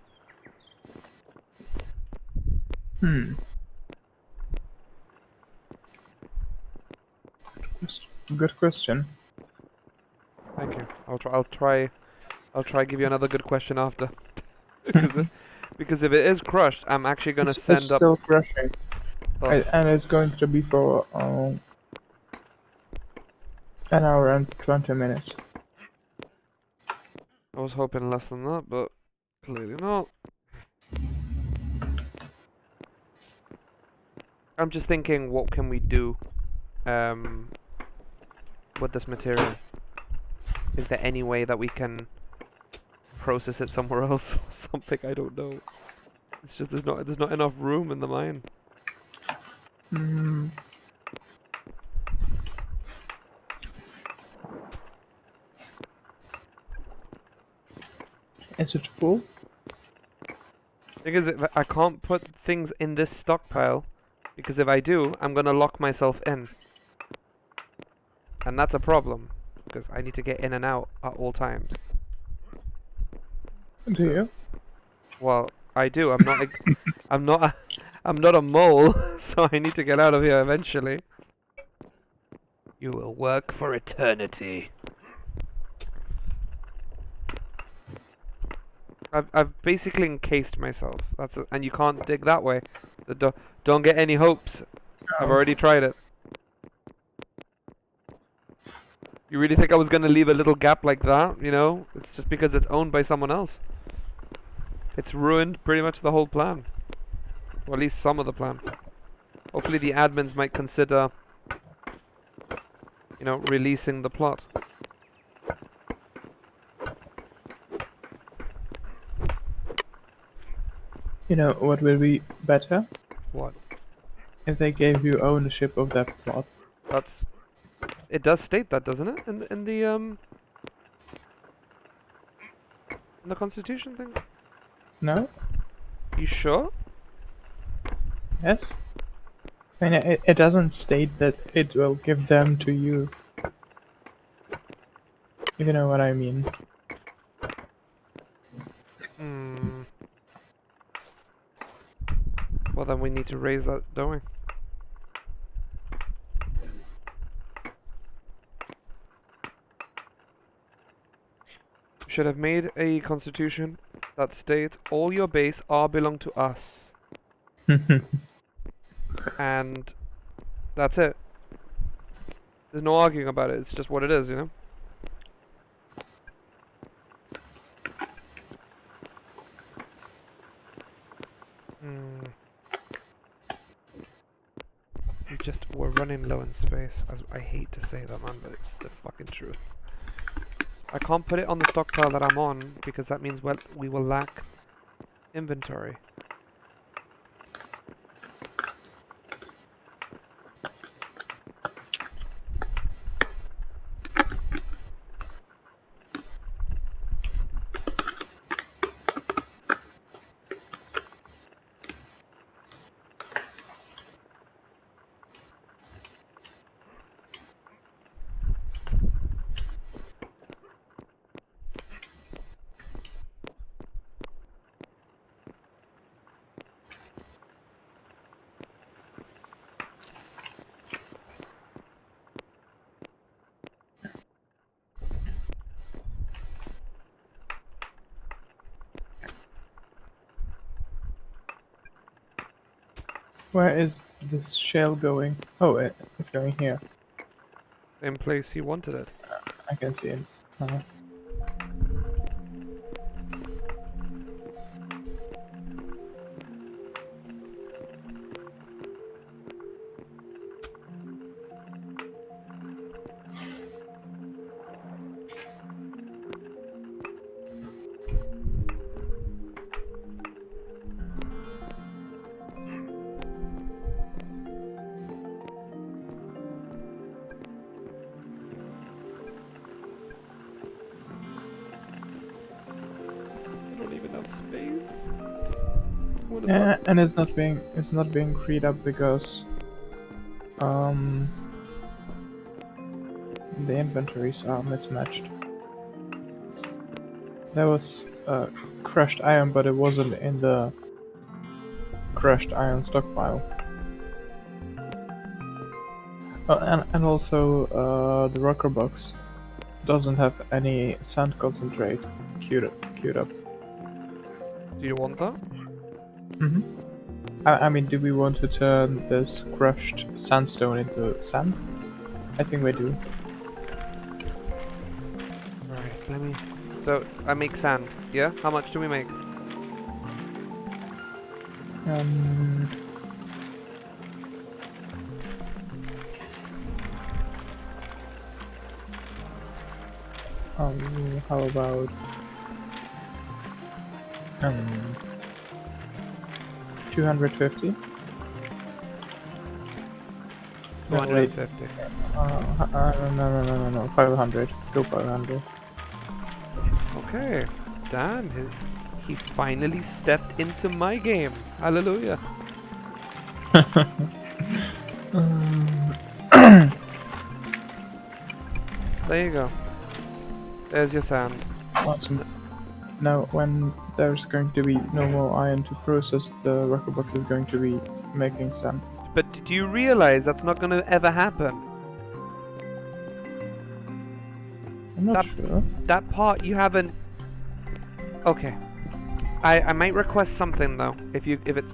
[SPEAKER 4] Good question.
[SPEAKER 1] Thank you. I'll try give you another good question after. because if it is crushed, I'm actually gonna send
[SPEAKER 4] it's
[SPEAKER 1] up.
[SPEAKER 4] still crushing.
[SPEAKER 1] Oh.
[SPEAKER 4] And it's going to be for an hour and 20 minutes.
[SPEAKER 1] I was hoping less than that, but clearly not. I'm just thinking, what can we do with this material? Is there any way that we can process it somewhere else or something? I don't know. It's just there's not enough room in the mine.
[SPEAKER 4] Is it full?
[SPEAKER 1] Thing is, I can't put things in this stockpile, because if I do, I'm gonna lock myself in. And that's a problem, because I need to get in and out at all times.
[SPEAKER 4] Do you?
[SPEAKER 1] Well, I do. I'm not. I'm not a mole, so I need to get out of here eventually. You will work for eternity. I've basically encased myself. And you can't dig that way. So don't get any hopes. I've already tried it. You really think I was gonna leave a little gap like that? You know, it's just because it's owned by someone else. It's ruined pretty much the whole plan. Or at least some of the plan. Hopefully the admins might consider, you know, releasing the plot.
[SPEAKER 4] You know what will be better?
[SPEAKER 1] What?
[SPEAKER 4] If they gave you ownership of that plot.
[SPEAKER 1] It does state that, doesn't it? In the Constitution thing?
[SPEAKER 4] No?
[SPEAKER 1] You sure?
[SPEAKER 4] Yes? I mean, it doesn't state that it will give them to you. If you know what I mean.
[SPEAKER 1] Well, then we need to raise that, don't we? Should have made a constitution that states all your base are belong to us. and that's it. There's no arguing about it. It's just what it is, you know. We're running low in space. As I hate to say that, man, but it's the fucking truth. I can't put it on the stockpile that I'm on because that means we will lack inventory.
[SPEAKER 4] Where is this shell going? Oh, it's going here.
[SPEAKER 1] Same place he wanted it.
[SPEAKER 4] I can see it.
[SPEAKER 1] Space.
[SPEAKER 4] Yeah, and it's not being freed up because the inventories are mismatched. There was crushed iron, but it wasn't in the crushed iron stockpile. Oh, and also the rocker box doesn't have any sand concentrate queued up.
[SPEAKER 1] Do you want that?
[SPEAKER 4] Mm-hmm. I mean, do we want to turn this crushed sandstone into sand? I think we do.
[SPEAKER 1] Right, let me... So, I make sand, yeah? How much do we make?
[SPEAKER 4] How about 250?
[SPEAKER 1] 250.
[SPEAKER 4] No, 500. Go 500.
[SPEAKER 1] Okay. Damn, he finally stepped into my game. Hallelujah. There you go. There's your sand.
[SPEAKER 4] Awesome. Now, when there's going to be no more iron to process, the record box is going to be making sand.
[SPEAKER 1] But do you realize that's not going to ever happen?
[SPEAKER 4] I'm not sure.
[SPEAKER 1] That part you haven't... Okay. I might request something though. If it's...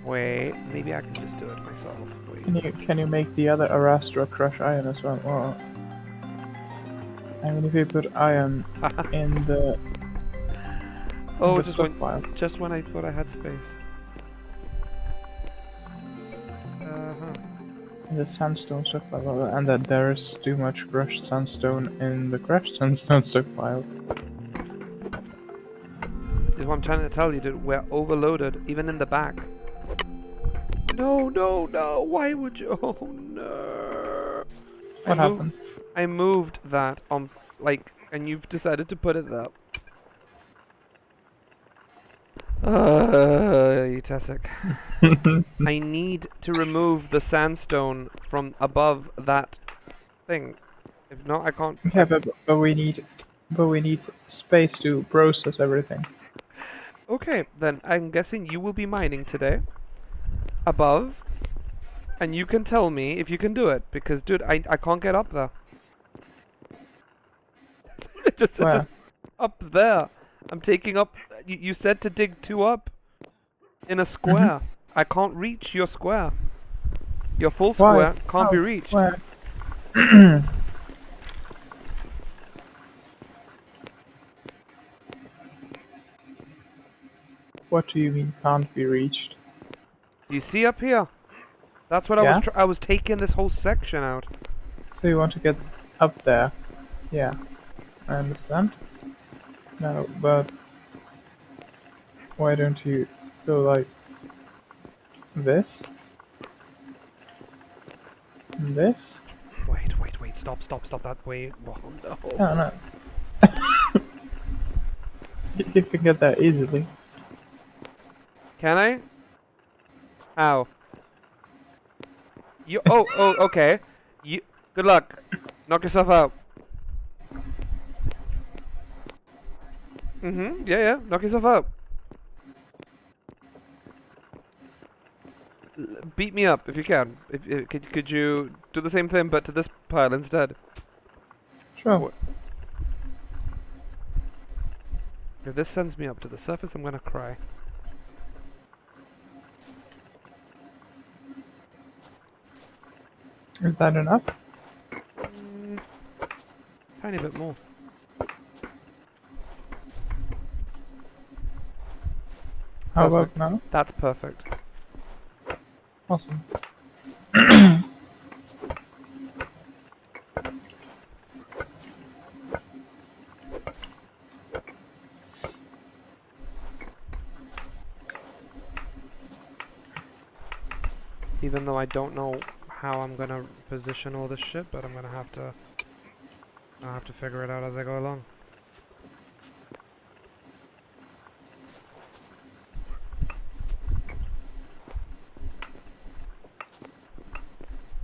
[SPEAKER 1] Wait, maybe I can just do it myself. Wait.
[SPEAKER 4] Can you make the other Arastra crush iron as well? Or, I mean, if you put iron in the...
[SPEAKER 1] Oh,
[SPEAKER 4] just
[SPEAKER 1] when I thought I had space.
[SPEAKER 4] In the sandstone stockpile, and that there is too much crushed sandstone in the crushed sandstone stockpile.
[SPEAKER 1] This is what I'm trying to tell you, dude. We're overloaded, even in the back. No, no, no! Why would you? Oh no!
[SPEAKER 4] What happened?
[SPEAKER 1] I moved that on, like, and you've decided to put it there. Tasek. I need to remove the sandstone from above that thing. If not, I can't.
[SPEAKER 4] Yeah, but we need space to process everything.
[SPEAKER 1] Okay, then I'm guessing you will be mining today. Above. And you can tell me if you can do it. Because, dude, I can't get up there. just up there. I'm taking up... You said to dig 2 up. In a square. I can't reach your square. Your full
[SPEAKER 4] Why?
[SPEAKER 1] square can't be
[SPEAKER 4] Oh,
[SPEAKER 1] reached.
[SPEAKER 4] Where? What do you mean can't be reached?
[SPEAKER 1] Do you see up here? That's what
[SPEAKER 4] Yeah?
[SPEAKER 1] I was taking this whole section out.
[SPEAKER 4] So you want to get up there? Yeah, I understand. No, but why don't you go like this? And this?
[SPEAKER 1] Wait, stop that. Wait, oh no.
[SPEAKER 4] No, no. You can get there easily.
[SPEAKER 1] Can I? How? You, okay. You, good luck. Knock yourself out. Yeah, knock yourself out. Beat me up if you can. Could you do the same thing but to this pile instead?
[SPEAKER 4] Sure.
[SPEAKER 1] If this sends me up to the surface, I'm gonna cry.
[SPEAKER 4] Is that enough?
[SPEAKER 1] Tiny bit more.
[SPEAKER 4] How
[SPEAKER 1] Perfect.
[SPEAKER 4] about now?
[SPEAKER 1] That's perfect.
[SPEAKER 4] Awesome.
[SPEAKER 1] Even though I don't know how I'm gonna position all this shit, but I'll have to figure it out as I go along.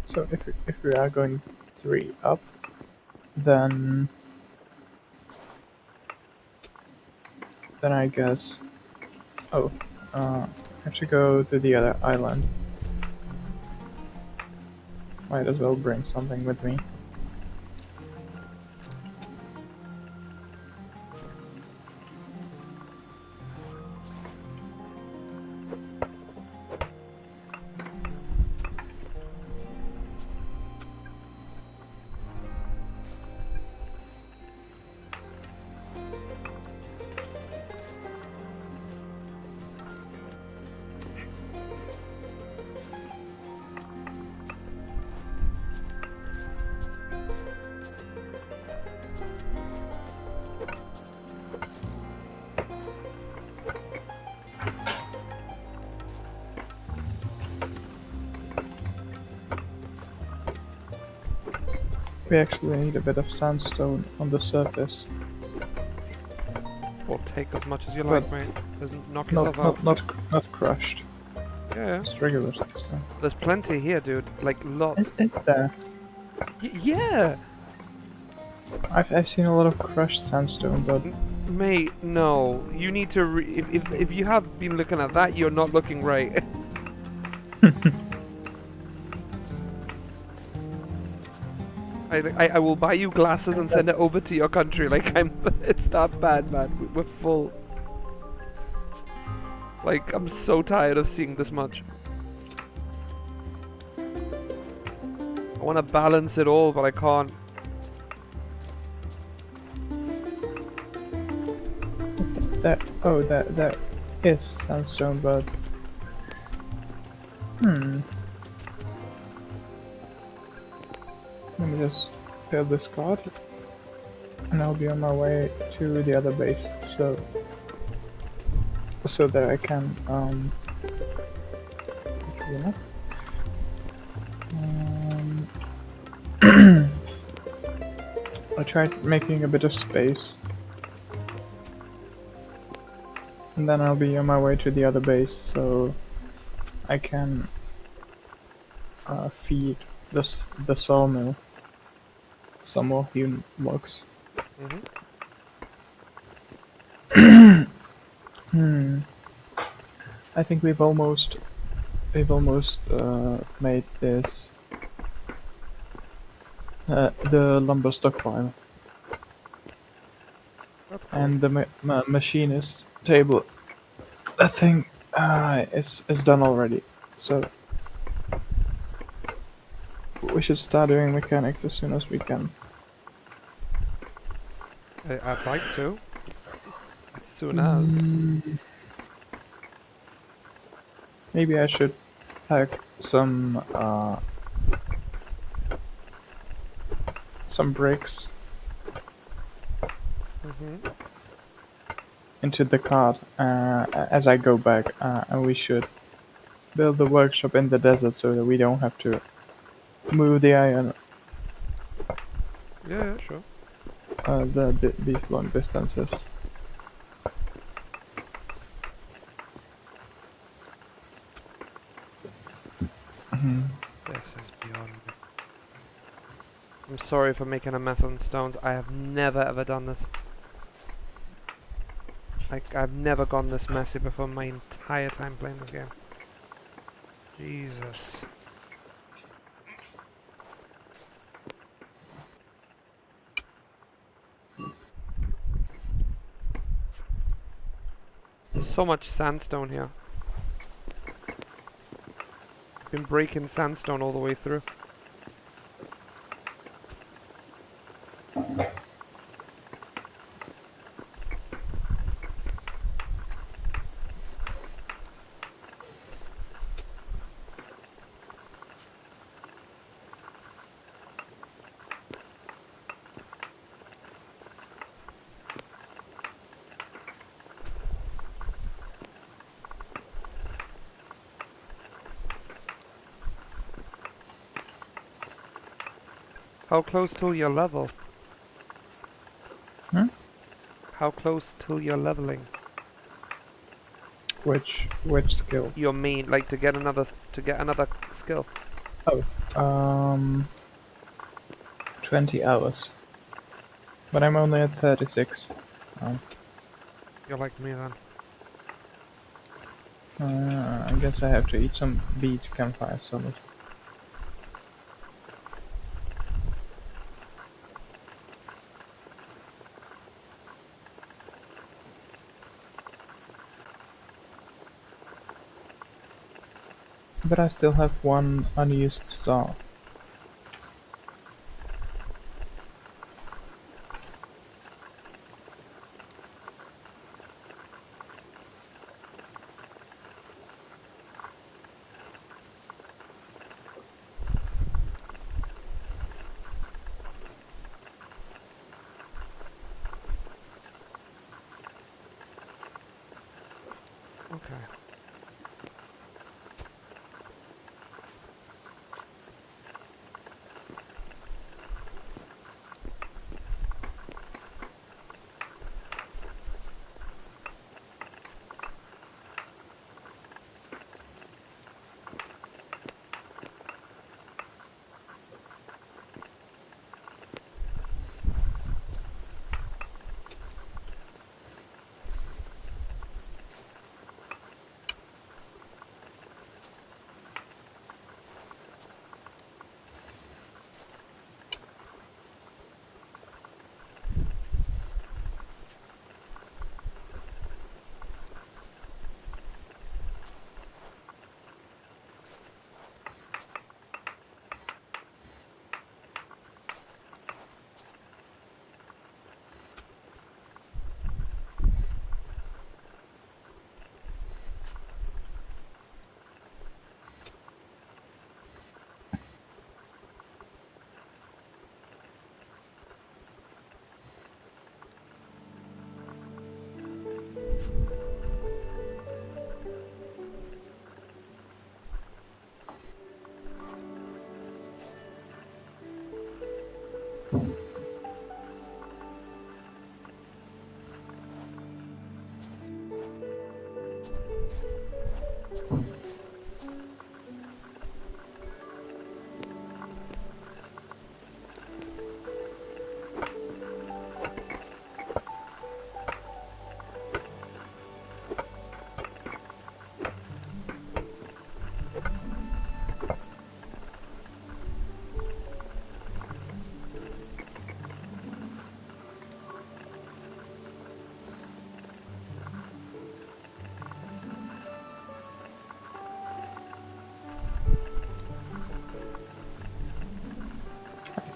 [SPEAKER 4] So if we are going 3 up, then I guess. Oh, I have to go to the other island. Might as well bring something with me. We actually need a bit of sandstone on the surface.
[SPEAKER 1] Well, take as much as you
[SPEAKER 4] But
[SPEAKER 1] like, mate. Just knock yourself out.
[SPEAKER 4] Not crushed.
[SPEAKER 1] Yeah,
[SPEAKER 4] Just regular sandstone.
[SPEAKER 1] there's plenty here, dude. Like, lots.
[SPEAKER 4] Is there?
[SPEAKER 1] Yeah!
[SPEAKER 4] I've seen a lot of crushed sandstone, but
[SPEAKER 1] Mate, no. You need to if you have been looking at that, you're not looking right. I will buy you glasses and send it over to your country. Like, it's that bad, man. We're full. Like, I'm so tired of seeing this much. I want to balance it all, but I can't.
[SPEAKER 4] that is sandstone, but let me just build this card, and I'll be on my way to the other base, so that I can you know, I tried making a bit of space, and then I'll be on my way to the other base, so I can feed the sawmill some more hewn logs. I think we've almost made this the lumber stockpile.
[SPEAKER 1] That's cool.
[SPEAKER 4] And the machinist table. That thing It's done already. So we should start doing mechanics as soon as we can.
[SPEAKER 1] I'd like to. As soon as.
[SPEAKER 4] Maybe I should pack some bricks into the cart as I go back, and we should build the workshop in the desert so that we don't have to move the iron
[SPEAKER 1] Yeah, sure.
[SPEAKER 4] these long distances.
[SPEAKER 1] This is beyond me. I'm sorry for making a mess on stones. I have never ever done this. Like, I've never gone this messy before in my entire time playing this game. Jesus. There's so much sandstone here. I've been breaking sandstone all the way through. How close till your level?
[SPEAKER 4] Hmm?
[SPEAKER 1] How close till you're leveling?
[SPEAKER 4] Which skill?
[SPEAKER 1] Your main, like to get another skill.
[SPEAKER 4] Oh, 20 hours. But I'm only at 36.
[SPEAKER 1] You're like me then.
[SPEAKER 4] I guess I have to eat some beet campfire salad. But I still have one unused star.
[SPEAKER 1] Okay.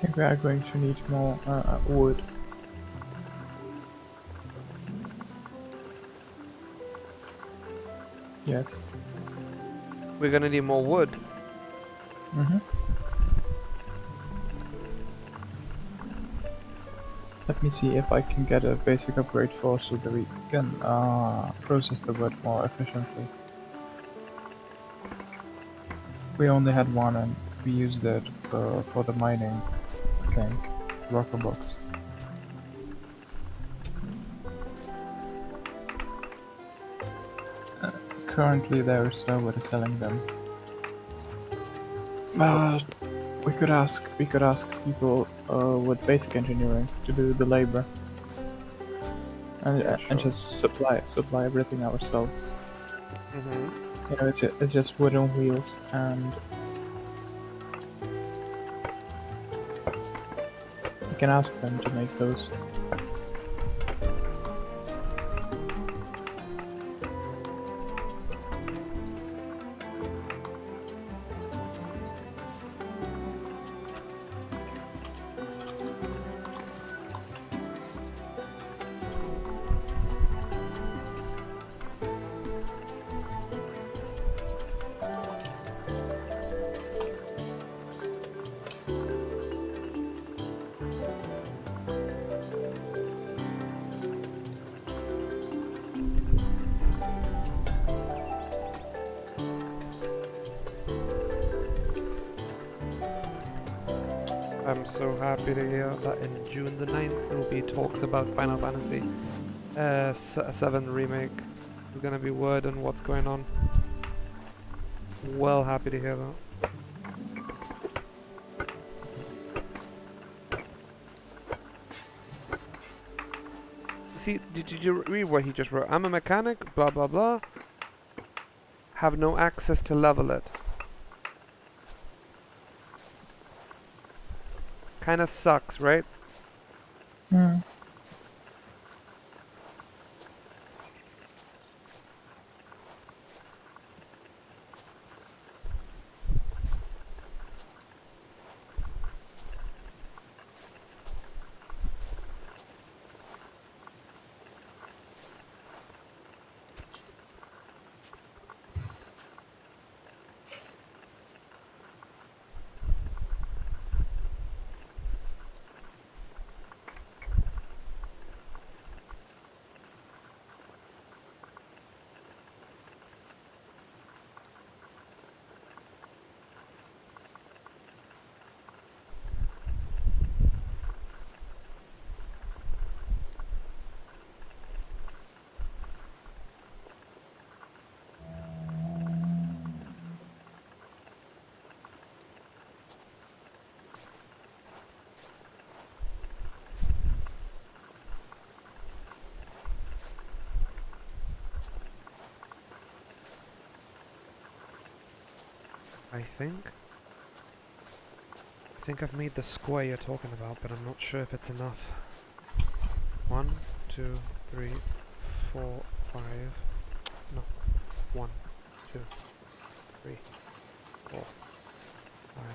[SPEAKER 4] think we are going to need more wood. Yes.
[SPEAKER 1] We're gonna need more wood.
[SPEAKER 4] Mm-hmm. Let me see if I can get a basic upgrade for so that we can process the wood more efficiently. We only had one and we used it for the mining thing, Rocker box. Currently there is nobody selling them. But we could ask people with basic engineering to do the labor. And,
[SPEAKER 1] Yeah,
[SPEAKER 4] and
[SPEAKER 1] sure.
[SPEAKER 4] just supply everything ourselves.
[SPEAKER 1] Mm-hmm.
[SPEAKER 4] You know, it's just wooden wheels, and you can ask them to make those.
[SPEAKER 1] I'm so happy to hear that in June the 9th there will be talks about Final Fantasy 7 Remake. There's gonna be word on what's going on. Well happy to hear that. See, did you read what he just wrote? I'm a mechanic, blah blah blah. Have no access to level it. Kinda sucks, right?
[SPEAKER 4] Hmm.
[SPEAKER 1] I think I've made the square you're talking about, but I'm not sure if it's enough. 1, 2, 3, 4, 5. No. 1, 2, 3, 4, 5,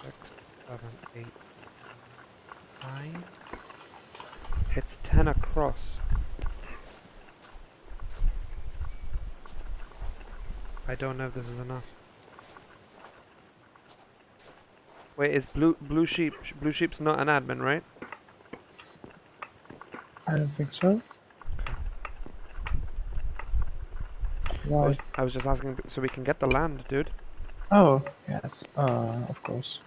[SPEAKER 1] 6, 7, 8, 9. It's 10 across. I don't know if this is enough. Wait, is Blue Sheep's not an admin, right?
[SPEAKER 4] I don't think so. Why?
[SPEAKER 1] I was just asking so we can get the land, dude.
[SPEAKER 4] Oh, yes. Of course.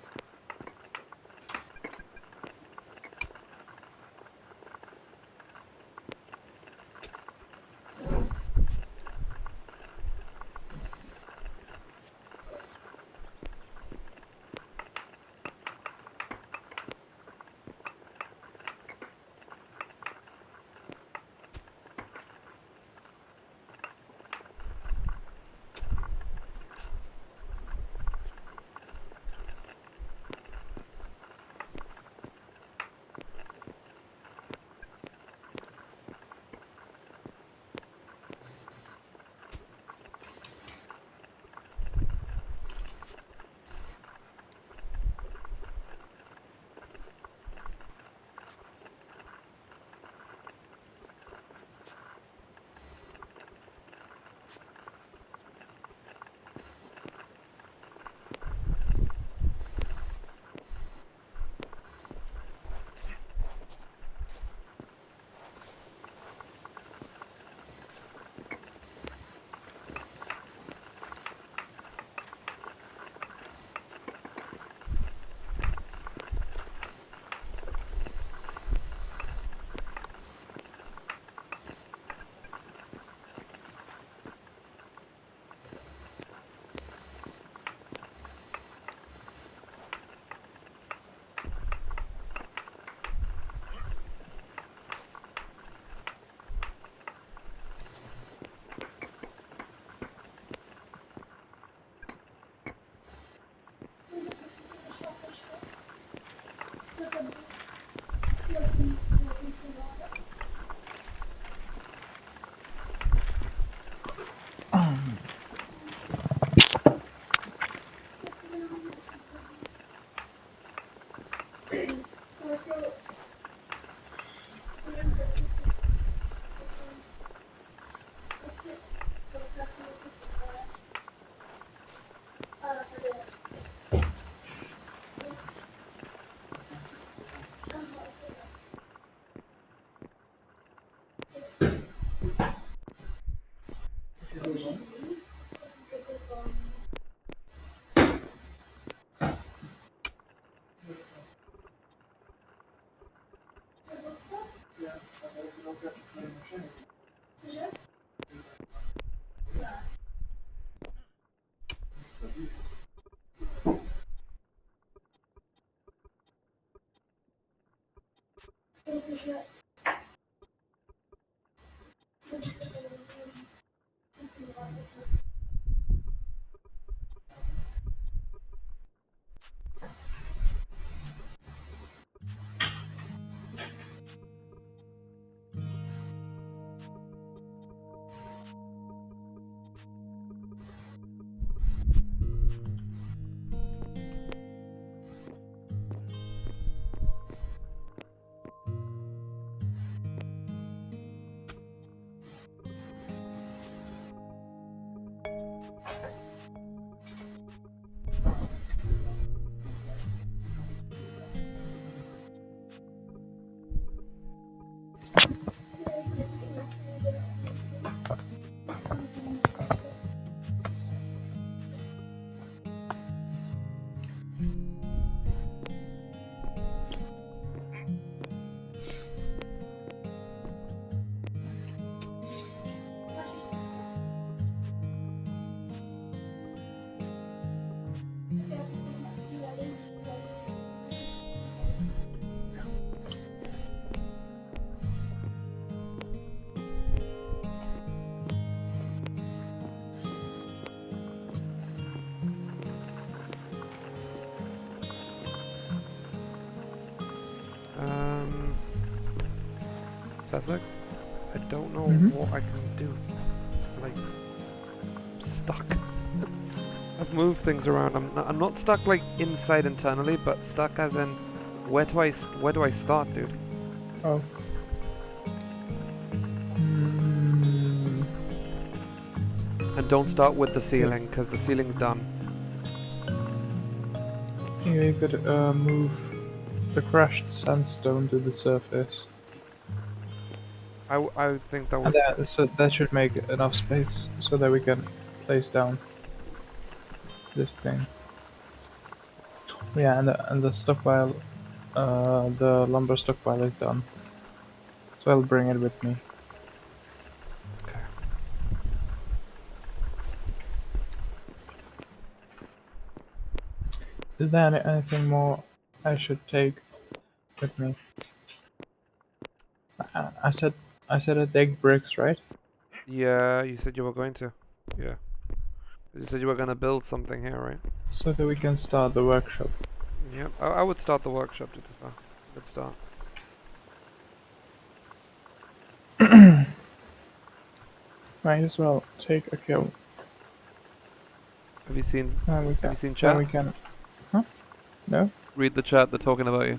[SPEAKER 1] That's like, I don't know what I can do. Like, stuck. I've moved things around. I'm not stuck like inside internally, but stuck as in where do I start, dude?
[SPEAKER 4] Oh.
[SPEAKER 1] And don't start with the ceiling, because the ceiling's done.
[SPEAKER 4] You could move the crushed sandstone to the surface.
[SPEAKER 1] I think that would...
[SPEAKER 4] So that should make enough space so that we can place down this thing. Yeah, and the stockpile, the lumber stockpile is done. So I'll bring it with me.
[SPEAKER 1] Okay.
[SPEAKER 4] Is there anything more I should take with me? I said I'd take bricks, right?
[SPEAKER 1] Yeah, you said you were going to. Yeah. You said you were gonna build something here, right?
[SPEAKER 4] So that we can start the workshop.
[SPEAKER 1] Yep. I would start the workshop to be fair. Good start.
[SPEAKER 4] Might as well take a kill.
[SPEAKER 1] Have you seen
[SPEAKER 4] Have
[SPEAKER 1] you seen chat?
[SPEAKER 4] we can. Huh? No.
[SPEAKER 1] Read the chat, they're talking about you.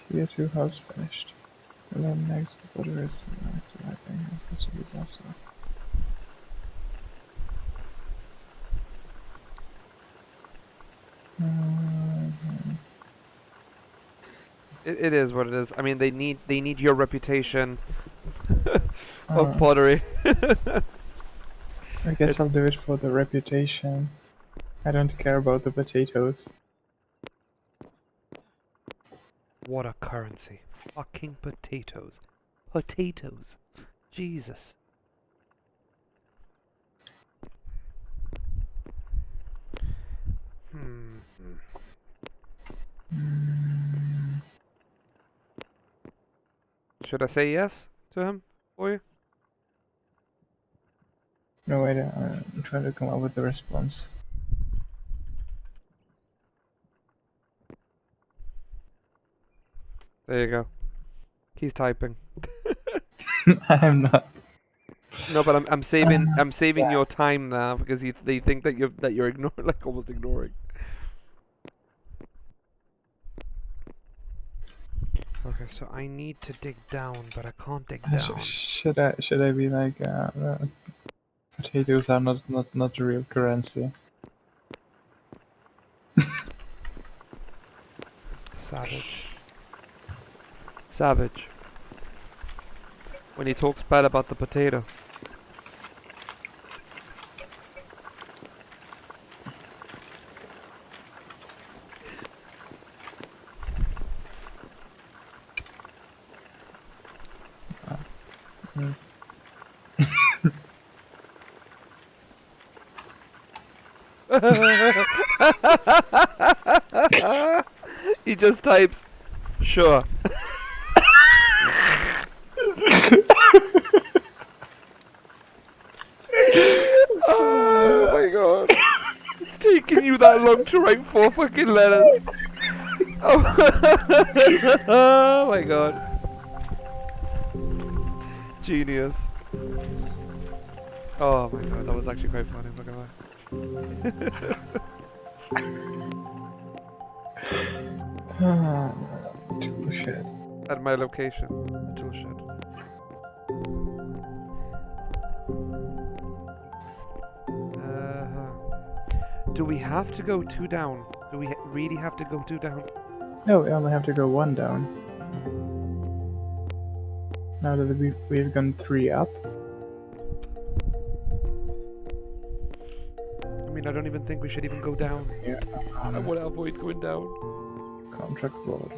[SPEAKER 4] Tier 2 house finished. And then next, what is I think this is also.
[SPEAKER 1] It is what it is. I mean, they need your reputation of pottery.
[SPEAKER 4] I guess I'll do it for the reputation. I don't care about the potatoes.
[SPEAKER 1] What a currency. Fucking potatoes. Potatoes. Jesus. Should I say yes to him for you?
[SPEAKER 4] No, wait, I'm trying to come up with the response.
[SPEAKER 1] There you go. He's typing.
[SPEAKER 4] I'm not.
[SPEAKER 1] No, but I'm saving your time now because they think that you're ignoring, like almost ignoring. Okay, so I need to dig down, but I can't dig down.
[SPEAKER 4] Should I be like potatoes are not real currency?
[SPEAKER 1] Savage. Savage. When he talks bad about the potato. He just types, sure. Oh my god. It's taking you that long to write 4 fucking letters. Oh, oh my god. Genius. Oh my god, that was actually quite funny, I'm not gonna lie.
[SPEAKER 4] Tool shed.
[SPEAKER 1] At my location, tool shed. Do we have to go 2 down? Do we really have to go 2 down?
[SPEAKER 4] No, we only have to go 1 down. Now that we've gone 3 up.
[SPEAKER 1] I mean, I don't even think we should even go down.
[SPEAKER 4] Yeah.
[SPEAKER 1] I want to avoid going down.
[SPEAKER 4] Contract board.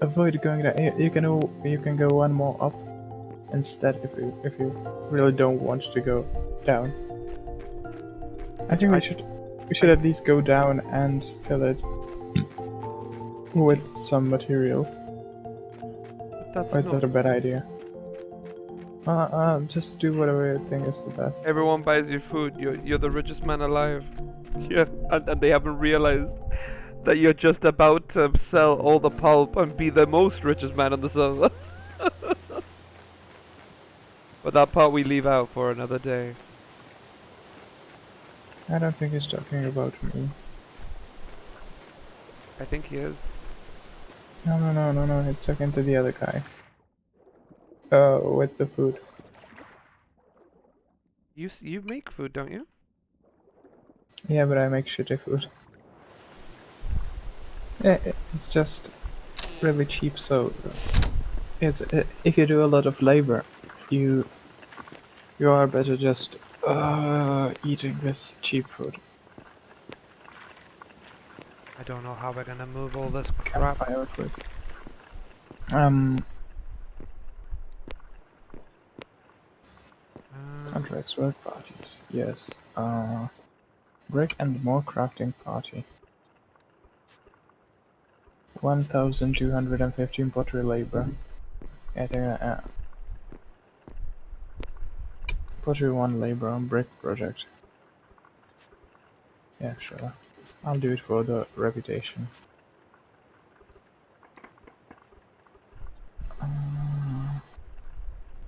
[SPEAKER 4] Avoid going down. You can go 1 more up instead if you really don't want to go down. I think we should at least go down and fill it with some material.
[SPEAKER 1] That's
[SPEAKER 4] Or is
[SPEAKER 1] not...
[SPEAKER 4] that a bad idea? Just do whatever you think is the best.
[SPEAKER 1] Everyone buys your food. You're the richest man alive. Yeah, and they haven't realized that you're just about to sell all the pulp and be the most richest man on the server. But that part we leave out for another day.
[SPEAKER 4] I don't think he's talking about me.
[SPEAKER 1] I think he is.
[SPEAKER 4] No, he's talking to the other guy. With the food.
[SPEAKER 1] You make food, don't you?
[SPEAKER 4] Yeah, but I make shitty food. Yeah, it's just really cheap, so if you do a lot of labor, you are better just eating this cheap food.
[SPEAKER 1] I don't know how we're gonna move all this crap.
[SPEAKER 4] Campfire food. Contracts, work parties. Yes. Brick and more crafting party. 1,215 pottery labor. Pottery 1 labor on brick project. Yeah, sure. I'll do it for the reputation.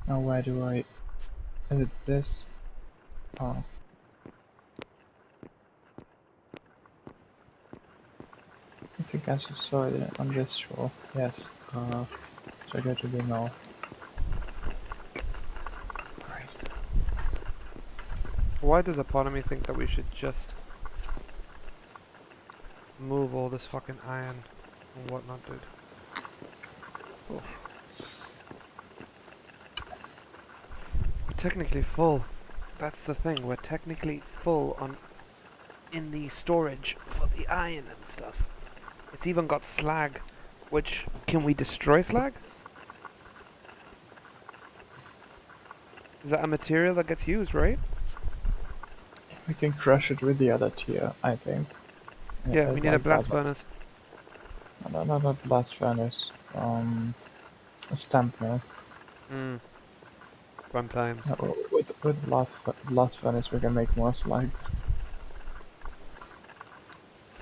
[SPEAKER 4] Now where do I edit this? Oh. I think I just saw it on this shore. Yes. So I go to the north. Right.
[SPEAKER 1] Why does a part of me think that we should just move all this fucking iron and whatnot, dude? Oh. We're technically full. That's the thing. We're technically full in the storage for the iron and stuff. It's even got slag, which can we destroy slag? Is that a material that gets used, right?
[SPEAKER 4] We can crush it with the other tier, I think.
[SPEAKER 1] Yeah, we need a blast furnace.
[SPEAKER 4] No, not a blast furnace. A stamp mill.
[SPEAKER 1] Fun times.
[SPEAKER 4] With blast furnace, we can make more slag.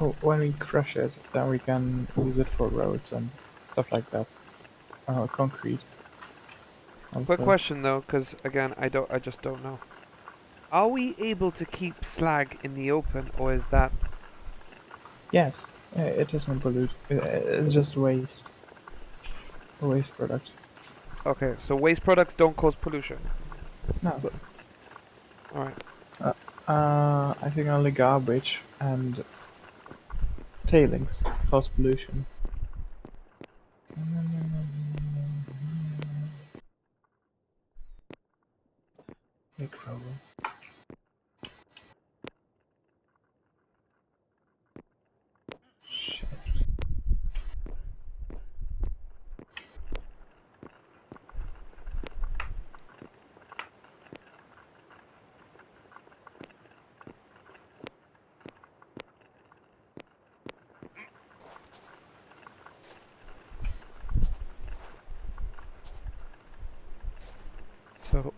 [SPEAKER 4] Oh, when we crush it, then we can use it for roads and stuff like that. Concrete.
[SPEAKER 1] Quick
[SPEAKER 4] Also.
[SPEAKER 1] question though, because again, I just don't know. Are we able to keep slag in the open, or is that?
[SPEAKER 4] Yes, it doesn't pollute. It's just waste. A waste product.
[SPEAKER 1] Okay, so waste products don't cause pollution.
[SPEAKER 4] No.
[SPEAKER 1] All right.
[SPEAKER 4] I think only garbage and tailings cause pollution. Big problem. Shit.
[SPEAKER 1] So.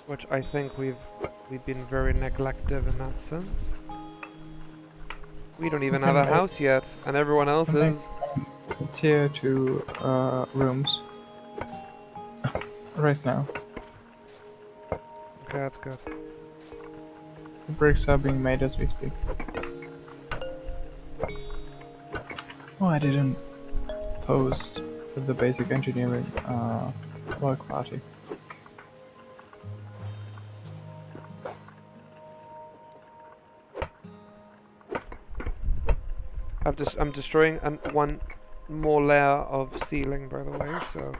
[SPEAKER 1] Which I think we've been very neglective in that sense. We don't even have a house yet, and everyone else is.
[SPEAKER 4] Tier 2 rooms. Right now.
[SPEAKER 1] Okay, that's good.
[SPEAKER 4] The bricks are being made as we speak. Oh, I didn't post the basic engineering work party.
[SPEAKER 1] I'm destroying one more layer of ceiling, by the way, so.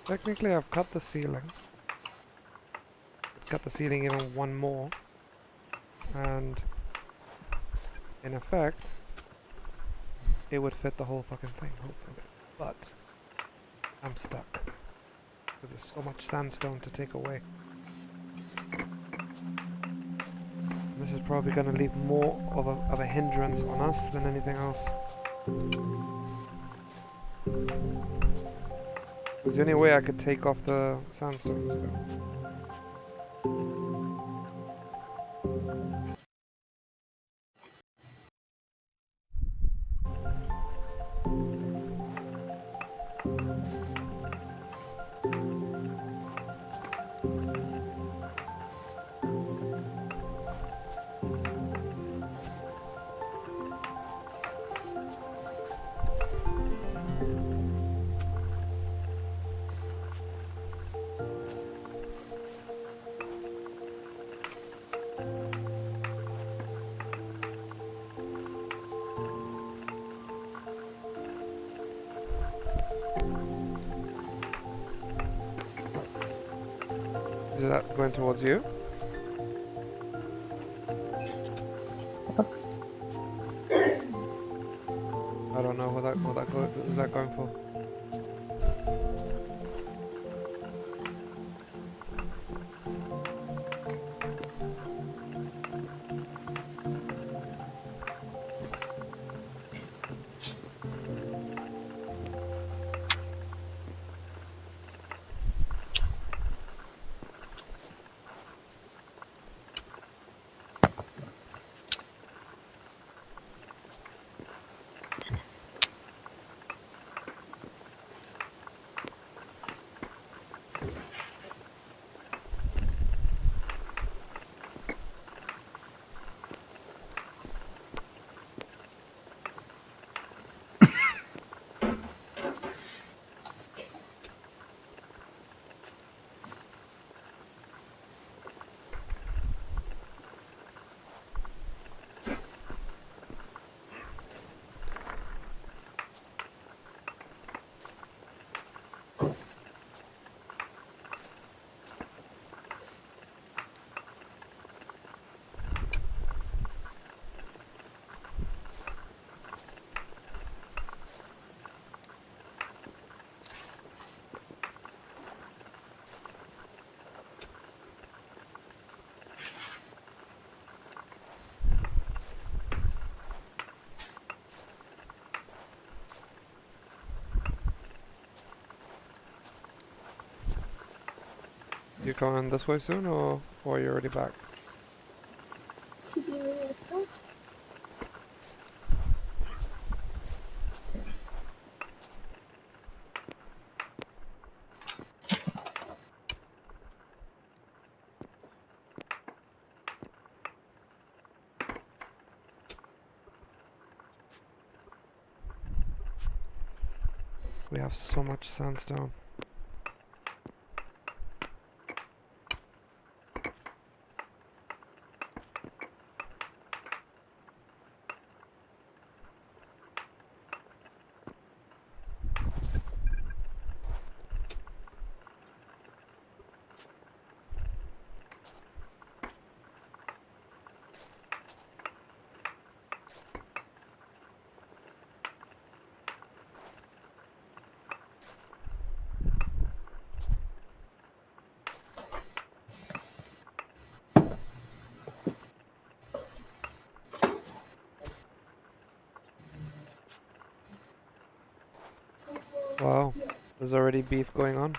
[SPEAKER 1] Technically, I've cut the ceiling. Cut the ceiling even one more. And in effect, it would fit the whole fucking thing, hopefully. But I'm stuck. Because there's so much sandstone to take away. This is probably going to leave more of a hindrance on us than anything else. Because the only way I could take off the sandstone is go. Is that going towards you? I don't know what is that going for? You coming this way soon, or are you already back? We have so much sandstone. Wow, there's already beef going on.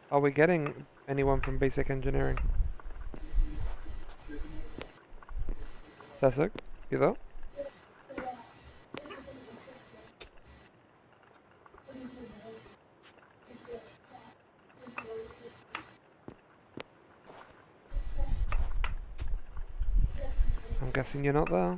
[SPEAKER 1] Are we getting anyone from basic engineering? Cesar, you there? I'm guessing you're not there.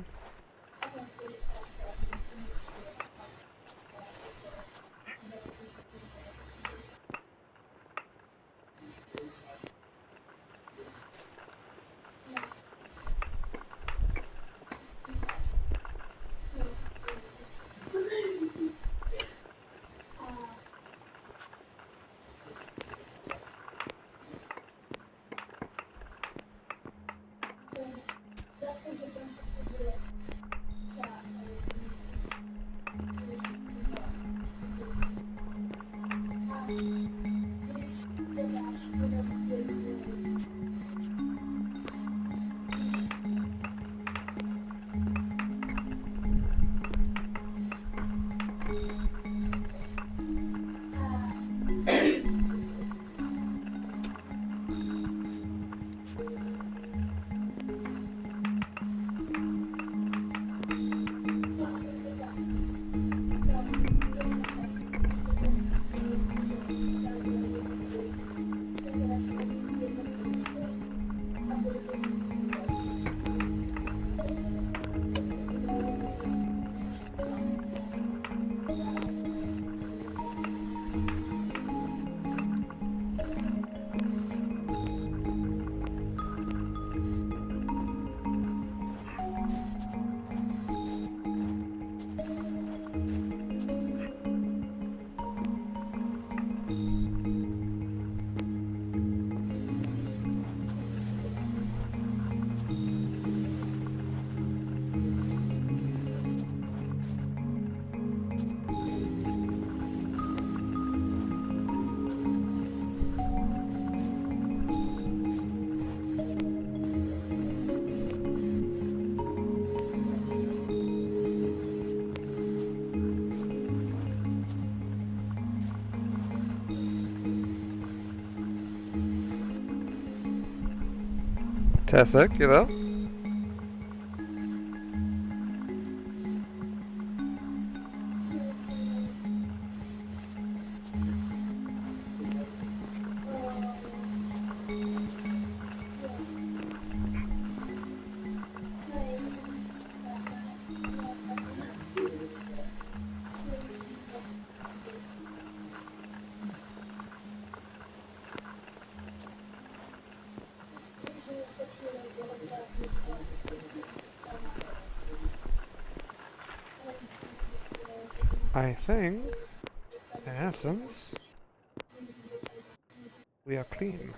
[SPEAKER 1] Tessek, you there? I think, in essence, we are clean.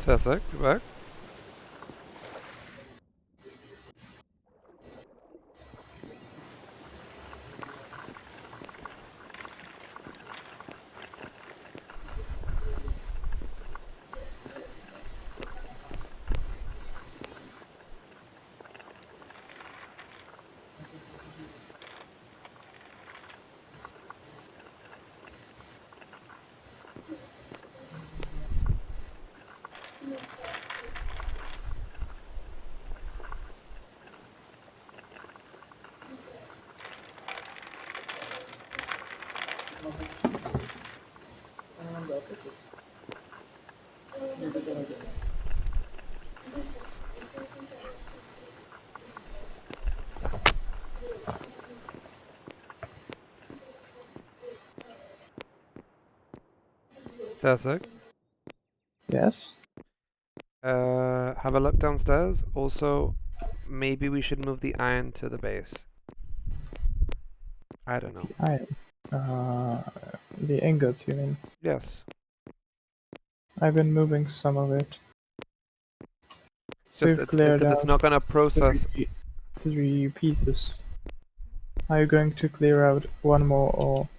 [SPEAKER 1] Tessek, you back? Thersig,
[SPEAKER 4] Yes?
[SPEAKER 1] have a look downstairs. Also, maybe we should move the iron to the base. I don't know.
[SPEAKER 4] Iron. The ingots, you mean?
[SPEAKER 1] Yes.
[SPEAKER 4] I've been moving some of it. So
[SPEAKER 1] Just
[SPEAKER 4] we've cleared
[SPEAKER 1] because
[SPEAKER 4] out
[SPEAKER 1] it's not gonna process.
[SPEAKER 4] three pieces. Are you going to clear out one more, or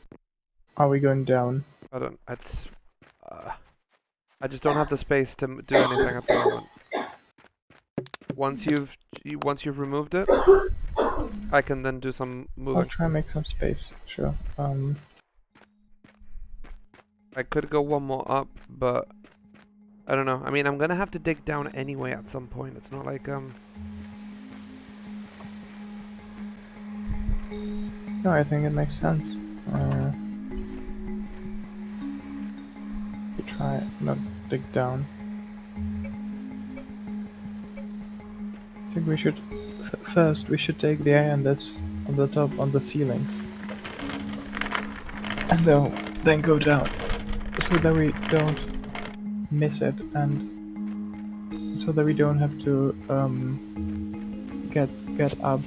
[SPEAKER 4] are we going down?
[SPEAKER 1] I don't. It's. I just don't have the space to do anything at the moment. Once you've removed it, I can then do some
[SPEAKER 4] I'll
[SPEAKER 1] moving.
[SPEAKER 4] try and make some space. Sure.
[SPEAKER 1] I could go one more up, but I don't know. I mean, I'm gonna have to dig down anyway at some point. It's not like
[SPEAKER 4] No, I think it makes sense. We try not dig down. I think we should first we should take the iron that's on the top on the ceilings, and then go down, so that we don't miss it, and so that we don't have to get up.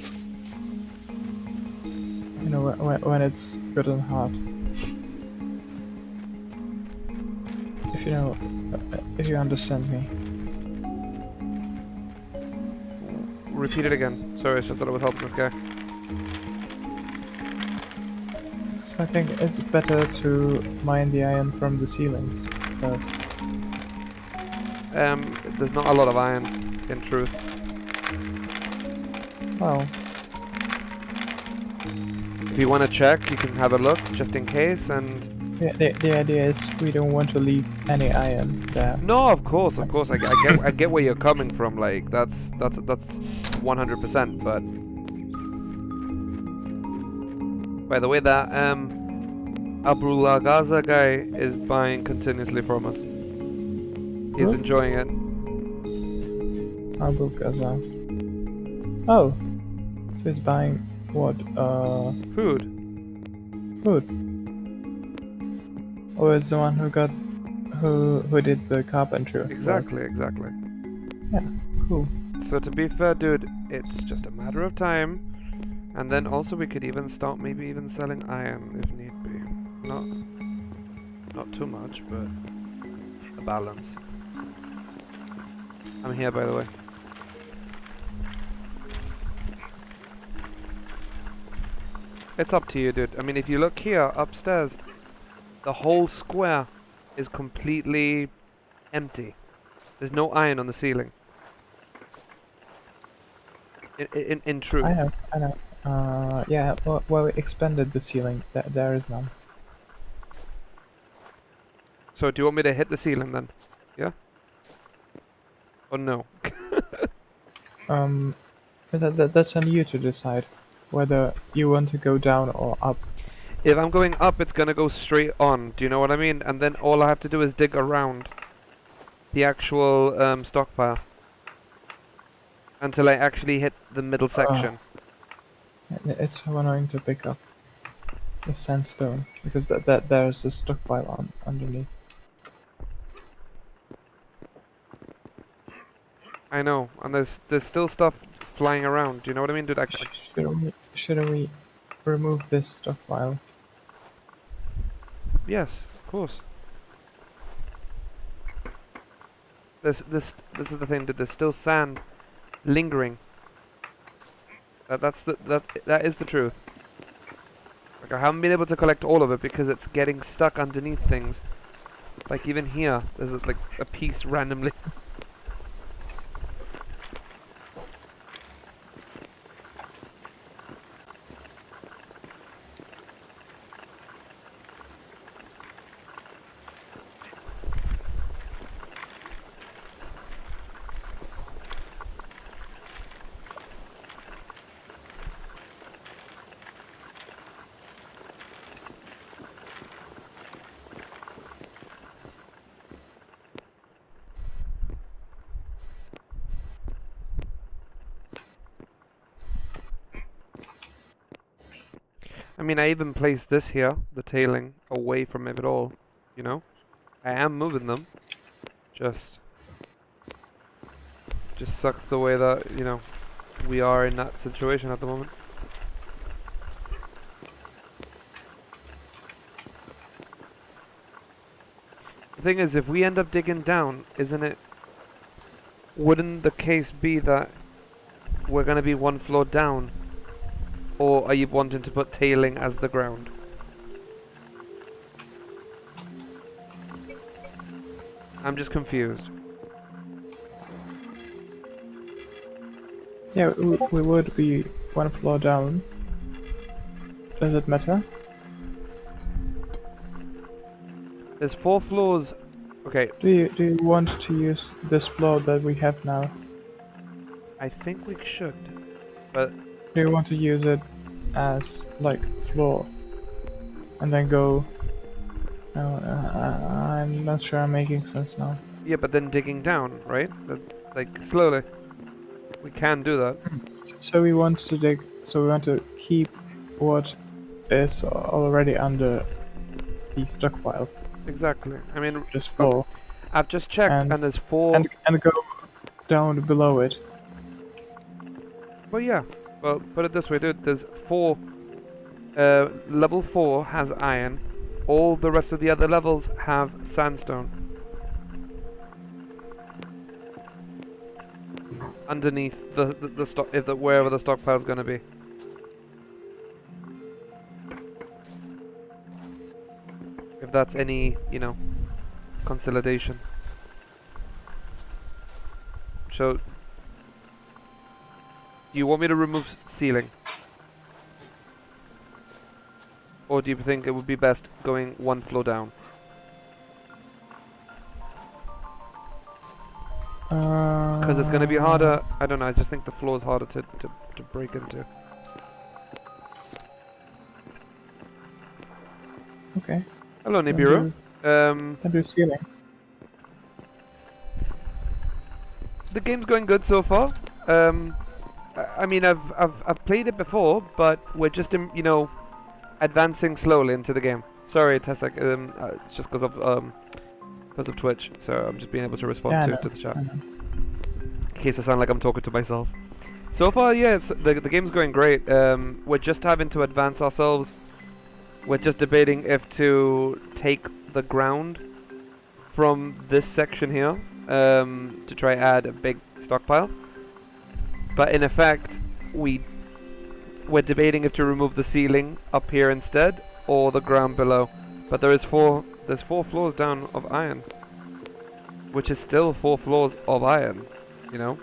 [SPEAKER 4] You know, when it's good and hot. If you understand me.
[SPEAKER 1] repeat it again. Sorry, it's just that I was helping this guy.
[SPEAKER 4] So I think it's better to mine the iron from the ceilings first.
[SPEAKER 1] There's not a lot of iron, in truth.
[SPEAKER 4] Well,
[SPEAKER 1] If you want to check, you can have a look, just in case, and...
[SPEAKER 4] the idea is we don't want to leave any iron there.
[SPEAKER 1] No, of course, I get where you're coming from, like, that's 100%, but... By the way, that, Abulagaza guy is buying continuously from us. He's
[SPEAKER 4] Who?
[SPEAKER 1] enjoying it.
[SPEAKER 4] Abulgaza. Oh, so he's buying what?
[SPEAKER 1] Food.
[SPEAKER 4] Food. Or is the one who did the carpentry?
[SPEAKER 1] Exactly, exactly.
[SPEAKER 4] Yeah, cool.
[SPEAKER 1] So to be fair, dude, it's just a matter of time. And then also we could even start maybe even selling iron if need be. Not too much, but a balance. I'm here, by the way. It's up to you, dude. I mean, if you look here, upstairs, the whole square is completely empty. There's no iron on the ceiling. In truth.
[SPEAKER 4] I know. Yeah, well, we expanded the ceiling. There is none.
[SPEAKER 1] So do you want me to hit the ceiling then? Yeah? Or no?
[SPEAKER 4] That's on you to decide whether you want to go down or up.
[SPEAKER 1] If I'm going up, it's gonna go straight on. Do you know what I mean? And then all I have to do is dig around the actual stockpile until I actually hit the middle section.
[SPEAKER 4] It's so annoying to pick up the sandstone because there's a stockpile underneath.
[SPEAKER 1] I know, and there's still stuff flying around. Do you know what I mean, dude?
[SPEAKER 4] Shouldn't we remove this stockpile?
[SPEAKER 1] Yes, of course. This is the thing, dude. There's still sand lingering. That is the truth. Like, I haven't been able to collect all of it because it's getting stuck underneath things. Like even here, there's like a piece randomly. I mean, I even placed this here, the tailing, away from it all, you know? I am moving them. Just sucks the way that, you know, we are in that situation at the moment. The thing is, if we end up digging down, wouldn't the case be that we're going to be one floor down? Or are you wanting to put tailing as the ground? I'm just confused.
[SPEAKER 4] Yeah, we would be one floor down. Does it matter?
[SPEAKER 1] There's 4 floors. Okay,
[SPEAKER 4] Do you want to use this floor that we have now?
[SPEAKER 1] I think we should. But
[SPEAKER 4] Do you want to use it as like floor, and then go? No, I'm not sure I'm making sense now.
[SPEAKER 1] yeah, but then digging down, right? Like slowly. We can do that.
[SPEAKER 4] So we want to dig. So we want to keep what is already under these stockpiles.
[SPEAKER 1] Exactly. I mean,
[SPEAKER 4] Just floor,
[SPEAKER 1] I've just checked, and there's 4.
[SPEAKER 4] and go down below it.
[SPEAKER 1] Well, yeah. Well, put it this way, dude. There's 4. Level 4 has iron. All the rest of the other levels have sandstone. Underneath the stock, wherever the stockpile's gonna be. If that's any, you know, consolidation. So, do you want me to remove ceiling? Or do you think it would be best going 1 floor down? Because it's going to be harder. I don't know, I just think the floor is harder to break into.
[SPEAKER 4] Okay.
[SPEAKER 1] Hello, Nibiru.
[SPEAKER 4] Then do ceiling.
[SPEAKER 1] The game's going good so far. I mean, I've played it before, but we're just, you know, advancing slowly into the game. Sorry, Tessek. It's just because of Twitch, so I'm just being able to respond to the chat. In case I sound like I'm talking to myself. So far, yeah, the game's going great. We're just having to advance ourselves. We're just debating if to take the ground from this section here to try add a big stockpile. But in effect, we're debating if to remove the ceiling up here instead or the ground below. But there's 4 floors down of iron, which is still 4 floors of iron. You know,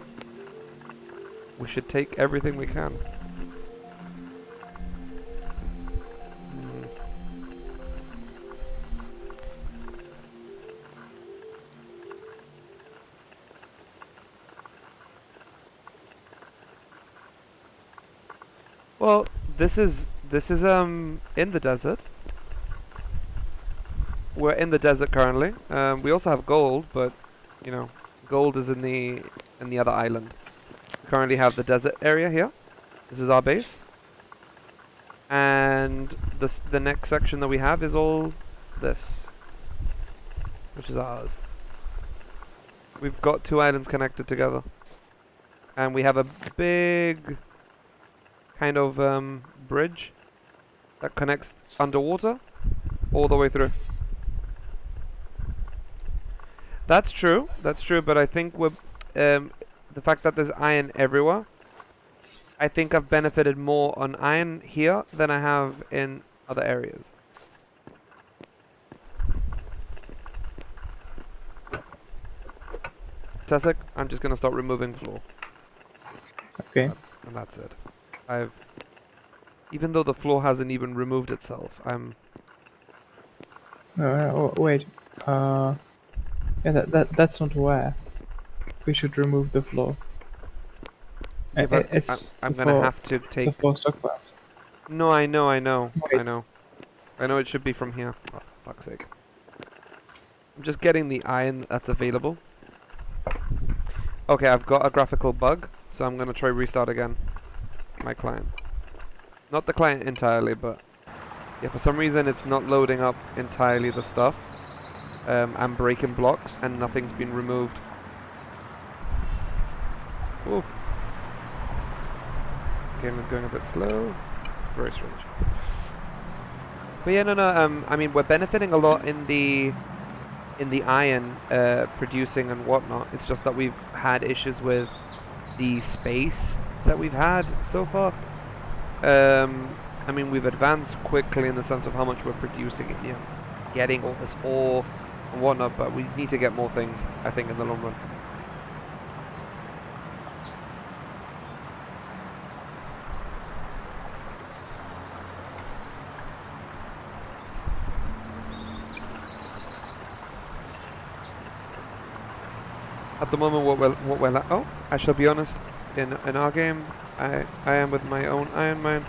[SPEAKER 1] we should take everything we can. Well, this is in the desert. We're in the desert currently. We also have gold, but you know, gold is in the other island. Currently have the desert area here. This is our base. And the next section that we have is all this, which is ours. We've got 2 islands connected together. And we have a big kind of bridge that connects underwater all the way through. That's true, but I think we're the fact that there's iron everywhere, I think I've benefited more on iron here than I have in other areas. Tessek, I'm just gonna start removing floor.
[SPEAKER 4] Okay.
[SPEAKER 1] And that's it. Even though the floor hasn't even removed itself, I'm...
[SPEAKER 4] Wait. Yeah, that's not where we should remove the floor.
[SPEAKER 1] Yeah, but I'm gonna have to take...
[SPEAKER 4] the 4 stockpiles.
[SPEAKER 1] No, I know.
[SPEAKER 4] Wait.
[SPEAKER 1] I know it should be from here. Oh, fuck's sake. I'm just getting the iron that's available. Okay, I've got a graphical bug, so I'm gonna try restart again. My client. Not the client entirely, but yeah, for some reason it's not loading up entirely the stuff. and breaking blocks, and nothing's been removed. Ooh. Game is going a bit slow. Very strange. But yeah, no. I mean, we're benefiting a lot in the iron producing and whatnot. It's just that we've had issues with the space that we've had so far. I mean, we've advanced quickly in the sense of how much we're producing, you know, getting all this ore and whatnot, but we need to get more things, I think, in the long run. At the moment, what we're oh, I shall be honest. In our game, I am with my own iron mine,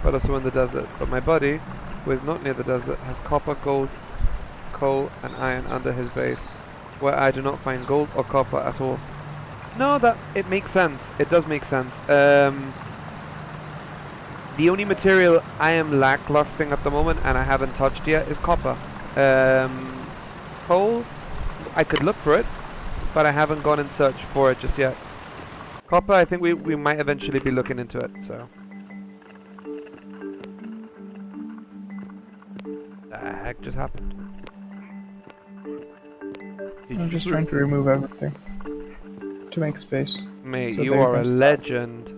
[SPEAKER 1] but also in the desert. But my buddy, who is not near the desert, has copper, gold, coal, and iron under his base, where I do not find gold or copper at all. No, it makes sense. It does make sense. The only material I am lacklusting at the moment, and I haven't touched yet, is copper. Coal, I could look for it, but I haven't gone in search for it just yet. Copper, I think we might eventually be looking into it, so. The heck just happened?
[SPEAKER 4] I'm just trying to remove everything to make space.
[SPEAKER 1] Mate,
[SPEAKER 4] so
[SPEAKER 1] you are a legend.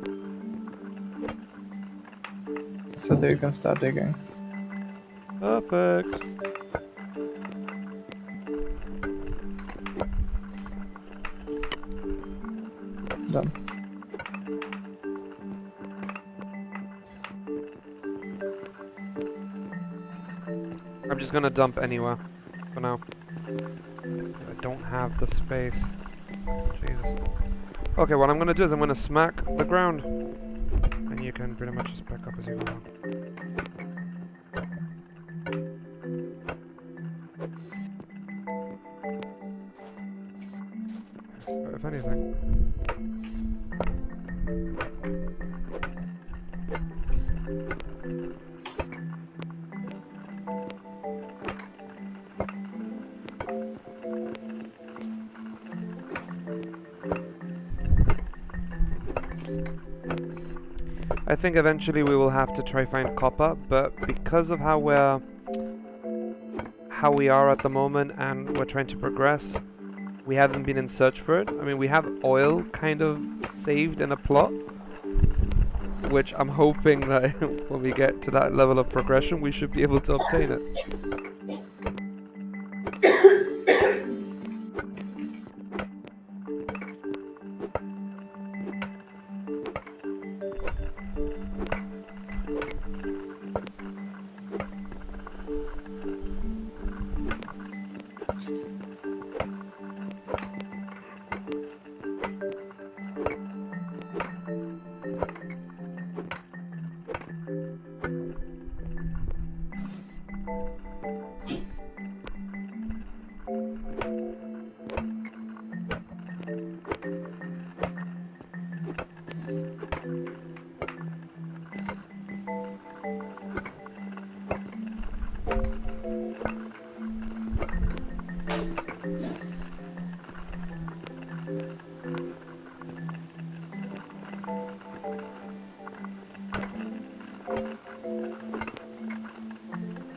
[SPEAKER 4] So that you can start digging.
[SPEAKER 1] Perfect.
[SPEAKER 4] Done.
[SPEAKER 1] I'm just gonna dump anywhere for now. I don't have the space. Jesus. Okay, what I'm gonna do is I'm gonna smack the ground, and you can pretty much just back up as you go along. So if anything. I think eventually we will have to try find copper, but because of how we are at the moment and we're trying to progress, we haven't been in search for it. I mean, we have oil kind of saved in a plot, which I'm hoping that when we get to that level of progression, we should be able to obtain it.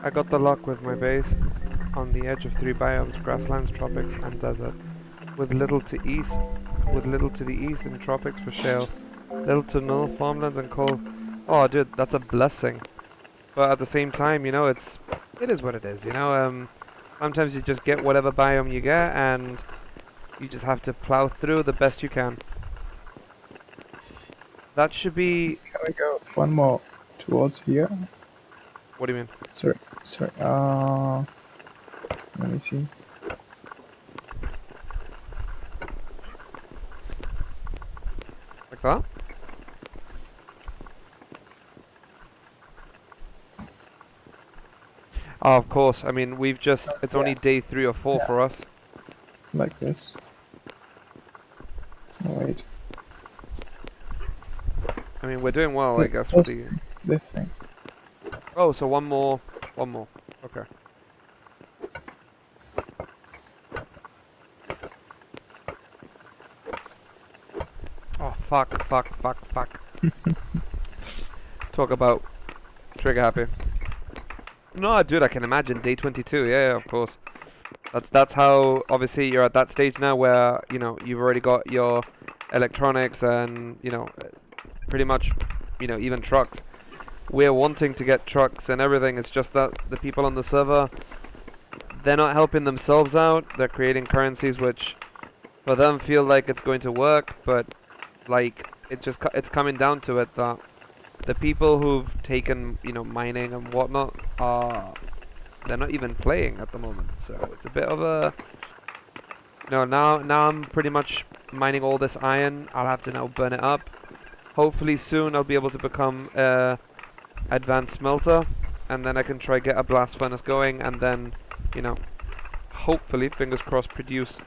[SPEAKER 1] I got the luck with my base on the edge of 3 biomes, grasslands, tropics and desert, with little to the east in tropics for shale, little to no farmlands and coal. Oh dude, that's a blessing. But at the same time, you know, it is what it is, you know. Sometimes you just get whatever biome you get and you just have to plow through the best you can. That should be...
[SPEAKER 4] Can we go one more towards here?
[SPEAKER 1] What do you mean?
[SPEAKER 4] Sorry. Let me see.
[SPEAKER 1] Like that? Oh, of course. I mean, we've just... It's only day 3 or 4 for us.
[SPEAKER 4] Like this. Oh, wait.
[SPEAKER 1] I mean, we're doing well, I guess, with the...
[SPEAKER 4] This thing.
[SPEAKER 1] Oh, so one more. Okay. fuck. Talk about trigger happy. No, dude, I can imagine day 22. Yeah, of course. That's how obviously you're at that stage now where you've already got your electronics and pretty much even trucks. We're wanting to get trucks and everything. It's just that the people on the server, they're not helping themselves out. They're creating currencies which for them feel like it's going to work, but like it's coming down to it that the people who've taken mining and whatnot they're not even playing at the moment. So it's a bit of a now I'm pretty much mining all this iron. I'll have to now burn it up. Hopefully soon I'll be able to become advanced smelter, and then I can try get a blast furnace going, and then hopefully, fingers crossed, produce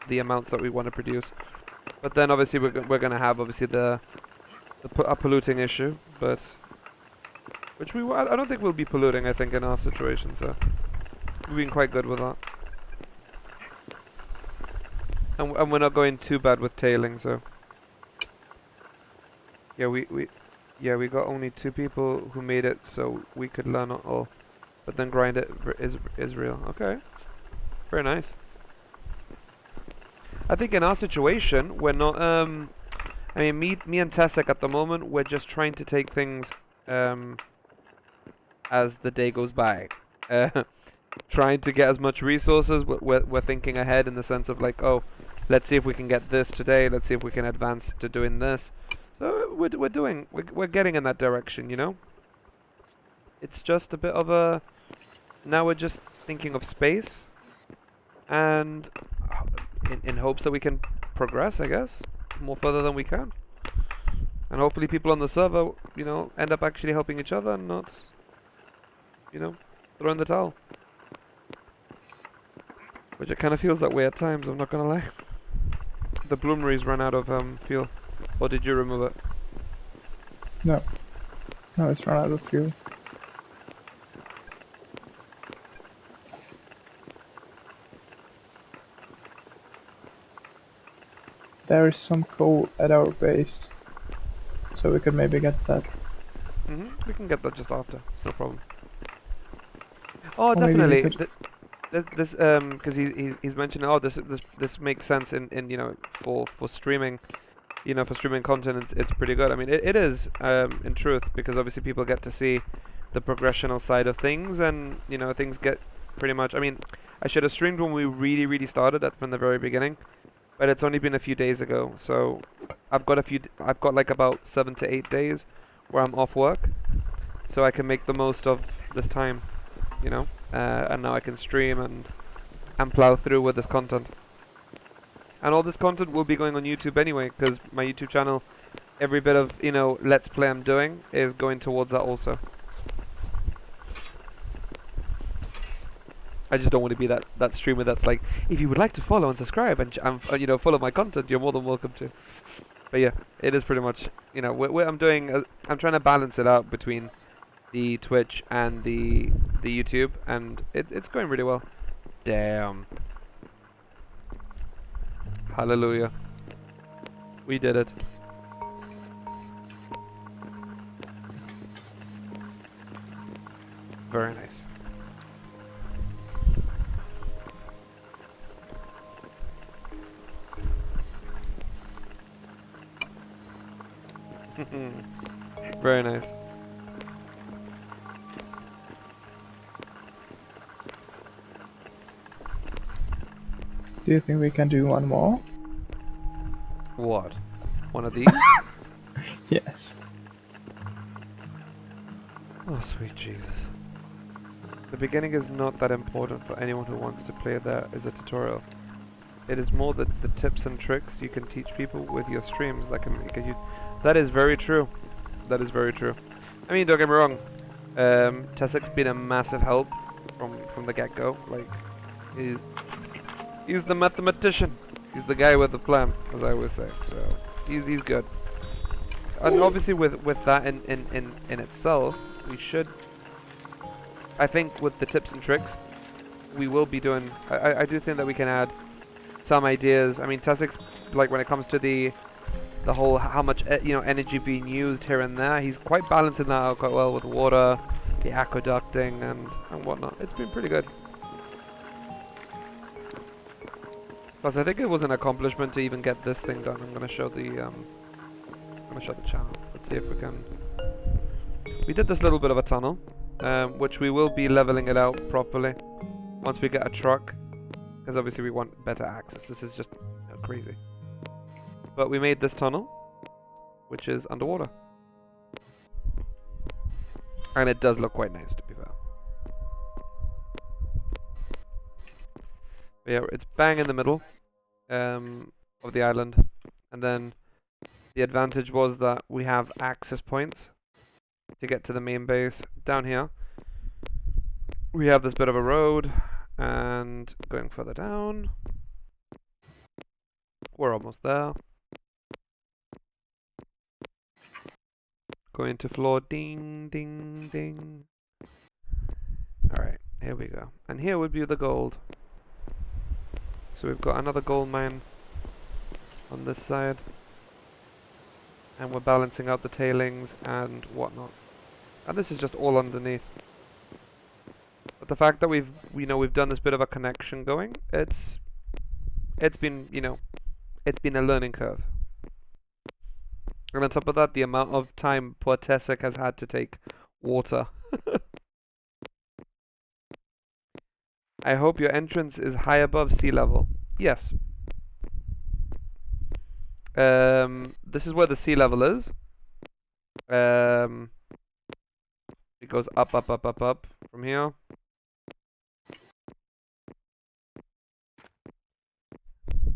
[SPEAKER 1] the amounts that we want to produce. But then obviously we're gonna have obviously a polluting issue, but which I don't think we'll be polluting. I think in our situation, so we've been quite good with that, and we're not going too bad with tailing. So yeah, we got only 2 people who made it, so we could learn it all, but then grind it is real. Okay, very nice. I think in our situation, we're not. I mean, me and Tessek at the moment, we're just trying to take things as the day goes by. Trying to get as much resources. We're thinking ahead in the sense of like, oh, let's see if we can get this today. Let's see if we can advance to doing this. So we're getting in that direction, It's just a bit of a. Now we're just thinking of space, and in hopes that we can progress, I guess, more further than we can, and hopefully people on the server, end up actually helping each other and not, throwing the towel. Which it kind of feels that way at times. I'm not gonna lie. The bloomeries ran out of fuel, or did you remove it?
[SPEAKER 4] No, it's run out of fuel. There is some coal at our base, so we could maybe get that.
[SPEAKER 1] We can get that just after. No problem. Oh,
[SPEAKER 4] Or maybe we
[SPEAKER 1] definitely. This because he's mentioned. Oh, this makes sense in for streaming, for streaming content. It's pretty good. I mean, it is in truth, because obviously people get to see the progressional side of things, and things get pretty much. I mean, I should have streamed when we really started. That's from the very beginning. But it's only been a few days ago, so I've got like about 7 to 8 days where I'm off work, so I can make the most of this time, and now I can stream and plow through with this content. And all this content will be going on YouTube anyway, because my YouTube channel, every bit of Let's Play I'm doing is going towards that also. I just don't want to be that streamer that's like, if you would like to follow and subscribe and follow my content, you're more than welcome to. But yeah, it is pretty much I'm trying to balance it out between the Twitch and the YouTube, and it's going really well. Damn. Hallelujah. We did it. Very nice. Very nice.
[SPEAKER 4] Do you think we can do one more?
[SPEAKER 1] What? One of these?
[SPEAKER 4] Yes.
[SPEAKER 1] Oh, sweet Jesus. The beginning is not that important for anyone who wants to play there as a tutorial. It is more the tips and tricks you can teach people with your streams that can make a huge... That is very true. That is very true. I mean, don't get me wrong. Tessek's been a massive help from the get-go. Like, he's the mathematician. He's the guy with the plan, as I always say. So he's good. And obviously with that in itself, we should. I think with the tips and tricks, we will be doing. I do think that we can add some ideas. I mean, Tessek's, like, when it comes to the the whole how much energy being used here and there. He's quite balancing that out quite well with water, the aqueducting and whatnot. It's been pretty good. Plus, I think it was an accomplishment to even get this thing done. I'm gonna show the channel. Let's see if we can. We did this little bit of a tunnel, which we will be leveling it out properly once we get a truck, because obviously we want better access. This is just crazy. But we made this tunnel, which is underwater, and it does look quite nice, to be fair. But yeah, it's bang in the middle of the island, and then the advantage was that we have access points to get to the main base down here. We have this bit of a road, and going further down, we're almost there. Going to floor, ding, ding, ding. Alright, here we go. And here would be the gold. So we've got another gold mine on this side. And we're balancing out the tailings and whatnot. And this is just all underneath. But the fact that we've done this bit of a connection going, it's been a learning curve. And on top of that, the amount of time poor Tessic has had to take water. I hope your entrance is high above sea level. Yes. This is where the sea level is. It goes up, up, up, up, up from here.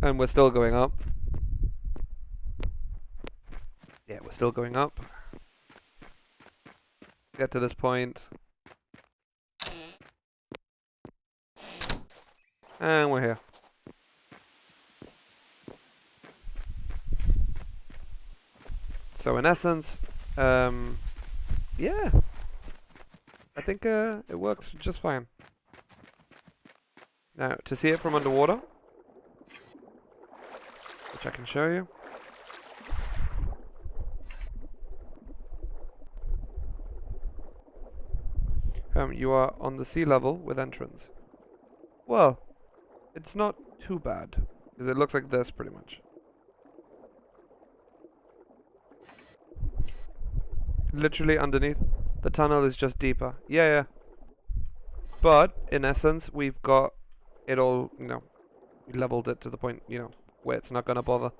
[SPEAKER 1] And we're still going up. Yeah, we're still going up. Get to this point. And we're here. So in essence, yeah, I think it works just fine. Now, to see it from underwater, which I can show you. You are on the sea level with entrance. Well, it's not too bad, because it looks like this pretty much. Literally underneath, the tunnel is just deeper. Yeah. But, in essence, we've got it all, we leveled it to the point, where it's not gonna bother.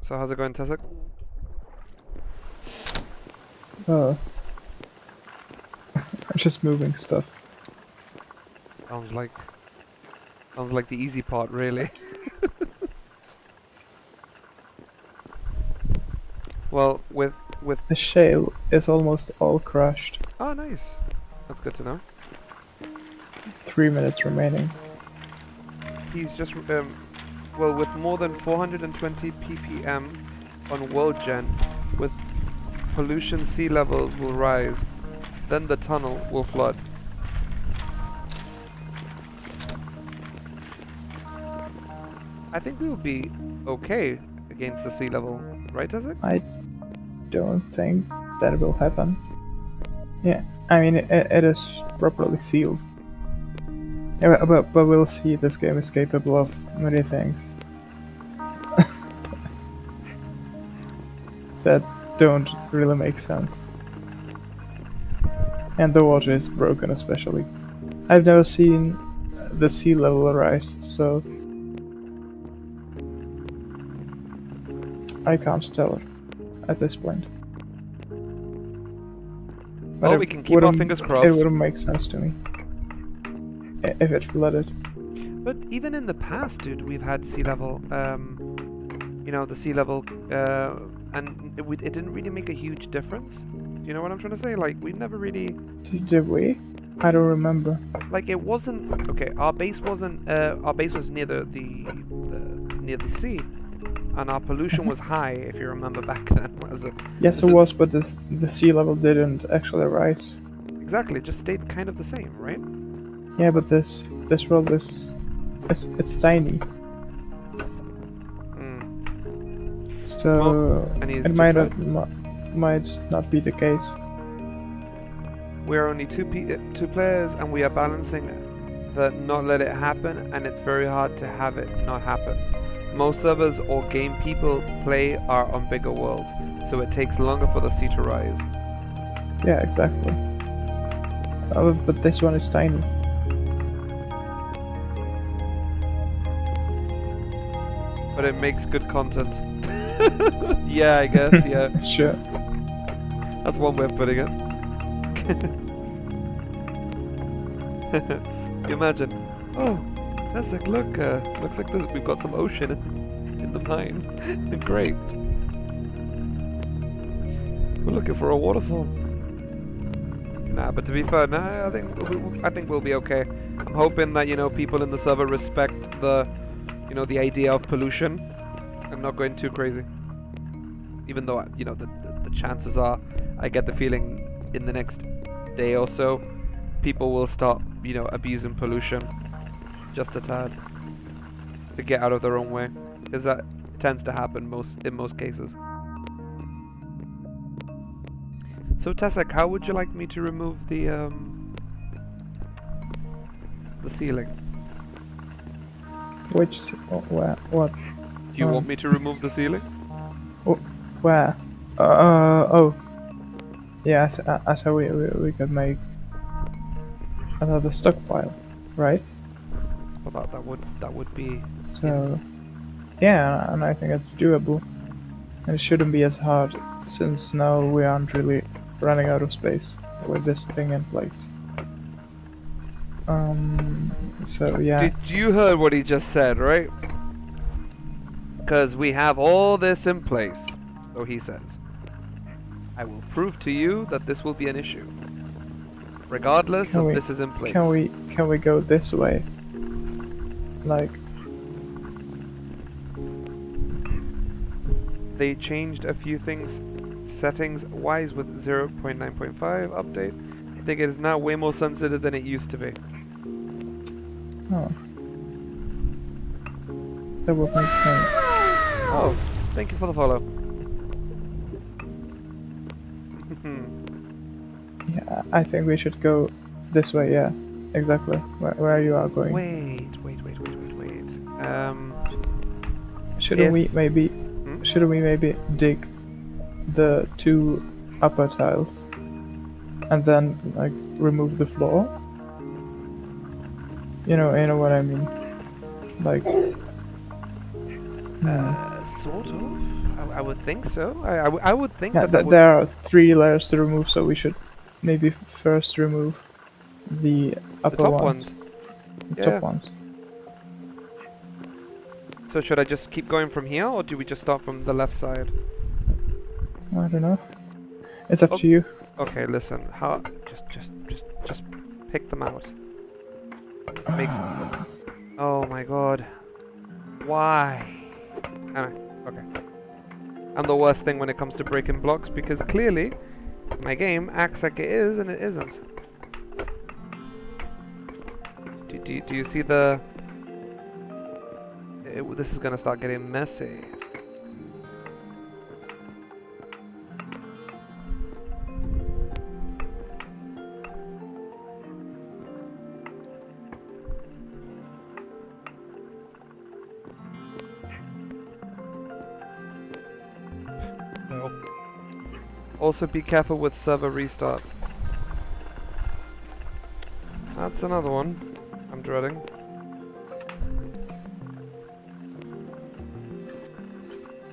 [SPEAKER 1] So how's it going, Tessic?
[SPEAKER 4] I'm just moving stuff.
[SPEAKER 1] Sounds like the easy part, really. Well, with
[SPEAKER 4] The shale is almost all crushed.
[SPEAKER 1] oh, nice. That's good to know.
[SPEAKER 4] 3 minutes remaining.
[SPEAKER 1] He's just well, with more than 420 ppm on World Gen, with pollution, sea levels will rise, then the tunnel will flood. I think we will be okay against the sea level, right, Tessic?
[SPEAKER 4] I don't think that will happen. Yeah, I mean, it is properly sealed. Yeah, but we'll see. This game is capable of many things that don't really make sense. And the water is broken, especially. I've never seen the sea level rise, so I can't tell at this point.
[SPEAKER 1] Well, we can keep our fingers crossed.
[SPEAKER 4] It wouldn't make sense to me if it flooded.
[SPEAKER 1] But even in the past, dude, we've had sea level, the sea level, and it didn't really make a huge difference. Do you know what I'm trying to say? Like, we never really...
[SPEAKER 4] Did we? I don't remember.
[SPEAKER 1] Like it wasn't okay. Our base wasn't. Our base was near the near the sea, and our pollution was high. If you remember back then, as a
[SPEAKER 4] Yes,
[SPEAKER 1] as
[SPEAKER 4] it
[SPEAKER 1] a-
[SPEAKER 4] was, but the sea level didn't actually rise.
[SPEAKER 1] exactly. It just stayed kind of the same, right?
[SPEAKER 4] Yeah, but this world is it's tiny,
[SPEAKER 1] Mm.
[SPEAKER 4] so
[SPEAKER 1] And he's
[SPEAKER 4] it might
[SPEAKER 1] just
[SPEAKER 4] might not be the case.
[SPEAKER 1] We are only two players, and we are balancing the not let it happen, and it's very hard to have it not happen. Most servers or game people play are on bigger worlds, so it takes longer for the sea to rise.
[SPEAKER 4] Yeah, exactly. But this one is tiny.
[SPEAKER 1] But it makes good content. Yeah, I guess, yeah.
[SPEAKER 4] Sure.
[SPEAKER 1] That's one way of putting it. You imagine, oh, Tessek, look, looks like we've got some ocean in the mine. Great. We're looking for a waterfall. Nah, but to be fair, nah, I think we'll be okay. I'm hoping that people in the server respect the the idea of pollution and not going too crazy. Even though the chances are, I get the feeling in the next day or so, people will start abusing pollution just a tad to get out of their own way, because that tends to happen in most cases. So Tessek, how would you like me to remove the ceiling?
[SPEAKER 4] Which where what?
[SPEAKER 1] Do you want me to remove the ceiling?
[SPEAKER 4] Where? Oh. Yeah, as how we could make another stockpile, right?
[SPEAKER 1] Well, that would be.
[SPEAKER 4] So, yeah, and I think it's doable. And it shouldn't be as hard, since now we aren't really running out of space with this thing in place. So yeah.
[SPEAKER 1] Did you heard what he just said, right? Because we have all this in place, so he says. I will prove to you that this will be an issue, regardless of this is in place.
[SPEAKER 4] Can we go this way? Like,
[SPEAKER 1] they changed a few things settings wise with 0.9.5 update. I think it is now way more sensitive than it used to be.
[SPEAKER 4] oh, that would make sense.
[SPEAKER 1] Oh, thank you for the follow.
[SPEAKER 4] Yeah, I think we should go this way. Yeah, exactly. Where you are going.
[SPEAKER 1] Wait.
[SPEAKER 4] Shouldn't we maybe dig the two upper tiles and then like remove the floor? You know what I mean? Like,
[SPEAKER 1] Sort of. I would think so. I would think
[SPEAKER 4] yeah,
[SPEAKER 1] that would...
[SPEAKER 4] there are 3 layers to remove, so we should maybe first remove the upper
[SPEAKER 1] the top
[SPEAKER 4] ones. The
[SPEAKER 1] Yeah.
[SPEAKER 4] top ones.
[SPEAKER 1] So should I just keep going from here, or do we just start from the left side?
[SPEAKER 4] I don't know. It's up
[SPEAKER 1] Oh.
[SPEAKER 4] to you.
[SPEAKER 1] Okay, listen. How? Just pick them out. Make some. Oh my god. Why? Anyway, okay. I'm the worst thing when it comes to breaking blocks, because clearly my game acts like it is and it isn't. Do you see the... this is gonna start getting messy. No. Also be careful with server restarts. That's another one I'm dreading.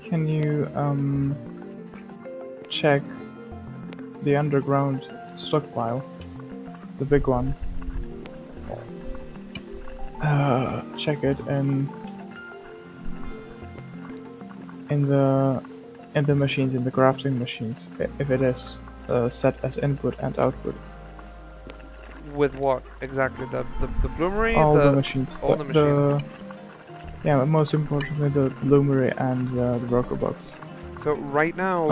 [SPEAKER 4] Can you check the underground stockpile, the big one? Check it in the machines, in the crafting machines, if it is set as input and output.
[SPEAKER 1] With what exactly? The bloomery?
[SPEAKER 4] All the machines.
[SPEAKER 1] all the machines.
[SPEAKER 4] Yeah, most importantly the bloomery and the worker box.
[SPEAKER 1] So right now,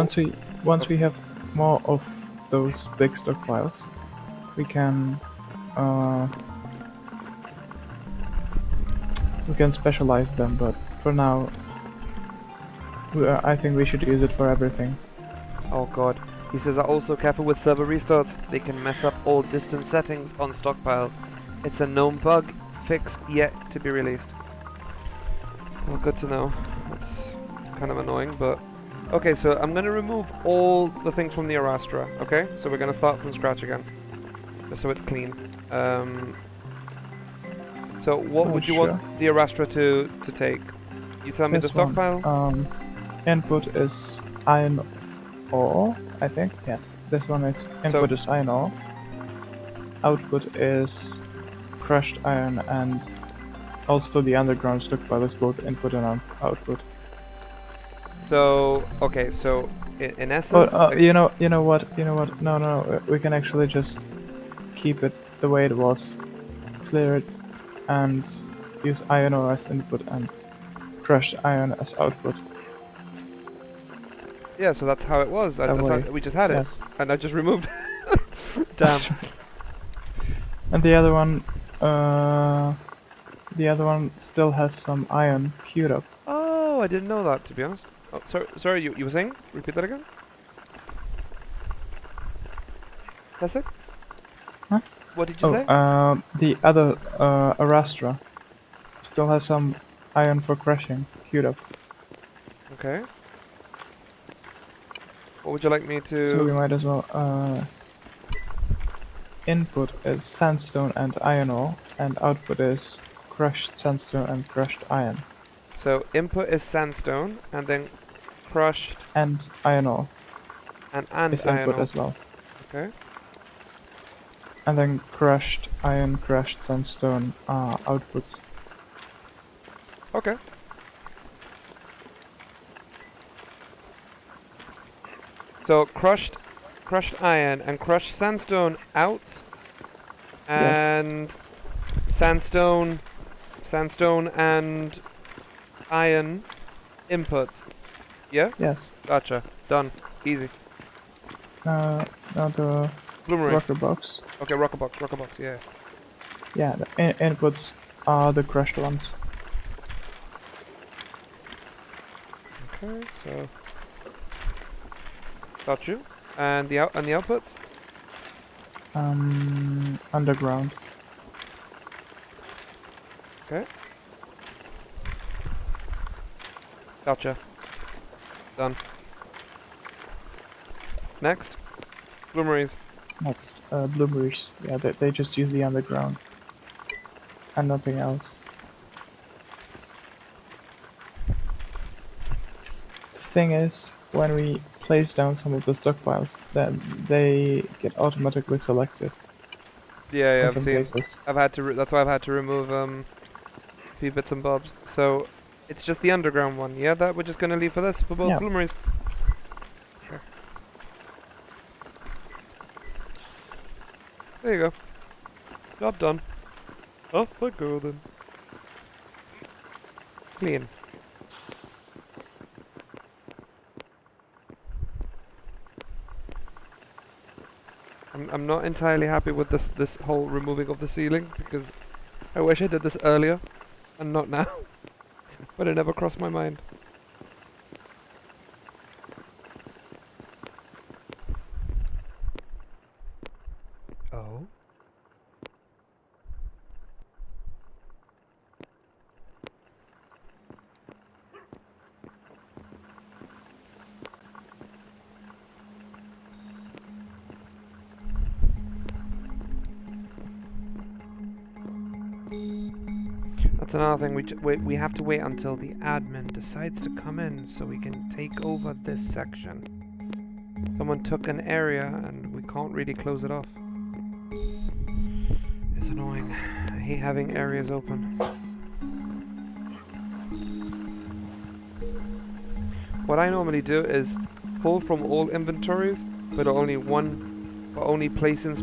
[SPEAKER 4] Once we have more of those big stockpiles, we can specialize them. But for now, I think we should use it for everything.
[SPEAKER 1] oh god. He says that also careful with server restarts. They can mess up all distance settings on stockpiles. It's a known bug, fix yet to be released. Well, good to know. That's kind of annoying, but... Okay, so I'm going to remove all the things from the Arastra, okay? So we're going to start from scratch again. Just so it's clean. So what would you want the Arastra to take? You tell me the stockpile?
[SPEAKER 4] Input is iron ore, I think. Yes. This one is input is iron ore. Output is crushed iron, and also the underground stockpile is both input and output.
[SPEAKER 1] So okay, so in essence,
[SPEAKER 4] you know what? No. We can actually just keep it the way it was, clear it, and use iron ore as input and crushed iron as output.
[SPEAKER 1] yeah, so that's how it was. We just had it,
[SPEAKER 4] Yes.
[SPEAKER 1] and I just removed. Damn.
[SPEAKER 4] And the other one still has some iron queued up.
[SPEAKER 1] Oh, I didn't know that, to be honest. Oh, sorry. You were saying? Repeat that again. That's it?
[SPEAKER 4] Huh?
[SPEAKER 1] What did you say?
[SPEAKER 4] The other Arastra still has some iron for crushing queued up.
[SPEAKER 1] Okay. What would you like me to...
[SPEAKER 4] So we might as well... Input is sandstone and iron ore, and output is crushed sandstone and crushed iron.
[SPEAKER 1] So input is sandstone, and then crushed...
[SPEAKER 4] And iron ore.
[SPEAKER 1] And
[SPEAKER 4] is
[SPEAKER 1] iron
[SPEAKER 4] input
[SPEAKER 1] ore.
[SPEAKER 4] as well.
[SPEAKER 1] Okay.
[SPEAKER 4] And then crushed iron, crushed sandstone are outputs.
[SPEAKER 1] Okay. So crushed iron and crushed sandstone out, and sandstone and iron inputs. Yeah?
[SPEAKER 4] Yes.
[SPEAKER 1] Gotcha. Done. Easy.
[SPEAKER 4] Now the
[SPEAKER 1] Bloomery.
[SPEAKER 4] rocker box.
[SPEAKER 1] Okay, rocker box, yeah.
[SPEAKER 4] Yeah, the inputs are the crushed ones.
[SPEAKER 1] Okay, so got you. And the outputs?
[SPEAKER 4] Underground.
[SPEAKER 1] Okay. Gotcha. Done. Next. Bloomeries.
[SPEAKER 4] Next, bloomeries. Yeah, they just use the underground. And nothing else. Thing is, when we place down some of the stockpiles, then they get automatically selected.
[SPEAKER 1] Yeah,
[SPEAKER 4] in
[SPEAKER 1] I've
[SPEAKER 4] some
[SPEAKER 1] seen.
[SPEAKER 4] cases.
[SPEAKER 1] I've had to. That's why I've had to remove a few bits and bobs. So it's just the underground one. Yeah, that we're just gonna leave for this for both bloomeries. Okay. There you go. Job done. Off I go then. Clean. I'm not entirely happy with this whole removing of the ceiling, because I wish I did this earlier and not now. But it never crossed my mind. Oh. That's another thing, we have to wait until the admin decides to come in so we can take over this section. Someone took an area and we can't really close it off. It's annoying. I hate having areas open. What I normally do is pull from all inventories, but only one but only placed in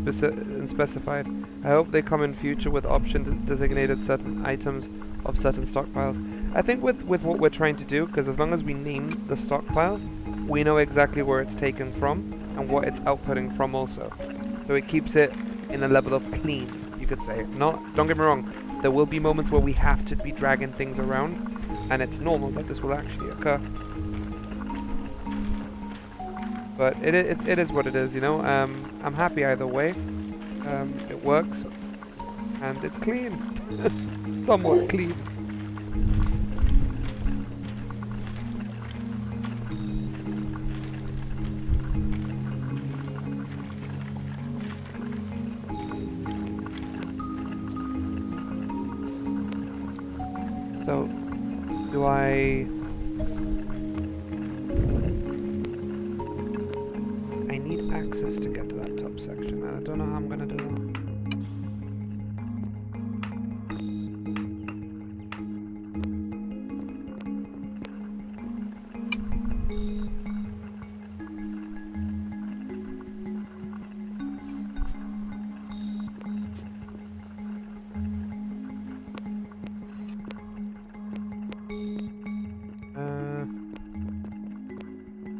[SPEAKER 1] specified. I hope they come in future with option designated certain items of certain stockpiles. I think with what we're trying to do, because as long as we name the stockpile, we know exactly where it's taken from and what it's outputting from also. So it keeps it in a level of clean, you could say. Don't get me wrong, there will be moments where we have to be dragging things around, and it's normal that this will actually occur. But it is what it is, you know. I'm happy either way. It works, and it's clean, somewhat clean. So, do I need access to get to that top section, and I don't know how I'm gonna do that.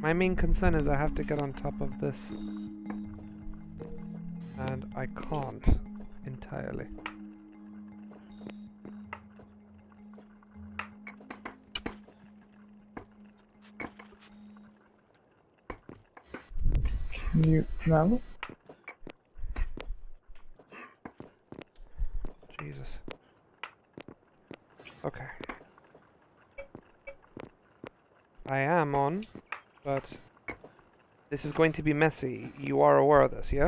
[SPEAKER 1] My main concern is I have to get on top of this, and I can't entirely.
[SPEAKER 4] Can you now?
[SPEAKER 1] Jesus. Okay. I am on. But this is going to be messy. You are aware of this, yeah?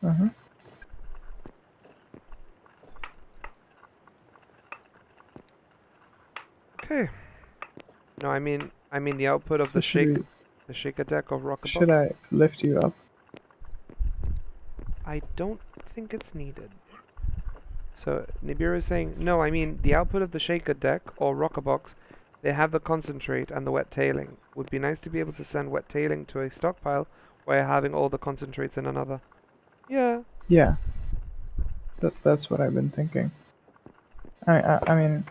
[SPEAKER 4] Uh-huh.
[SPEAKER 1] Okay. No, I mean the output of
[SPEAKER 4] So
[SPEAKER 1] the
[SPEAKER 4] should
[SPEAKER 1] shaker deck of Rocket
[SPEAKER 4] Should I lift you up?
[SPEAKER 1] I don't think it's needed. So Nibiru is saying, no, I mean the output of the shaker deck or rocker box. They have the concentrate and the wet tailing. Would be nice to be able to send wet tailing to a stockpile while having all the concentrates in another. Yeah.
[SPEAKER 4] Yeah. That's what I've been thinking. I mean,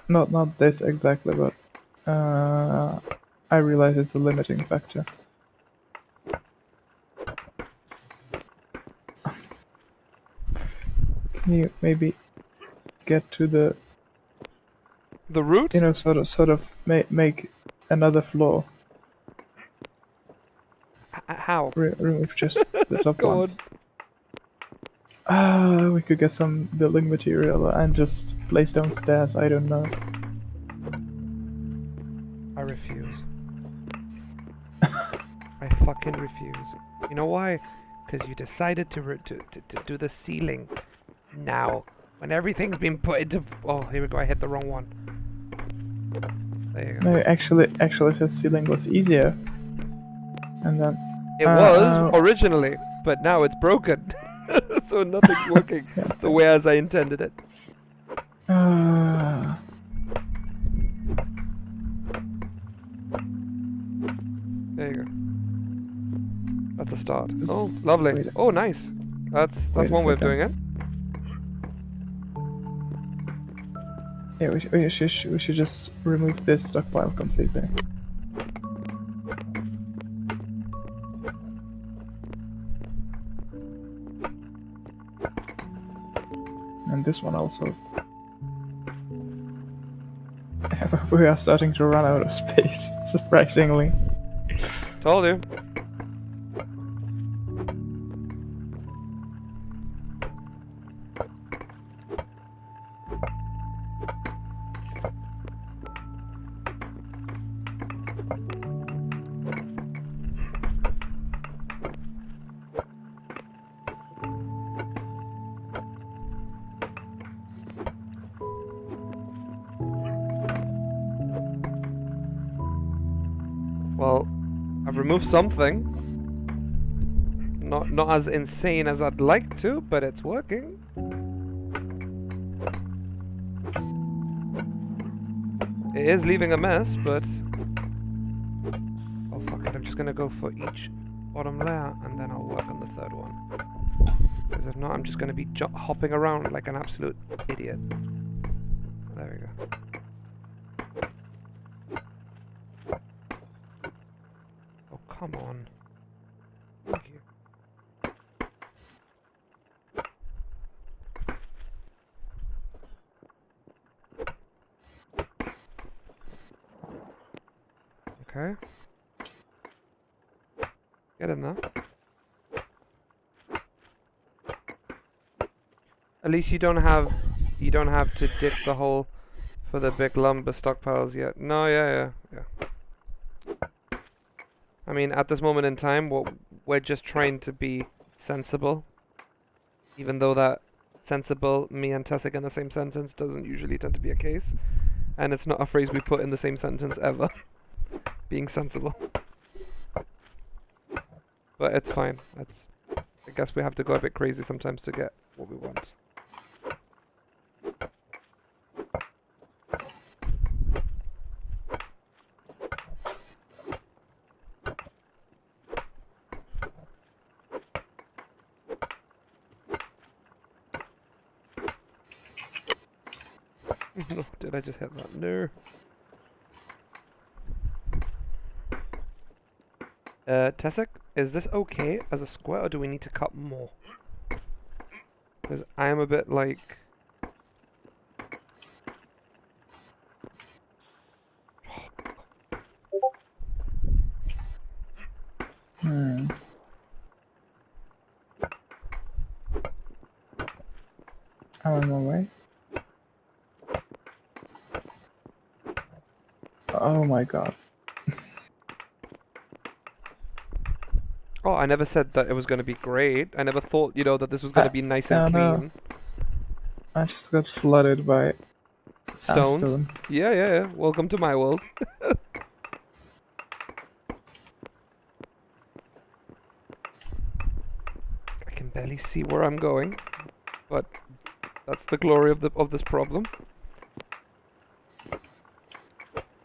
[SPEAKER 4] not this exactly, but I realize it's a limiting factor. Can you maybe get to the
[SPEAKER 1] root?
[SPEAKER 4] You know, sort of make another floor.
[SPEAKER 1] How?
[SPEAKER 4] Remove just the top
[SPEAKER 1] Go
[SPEAKER 4] ones. We could get some building material and just place down stairs. I don't know.
[SPEAKER 1] I refuse. I fucking refuse. You know why? Because you decided to do the ceiling now, when everything's been put into. Oh, here we go. I hit the wrong one. There you go.
[SPEAKER 4] No, actually, the ceiling was easier. And then
[SPEAKER 1] It was originally, but now it's broken, so nothing's working.
[SPEAKER 4] Yeah.
[SPEAKER 1] So whereas I intended it. There you go. That's a start. Oh, lovely. Oh, nice. That's one way of doing it.
[SPEAKER 4] Yeah, we should just remove this stockpile completely. And this one also. We are starting to run out of space, surprisingly.
[SPEAKER 1] Told you. Well, I've removed something. Not as insane as I'd like to, but it's working. It is leaving a mess, but... Oh, fuck. it. I'm just gonna go for each bottom layer, and then I'll work on the third one. Because if not, I'm just gonna be hopping around like an absolute idiot. There we go. Oh, come on. Thank you. Okay. Get in there. At least you don't have to dig the hole for the big lumber stockpiles yet. No, yeah. I mean, at this moment in time, we're just trying to be sensible. Even though that sensible, me and Tessic in the same sentence doesn't usually tend to be a case. And it's not a phrase we put in the same sentence ever. Being sensible. But it's fine. I guess we have to go a bit crazy sometimes to get what we want. No, did I just hit that? No. Tessic, is this okay as a square, or do we need to cut more? Because I am a bit like...
[SPEAKER 4] I'm on my way. Oh my god.
[SPEAKER 1] Oh, I never said that it was going to be great. I never thought, you know, that this was going to be nice and clean.
[SPEAKER 4] I just got flooded by
[SPEAKER 1] Stones?
[SPEAKER 4] sandstone.
[SPEAKER 1] Yeah. Welcome to my world. I can barely see where I'm going, but that's the glory of this problem.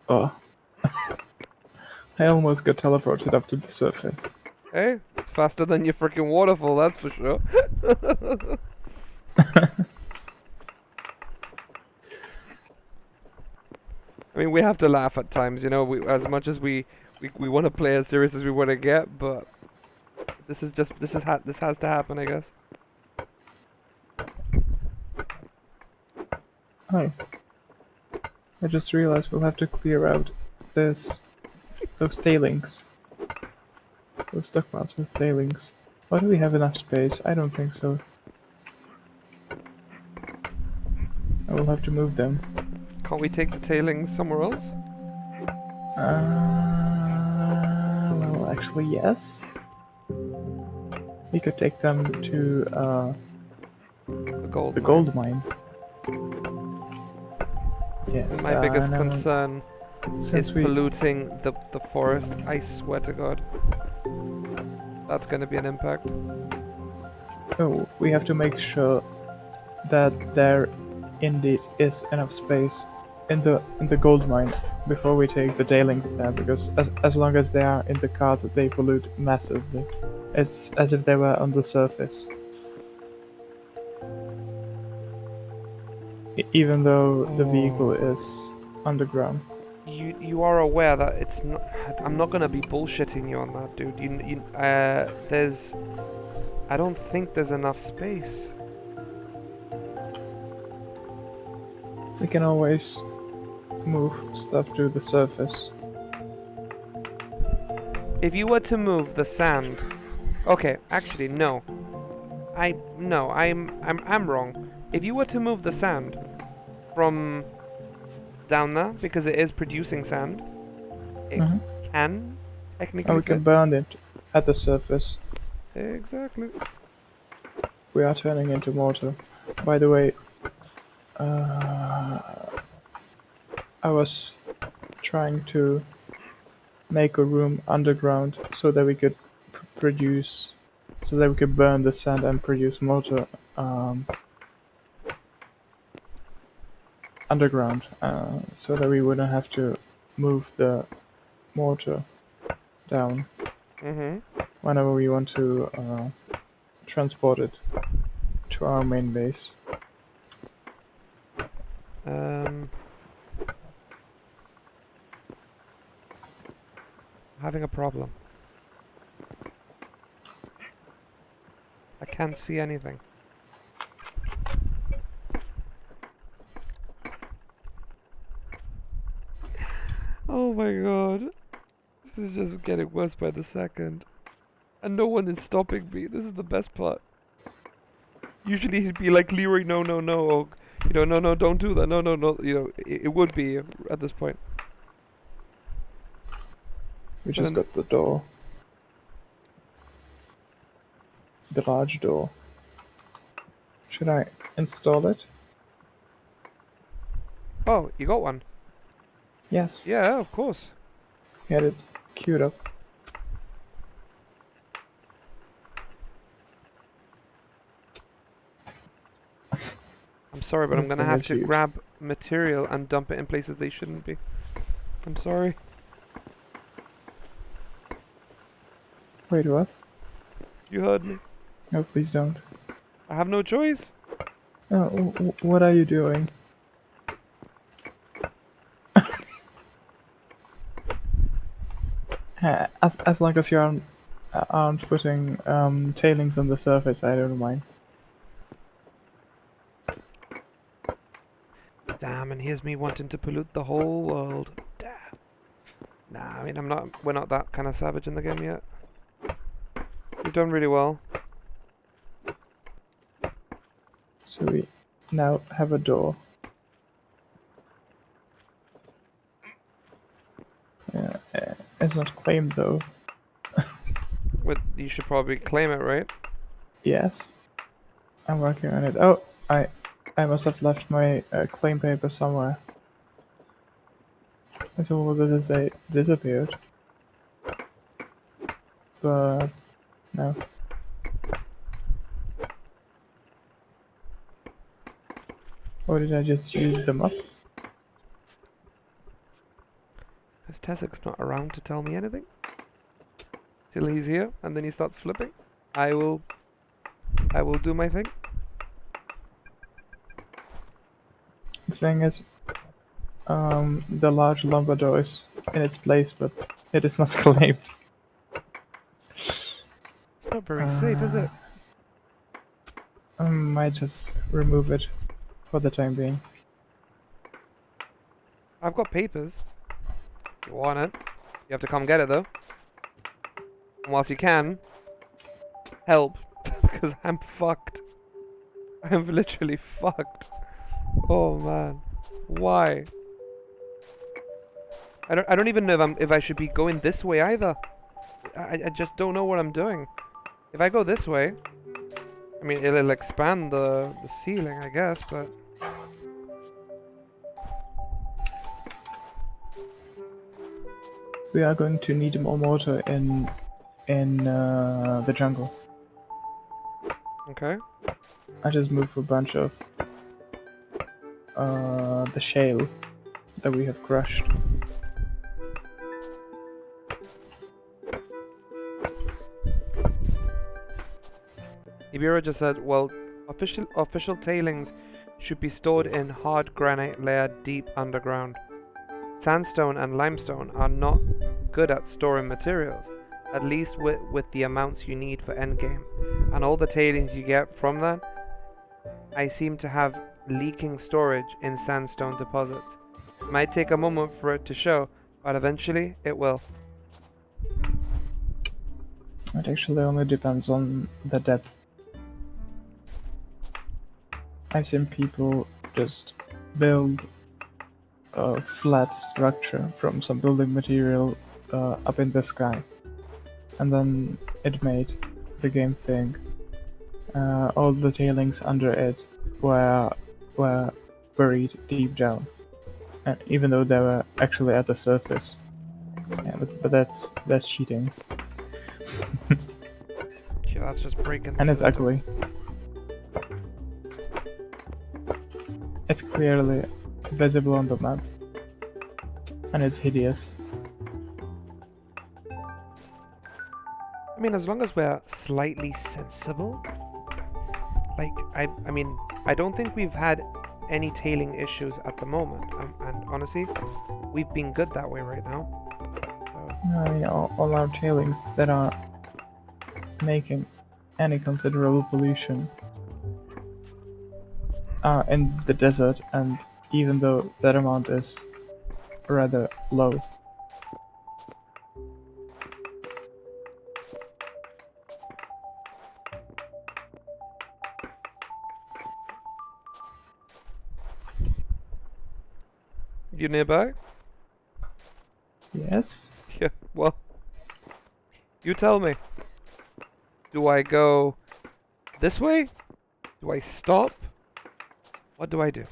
[SPEAKER 4] Oh. I almost got teleported up to the surface.
[SPEAKER 1] Hey, faster than your freaking waterfall, that's for sure. I mean, we have to laugh at times, you know. As much as we want to play as serious as we want to get, but this has to happen, I guess.
[SPEAKER 4] Oh. I just realized we'll have to clear out those tailings. Those stockpiles with tailings. Why do we have enough space? I don't think so. I will have to move them.
[SPEAKER 1] Can't we take the tailings somewhere else?
[SPEAKER 4] Well, actually, yes. We could take them to
[SPEAKER 1] The gold.
[SPEAKER 4] the gold mine. Yes.
[SPEAKER 1] My biggest
[SPEAKER 4] no,
[SPEAKER 1] concern
[SPEAKER 4] since
[SPEAKER 1] is
[SPEAKER 4] we
[SPEAKER 1] polluting the forest. I swear to God. That's going to be an impact.
[SPEAKER 4] oh, we have to make sure that there indeed is enough space in the gold mine before we take the tailings there, because as long as they are in the cart, they pollute massively. It's as if they were on the surface. Even though the vehicle is underground.
[SPEAKER 1] You are aware that it's not... I'm not gonna be bullshitting you on that, dude. There's... I don't think there's enough space.
[SPEAKER 4] We can always move stuff to the surface.
[SPEAKER 1] If you were to move the sand... Okay, actually, no. I'm wrong. If you were to move the sand from down there, because it is producing sand, it can technically...
[SPEAKER 4] And we can burn it at the surface.
[SPEAKER 1] Exactly.
[SPEAKER 4] We are turning into mortar. By the way, I was trying to make a room underground so that we could burn the sand and produce mortar underground, so that we wouldn't have to move the mortar down
[SPEAKER 1] Mm-hmm.
[SPEAKER 4] whenever we want to transport it to our main base.
[SPEAKER 1] Having a problem. I can't see anything. Oh my god. This is just getting worse by the second. And no one is stopping me. This is the best part. Usually he'd be like, Leroy, no, no, no. Or, you know, no, no, don't do that. No, no, no. You know, it would be at this point.
[SPEAKER 4] We just got the door. The large door. Should I install it?
[SPEAKER 1] Oh, you got one?
[SPEAKER 4] Yes.
[SPEAKER 1] Yeah, of course.
[SPEAKER 4] Get it queued up.
[SPEAKER 1] I'm sorry, but I'm gonna
[SPEAKER 4] Everything
[SPEAKER 1] have
[SPEAKER 4] is
[SPEAKER 1] to
[SPEAKER 4] huge.
[SPEAKER 1] grab material and dump it in places they shouldn't be. I'm sorry.
[SPEAKER 4] Wait, what?
[SPEAKER 1] You heard me.
[SPEAKER 4] No, please don't.
[SPEAKER 1] I have no choice.
[SPEAKER 4] Oh, what are you doing? As long as you aren't putting tailings on the surface, I don't mind.
[SPEAKER 1] Damn, and here's me wanting to pollute the whole world. Damn. Nah, I mean, we're not that kind of savage in the game yet. We've done really well.
[SPEAKER 4] So we now have a door. It's not claimed though.
[SPEAKER 1] You should probably claim it, right?
[SPEAKER 4] Yes. I'm working on it. Oh, I must have left my claim paper somewhere. As almost as they disappeared. But no. Or did I just use them up?
[SPEAKER 1] Because Tessek's not around to tell me anything. Till he's here, and then he starts flipping. I will do my thing.
[SPEAKER 4] The thing is, the large lumber door is in its place, but it is not claimed.
[SPEAKER 1] It's not very safe, is it?
[SPEAKER 4] I might just remove it for the time being.
[SPEAKER 1] I've got papers. You want it? You have to come get it though. And whilst you can, help, because I'm fucked. I'm literally fucked. Oh man, why? I don't even know if I should be going this way either. I just don't know what I'm doing. If I go this way, I mean it'll expand the ceiling, I guess, but.
[SPEAKER 4] We are going to need more mortar in the jungle.
[SPEAKER 1] Okay.
[SPEAKER 4] I just moved a bunch of the shale that we have crushed.
[SPEAKER 1] Ibira just said, well, official tailings should be stored in hard granite layered deep underground. Sandstone and limestone are not good at storing materials, at least with the amounts you need for endgame. And all the tailings you get from that, I seem to have leaking storage in sandstone deposits. Might take a moment for it to show, but eventually it will.
[SPEAKER 4] It actually only depends on the depth. I've seen people just build a flat structure from some building material up in the sky, and then it made the game think all the tailings under it were buried deep down, even though they were actually at the surface. Yeah, but that's cheating.
[SPEAKER 1] Yeah, that's just breaking.
[SPEAKER 4] And
[SPEAKER 1] the
[SPEAKER 4] it's
[SPEAKER 1] system.
[SPEAKER 4] ugly. It's clearly visible on the map. And it's hideous.
[SPEAKER 1] mean, as long as we're slightly sensible. Like, I mean, I don't think we've had any tailing issues at the moment. And honestly, we've been good that way right now. So.
[SPEAKER 4] I mean, all our tailings that are making any considerable pollution are in the desert, and even though that amount is rather low.
[SPEAKER 1] You nearby?
[SPEAKER 4] Yes?
[SPEAKER 1] Yeah, well, you tell me. Do I go this way? Do I stop? What do I do?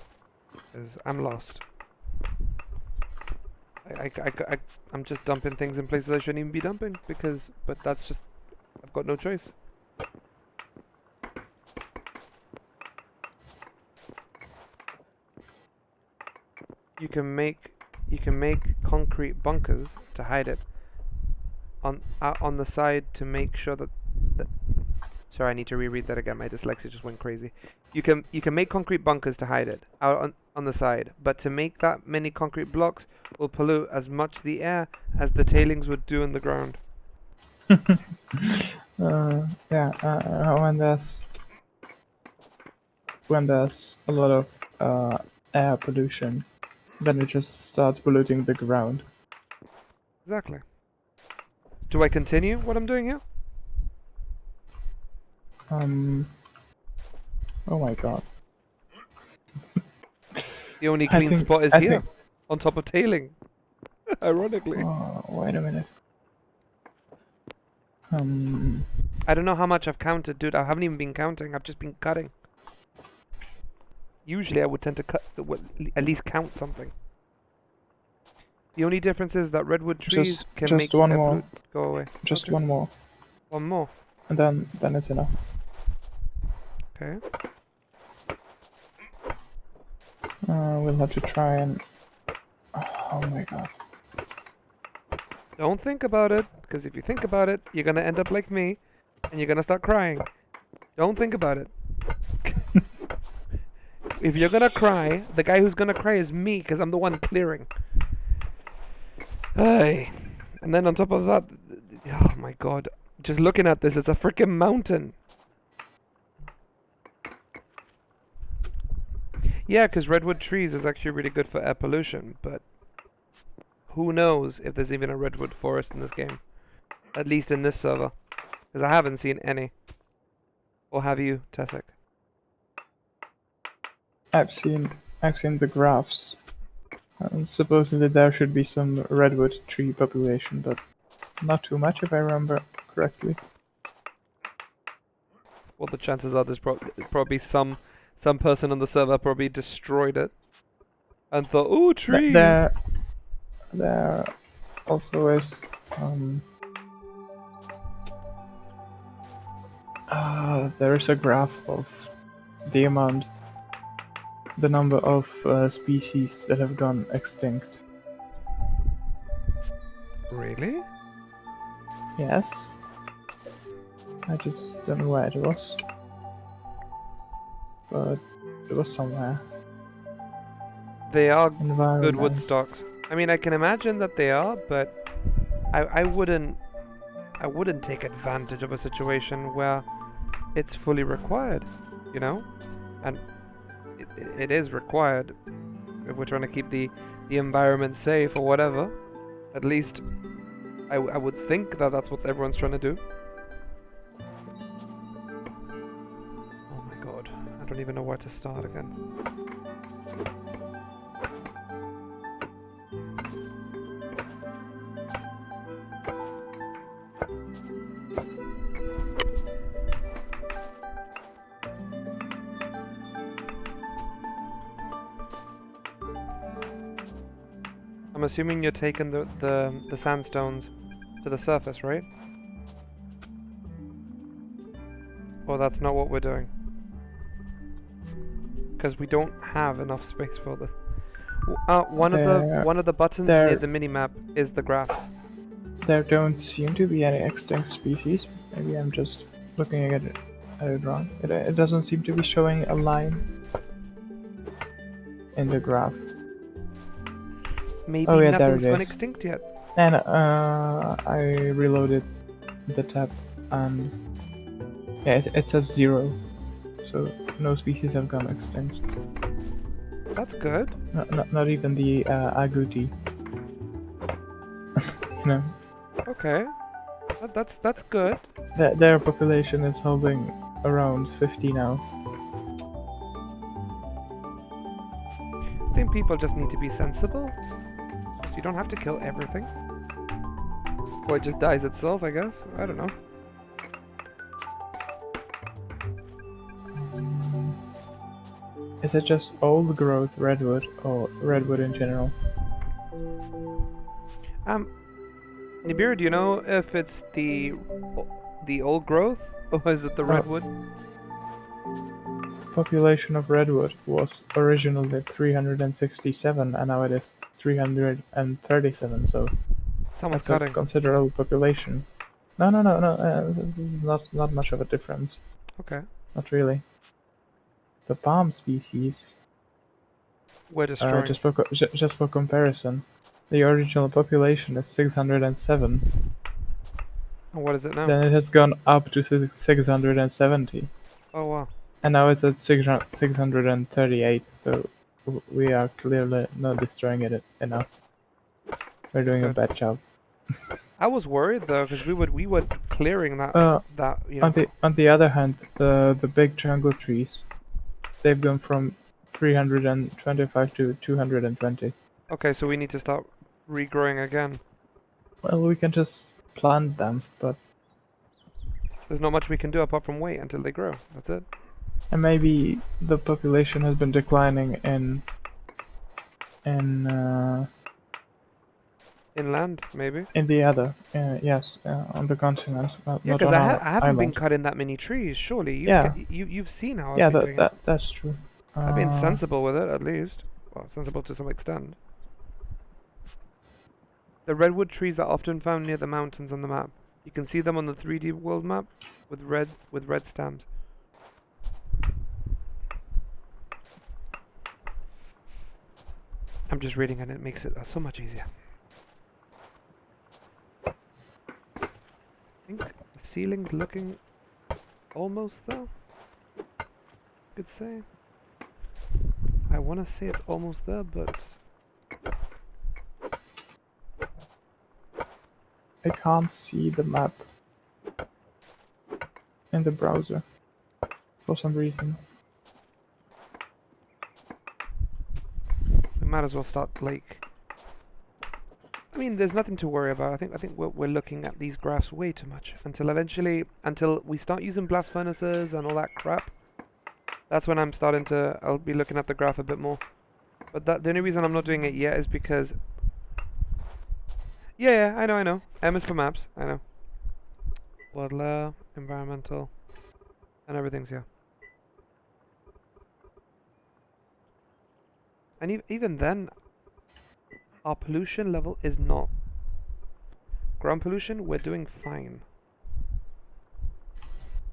[SPEAKER 1] Because I'm lost. I'm just dumping things in places I shouldn't even be dumping but that's just, I've got no choice. You can make concrete bunkers to hide it on the side to make sure that sorry, I need to reread that again. My dyslexia just went crazy. You can make concrete bunkers to hide it out on the side, but to make that many concrete blocks will pollute as much the air as the tailings would do in the ground.
[SPEAKER 4] When there's a lot of air pollution, then it just starts polluting the ground.
[SPEAKER 1] Exactly. Do I continue what I'm doing here?
[SPEAKER 4] Oh my god.
[SPEAKER 1] The only clean spot is here, on top of tailing. Ironically.
[SPEAKER 4] Oh, wait a minute.
[SPEAKER 1] I don't know how much I've counted, dude. I haven't even been counting. I've just been cutting. Usually I would tend to cut, at least count something. The only difference is that redwood trees can make
[SPEAKER 4] one more.
[SPEAKER 1] Go away.
[SPEAKER 4] Just
[SPEAKER 1] Okay.
[SPEAKER 4] one more.
[SPEAKER 1] One more.
[SPEAKER 4] And then it's enough.
[SPEAKER 1] Okay.
[SPEAKER 4] We'll have to try and... Oh my god.
[SPEAKER 1] Don't think about it, because if you think about it, you're gonna end up like me, and you're gonna start crying. Don't think about it. If you're gonna cry, the guy who's gonna cry is me, because I'm the one clearing. Hey. And then on top of that, oh my god, just looking at this, it's a freaking mountain. Yeah, because redwood trees is actually really good for air pollution, but who knows if there's even a redwood forest in this game. At least in this server. Because I haven't seen any. Or have you, Tessek?
[SPEAKER 4] I've seen the graphs. And supposedly there should be some redwood tree population, but not too much if I remember correctly.
[SPEAKER 1] Well, the chances are there's probably some person on the server probably destroyed it. And thought, ooh, trees!
[SPEAKER 4] There also is there is a graph of the number of species that have gone extinct.
[SPEAKER 1] Really?
[SPEAKER 4] Yes. I just don't know where it was. But it was somewhere.
[SPEAKER 1] They are good
[SPEAKER 4] Environment.
[SPEAKER 1] wood stocks. I mean, I can imagine that they are, but I wouldn't take advantage of a situation where it's fully required, you know? And it is required if we're trying to keep the environment safe or whatever. At least I would think that that's what everyone's trying to do. Oh my god, I don't even know where to start again. I'm assuming you're taking the sandstones to the surface, right? Or that's not what we're doing. Because we don't have enough space for this. One of the buttons near the minimap is the graphs.
[SPEAKER 4] There don't seem to be any extinct species. Maybe I'm just looking at it wrong. It doesn't seem to be showing a line in the graph.
[SPEAKER 1] Maybe
[SPEAKER 4] Oh yeah, there
[SPEAKER 1] nothing's
[SPEAKER 4] it
[SPEAKER 1] gone
[SPEAKER 4] is.
[SPEAKER 1] extinct yet.
[SPEAKER 4] And I reloaded the tab, and yeah, it says 0. So no species have gone extinct.
[SPEAKER 1] That's good.
[SPEAKER 4] Not even the agouti. You know,
[SPEAKER 1] Okay. That's good.
[SPEAKER 4] their population is holding around 50 now.
[SPEAKER 1] I think people just need to be sensible. You don't have to kill everything. Or it just dies itself, I guess. I don't know.
[SPEAKER 4] Is it just old growth redwood or redwood in general?
[SPEAKER 1] Nibiru, do you know if it's the old growth or is it the redwood?
[SPEAKER 4] Population of redwood was originally 367 and now it is 337, so
[SPEAKER 1] Someone's
[SPEAKER 4] that's
[SPEAKER 1] cutting.
[SPEAKER 4] a considerable population. No, this is not much of a difference.
[SPEAKER 1] Okay.
[SPEAKER 4] Not really. The palm species,
[SPEAKER 1] We're destroying.
[SPEAKER 4] just for comparison, the original population is 607.
[SPEAKER 1] And what is it now?
[SPEAKER 4] Then it has gone up to 670.
[SPEAKER 1] Oh wow.
[SPEAKER 4] And now it's at 638, so we are clearly not destroying it enough. We're doing a
[SPEAKER 1] Good.
[SPEAKER 4] bad job.
[SPEAKER 1] I was worried though, because we were clearing that you know.
[SPEAKER 4] On the other hand, the big jungle trees, they've gone from 325 to 220.
[SPEAKER 1] Okay, so we need to start regrowing again.
[SPEAKER 4] Well, we can just plant them, but
[SPEAKER 1] There's not much we can do apart from wait until they grow. That's it.
[SPEAKER 4] and maybe the population has been declining in
[SPEAKER 1] Inland, maybe.
[SPEAKER 4] in the other yes on the continent. Not
[SPEAKER 1] Yeah,
[SPEAKER 4] on
[SPEAKER 1] because
[SPEAKER 4] our
[SPEAKER 1] I haven't been
[SPEAKER 4] island.
[SPEAKER 1] cutting that many trees. Surely
[SPEAKER 4] Yeah.
[SPEAKER 1] you've seen how I've
[SPEAKER 4] Yeah,
[SPEAKER 1] been doing it.
[SPEAKER 4] that's true.
[SPEAKER 1] I've been sensible with it at least. Well, sensible to some extent. The redwood trees are often found near the mountains on the map. You can see them on the 3D world map with red stamps. I'm just reading and it makes it so much easier. I think the ceiling's looking almost there. Could say. I want to say it's almost there, but
[SPEAKER 4] I can't see the map in the browser for some reason.
[SPEAKER 1] we might as well start like. I mean, there's nothing to worry about. I think we're looking at these graphs way too much until we start using blast furnaces and all that crap. That's when I'll be looking at the graph a bit more. But the only reason I'm not doing it yet is because. Yeah, I know. M is for maps. I know. World layer, environmental, and everything's here. And even then, our pollution level is not. Ground pollution, we're doing fine.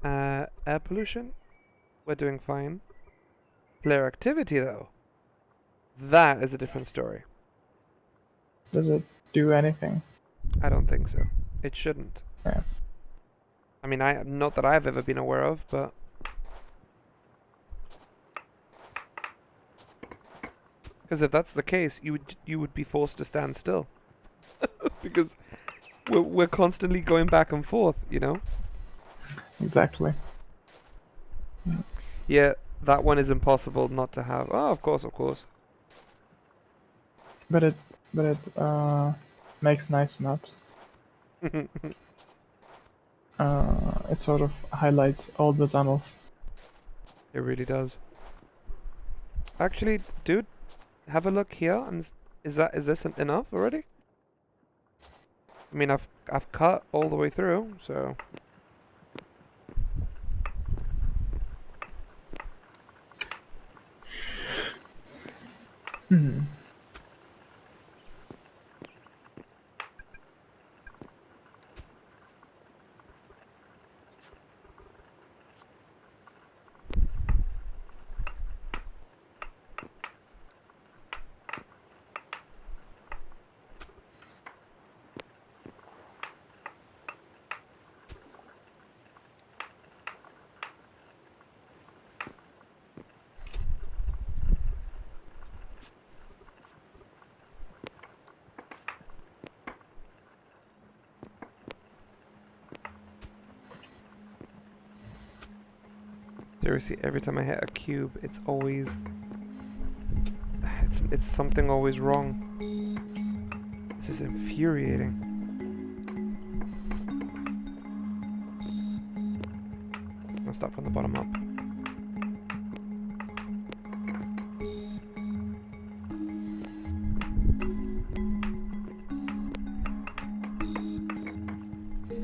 [SPEAKER 1] Air pollution, we're doing fine. Player activity, though, that is a different story.
[SPEAKER 4] Does it do anything?
[SPEAKER 1] I don't think so. It shouldn't.
[SPEAKER 4] Yeah.
[SPEAKER 1] I mean, not that I've ever been aware of, but because if that's the case, you would be forced to stand still because we're constantly going back and forth, you know.
[SPEAKER 4] Exactly.
[SPEAKER 1] Yeah, that one is impossible not to have. Oh, of course.
[SPEAKER 4] But it makes nice maps. It sort of highlights all the tunnels.
[SPEAKER 1] It really does. Actually, dude, have a look here, and is this enough already? I mean, I've cut all the way through, so. Seriously, every time I hit a cube, it's always... It's something always wrong. This is infuriating. I'll start from the bottom up.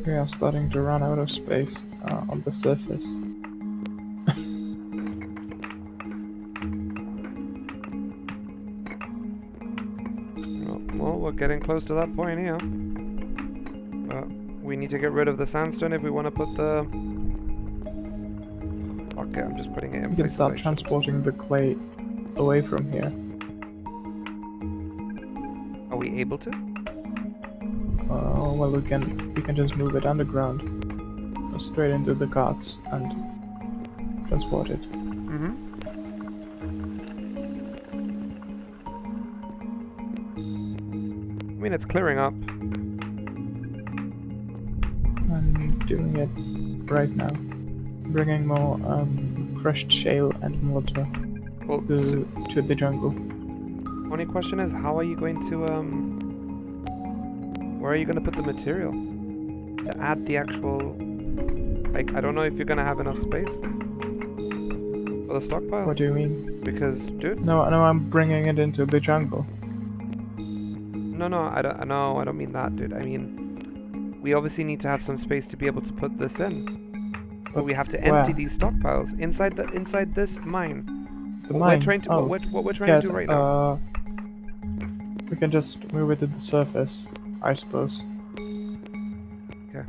[SPEAKER 4] We are starting to run out of space on the surface.
[SPEAKER 1] Well, we're getting close to that point here. We need to get rid of the sandstone if we want to put the... Okay, I'm just putting it in
[SPEAKER 4] We can
[SPEAKER 1] place.
[SPEAKER 4] start transporting the clay away from here.
[SPEAKER 1] Are we able to?
[SPEAKER 4] Well, we can just move it underground, straight into the carts, and transport it.
[SPEAKER 1] Mm-hmm. I mean, it's clearing up.
[SPEAKER 4] I'm doing it right now, bringing more crushed shale and mortar
[SPEAKER 1] Well,
[SPEAKER 4] to the jungle.
[SPEAKER 1] only question is, how are you going to where are you going to put the material to add the actual? Like, I don't know if you're going to have enough space for the stockpile.
[SPEAKER 4] What do you mean?
[SPEAKER 1] Because, dude,
[SPEAKER 4] No, I'm bringing it into the jungle.
[SPEAKER 1] no, I don't mean that, dude. I mean, we obviously need to have some space to be able to put this in. But we have to empty
[SPEAKER 4] where?
[SPEAKER 1] these stockpiles inside this mine.
[SPEAKER 4] The
[SPEAKER 1] What
[SPEAKER 4] mine.
[SPEAKER 1] we're trying to
[SPEAKER 4] oh.
[SPEAKER 1] what we're trying
[SPEAKER 4] yes,
[SPEAKER 1] to do right now.
[SPEAKER 4] We can just move it to the surface, I suppose.
[SPEAKER 1] Okay.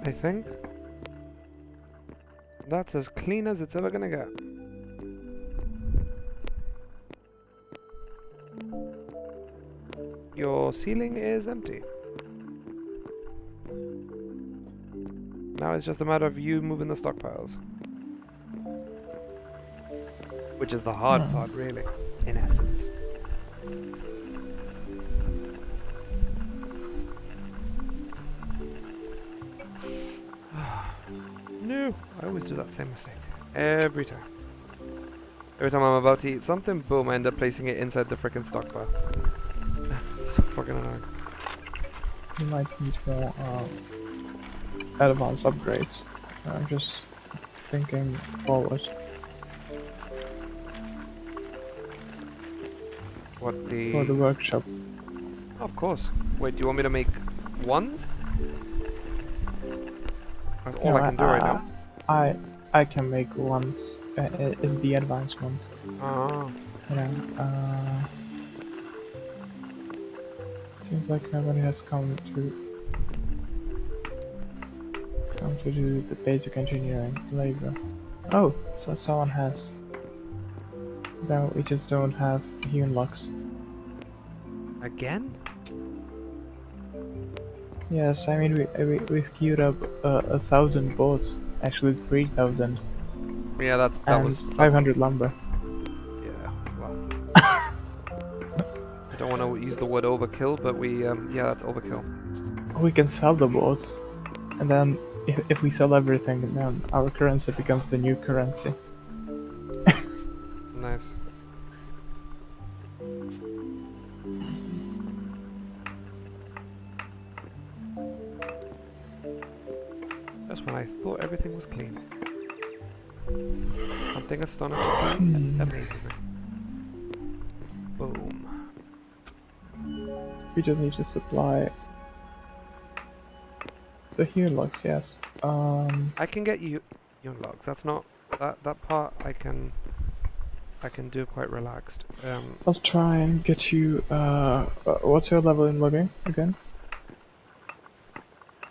[SPEAKER 1] I think that's as clean as it's ever gonna get. Your ceiling is empty. Now it's just a matter of you moving the stockpiles. Which is the hard part, really, in essence. No, I always do that same mistake. Every time. Every time I'm about to eat something, boom, I end up placing it inside the frickin' stockpile. It's so fucking annoying.
[SPEAKER 4] You might need more advanced upgrades. I'm just thinking forward.
[SPEAKER 1] What the...
[SPEAKER 4] For the workshop.
[SPEAKER 1] Of course. Wait, do you want me to make ones? That's all
[SPEAKER 4] No,
[SPEAKER 1] I can do right now.
[SPEAKER 4] I can make ones. Is the advanced ones.
[SPEAKER 1] Ah.
[SPEAKER 4] Yeah. Seems like nobody has come to do the basic engineering labor. Oh, so someone has. No, we just don't have hewn locks.
[SPEAKER 1] Again?
[SPEAKER 4] Yes, I mean we've queued up 1,000 boards, actually 3,000,
[SPEAKER 1] Yeah, that
[SPEAKER 4] and
[SPEAKER 1] was
[SPEAKER 4] 500 lumber.
[SPEAKER 1] Yeah, well. I don't want to use the word overkill, but yeah, that's overkill.
[SPEAKER 4] We can sell the boards, and then if we sell everything, then our currency becomes the new currency.
[SPEAKER 1] Nice. Just when I thought everything was clean. Something astonishes me and amazes me. Boom.
[SPEAKER 4] We just need to supply the hewn locks, yes.
[SPEAKER 1] I can get you young logs. That's not that part I can do quite relaxed.
[SPEAKER 4] I'll try and get you. What's your level in logging again?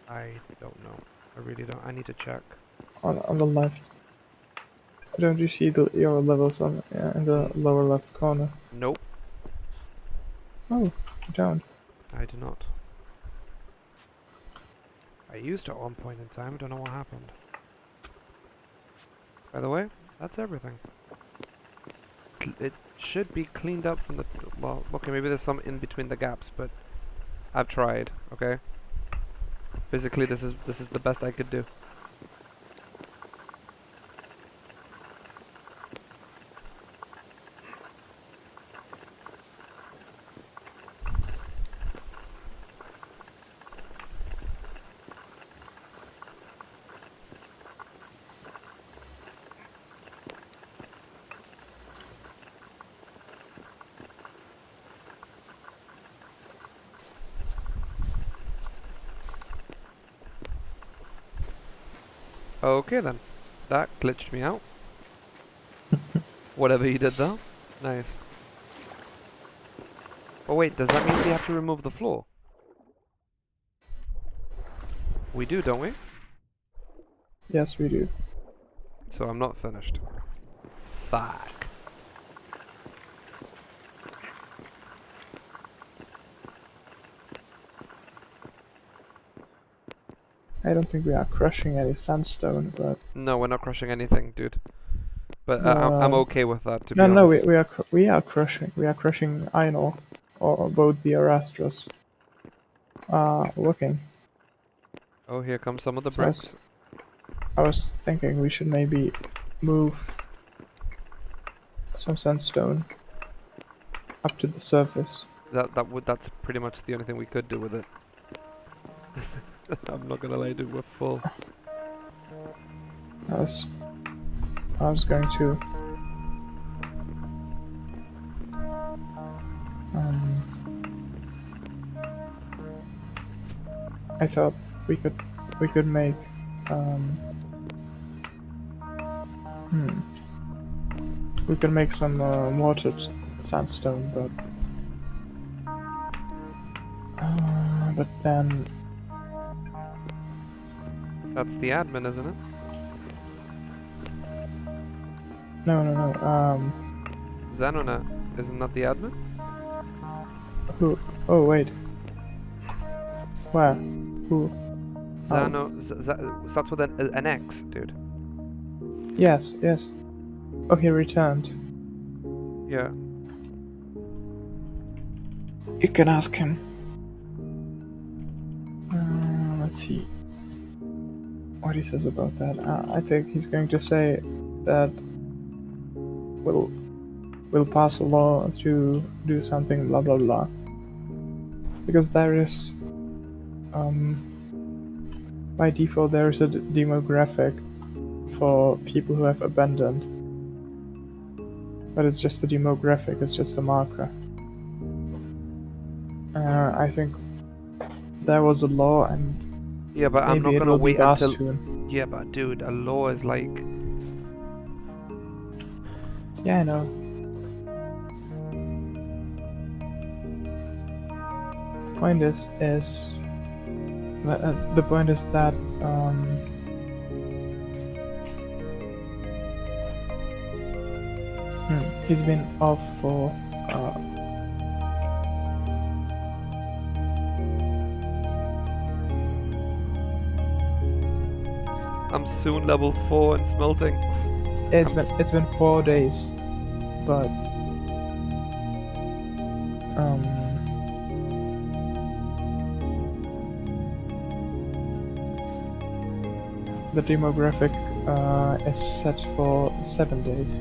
[SPEAKER 1] I don't know. I really don't. I need to check.
[SPEAKER 4] On the left. Don't you see your levels on in the lower left corner?
[SPEAKER 1] Nope,
[SPEAKER 4] Oh, you don't.
[SPEAKER 1] I do not. I used to at one point in time. I don't know what happened. By the way, that's everything. It should be cleaned up from the... Well, okay, maybe there's some in between the gaps, but I've tried, okay? Basically, this is the best I could do. Okay then. That glitched me out. Whatever you did though. Nice. Oh wait, does that mean we have to remove the floor? We do, don't we?
[SPEAKER 4] Yes, we do.
[SPEAKER 1] So I'm not finished. Fuck.
[SPEAKER 4] I don't think we are crushing any sandstone, but
[SPEAKER 1] No, we're not crushing anything, dude. But I'm okay with that, to be honest.
[SPEAKER 4] no, we are crushing iron ore, or both the Arastras are working.
[SPEAKER 1] Oh, here comes some of the
[SPEAKER 4] So
[SPEAKER 1] bricks.
[SPEAKER 4] I was thinking we should maybe move some sandstone up to the surface.
[SPEAKER 1] That's pretty much the only thing we could do with it. I'm not gonna lie, dude, we're full.
[SPEAKER 4] I was going to I thought we could make we could make some mortared sandstone, but then
[SPEAKER 1] That's the admin, isn't it?
[SPEAKER 4] no.
[SPEAKER 1] Xanona, isn't that the admin?
[SPEAKER 4] Who? Oh wait. Where? Who?
[SPEAKER 1] Xano, starts with an X, dude.
[SPEAKER 4] Yes. Oh, he returned.
[SPEAKER 1] Yeah.
[SPEAKER 4] You can ask him. Let's see what he says about that. I think he's going to say that we'll pass a law to do something, blah blah blah. Because there is, by default, there is a demographic for people who have abandoned. But it's just a demographic, it's just a marker. I think there was a law, and
[SPEAKER 1] Yeah, but I'm not
[SPEAKER 4] maybe it
[SPEAKER 1] gonna
[SPEAKER 4] will be
[SPEAKER 1] wait
[SPEAKER 4] passed
[SPEAKER 1] until.
[SPEAKER 4] soon.
[SPEAKER 1] Yeah, but dude, a law is like.
[SPEAKER 4] Yeah, I know. Point is the point is that he's been off for
[SPEAKER 1] I'm soon level 4 in smelting.
[SPEAKER 4] it's been 4 days, but the demographic is set for 7 days.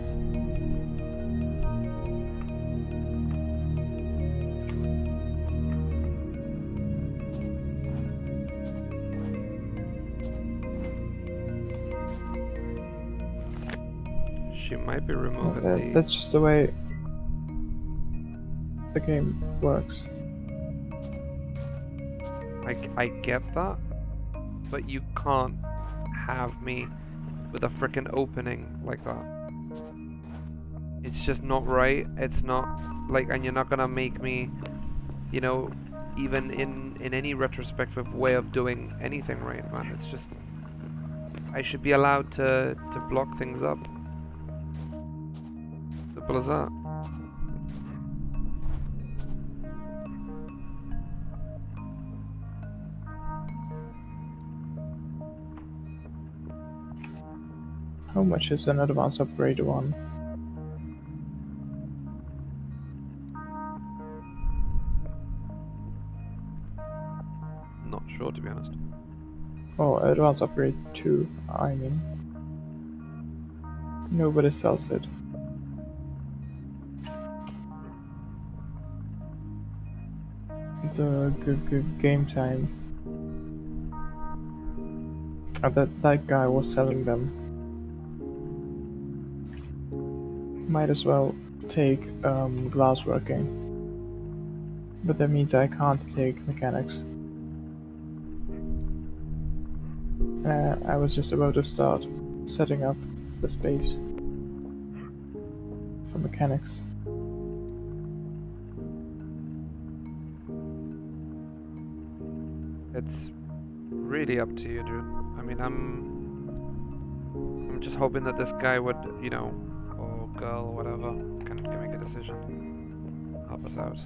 [SPEAKER 1] She might be removing the.
[SPEAKER 4] That's just the way the game works.
[SPEAKER 1] I get that, but you can't have me with a freaking opening like that. It's just not right. It's not like, and you're not gonna make me, you know, even in any retrospective way of doing anything right, man. It's just, I should be allowed to block things up. Simple as that.
[SPEAKER 4] How much is an advanced upgrade one?
[SPEAKER 1] Not sure, to be honest.
[SPEAKER 4] Oh, advanced upgrade 2, I mean. Nobody sells it. The game time. That guy was selling them. Might as well take glassworking. But that means I can't take mechanics. I was just about to start setting up the space for mechanics.
[SPEAKER 1] It's really up to you, dude. I mean, I'm just hoping that this guy would, you know, or girl, or whatever, can make a decision. Help us out.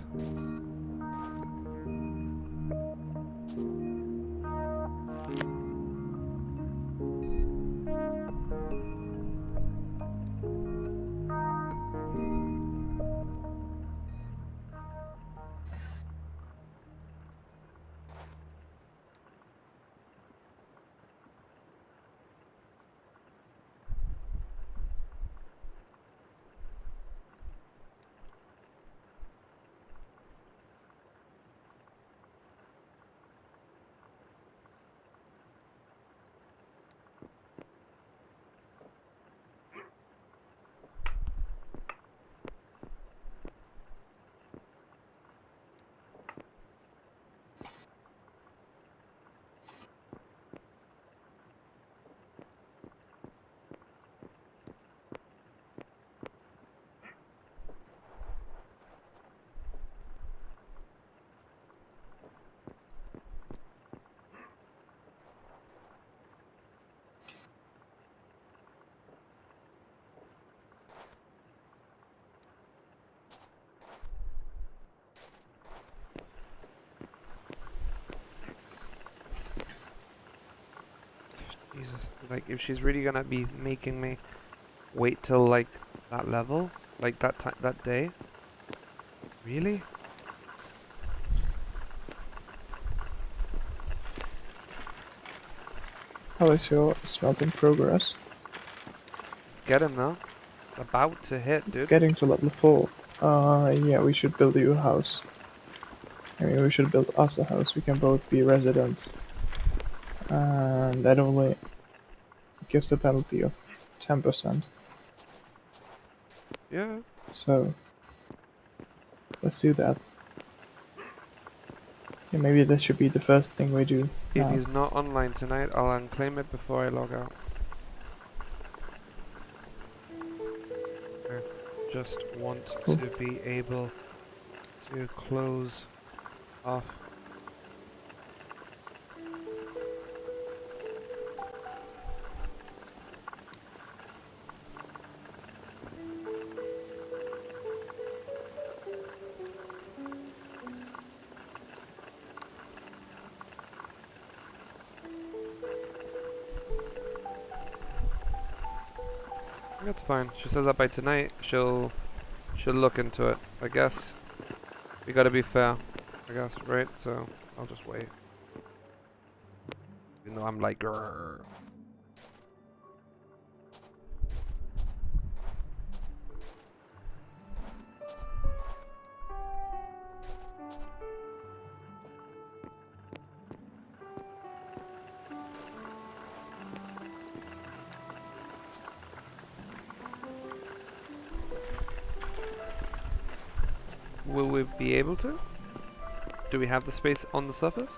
[SPEAKER 1] Jesus, like, if she's really gonna be making me wait till, like, that level, Like that day? Really?
[SPEAKER 4] How is your smelting progress?
[SPEAKER 1] It's getting there. It's about to hit,
[SPEAKER 4] It's
[SPEAKER 1] dude.
[SPEAKER 4] getting to level 4. Yeah, we should build you a house. I mean, we should build us a house. We can both be residents. And that only gives a penalty of 10%.
[SPEAKER 1] Yeah.
[SPEAKER 4] So, let's do that. Yeah, maybe that should be the first thing we do.
[SPEAKER 1] If
[SPEAKER 4] now.
[SPEAKER 1] he's not online tonight, I'll unclaim it before I log out. I just want
[SPEAKER 4] Cool.
[SPEAKER 1] to be able to close off. That's fine. She says that by tonight she'll look into it. I guess we gotta be fair. I guess, right? So I'll just wait. Even though I'm like, grrr. Will we be able to? Do we have the space on the surface?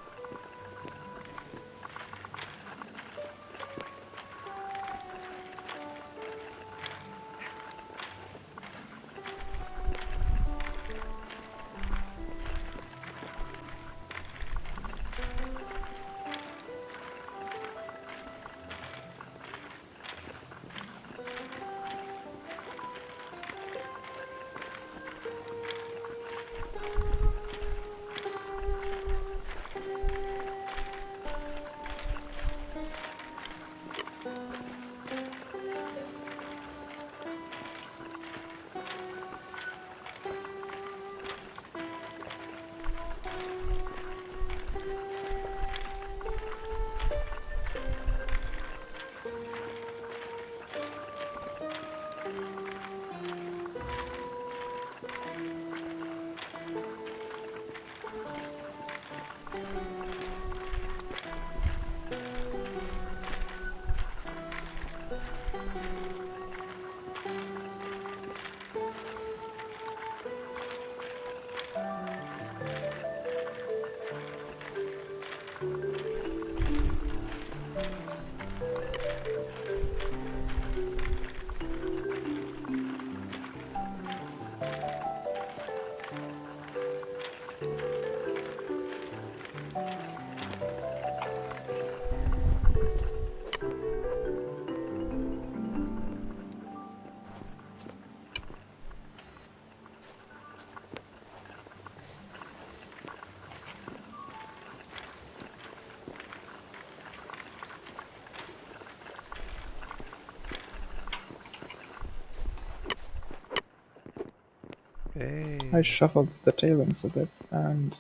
[SPEAKER 1] Hey.
[SPEAKER 4] I shuffled the tailings a bit, and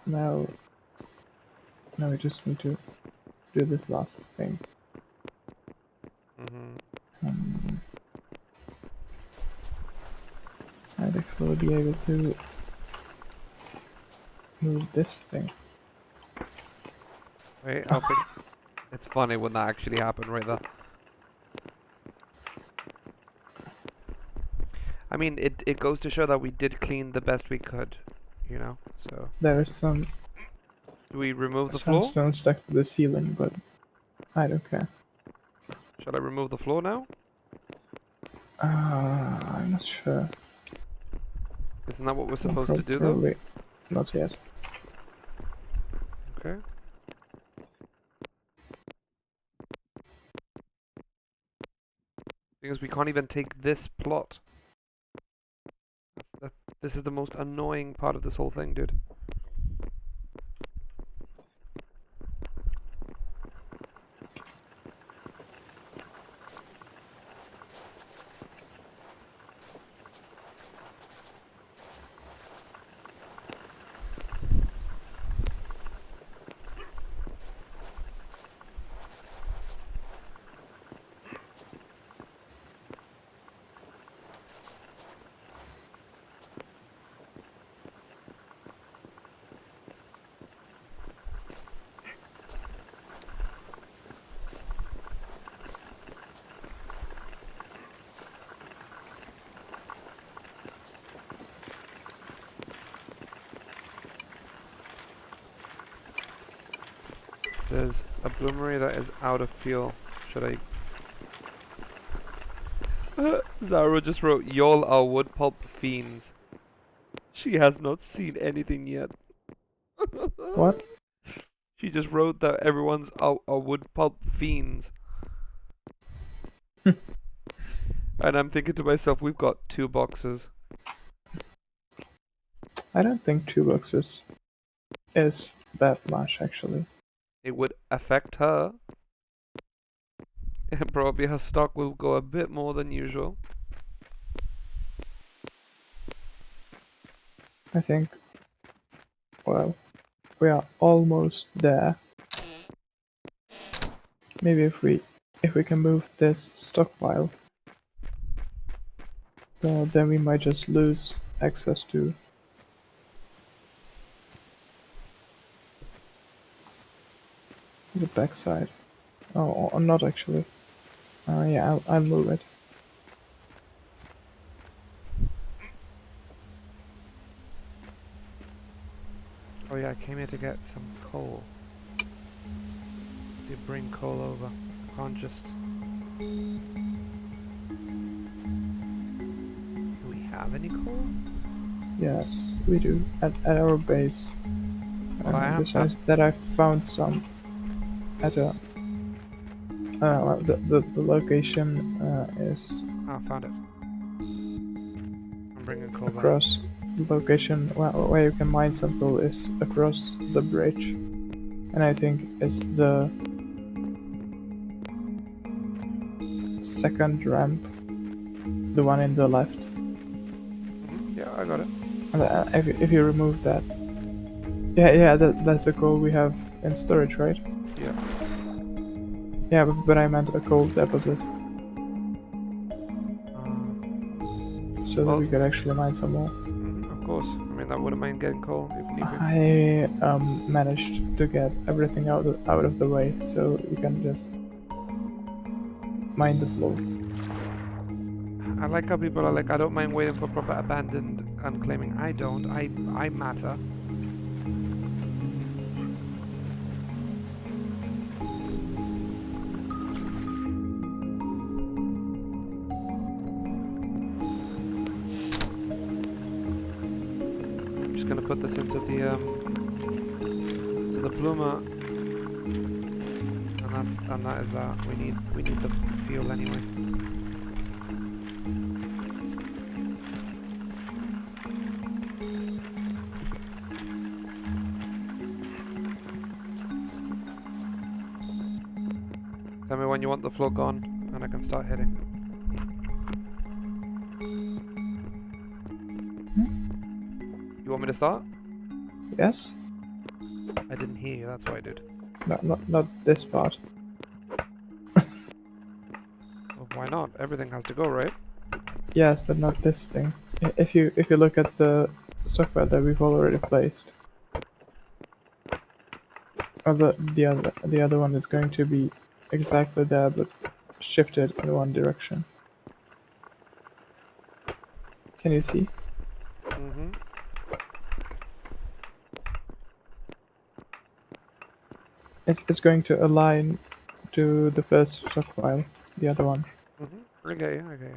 [SPEAKER 4] now we just need to do this last thing. I'd actually be able to move this thing.
[SPEAKER 1] Wait, I'll think. It's funny when that actually happened right there. I mean, it goes to show that we did clean the best we could, you know, so.
[SPEAKER 4] There is some
[SPEAKER 1] Do we remove the floor?
[SPEAKER 4] sandstone stuck to the ceiling, but I don't care.
[SPEAKER 1] Shall I remove the floor now?
[SPEAKER 4] I'm not sure.
[SPEAKER 1] Isn't that what we're supposed to do though?
[SPEAKER 4] Probably not yet.
[SPEAKER 1] Okay. Because we can't even take this plot. This is the most annoying part of this whole thing, dude. There's a bloomery that is out of fuel. Should I... Zara just wrote, "Y'all are wood pulp fiends." She has not seen anything yet.
[SPEAKER 4] What?
[SPEAKER 1] She just wrote that everyone's are wood pulp fiends. And I'm thinking to myself, we've got 2 boxes.
[SPEAKER 4] I don't think 2 boxes is that much, actually.
[SPEAKER 1] It would affect her. And probably her stock will go a bit more than usual.
[SPEAKER 4] I think, well, we are almost there. Maybe if we can move this stockpile, then we might just lose access to the backside. Oh, or not actually. Yeah, I'll move it.
[SPEAKER 1] Oh yeah, I came here to get some coal. To bring coal over. Can't just... Do we have any coal?
[SPEAKER 4] Yes, we do at our base.
[SPEAKER 1] Well, I am
[SPEAKER 4] Besides that, I found some at a. The location is
[SPEAKER 1] Oh, I found it. I'm bringing coal back.
[SPEAKER 4] across. The location where you can mine some coal is across the bridge, and I think it's the second ramp, the one in the left.
[SPEAKER 1] Yeah, I got it.
[SPEAKER 4] And if you remove that, yeah, that's the coal we have in storage, right?
[SPEAKER 1] Yeah.
[SPEAKER 4] Yeah, but I meant a coal deposit, so that we could actually mine some more.
[SPEAKER 1] Of course. I mean, I wouldn't mind getting coal if need be.
[SPEAKER 4] I managed to get everything out of the way, so you can just mine the floor.
[SPEAKER 1] I like how people are like, I don't mind waiting for proper abandoned and claiming. I don't. I matter. I'm just gonna put this into the bloomer, and that is that. We need the fuel anyway. Tell me when you want the floor gone, and I can start hitting. You want me to start?
[SPEAKER 4] Yes?
[SPEAKER 1] I didn't hear you, that's why I did.
[SPEAKER 4] Not this part.
[SPEAKER 1] Well, why not? Everything has to go, right?
[SPEAKER 4] Yes, but not this thing. If you look at the stockpile that we've already placed, the other one is going to be exactly there, but shifted in one direction. Can you see?
[SPEAKER 1] Mm-hmm.
[SPEAKER 4] It's going to align to the first stockpile, the other one.
[SPEAKER 1] Mm-hmm. Okay, okay.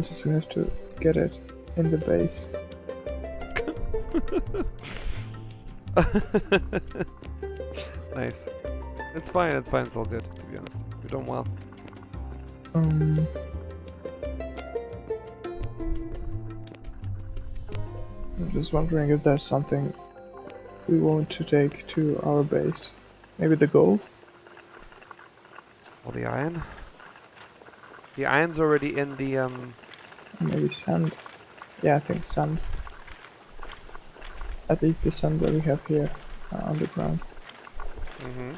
[SPEAKER 4] I'm just gonna have to get it in the base.
[SPEAKER 1] Nice. It's fine, it's fine, it's all good, to be honest. You're doing well.
[SPEAKER 4] I'm just wondering if there's something we want to take to our base. Maybe the gold?
[SPEAKER 1] Or the iron? The iron's already in the,
[SPEAKER 4] Maybe sand. Yeah, I think sand. At least the sand that we have here underground.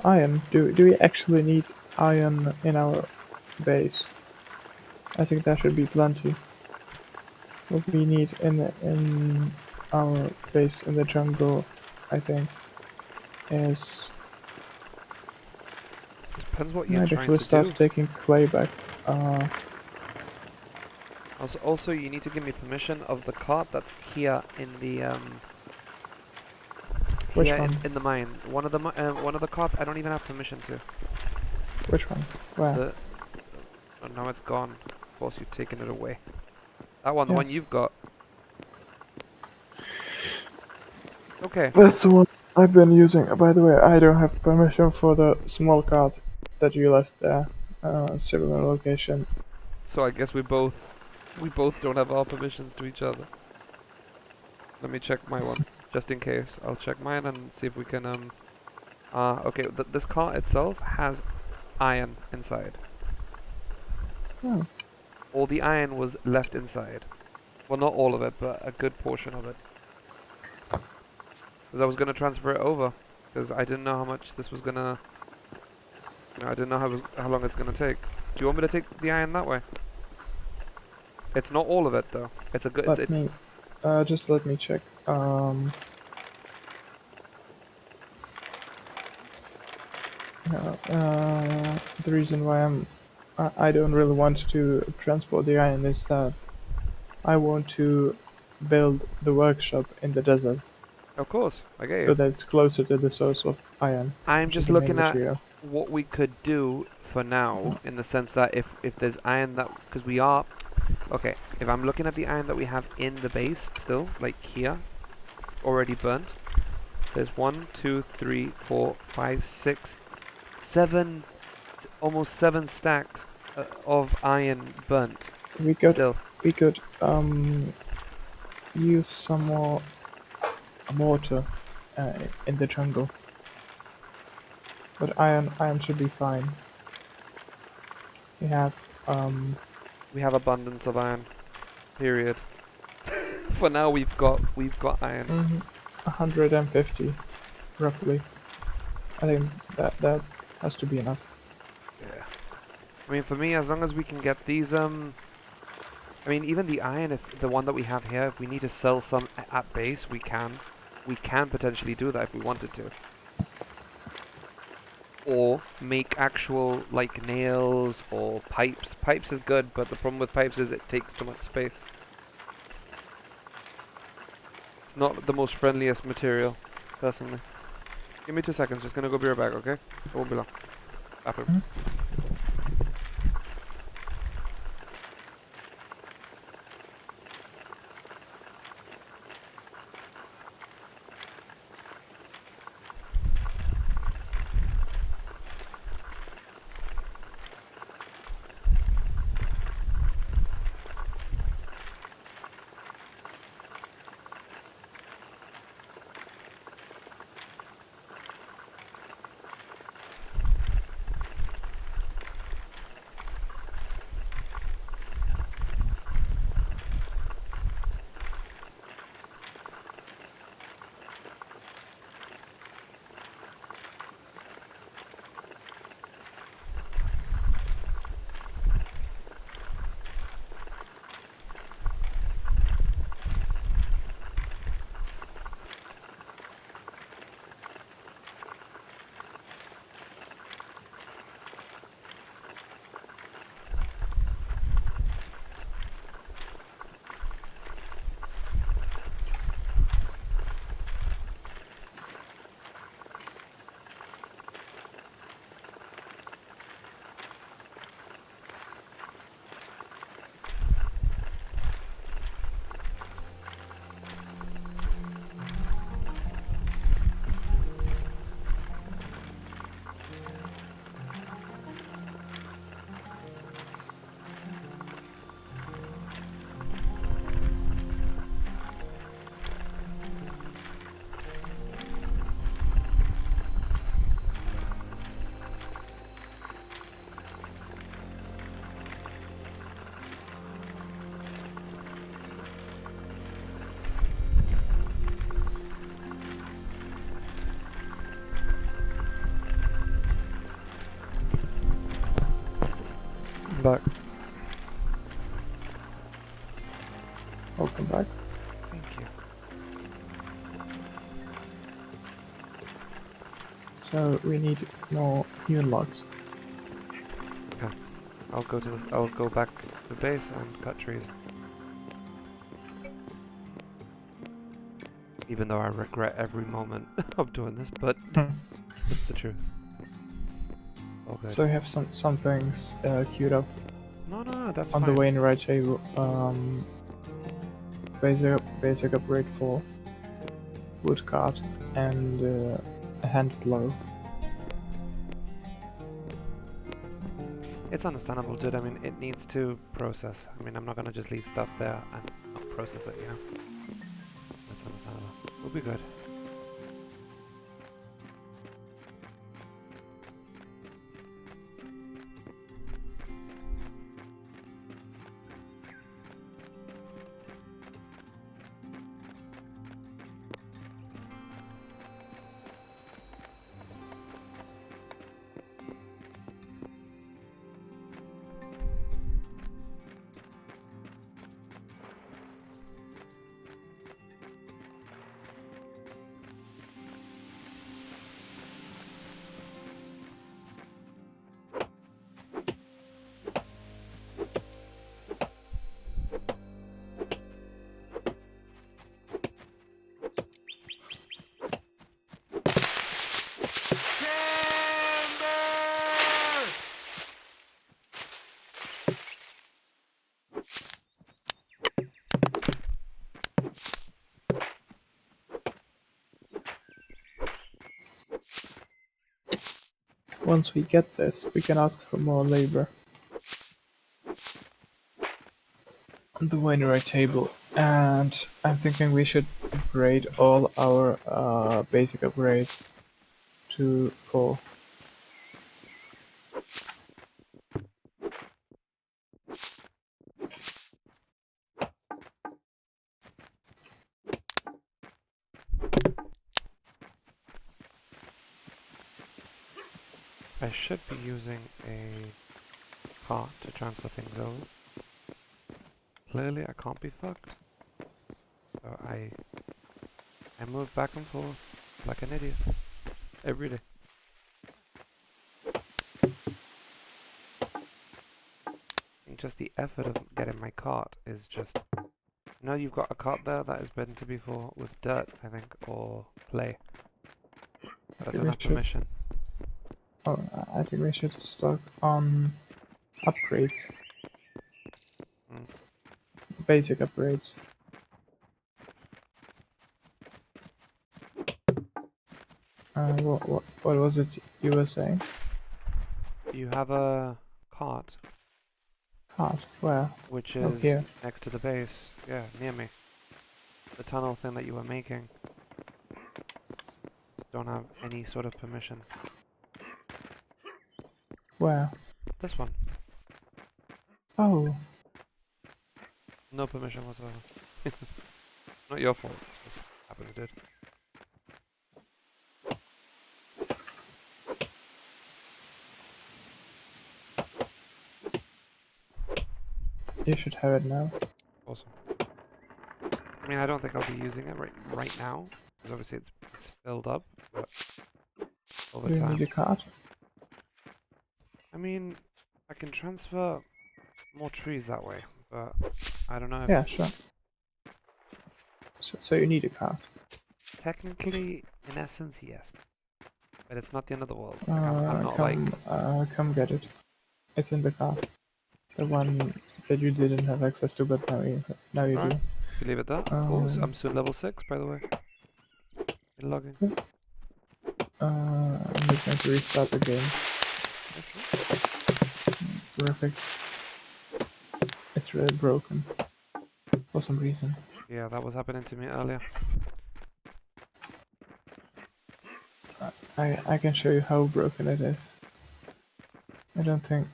[SPEAKER 4] Iron. Do we actually need iron in our base? I think that should be plenty. What we need in our base in the jungle, I think, is
[SPEAKER 1] depends what you're
[SPEAKER 4] might
[SPEAKER 1] trying
[SPEAKER 4] actually
[SPEAKER 1] to
[SPEAKER 4] start
[SPEAKER 1] do.
[SPEAKER 4] taking clay back.
[SPEAKER 1] Also, you need to give me permission of the cart that's here in the,
[SPEAKER 4] Which
[SPEAKER 1] here
[SPEAKER 4] one?
[SPEAKER 1] in the mine. One of the carts I don't even have permission to.
[SPEAKER 4] Which one? Where?
[SPEAKER 1] The, oh, now it's gone. Of course, you've taken it away. That one, the one
[SPEAKER 4] Yes.
[SPEAKER 1] you've got. Okay.
[SPEAKER 4] That's the one I've been using. By the way, I don't have permission for the small cart that you left there. Similar location.
[SPEAKER 1] So I guess we both don't have our permissions to each other. Let me check my one, just in case. I'll check mine and see if we can okay, this cart itself has iron inside.
[SPEAKER 4] Oh.
[SPEAKER 1] All the iron was left inside. Well, not all of it, but a good portion of it. Because I was gonna transfer it over, because I didn't know how much this was gonna. You know, I didn't know how long it's gonna take. Do you want me to take the iron that way? It's not all of it though. It's a good.
[SPEAKER 4] Just let me check. The reason why I don't really want to transport the iron is that I want to build the workshop in the desert.
[SPEAKER 1] Of course, I get you.
[SPEAKER 4] So that it's closer to the source of iron.
[SPEAKER 1] I'm
[SPEAKER 4] which
[SPEAKER 1] just
[SPEAKER 4] is the main
[SPEAKER 1] looking at
[SPEAKER 4] material.
[SPEAKER 1] what we could do for now, in the sense that if there's iron that, because we are, okay, if I'm looking at the iron that we have in the base still, like here, already burnt, there's 1, 2, 3, 4, 5, 6, 7, almost 7 stacks of iron burnt.
[SPEAKER 4] We could
[SPEAKER 1] Still,
[SPEAKER 4] use some more mortar in the jungle. But iron should be fine. We have
[SPEAKER 1] abundance of iron. Period. For now, we've got iron.
[SPEAKER 4] 150 roughly. I think that has to be enough.
[SPEAKER 1] Yeah. I mean, for me, as long as we can get these, I mean, even the iron, if the one that we have here, if we need to sell some at base, we can. We can potentially do that if we wanted to. Or make actual, like, nails or pipes. Pipes is good, but the problem with pipes is it takes too much space. It's not the most friendliest material, personally. Give me 2 seconds, just gonna go be right back, okay? It won't be long. Bathroom.
[SPEAKER 4] Welcome back.
[SPEAKER 1] Thank you.
[SPEAKER 4] So we need more hewn logs.
[SPEAKER 1] Okay. I'll go to this. I'll go back to the base and cut trees. Even though I regret every moment of doing this, but it's the truth. Okay.
[SPEAKER 4] So we have some things queued up
[SPEAKER 1] No, that's
[SPEAKER 4] on
[SPEAKER 1] fine.
[SPEAKER 4] the Wainwright table. Basic upgrade for wood cart and a hand plow.
[SPEAKER 1] It's understandable, dude. I mean, it needs to process. I mean, I'm not gonna just leave stuff there and not process it, you know? That's understandable. We'll be good.
[SPEAKER 5] Timber!
[SPEAKER 4] Once we get this, we can ask for more labor on the Wainwright table. And I'm thinking we should upgrade all our basic upgrades to 4.
[SPEAKER 1] I should be using a cart to transfer things over. Clearly, I can't be fucked. So I move back and forth like an idiot every day. And just the effort of getting my cart is just. Now you've got a cart there that is meant to be for with dirt, I think, or clay. But I don't have permission.
[SPEAKER 4] Oh, I think we should stock on upgrades.
[SPEAKER 1] Mm.
[SPEAKER 4] Basic upgrades. What was it you were saying?
[SPEAKER 1] You have a cart,
[SPEAKER 4] Cart, where?
[SPEAKER 1] which
[SPEAKER 4] Oh,
[SPEAKER 1] is
[SPEAKER 4] here.
[SPEAKER 1] next to the base. Yeah, near me. The tunnel thing that you were making. Don't have any sort of permission.
[SPEAKER 4] Where?
[SPEAKER 1] This one.
[SPEAKER 4] Oh,
[SPEAKER 1] No permission whatsoever. Not your fault. This just happened, dude.
[SPEAKER 4] you should have it now.
[SPEAKER 1] Awesome. I mean, I don't think I'll be using it right now, because obviously it's filled up, but over
[SPEAKER 4] Do you
[SPEAKER 1] time.
[SPEAKER 4] need a cart?
[SPEAKER 1] I mean, I can transfer more trees that way, but I don't know if
[SPEAKER 4] Yeah, sure. So you need a cart.
[SPEAKER 1] technically, in essence, yes. But it's not the end of the world. Like, I'm not like...
[SPEAKER 4] Come get it. It's in the cart. The one that you didn't have access to, but now you
[SPEAKER 1] Right.
[SPEAKER 4] do.
[SPEAKER 1] You leave it there? Cool. So I'm soon level 6, by the way. In logging.
[SPEAKER 4] I'm just going to restart the game. Perfect. It's really broken. For some reason.
[SPEAKER 1] Yeah, that was happening to me earlier.
[SPEAKER 4] I can show you how broken it is. I don't think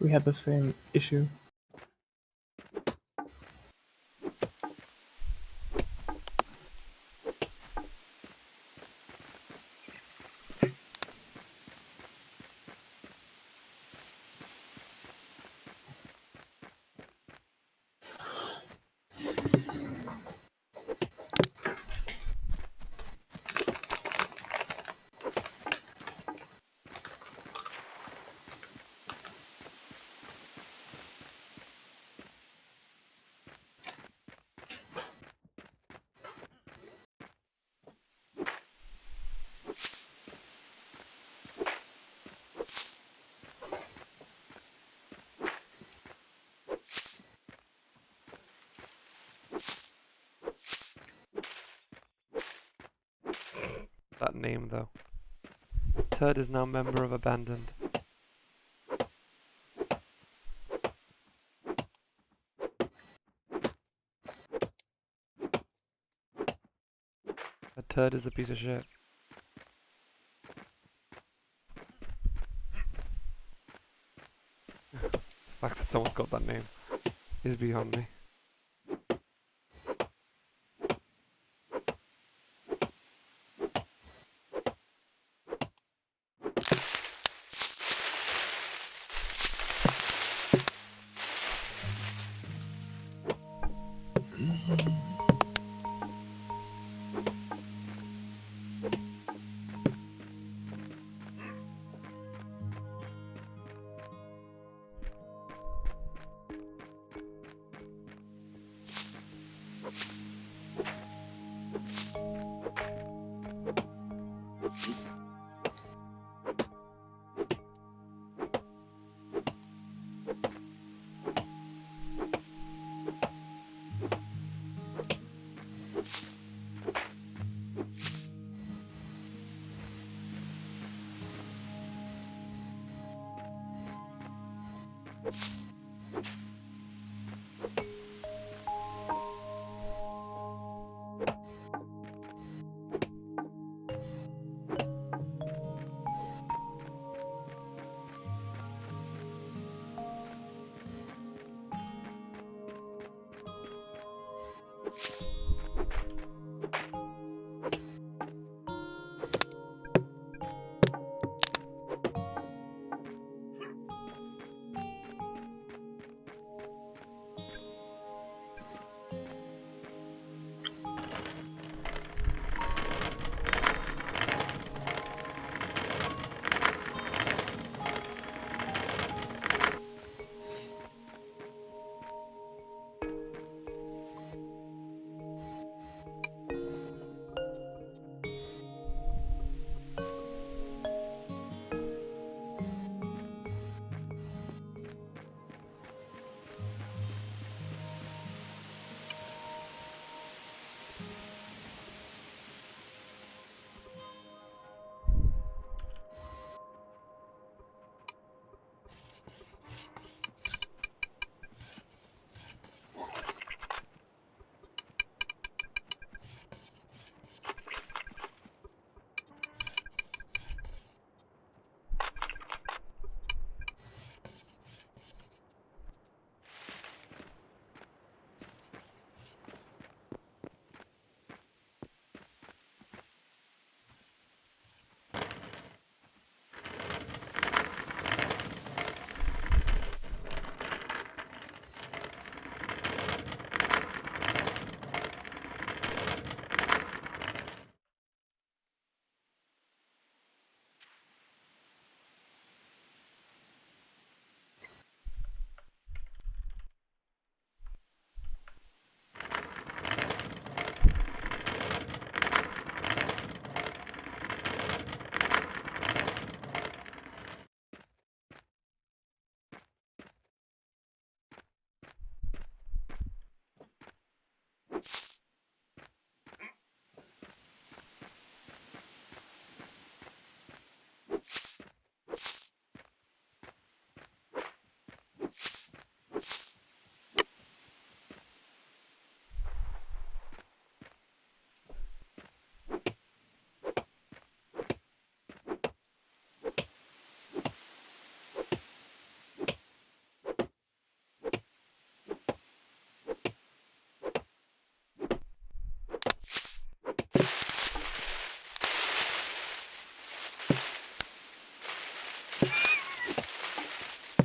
[SPEAKER 4] we had the same issue.
[SPEAKER 1] name though. Turd is now member of Abandoned. A turd is a piece of shit. The fact that someone's got that name is beyond me.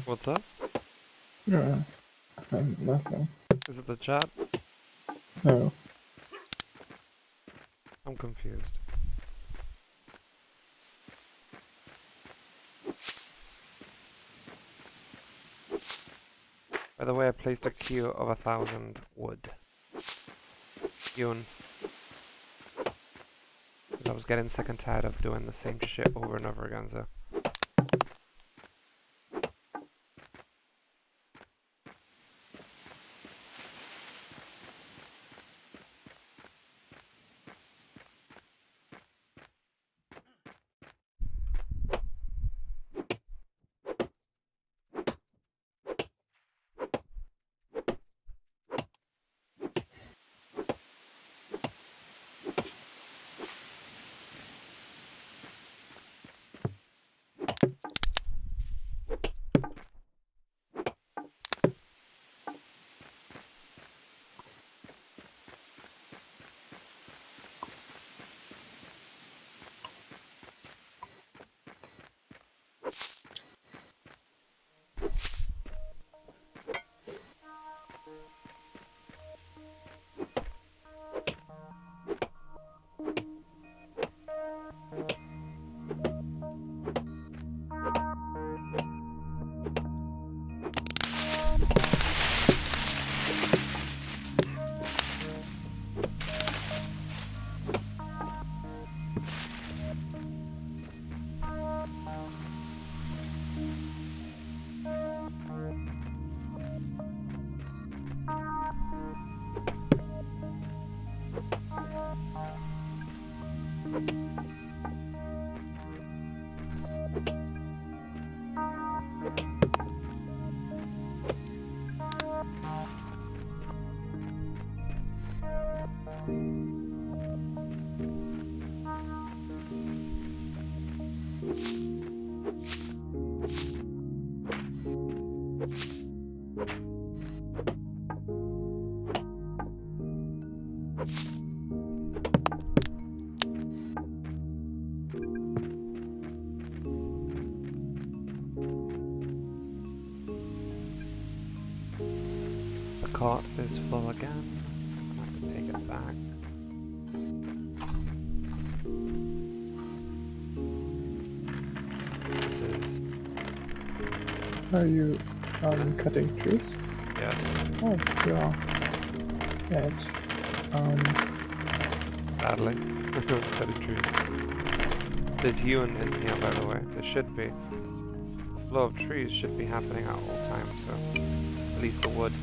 [SPEAKER 1] What's up?
[SPEAKER 4] No, nothing.
[SPEAKER 1] Is it the chat?
[SPEAKER 4] No.
[SPEAKER 1] I'm confused. By the way, I placed a queue of 1,000 wood. Hewn. I was getting sick and tired of doing the same shit over and over again, so. The cart is full again. I'm gonna have to take it back. This is...
[SPEAKER 4] Are you cutting trees?
[SPEAKER 1] yes.
[SPEAKER 4] Oh, you are. Yeah, it's
[SPEAKER 1] Badly. Cutting trees. There's hewn in here, by the way. There should be. The flow of trees should be happening at all times, so at least the wood.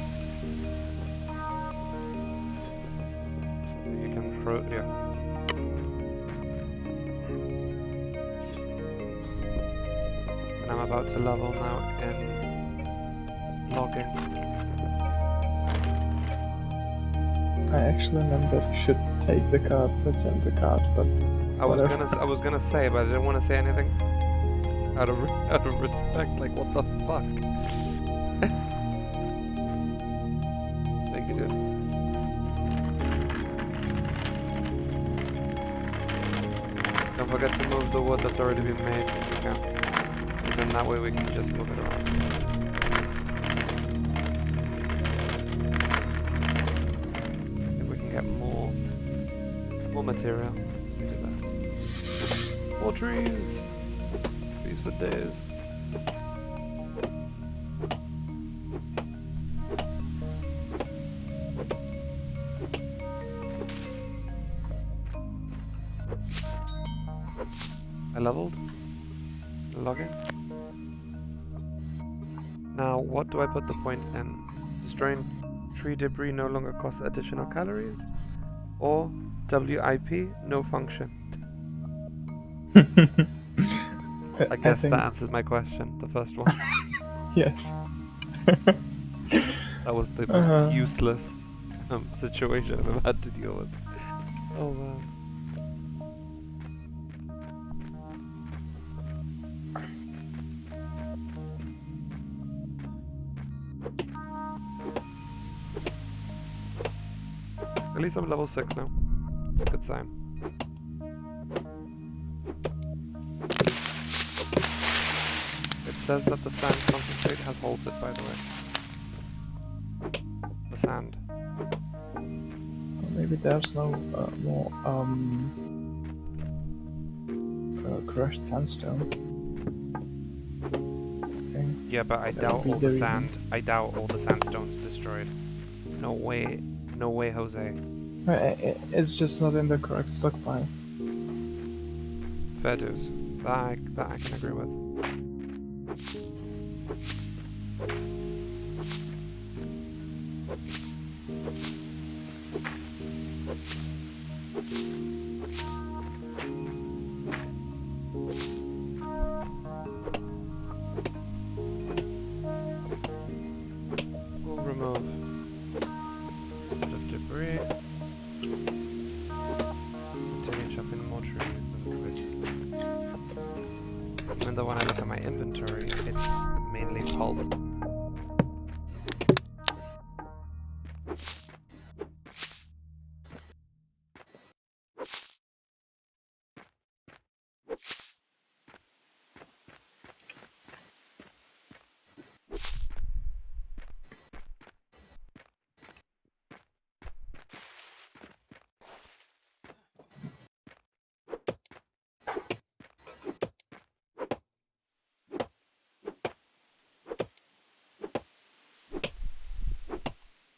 [SPEAKER 1] You can throw it here. And I'm about to level now in logging.
[SPEAKER 4] I actually meant that you should take the card that's in the card, but
[SPEAKER 1] I
[SPEAKER 4] whatever.
[SPEAKER 1] was gonna say, but I didn't want to say anything out of respect. Like, what the fuck? Thank you, dude. Don't forget to move the wood that's already been made if you can. And then that way we can just move it around. If we can get more material, we do this. More trees! Trees for days. I leveled. Logging. Now, what do I put the point in? Destroying tree debris no longer costs additional calories? Or WIP, no function? I guess
[SPEAKER 4] think
[SPEAKER 1] that answers my question, the first one.
[SPEAKER 4] yes.
[SPEAKER 1] That was the most useless situation I've ever had to deal with. Oh man. At least I'm level 6 now. It's a good sign. It says that the sand concentrate has halted, by the way. The sand.
[SPEAKER 4] Maybe there's no more crushed sandstone. Okay.
[SPEAKER 1] Yeah, but I
[SPEAKER 4] That
[SPEAKER 1] doubt
[SPEAKER 4] would
[SPEAKER 1] all
[SPEAKER 4] be the
[SPEAKER 1] the
[SPEAKER 4] reason.
[SPEAKER 1] sand. I doubt all the sandstone's destroyed. No way. No way, Jose.
[SPEAKER 4] It's just not in the correct stockpile.
[SPEAKER 1] Fair dues. That I can agree with. We'll remove a bit of debris. Continue chopping more trees. Even though when I look at my inventory, it's mainly pulp.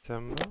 [SPEAKER 1] Timber.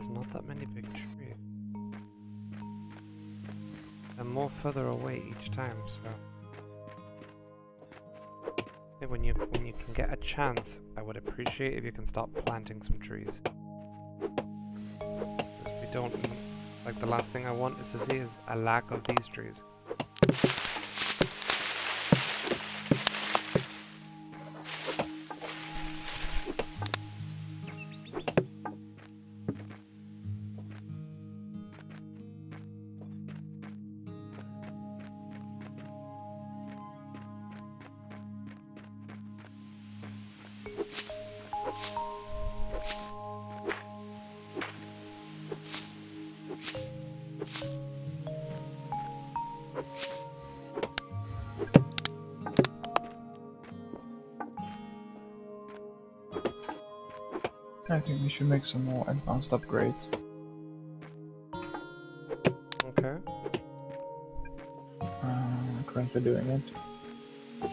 [SPEAKER 1] there's not that many big trees. They're more further away each time, so... I think when you can get a chance, I would appreciate if you can start planting some trees. Because we don't... Like, the last thing I want is to see is a lack of these trees.
[SPEAKER 4] I think we should make some more advanced upgrades.
[SPEAKER 1] Okay.
[SPEAKER 4] Currently doing it.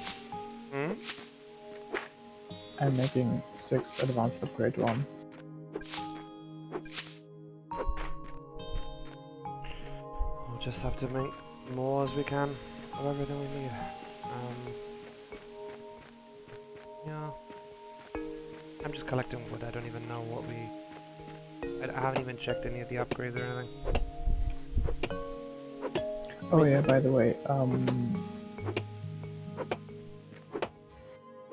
[SPEAKER 1] Hmm?
[SPEAKER 4] I'm making 6 advanced upgrade 1.
[SPEAKER 1] We'll just have to make more as we can of everything we need. Yeah. I'm just collecting wood. I don't even know what we... I haven't even checked any of the upgrades or anything.
[SPEAKER 4] Oh yeah, by the way,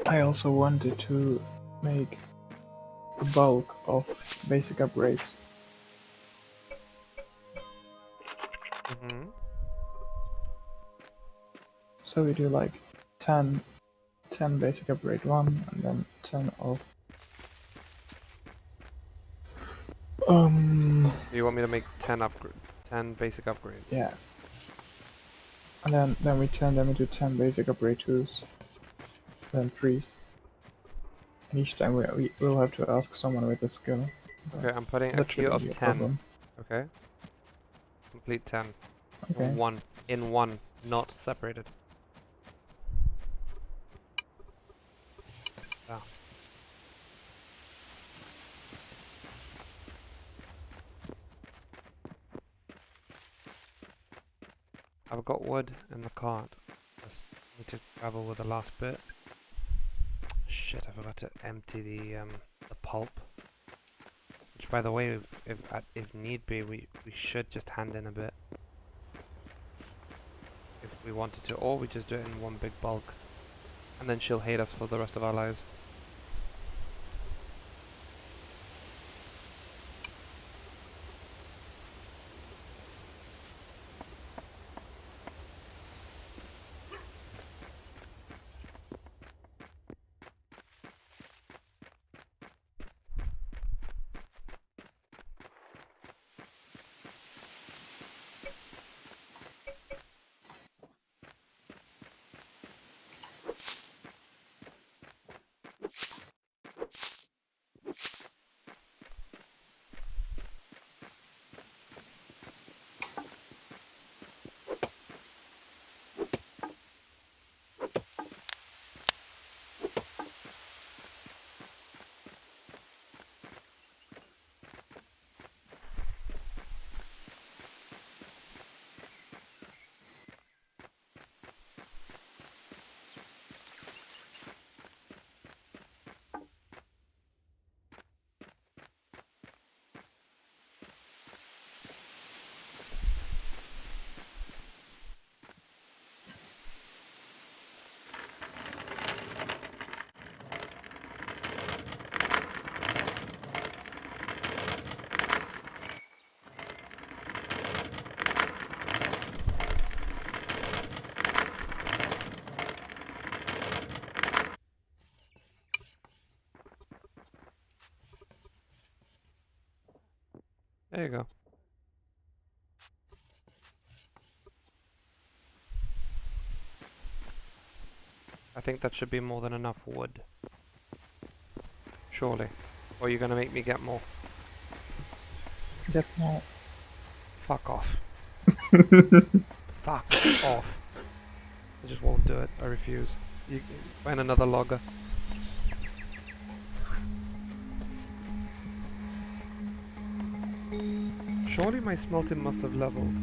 [SPEAKER 4] I also wanted to make a bulk of basic upgrades.
[SPEAKER 1] Mm-hmm.
[SPEAKER 4] So we do like 10 basic upgrade 1 and then 10 of...
[SPEAKER 1] Do you want me to make 10 basic upgrades?
[SPEAKER 4] yeah. And then we turn them into 10 basic upgrade 2s. Then 3s. And each time we will have to ask someone with a skill.
[SPEAKER 1] Okay, I'm putting a
[SPEAKER 4] That
[SPEAKER 1] queue
[SPEAKER 4] shouldn't
[SPEAKER 1] of
[SPEAKER 4] be a
[SPEAKER 1] 10.
[SPEAKER 4] problem.
[SPEAKER 1] Okay. Complete 10.
[SPEAKER 4] Okay.
[SPEAKER 1] In one, not separated. Ah. I've got wood in the cart. Just need to travel with the last bit. Shit, I forgot to empty the pulp. Which, by the way, if need be, we should just hand in a bit. If we wanted to, or we just do it in one big bulk. And then she'll hate us for the rest of our lives. There you go. I think that should be more than enough wood. Surely. Or are you gonna make me get more?
[SPEAKER 4] Get more.
[SPEAKER 1] Fuck off. Fuck off. I just won't do it. I refuse. You find another logger. Surely my smelting must have leveled.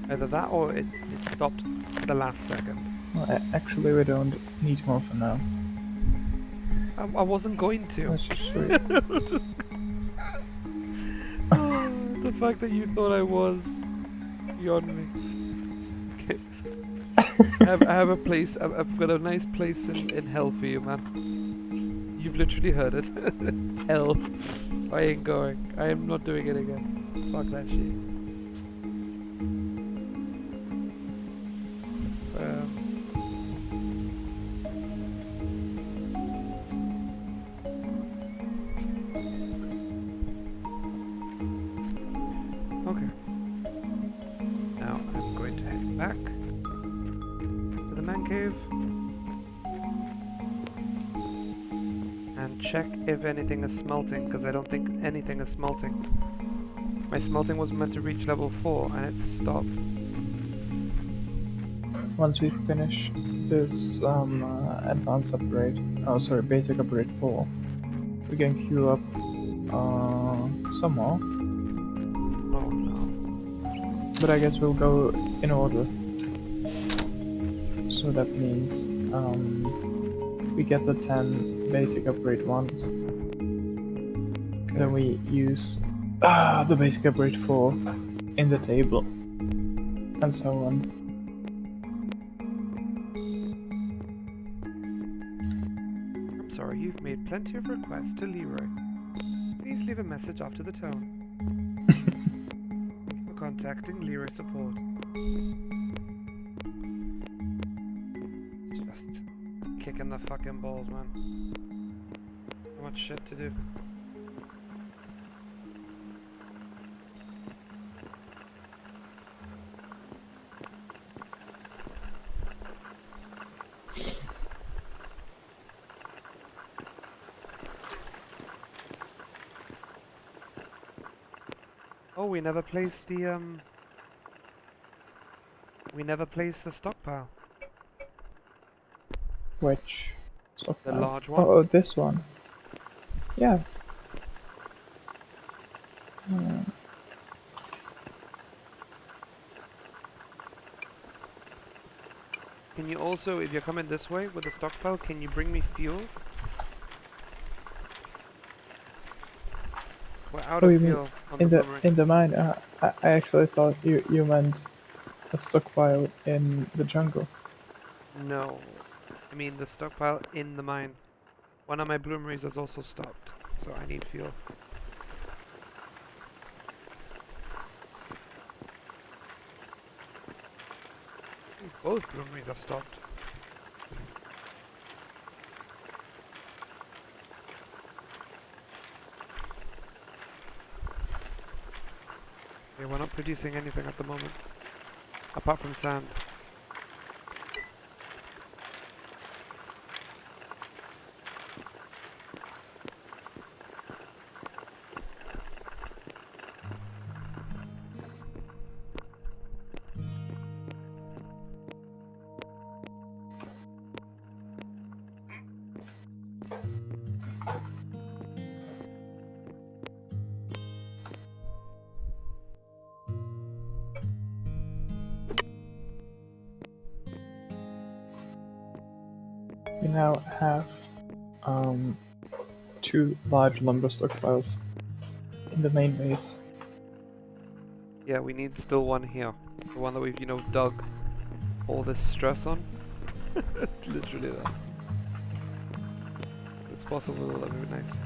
[SPEAKER 1] Either that or it stopped at the last second.
[SPEAKER 4] Well, actually, we don't need more for now.
[SPEAKER 1] I wasn't going to.
[SPEAKER 4] Let's just show you.
[SPEAKER 1] The fact that you thought I was beyond me. Okay. I have a place. I've got a nice place in hell for you, man. You've literally heard it. Hell. I ain't going. I am not doing it again. Fuck that shit. Okay. Now I'm going to head back to the man cave and check if anything is smelting, because I don't think anything is smelting. My smelting was meant to reach level 4 and it stopped.
[SPEAKER 4] Once we finish this advanced upgrade, basic upgrade 4, we can queue up some more.
[SPEAKER 1] Oh no.
[SPEAKER 4] But I guess we'll go in order. So that means we get the 10 basic upgrade ones. Then we use the basic upgrade 4 in the table. And so on.
[SPEAKER 1] I'm sorry, you've made plenty of requests to Leroy. Please leave a message after the tone. Thank you for contacting Leroy support. Just kicking the fucking balls, man. So much shit to do. Oh, we never placed the stockpile.
[SPEAKER 4] Which?
[SPEAKER 1] The large one.
[SPEAKER 4] Oh, this one. Yeah.
[SPEAKER 1] Can you also, if you're coming this way with the stockpile, can you bring me fuel? We're out of
[SPEAKER 4] you mean
[SPEAKER 1] fuel on the boomerang.
[SPEAKER 4] in the mine? I actually thought you meant a stockpile in the jungle.
[SPEAKER 1] No, I mean the stockpile in the mine. One of my bloomeries has also stopped, so I need fuel. Both bloomeries have stopped. Yeah, we're not producing anything at the moment, apart from sand.
[SPEAKER 4] We now have 2 large lumber stockpiles in the main base.
[SPEAKER 1] Yeah, we need still one here. The one that we've, dug all this stress on. Literally that. If it's possible, that would be nice.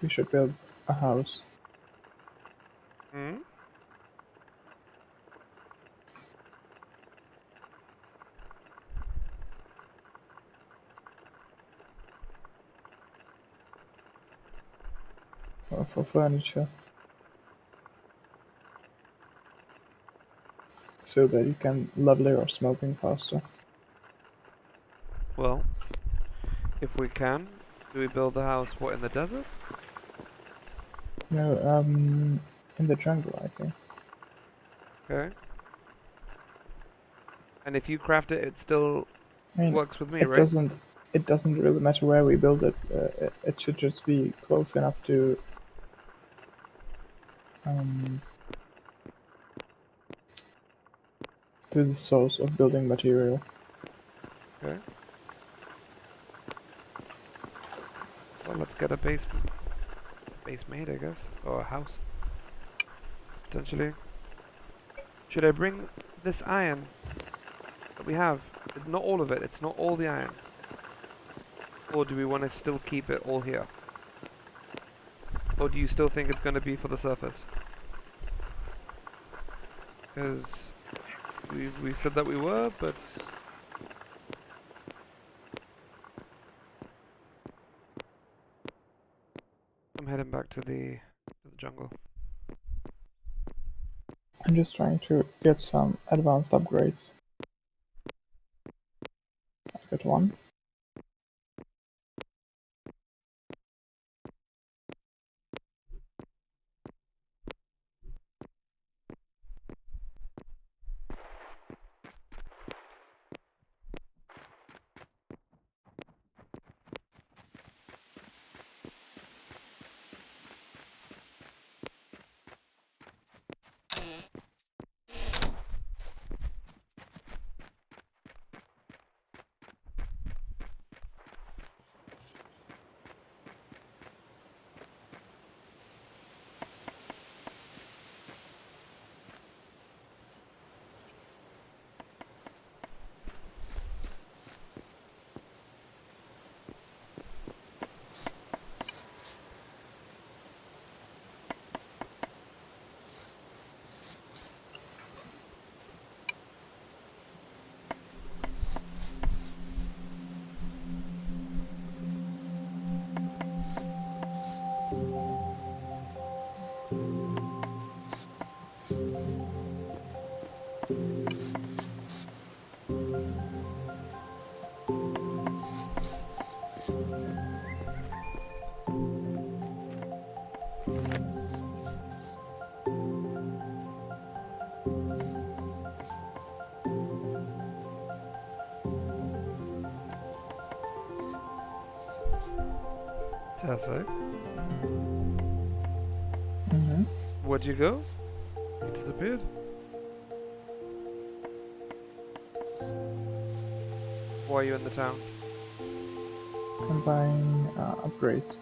[SPEAKER 4] we should build a house.
[SPEAKER 1] Hmm?
[SPEAKER 4] For furniture. So that you can level your smelting faster.
[SPEAKER 1] Well, if we can, do we build the house, what, in the desert?
[SPEAKER 4] No, in the jungle, I think.
[SPEAKER 1] Okay. And if you craft it, it still
[SPEAKER 4] I mean,
[SPEAKER 1] works with me,
[SPEAKER 4] it
[SPEAKER 1] right?
[SPEAKER 4] doesn't really matter where we build it. It should just be close enough um, to the source of building material.
[SPEAKER 1] Okay. Well, let's get a base made, I guess. Or a house. Potentially. Should I bring this iron that we have? Not all of it, it's not all the iron. Or do we want to still keep it all here? Or do you still think it's going to be for the surface? Because we said that we were, but... I'm heading back to the jungle.
[SPEAKER 4] I'm just trying to get some advanced upgrades. I got one.
[SPEAKER 1] Fantastic.
[SPEAKER 4] Mm-hmm.
[SPEAKER 1] Where'd you go? You disappeared. Why are you in the town?
[SPEAKER 4] I'm buying upgrades.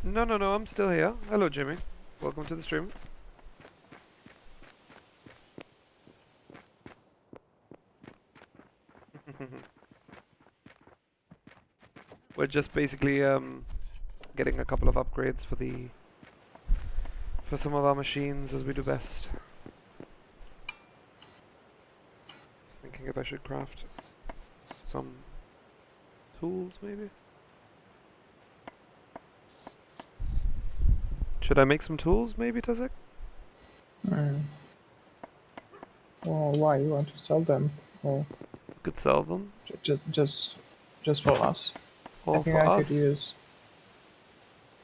[SPEAKER 1] No, I'm still here. Hello, Jimmy. Welcome to the stream. We're just basically getting a couple of upgrades for some of our machines as we do best. Just thinking if I should craft some tools, maybe. Should I make some tools, maybe, Tazek?
[SPEAKER 4] Well, why you want to sell them? Or
[SPEAKER 1] Could sell them.
[SPEAKER 4] just for us?
[SPEAKER 1] Or
[SPEAKER 4] I think
[SPEAKER 1] for
[SPEAKER 4] I
[SPEAKER 1] us.
[SPEAKER 4] could use.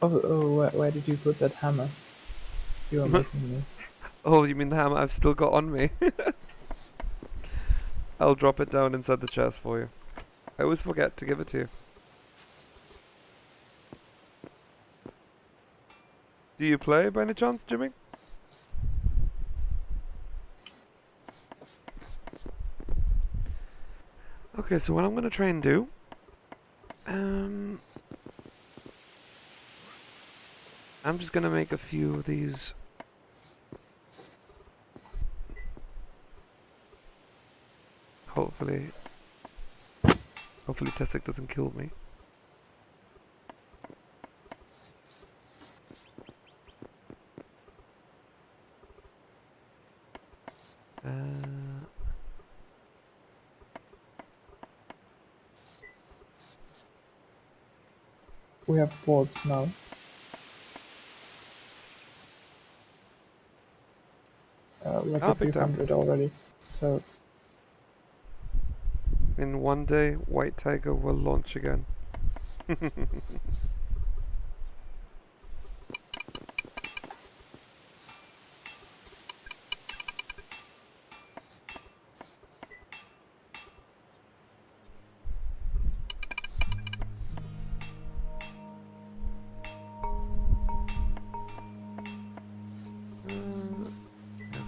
[SPEAKER 4] Where did you put that hammer? You are making me.
[SPEAKER 1] Oh, you mean the hammer I've still got on me? I'll drop it down inside the chest for you. I always forget to give it to you. Do you play by any chance, Jimmy? Okay, so what I'm gonna try and do, I'm just gonna make a few of these. Hopefully Tessic doesn't kill me.
[SPEAKER 4] We have boards now. Like a few
[SPEAKER 1] big time.
[SPEAKER 4] hundred already. So
[SPEAKER 1] In one day, White Tiger will launch again. Yeah,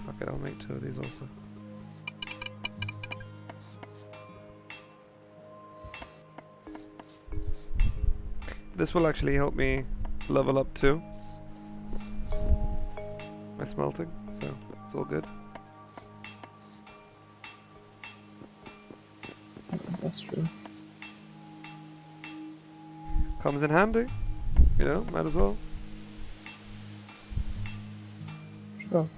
[SPEAKER 1] fuck it, I'll make 2 of these also. This will actually help me level up too. My smelting, so it's all good.
[SPEAKER 4] that's true.
[SPEAKER 1] Comes in handy, you know, might as well.
[SPEAKER 4] Sure.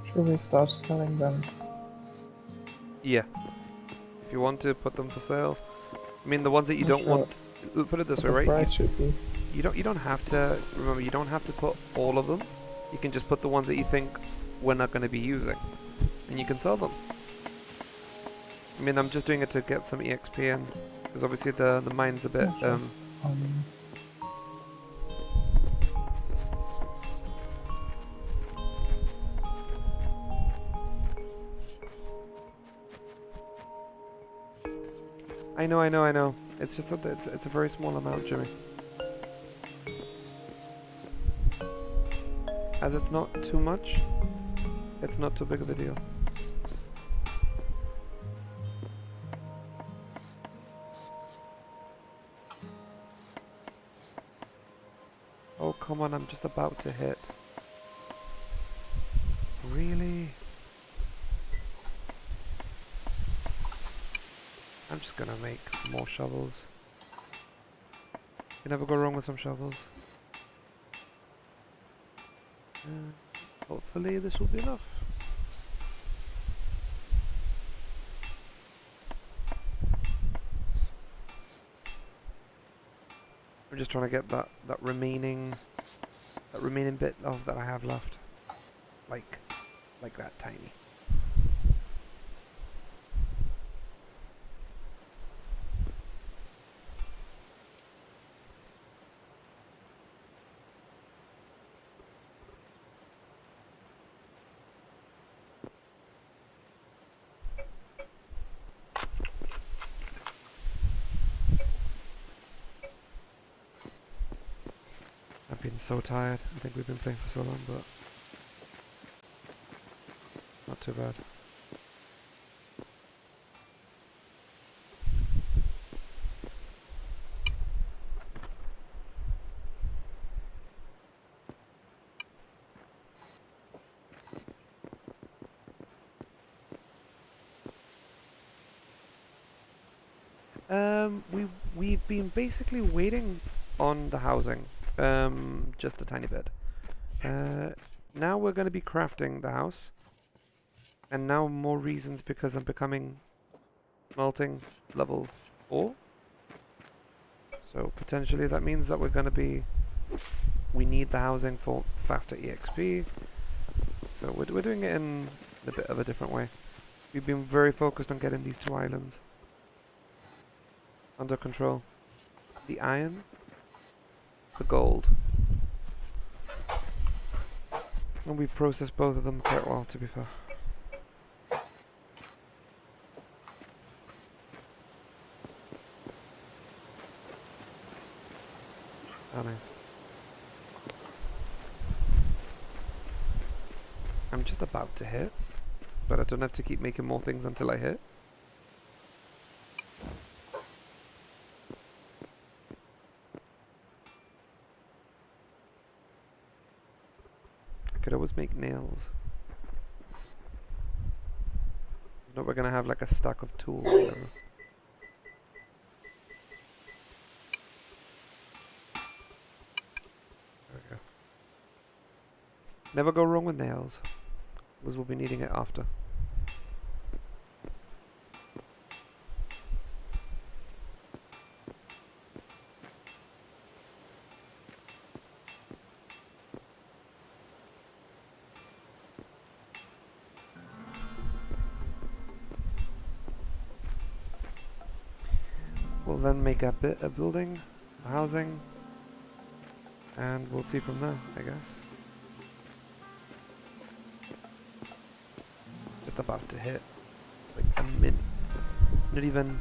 [SPEAKER 4] Should we start selling them?
[SPEAKER 1] Yeah. If you want to put them for sale. I mean the ones that you don't want, put it this way,
[SPEAKER 4] The
[SPEAKER 1] right?
[SPEAKER 4] price should be.
[SPEAKER 1] You don't have to, remember, you don't have to put all of them. You can just put the ones that you think we're not going to be using. And you can sell them. I mean, I'm just doing it to get some EXP in. Because obviously the mine's a bit,
[SPEAKER 4] Sure.
[SPEAKER 1] I know. It's just that it's a very small amount, Jimmy. As it's not too much, it's not too big of a deal. Oh, come on, I'm just about to hit. Really? I'm just gonna make more shovels. You never go wrong with some shovels. Hopefully this will be enough. I'm just trying to get that remaining bit of that I have left. Like that tiny. been so tired. I think we've been playing for so long, but not too bad. We've been basically waiting on the housing, just a tiny bit. Now we're going to be crafting the house, and now more reasons because I'm becoming smelting level 4. So potentially that means that we're going to be, we need the housing for faster EXP. So we're doing it in a bit of a different way. We've been very focused on getting these 2 islands under control. The iron, the gold. And we've processed both of them quite well, to be fair. Oh, nice. I'm just about to hit, but I don't have to keep making more things until I hit. I could always make nails. No, we're gonna have like a stack of tools. Or whatever. There we go. Never go wrong with nails, because we'll be needing it after. We'll then make a building, a housing, and we'll see from there, I guess. Just about to hit. It's like a not even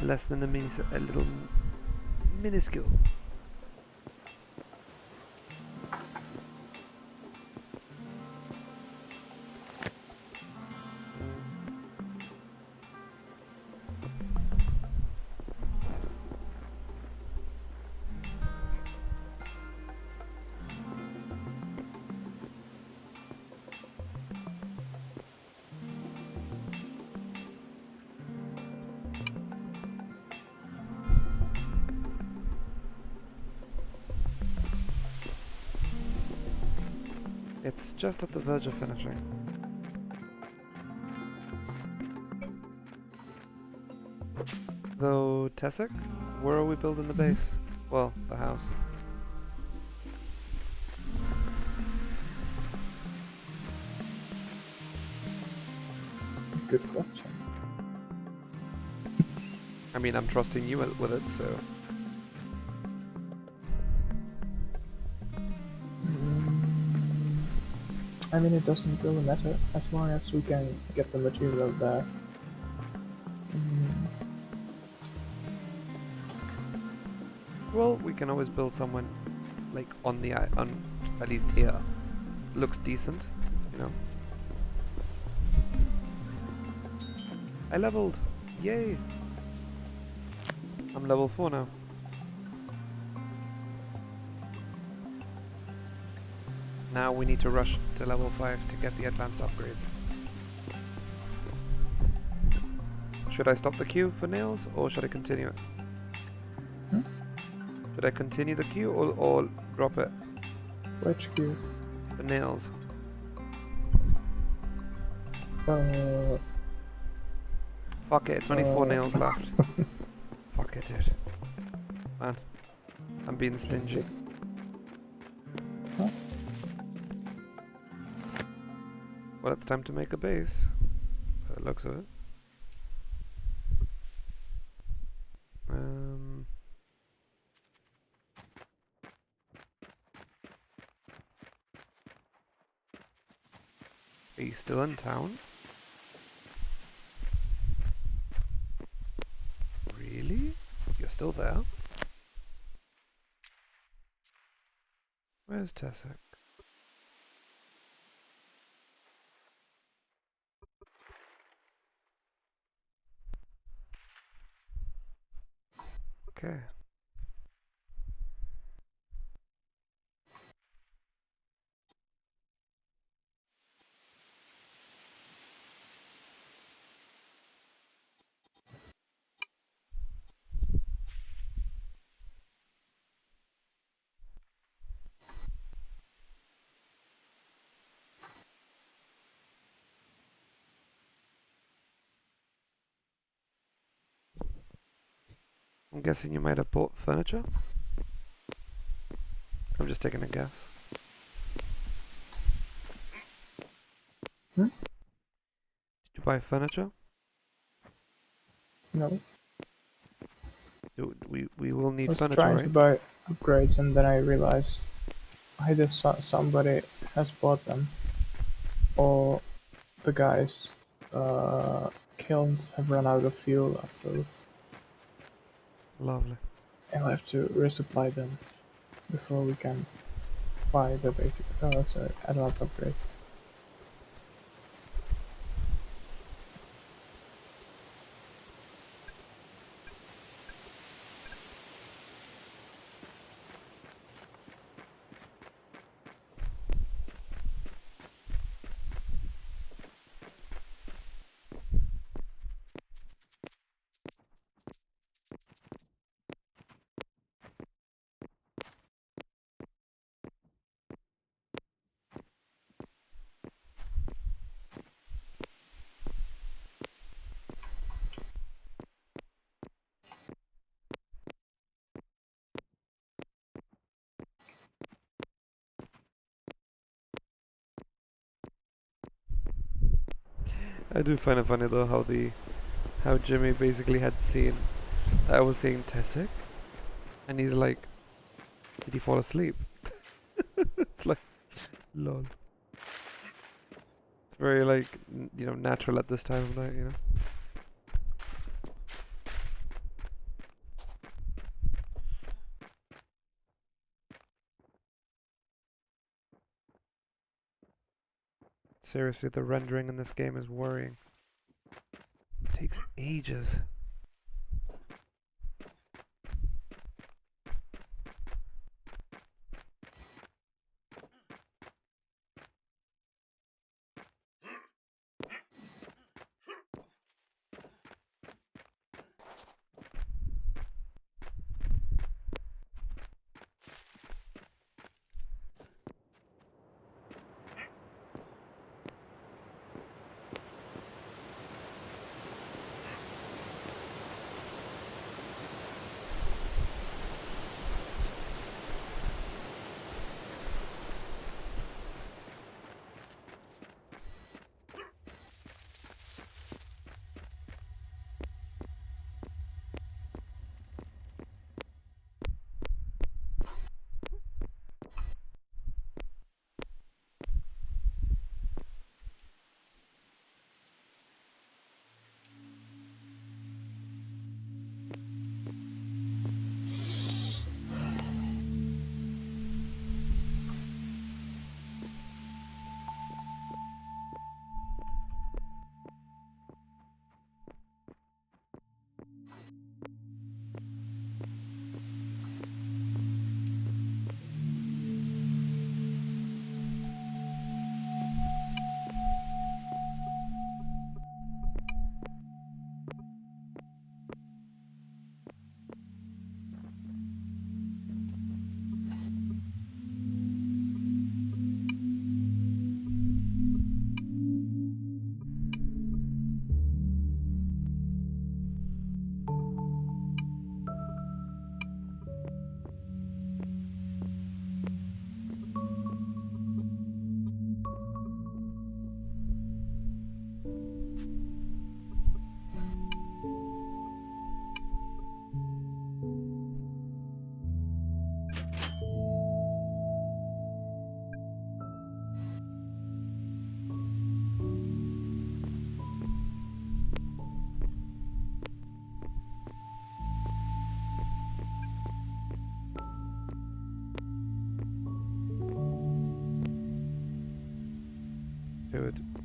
[SPEAKER 1] less than a little minuscule. It's just at the verge of finishing. Though, Tessic, where are we building the base? Well, the house.
[SPEAKER 4] Good question.
[SPEAKER 1] I mean, I'm trusting you with it, so...
[SPEAKER 4] I mean, it doesn't really matter as long as we can get the material there.
[SPEAKER 1] Well, we can always build someone, like, on at least here. Looks decent, you know. I leveled! Yay! I'm level 4 now. Now we need to rush to level 5 to get the advanced upgrades. Should I stop the queue for nails, or should I continue it?
[SPEAKER 4] Hmm?
[SPEAKER 1] Should I continue the queue, or drop it?
[SPEAKER 4] Which queue?
[SPEAKER 1] The nails. Fuck it, 24 nails left. Fuck it, dude. Man, I'm being stingy.
[SPEAKER 4] Huh?
[SPEAKER 1] Well, it's time to make a base. By the looks of it. Are you still in town? Really? You're still there? Where's Tessic? Okay. I'm guessing you might have bought furniture? I'm just taking a guess.
[SPEAKER 4] Hmm?
[SPEAKER 1] Did you buy furniture?
[SPEAKER 4] No.
[SPEAKER 1] We will
[SPEAKER 4] I
[SPEAKER 1] need
[SPEAKER 4] was
[SPEAKER 1] furniture,
[SPEAKER 4] trying
[SPEAKER 1] right?
[SPEAKER 4] to buy upgrades and then I realized either somebody has bought them or the guys' kilns have run out of fuel, so
[SPEAKER 1] Lovely.
[SPEAKER 4] I'll have to resupply them before we can buy the basic, sorry, advanced upgrades.
[SPEAKER 1] I do find it funny though how Jimmy basically had seen I was saying Tessic and he's like, did he fall asleep? It's like lol. It's very like natural at this time of night, Seriously, the rendering in this game is worrying. It takes ages.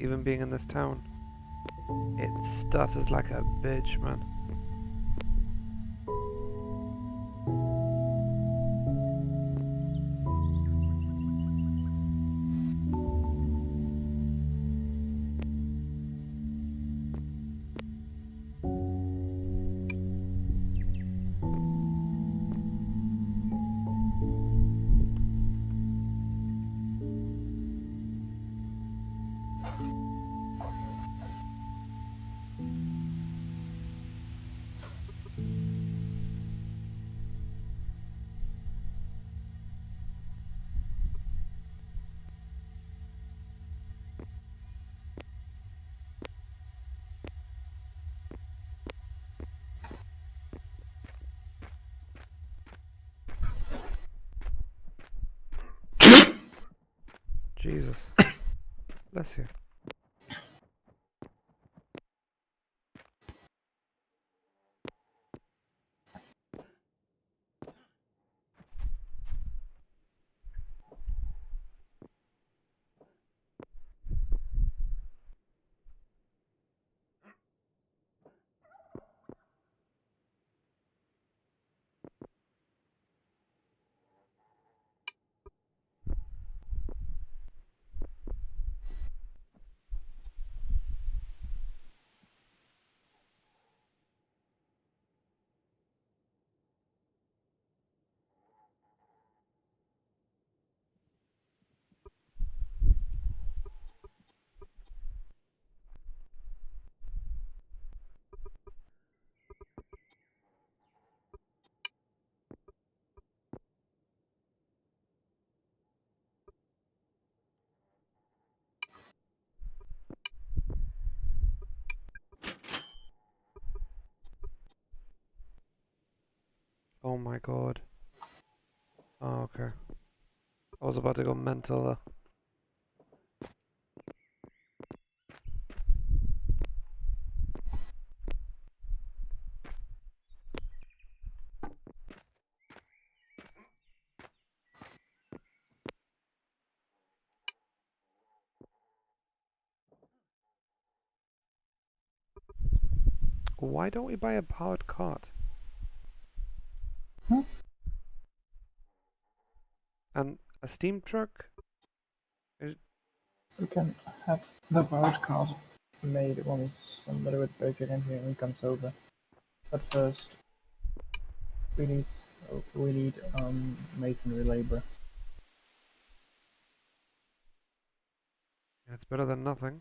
[SPEAKER 1] even being in this town. It stutters like a bitch, man. Jesus. Bless you. Oh my god. Oh, okay. I was about to go mental though. Why don't we buy a powered cart?
[SPEAKER 4] Huh?
[SPEAKER 1] And a steam truck?
[SPEAKER 4] We can have the powered card made once somebody with basic engineering comes over. But first, we need masonry labor.
[SPEAKER 1] It's better than nothing.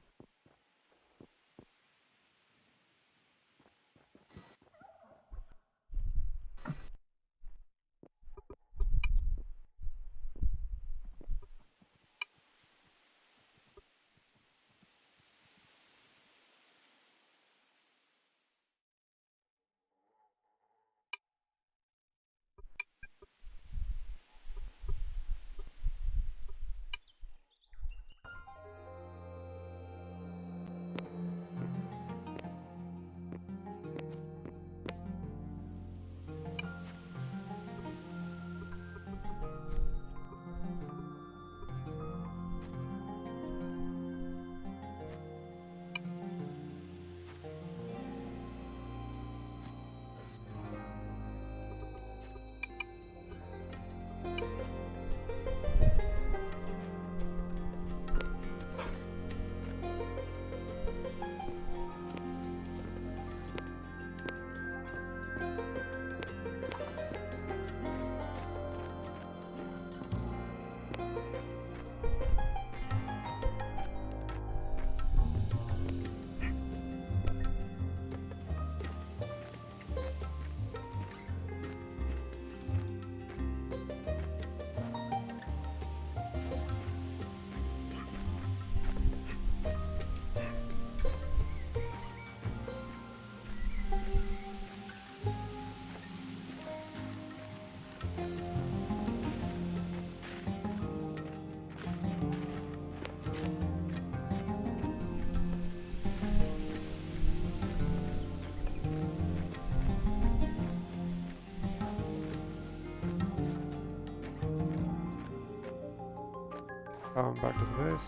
[SPEAKER 1] Back to the base.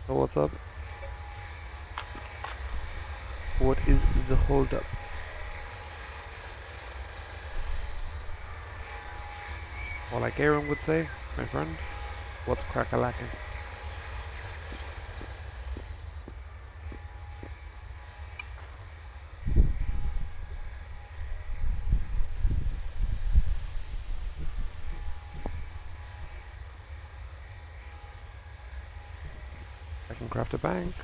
[SPEAKER 1] So what's up? What is the holdup? Or like Aaron would say, my friend, what's crack-a-lacking? I can craft a bank.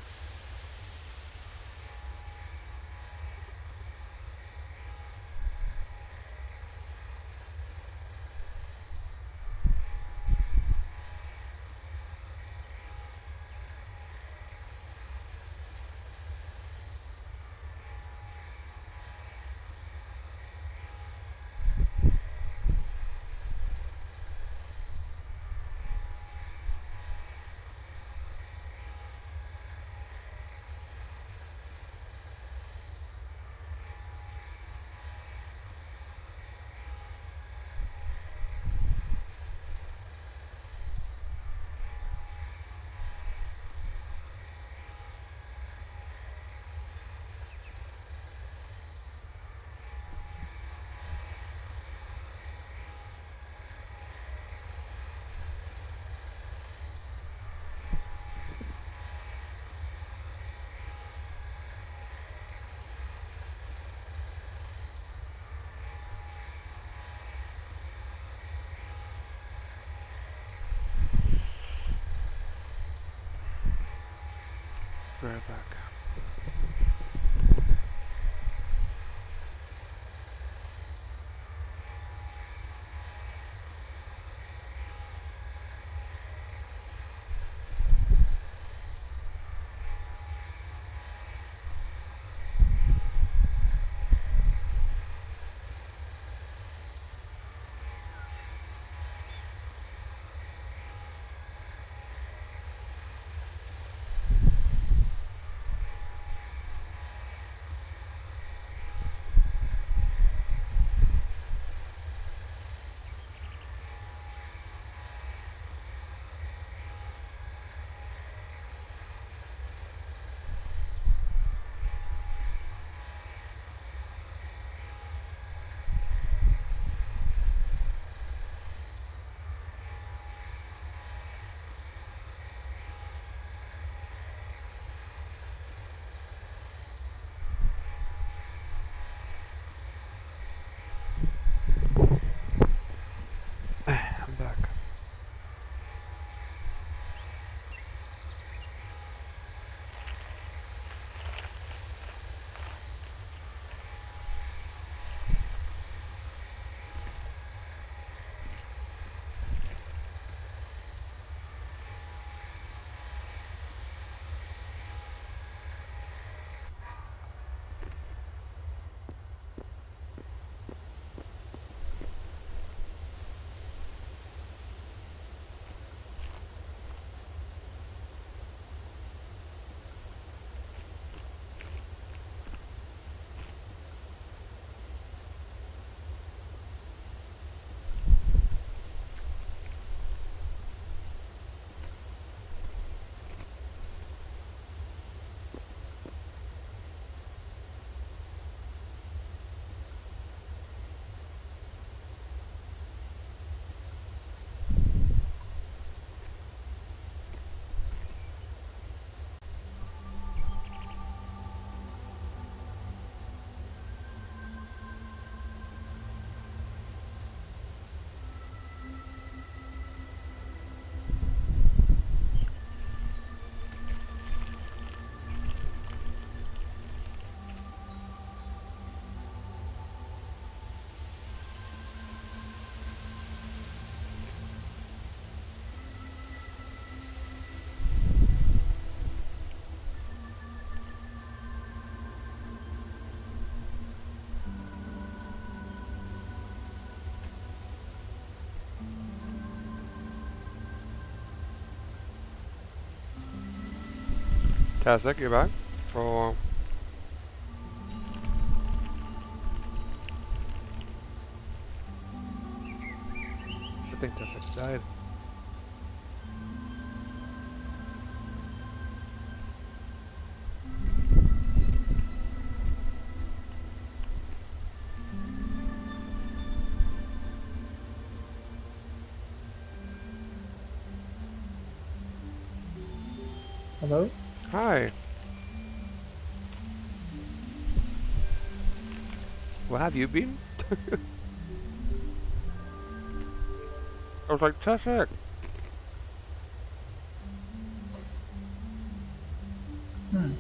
[SPEAKER 1] Be right back. I'm back. Tasek, you back? Or I think Tasek died.
[SPEAKER 4] Hello?
[SPEAKER 1] Hi. Where have you been? I was like, Tessic.
[SPEAKER 4] Hmm.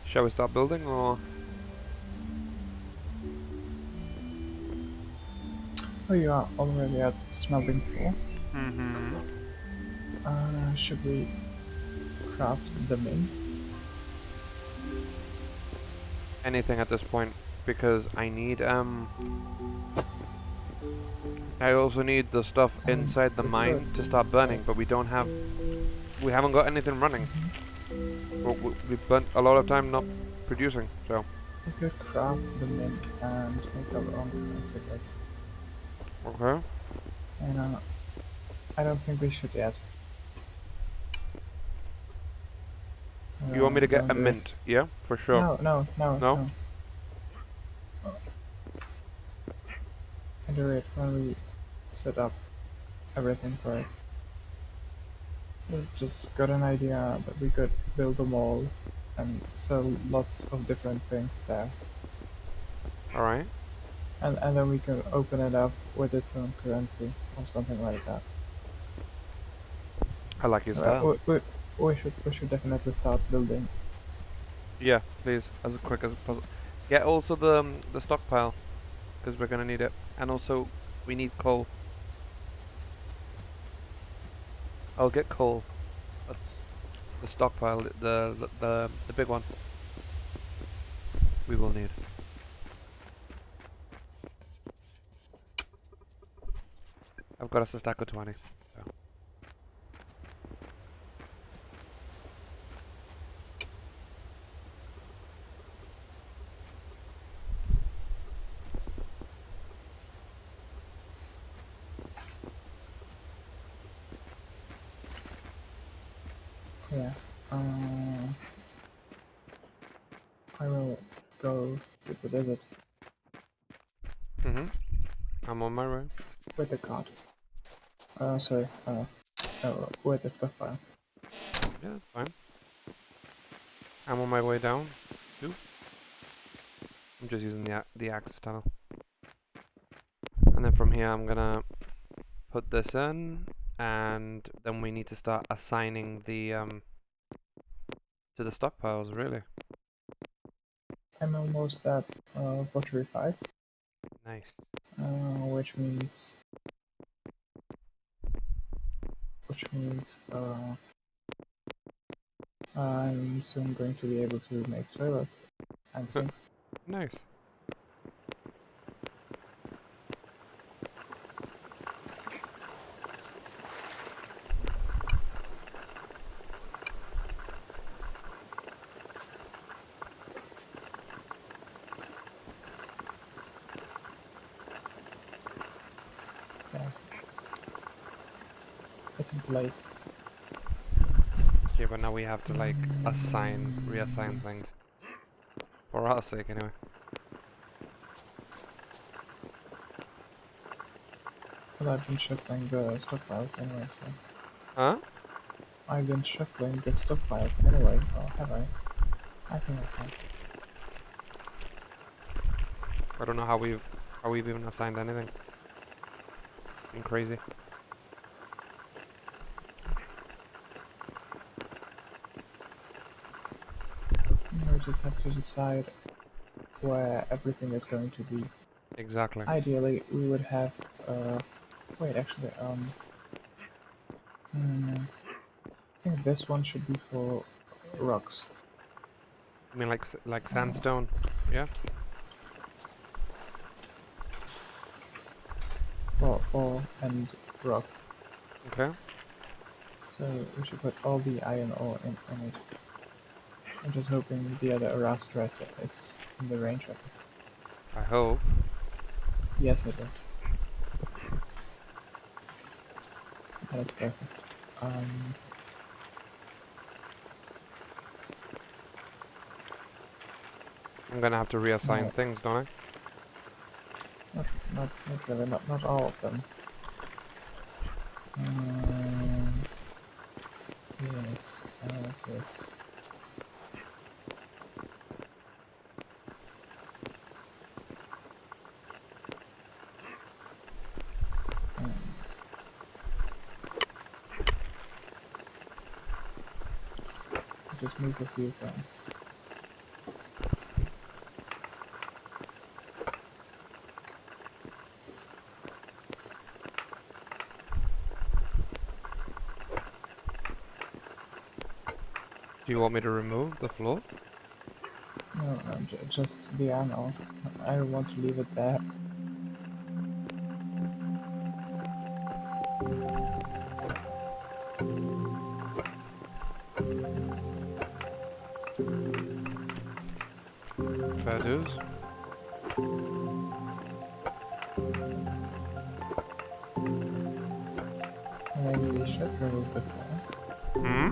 [SPEAKER 1] Shall we start building or?
[SPEAKER 4] Oh, you are already at smelting floor.
[SPEAKER 1] Mm-hmm.
[SPEAKER 4] Should we craft the mint?
[SPEAKER 1] Anything at this point, because I need I also need the stuff inside the
[SPEAKER 4] we
[SPEAKER 1] mine
[SPEAKER 4] could-
[SPEAKER 1] to start burning, but we haven't got anything running. We've burnt a lot of time not producing, so.
[SPEAKER 4] We could craft the mint and make our own currency, but
[SPEAKER 1] Okay.
[SPEAKER 4] I don't think we should yet.
[SPEAKER 1] You want me to get
[SPEAKER 4] Don't
[SPEAKER 1] a
[SPEAKER 4] do it.
[SPEAKER 1] mint? Yeah, for sure.
[SPEAKER 4] No?
[SPEAKER 1] No?
[SPEAKER 4] I do it when we set up everything for it. We just got an idea that we could build a mall and sell lots of different things there.
[SPEAKER 1] Alright.
[SPEAKER 4] And then we can open it up with its own currency or something like that.
[SPEAKER 1] I like your style.
[SPEAKER 4] We should definitely start building.
[SPEAKER 1] Yeah, please, as quick as possible. Get also the stockpile, because we're gonna need it, and also we need coal. I'll get coal. That's the stockpile, the big one. We will need. I've got us a stack of 20. So.
[SPEAKER 4] Yeah. I will go with the desert
[SPEAKER 1] I'm on my way.
[SPEAKER 4] with the cart. Sorry. With the stockpile.
[SPEAKER 1] Yeah, that's fine. I'm on my way down, too. I'm just using the access tunnel. And then from here I'm gonna put this in, and then we need to start assigning the to the stockpiles, really.
[SPEAKER 4] I'm almost at pottery 5,
[SPEAKER 1] Nice.
[SPEAKER 4] which means I'm soon going to be able to make toilets and sinks.
[SPEAKER 1] Nice.
[SPEAKER 4] Yeah. It's in place.
[SPEAKER 1] Yeah, but now we have to like reassign things. For our sake, anyway.
[SPEAKER 4] But I've been shuffling the stockpiles anyway, so...
[SPEAKER 1] Huh?
[SPEAKER 4] I've been shuffling the stockpiles anyway, or have I? I think I can.
[SPEAKER 1] I don't know how we've even assigned anything. Been crazy.
[SPEAKER 4] We just have to decide where everything is going to be.
[SPEAKER 1] Exactly.
[SPEAKER 4] Ideally, we would have, wait, actually, I think this one should be for rocks.
[SPEAKER 1] I mean, like sandstone. Yeah.
[SPEAKER 4] For ore and rock.
[SPEAKER 1] Okay.
[SPEAKER 4] So we should put all the iron ore in it. I'm just hoping the other Arastra is in the range of it.
[SPEAKER 1] I hope.
[SPEAKER 4] Yes, it is. That is perfect.
[SPEAKER 1] I'm gonna have to reassign
[SPEAKER 4] No.
[SPEAKER 1] things, don't
[SPEAKER 4] Not really, not all of them. Yes, this. Just move a few things.
[SPEAKER 1] Do you want me to remove the floor?
[SPEAKER 4] No, just the iron ore. I don't want to leave it there.
[SPEAKER 1] Fair dues.
[SPEAKER 4] Maybe we should remove the floor.
[SPEAKER 1] Hmm?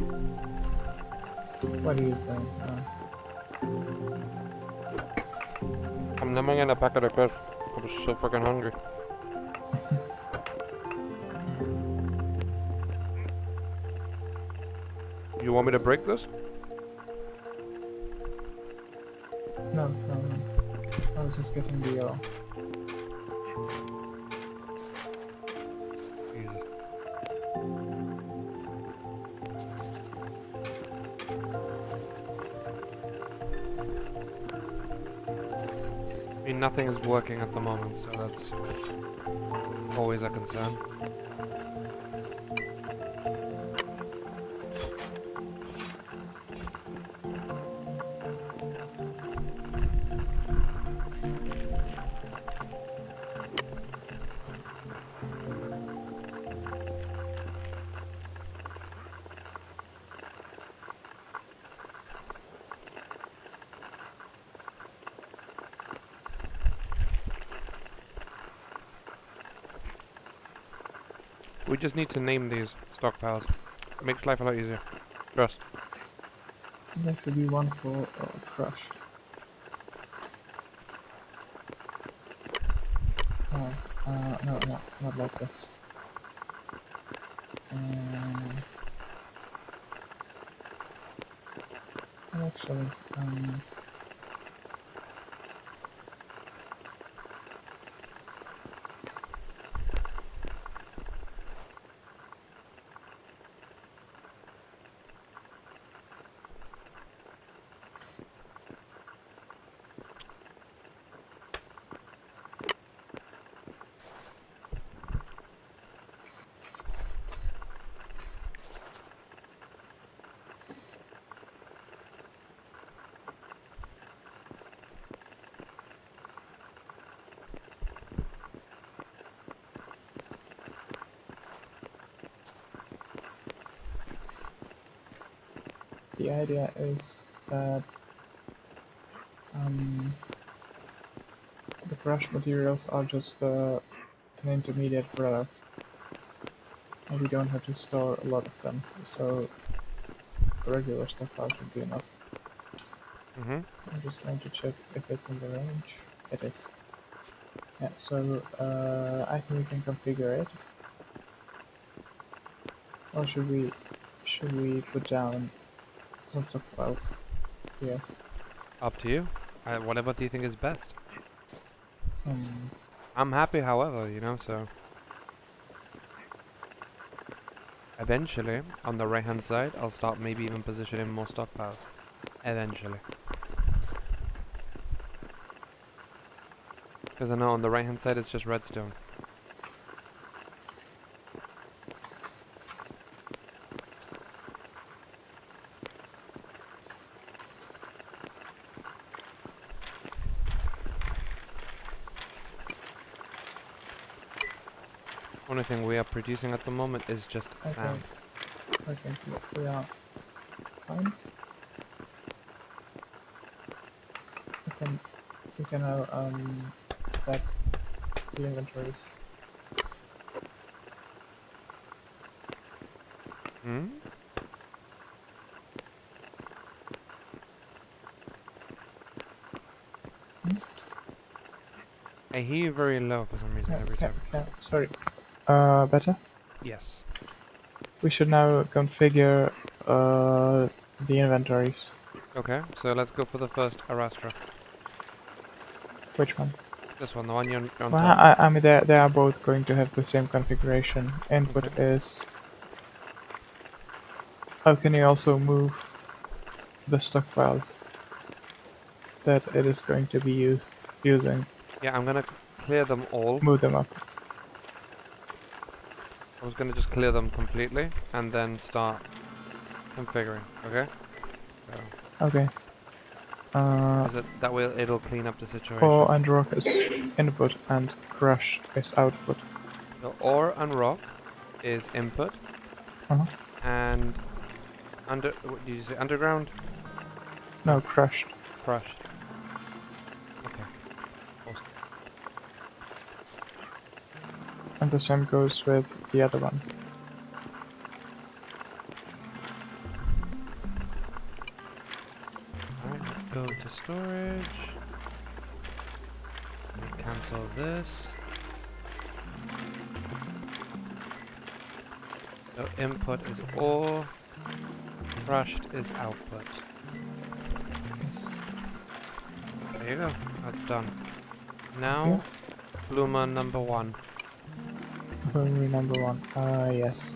[SPEAKER 4] What do you think?
[SPEAKER 1] I'm numbing in a packet of crisps. I was so fucking hungry. You want me to break this?
[SPEAKER 4] No. I was just getting the ore.
[SPEAKER 1] Jesus. I mean, nothing is working at the moment, so that's always a concern. We just need to name these stockpiles. It makes life a lot easier. Trust.
[SPEAKER 4] There could be one for crushed. No, not like this. Actually, the idea is that the crushed materials are just an intermediate product, and we don't have to store a lot of them, so regular stockpile should be enough. I'm just trying to check if it's in the range. It is. Yeah, so I think we can configure it. Or should we put down some stockpiles here?
[SPEAKER 1] Up to you. Whatever do you think is best? I'm happy, however, you know, so... Eventually, on the right-hand side, I'll start maybe even positioning more stockpiles. Eventually. Because I know on the right-hand side it's just redstone. Only thing we are producing at the moment is just sand.
[SPEAKER 4] I think we are fine. We can now set the inventories.
[SPEAKER 1] Hmm? I hear you very low for some reason every time.
[SPEAKER 4] Sorry. Better?
[SPEAKER 1] Yes.
[SPEAKER 4] We should now configure the inventories.
[SPEAKER 1] Okay, so let's go for the first Arastra.
[SPEAKER 4] Which one?
[SPEAKER 1] This one, the one you're on
[SPEAKER 4] Well,
[SPEAKER 1] top.
[SPEAKER 4] I mean, they are both going to have the same configuration. Input
[SPEAKER 1] Okay.
[SPEAKER 4] is. How can you also move the stockpiles that it is going to be using?
[SPEAKER 1] Yeah, I'm gonna clear them all.
[SPEAKER 4] Move them up.
[SPEAKER 1] I was gonna just clear them completely and then start configuring, okay? So,
[SPEAKER 4] Okay.
[SPEAKER 1] that way it'll clean up the situation.
[SPEAKER 4] Ore and rock is input and crush is output.
[SPEAKER 1] So ore and rock is input,
[SPEAKER 4] Uh-huh.
[SPEAKER 1] and what did you say? Underground?
[SPEAKER 4] No, crushed.
[SPEAKER 1] Crushed. Okay. Awesome.
[SPEAKER 4] And the same goes with the other one.
[SPEAKER 1] Alright, let's go to storage. We cancel this. So input is ore, crushed is output.
[SPEAKER 4] Yes.
[SPEAKER 1] There you go, that's done. Now, bloomer number 1.
[SPEAKER 4] Only number one. Yes.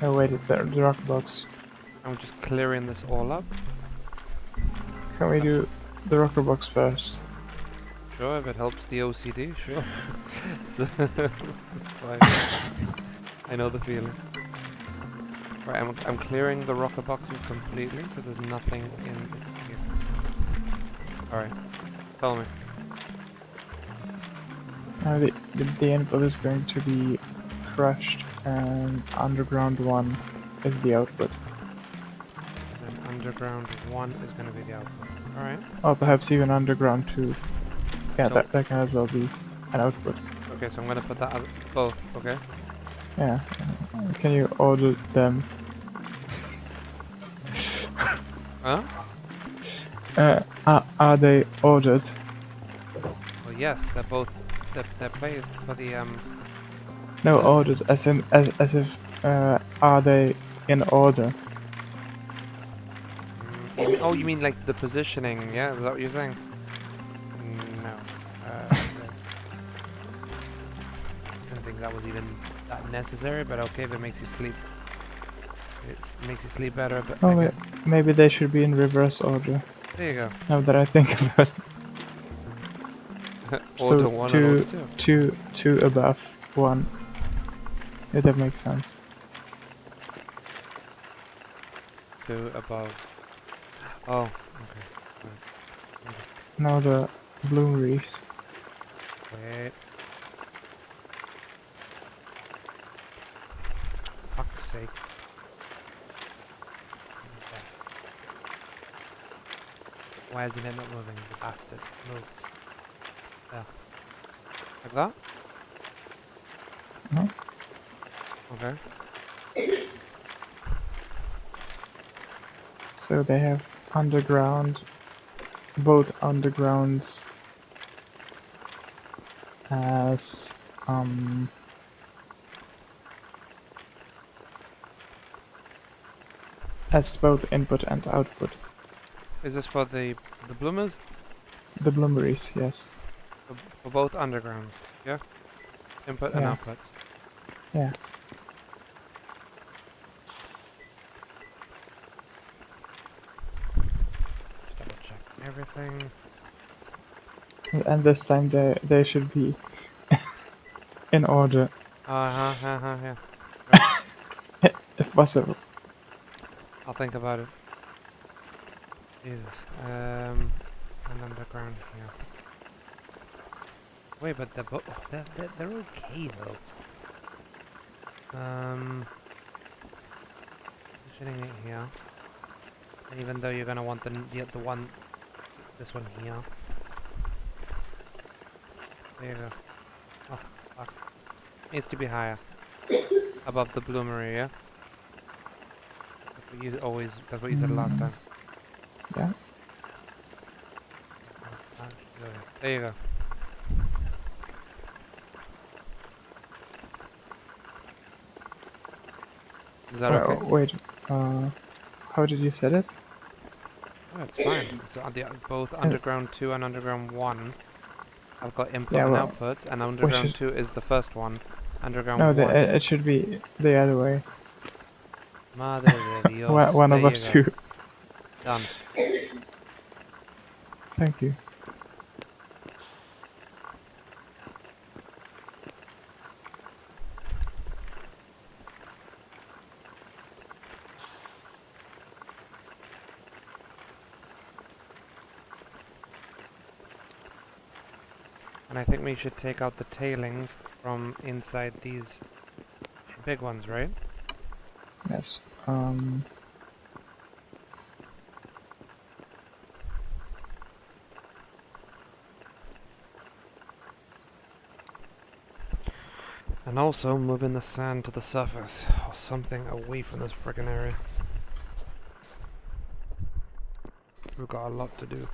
[SPEAKER 4] No, wait, the rock box.
[SPEAKER 1] I'm just clearing this all up.
[SPEAKER 4] Can we do the rocker box first?
[SPEAKER 1] Sure, if it helps the OCD, sure. So, fine. I know the feeling. Right, I'm clearing the rocker boxes completely, so there's nothing in here. Alright, tell me.
[SPEAKER 4] The input is going to be crushed, and underground one is the output.
[SPEAKER 1] And underground 1 is going to be the output. Alright.
[SPEAKER 4] Or perhaps even underground 2. Yeah,
[SPEAKER 1] So-
[SPEAKER 4] that can as well be an output.
[SPEAKER 1] Okay, so I'm going to put that as both, okay?
[SPEAKER 4] Yeah. Can you order them?
[SPEAKER 1] Huh?
[SPEAKER 4] Are they ordered?
[SPEAKER 1] Well, yes, they're both, they're placed for the,
[SPEAKER 4] No,
[SPEAKER 1] Yes.
[SPEAKER 4] ordered as in as if are they in order?
[SPEAKER 1] oh, you mean like the positioning, yeah? Is that what you're saying? No. I didn't think that was even that necessary, but okay, if it makes you sleep. It makes you sleep better, but
[SPEAKER 4] Oh,
[SPEAKER 1] I
[SPEAKER 4] wait, maybe they should be in reverse order.
[SPEAKER 1] there you go.
[SPEAKER 4] Now that I think about it.
[SPEAKER 1] Order
[SPEAKER 4] So
[SPEAKER 1] 1 and order 2.
[SPEAKER 4] two above one. Yeah, that makes sense.
[SPEAKER 1] 2 above. Oh, okay. Right.
[SPEAKER 4] Now the bloomeries.
[SPEAKER 1] Wait. Fuck's sake. Okay. Why isn't it not moving, the bastard? Move. There. Like that?
[SPEAKER 4] No?
[SPEAKER 1] Okay.
[SPEAKER 4] So they have underground, both undergrounds as both input and output.
[SPEAKER 1] Is this for the bloomers?
[SPEAKER 4] The bloomeries, yes.
[SPEAKER 1] For both undergrounds, yeah? Input and
[SPEAKER 4] Yeah.
[SPEAKER 1] outputs.
[SPEAKER 4] Yeah.
[SPEAKER 1] Just double check everything.
[SPEAKER 4] And this time they should be in order,
[SPEAKER 1] Yeah.
[SPEAKER 4] if possible.
[SPEAKER 1] I'll think about it. Jesus. And underground here. Wait, but they're okay though. Positioning it here. And even though you're gonna want the one, this one here. There you go. Oh, fuck. Needs to be higher. Above the bloomery, yeah? That's what you said last time.
[SPEAKER 4] Yeah.
[SPEAKER 1] There you go. Is that okay?
[SPEAKER 4] Wait. How did you set it?
[SPEAKER 1] Oh, it's fine. It's on both underground 2 and underground 1. I've got input
[SPEAKER 4] Yeah,
[SPEAKER 1] and
[SPEAKER 4] well,
[SPEAKER 1] output, and underground 2 is the first one. Underground
[SPEAKER 4] No,
[SPEAKER 1] 1.
[SPEAKER 4] it should be the other way.
[SPEAKER 1] Madre de Dios.
[SPEAKER 4] One of
[SPEAKER 1] There
[SPEAKER 4] us
[SPEAKER 1] you
[SPEAKER 4] two.
[SPEAKER 1] go. Done.
[SPEAKER 4] Thank you.
[SPEAKER 1] And I think we should take out the tailings from inside these big ones, right?
[SPEAKER 4] Yes.
[SPEAKER 1] And also moving the sand to the surface, or something away from this friggin' area. We've got a lot to do.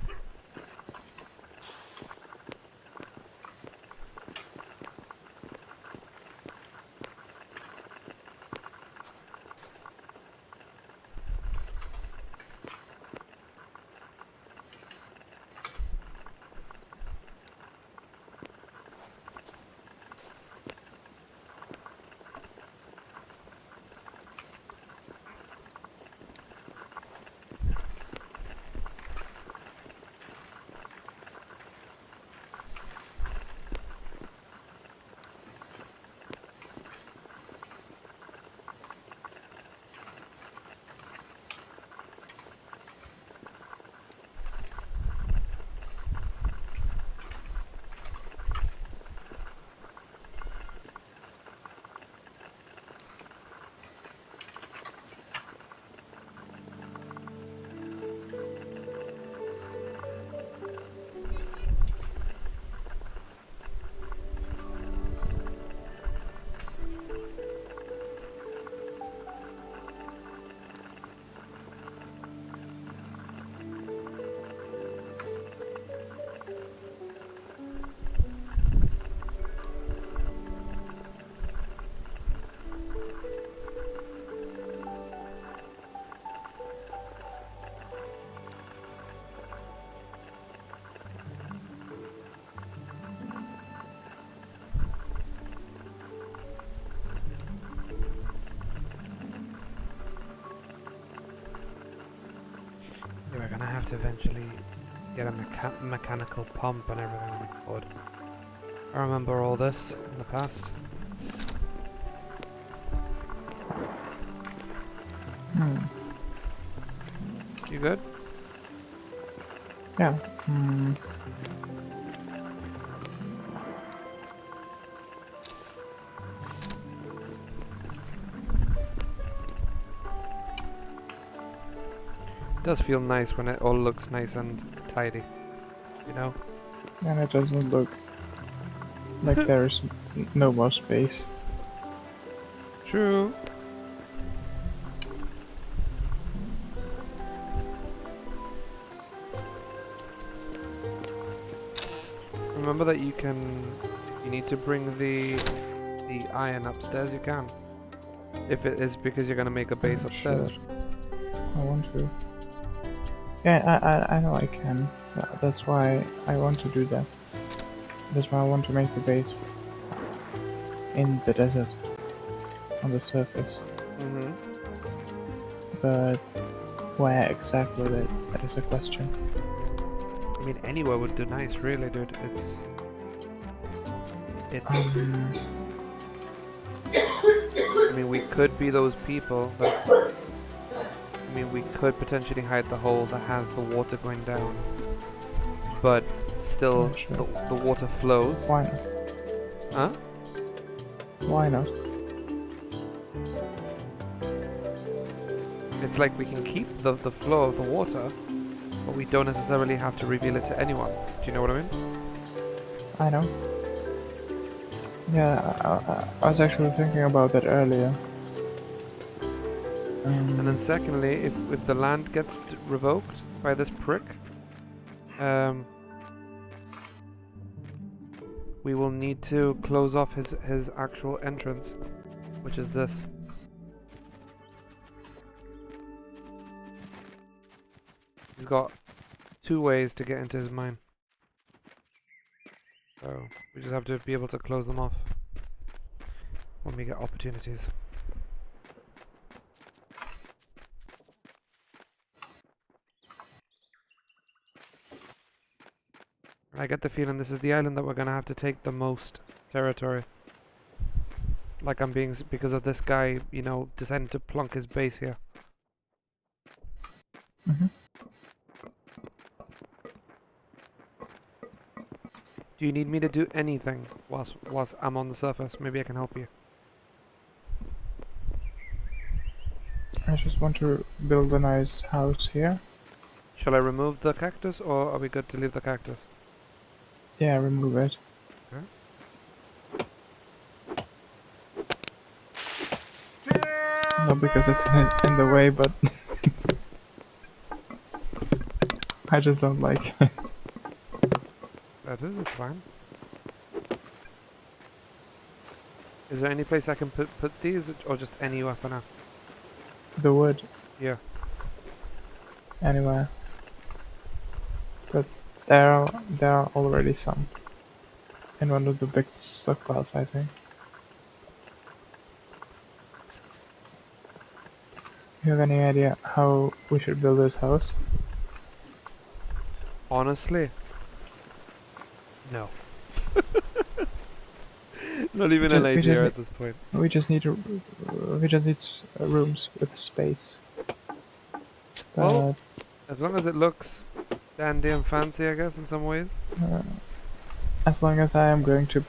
[SPEAKER 1] We're gonna have to eventually get a mechanical pump and everything on the board. I remember all this in the past. You good?
[SPEAKER 4] Yeah.
[SPEAKER 1] It does feel nice when it all looks nice and tidy, you know?
[SPEAKER 4] And it doesn't look like there's no more space.
[SPEAKER 1] True. Remember that you need to bring the iron upstairs, you can. If it is because you're gonna make a base upstairs.
[SPEAKER 4] Sure. I want to. Yeah, I know I can. That's why I want to do that. That's why I want to make the base in the desert, on the surface.
[SPEAKER 1] Mm-hmm.
[SPEAKER 4] But where exactly, that is a question.
[SPEAKER 1] I mean, anywhere would do nice, really, dude. It's I mean, we could be those people that... I mean, we could potentially hide the hole that has the water going down. But still,
[SPEAKER 4] Yeah, sure.
[SPEAKER 1] the water flows.
[SPEAKER 4] Why not?
[SPEAKER 1] Huh?
[SPEAKER 4] Why not?
[SPEAKER 1] it's like we can keep the flow of the water, but we don't necessarily have to reveal it to anyone. Do you know what I mean?
[SPEAKER 4] I know. Yeah, I was actually thinking about that earlier.
[SPEAKER 1] And then secondly, if the land gets revoked by this prick, we will need to close off his actual entrance, which is this. He's got 2 ways to get into his mine. So we just have to be able to close them off when we get opportunities. I get the feeling this is the island that we're gonna have to take the most territory. Like I'm being, because of this guy, you know, deciding to plunk his base here.
[SPEAKER 4] Mhm.
[SPEAKER 1] Do you need me to do anything whilst I'm on the surface? Maybe I can help you.
[SPEAKER 4] I just want to build a nice house here.
[SPEAKER 1] Shall I remove the cactus, or are we good to leave the cactus?
[SPEAKER 4] Yeah, remove it. Not because it's in the way, but I just don't like it.
[SPEAKER 1] That is, it's fine. Is there any place I can put these, or just anywhere for now?
[SPEAKER 4] The wood.
[SPEAKER 1] Yeah.
[SPEAKER 4] Anywhere. But there are already some. In one of the big stockpiles, I think. You have any idea how we should build this house?
[SPEAKER 1] Honestly, no. Not even an idea at this point.
[SPEAKER 4] We just need rooms with space. But
[SPEAKER 1] Well, as long as it looks dandy and fancy, I guess, in some ways.
[SPEAKER 4] as long as I am going to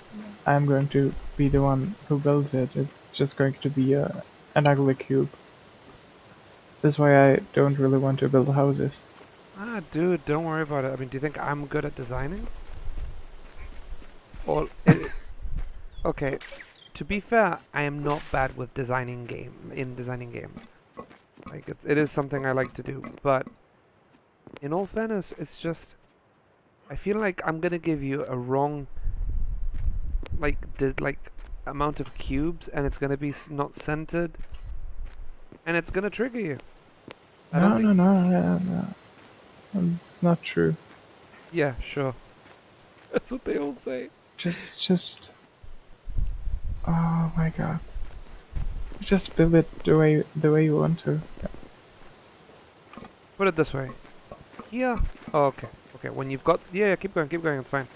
[SPEAKER 4] be the one who builds it, it's just going to be an ugly cube. That's why I don't really want to build houses.
[SPEAKER 1] Ah, dude, don't worry about it. I mean, do you think I'm good at designing? Or, okay, to be fair, I am not bad with designing games. Like, it is something I like to do, but in all fairness, it's just, I feel like I'm gonna give you a wrong, like amount of cubes, and it's gonna be not centered, and it's gonna trigger you.
[SPEAKER 4] No. It's not true.
[SPEAKER 1] Yeah, sure. That's what they all say.
[SPEAKER 4] Just. Oh my god. Just build it the way you want to.
[SPEAKER 1] Put it this way. Here. Oh, okay. Okay. When you've got, yeah, keep going. It's fine.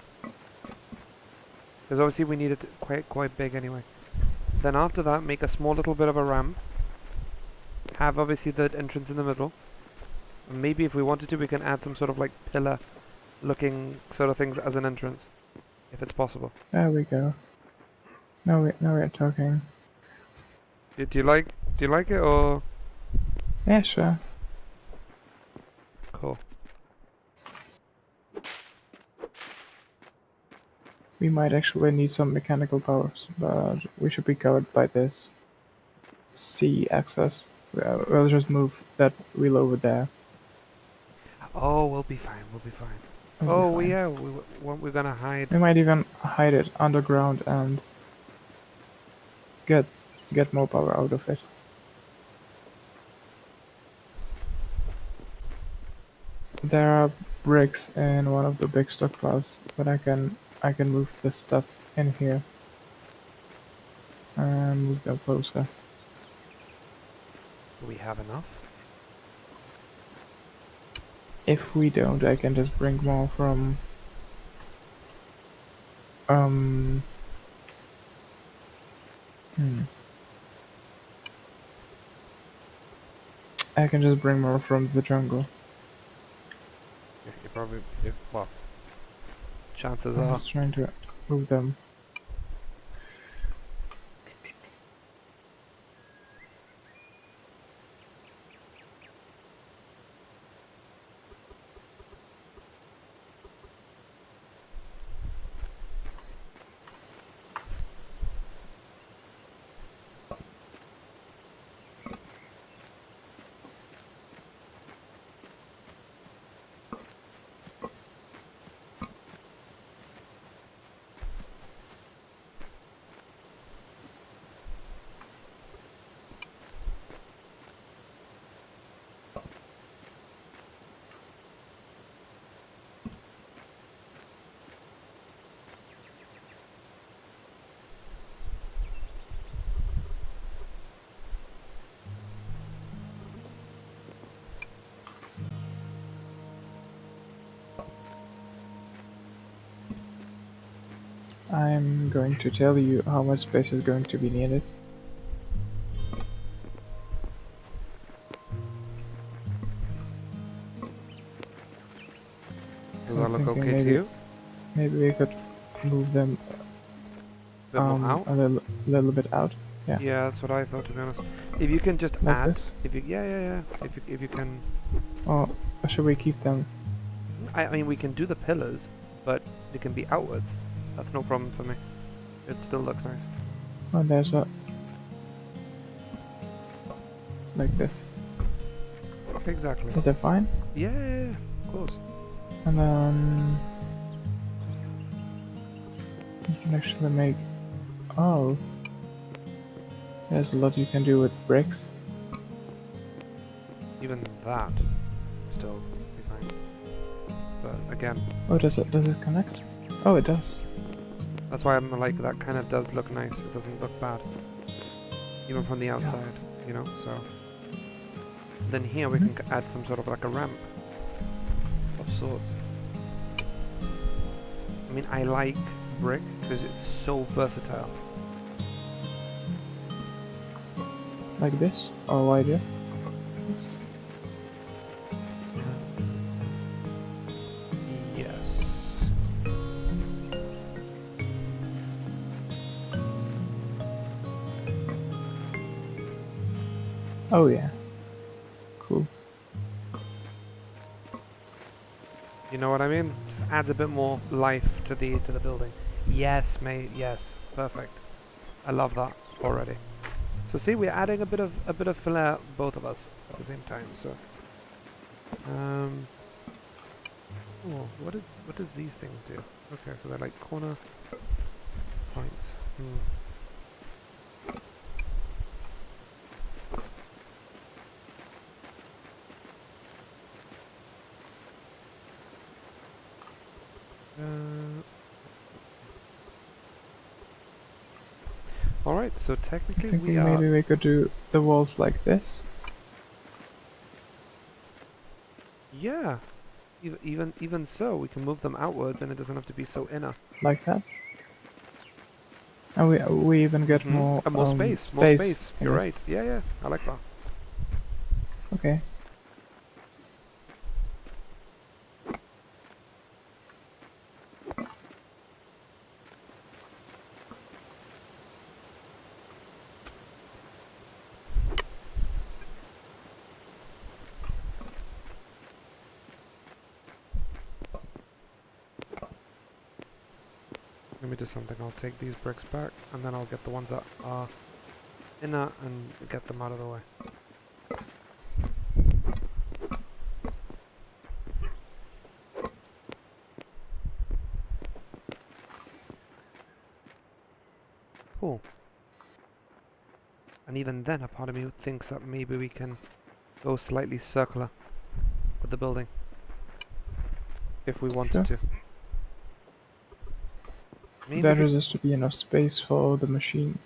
[SPEAKER 1] Because obviously we need it quite big anyway. Then after that, make a small little bit of a ramp. Have obviously the entrance in the middle. And maybe if we wanted to, we can add some sort of like pillar-looking sort of things as an entrance, if it's possible.
[SPEAKER 4] There we go. Now we're talking.
[SPEAKER 1] Do you like it, or?
[SPEAKER 4] Yeah, sure.
[SPEAKER 1] Cool.
[SPEAKER 4] We might actually need some mechanical powers, but we should be covered by this sea access. We'll just move that wheel over there.
[SPEAKER 1] Oh, we'll be fine.
[SPEAKER 4] We'll be fine.
[SPEAKER 1] Yeah, we're gonna hide.
[SPEAKER 4] We might even hide it underground and get more power out of it. There are bricks in one of the big stockpiles, but I can move this stuff in here and move them closer.
[SPEAKER 1] Do we have enough?
[SPEAKER 4] If we don't, I can just bring more from I can just bring more from the jungle.
[SPEAKER 1] You probably, well, chances
[SPEAKER 4] I'm
[SPEAKER 1] are.
[SPEAKER 4] just trying to move them. I'm going to tell you how much space is going to be needed.
[SPEAKER 1] Does
[SPEAKER 4] I'm
[SPEAKER 1] that look
[SPEAKER 4] thinking
[SPEAKER 1] okay to you?
[SPEAKER 4] Maybe we could move them
[SPEAKER 1] A bit more out?
[SPEAKER 4] a little bit out. Yeah.
[SPEAKER 1] Yeah, that's what I thought, to be honest. If you can just
[SPEAKER 4] Like
[SPEAKER 1] add,
[SPEAKER 4] this?
[SPEAKER 1] if you, yeah. If you can,
[SPEAKER 4] Or should we keep them?
[SPEAKER 1] I mean, we can do the pillars, but they can be outwards. That's no problem for me. It still looks nice.
[SPEAKER 4] Oh, there's a like this.
[SPEAKER 1] Exactly.
[SPEAKER 4] Is that fine?
[SPEAKER 1] Yeah, of course.
[SPEAKER 4] And then you can actually make. Oh, there's a lot you can do with bricks.
[SPEAKER 1] Even that still be fine. But again,
[SPEAKER 4] Oh, does it connect? Oh, it does.
[SPEAKER 1] that's why I'm like, that kind of does look nice. It doesn't look bad, even from the outside, you know. So then here we can add some sort of like a ramp of sorts. I mean, I like brick because it's so versatile.
[SPEAKER 4] Like this or wider. This.
[SPEAKER 1] Yes.
[SPEAKER 4] Oh yeah. Cool.
[SPEAKER 1] You know what I mean? Just adds a bit more life to the building. Yes, mate. Yes, perfect. I love that already. So see, we're adding a bit of flair, both of us, at the same time. So, oh, what does these things do? Okay, so they're like corner points. Alright, so technically
[SPEAKER 4] Thinking
[SPEAKER 1] we are...
[SPEAKER 4] maybe we could do the walls like this.
[SPEAKER 1] Yeah, even so, we can move them outwards and it doesn't have to be so inner.
[SPEAKER 4] Like that. And we even get more
[SPEAKER 1] And more space, more space. You're right. Yeah, I like that.
[SPEAKER 4] Okay.
[SPEAKER 1] Let me do something. I'll take these bricks back, and then I'll get the ones that are inner and get them out of the way. Cool. And even then, a part of me thinks that maybe we can go slightly circular with the building, if we wanted to. Maybe
[SPEAKER 4] There is just to be enough space for the machine.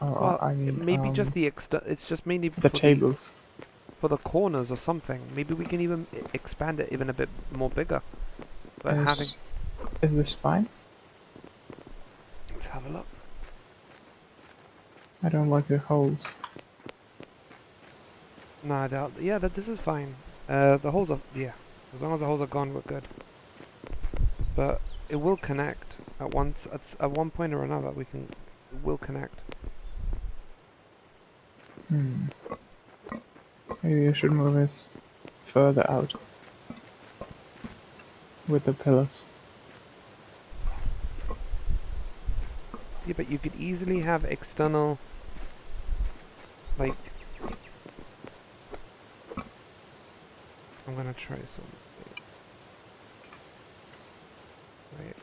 [SPEAKER 1] well,
[SPEAKER 4] I mean,
[SPEAKER 1] maybe just the it's just mainly
[SPEAKER 4] the tables.
[SPEAKER 1] for the corners or something. Maybe we can even expand it even a bit more bigger. But having...
[SPEAKER 4] Is this fine?
[SPEAKER 1] Let's have a look.
[SPEAKER 4] I don't like the holes.
[SPEAKER 1] No, I doubt. Yeah, this is fine. The holes are... Yeah. As long as the holes are gone, we're good. But it will connect at once. At one point or another, it will connect.
[SPEAKER 4] Maybe you should move this further out with the pillars.
[SPEAKER 1] Yeah, but you could easily have external, like... I'm gonna try something. Wait.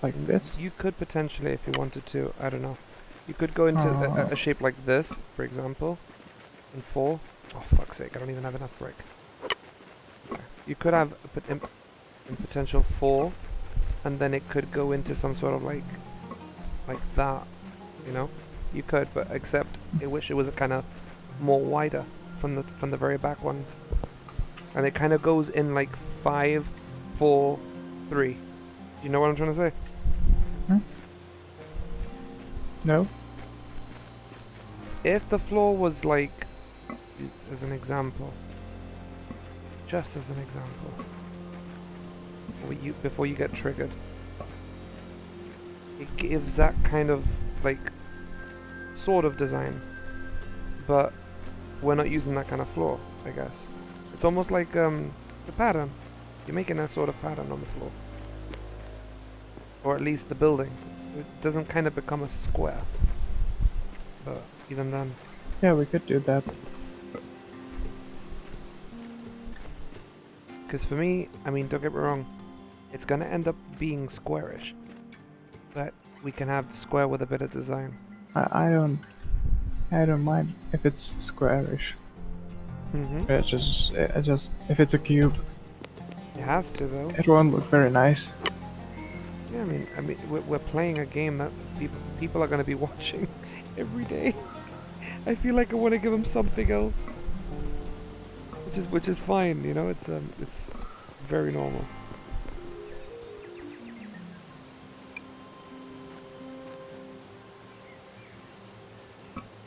[SPEAKER 4] Like this?
[SPEAKER 1] You could potentially, if you wanted to, I don't know. You could go into a shape like this, for example, in 4. Oh, fuck's sake, I don't even have enough brick. Okay. You could have in potential 4, and then it could go into some sort of like that, you know? You could, but except I wish it was a kind of more wider from the very back ones. and it kind of goes in like 5, 4, 3. You know what I'm trying to say?
[SPEAKER 4] No?
[SPEAKER 1] If the floor was like, as an example, just as an example, before you get triggered, it gives that kind of like sort of design, but we're not using that kind of floor, I guess. It's almost like the pattern. You're making that sort of pattern on the floor, or at least the building. It doesn't kind of become a square, but even then.
[SPEAKER 4] Yeah, we could do that.
[SPEAKER 1] Because for me, I mean, don't get me wrong, it's gonna end up being squarish, but we can have the square with a bit of design.
[SPEAKER 4] I don't mind if it's squarish. It just if it's a cube,
[SPEAKER 1] It has to though.
[SPEAKER 4] it won't look very nice.
[SPEAKER 1] Yeah, I mean, we're playing a game that people are gonna be watching every day. I feel like I want to give them something else, which is fine, you know. It's very normal.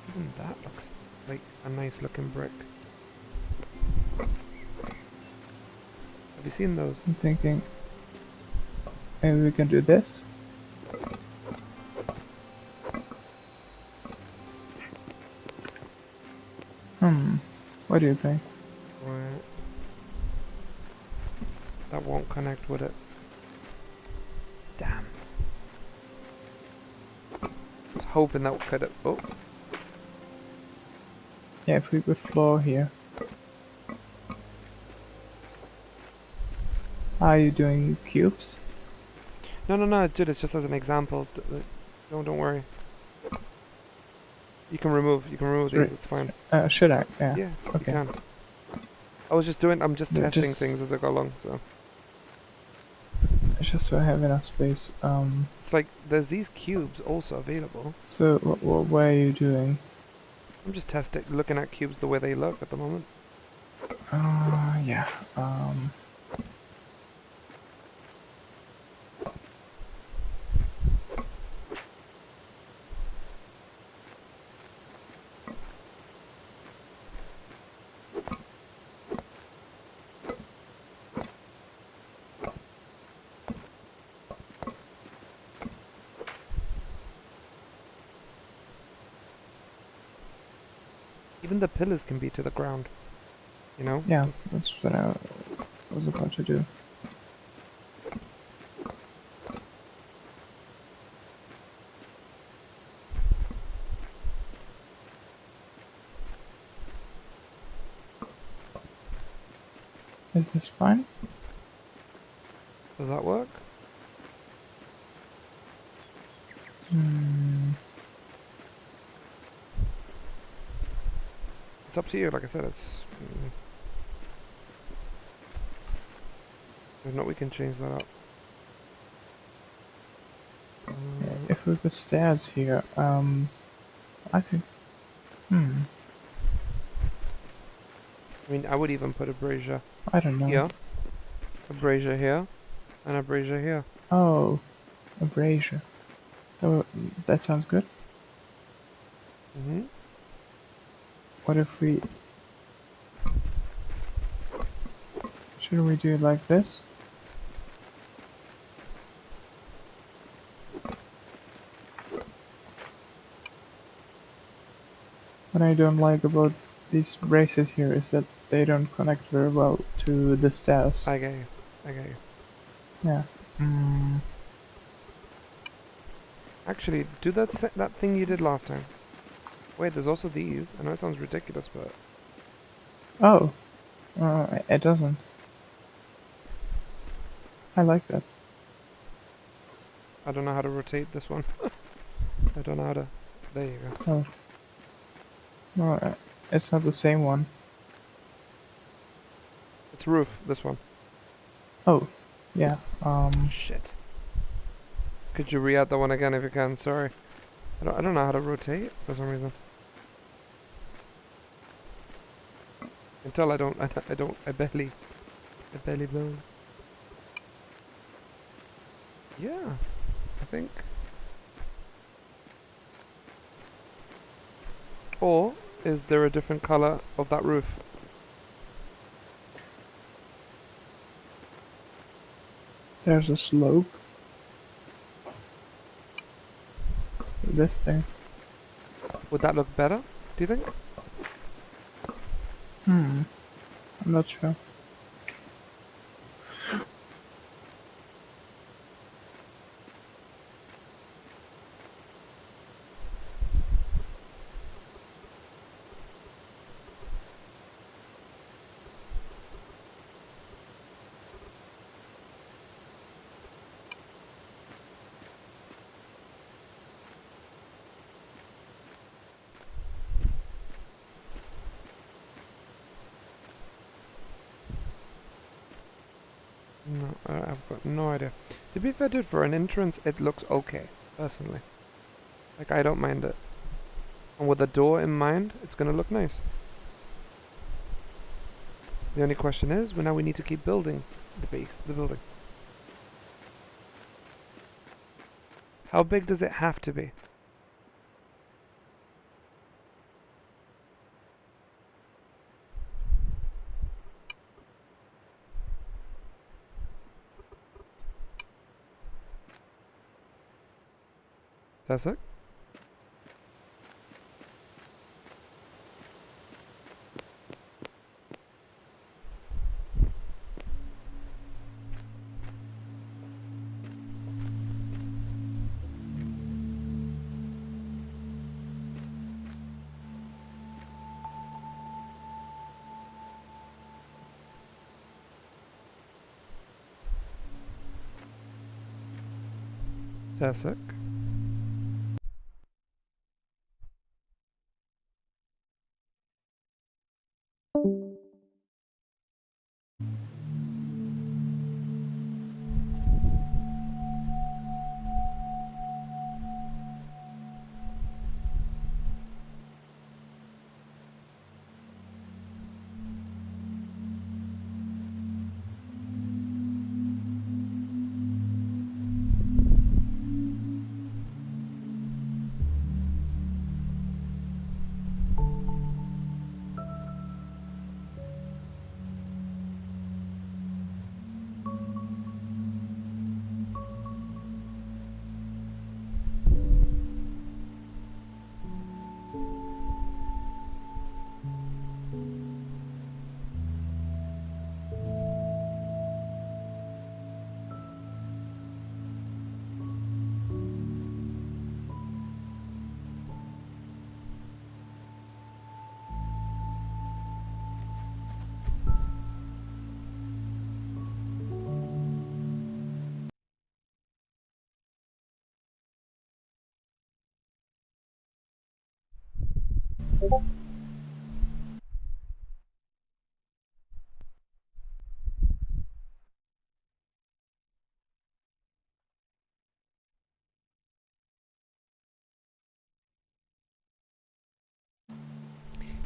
[SPEAKER 1] Even that looks like a nice looking brick. Have you seen those?
[SPEAKER 4] I'm thinking maybe we can do this. What do you think?
[SPEAKER 1] Right. That won't connect with it. Damn. I was hoping that could have. Oh.
[SPEAKER 4] Yeah, if we put floor here. Are you doing cubes?
[SPEAKER 1] No, dude, it's just as an example. Don't worry. You can remove these, it's fine.
[SPEAKER 4] Should I? Yeah.
[SPEAKER 1] Yeah,
[SPEAKER 4] Okay.
[SPEAKER 1] you can. I'm just
[SPEAKER 4] Yeah,
[SPEAKER 1] testing things as I go along, so.
[SPEAKER 4] It's just so I have enough space.
[SPEAKER 1] It's like, there's these cubes also available.
[SPEAKER 4] So what are you doing?
[SPEAKER 1] I'm just looking at cubes the way they look at the moment.
[SPEAKER 4] Yeah.
[SPEAKER 1] Even the pillars can be to the ground, you know?
[SPEAKER 4] Yeah, that's what I was about to do. Is this fine?
[SPEAKER 1] Does that work? It's up to you, like I said, it's... If not, we can change that up.
[SPEAKER 4] Yeah, if we put stairs here, I think...
[SPEAKER 1] I mean, I would even put a brazier
[SPEAKER 4] I don't know.
[SPEAKER 1] here, a brazier here, and a brazier here.
[SPEAKER 4] Oh, a brazier. Oh, that sounds good. What if we... Shouldn't we do it like this? What I don't like about these braces here is that they don't connect very well to the stairs.
[SPEAKER 1] I get you.
[SPEAKER 4] Yeah.
[SPEAKER 1] Actually, do that thing you did last time. Wait, there's also these. I know it sounds ridiculous, but...
[SPEAKER 4] Oh. It doesn't. I like that.
[SPEAKER 1] I don't know how to rotate this one. I don't know how to... There you go.
[SPEAKER 4] Oh. No, it's not the same one.
[SPEAKER 1] It's roof, this one.
[SPEAKER 4] Oh. Yeah.
[SPEAKER 1] Shit. Could you re-add that one again if you can? Sorry. I don't know how to rotate for some reason. Until I barely build. Yeah, I think. Or is there a different color of that roof?
[SPEAKER 4] There's a slope. This thing.
[SPEAKER 1] Would that look better, do you think?
[SPEAKER 4] I'm not sure.
[SPEAKER 1] No, I've got no idea. To be fair, dude, for an entrance, it looks okay, personally. Like, I don't mind it. And with a door in mind, it's gonna look nice. The only question is, well, now we need to keep building the building. How big does it have to be? That's it? That's it.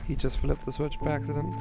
[SPEAKER 1] He just flipped the switch by accident.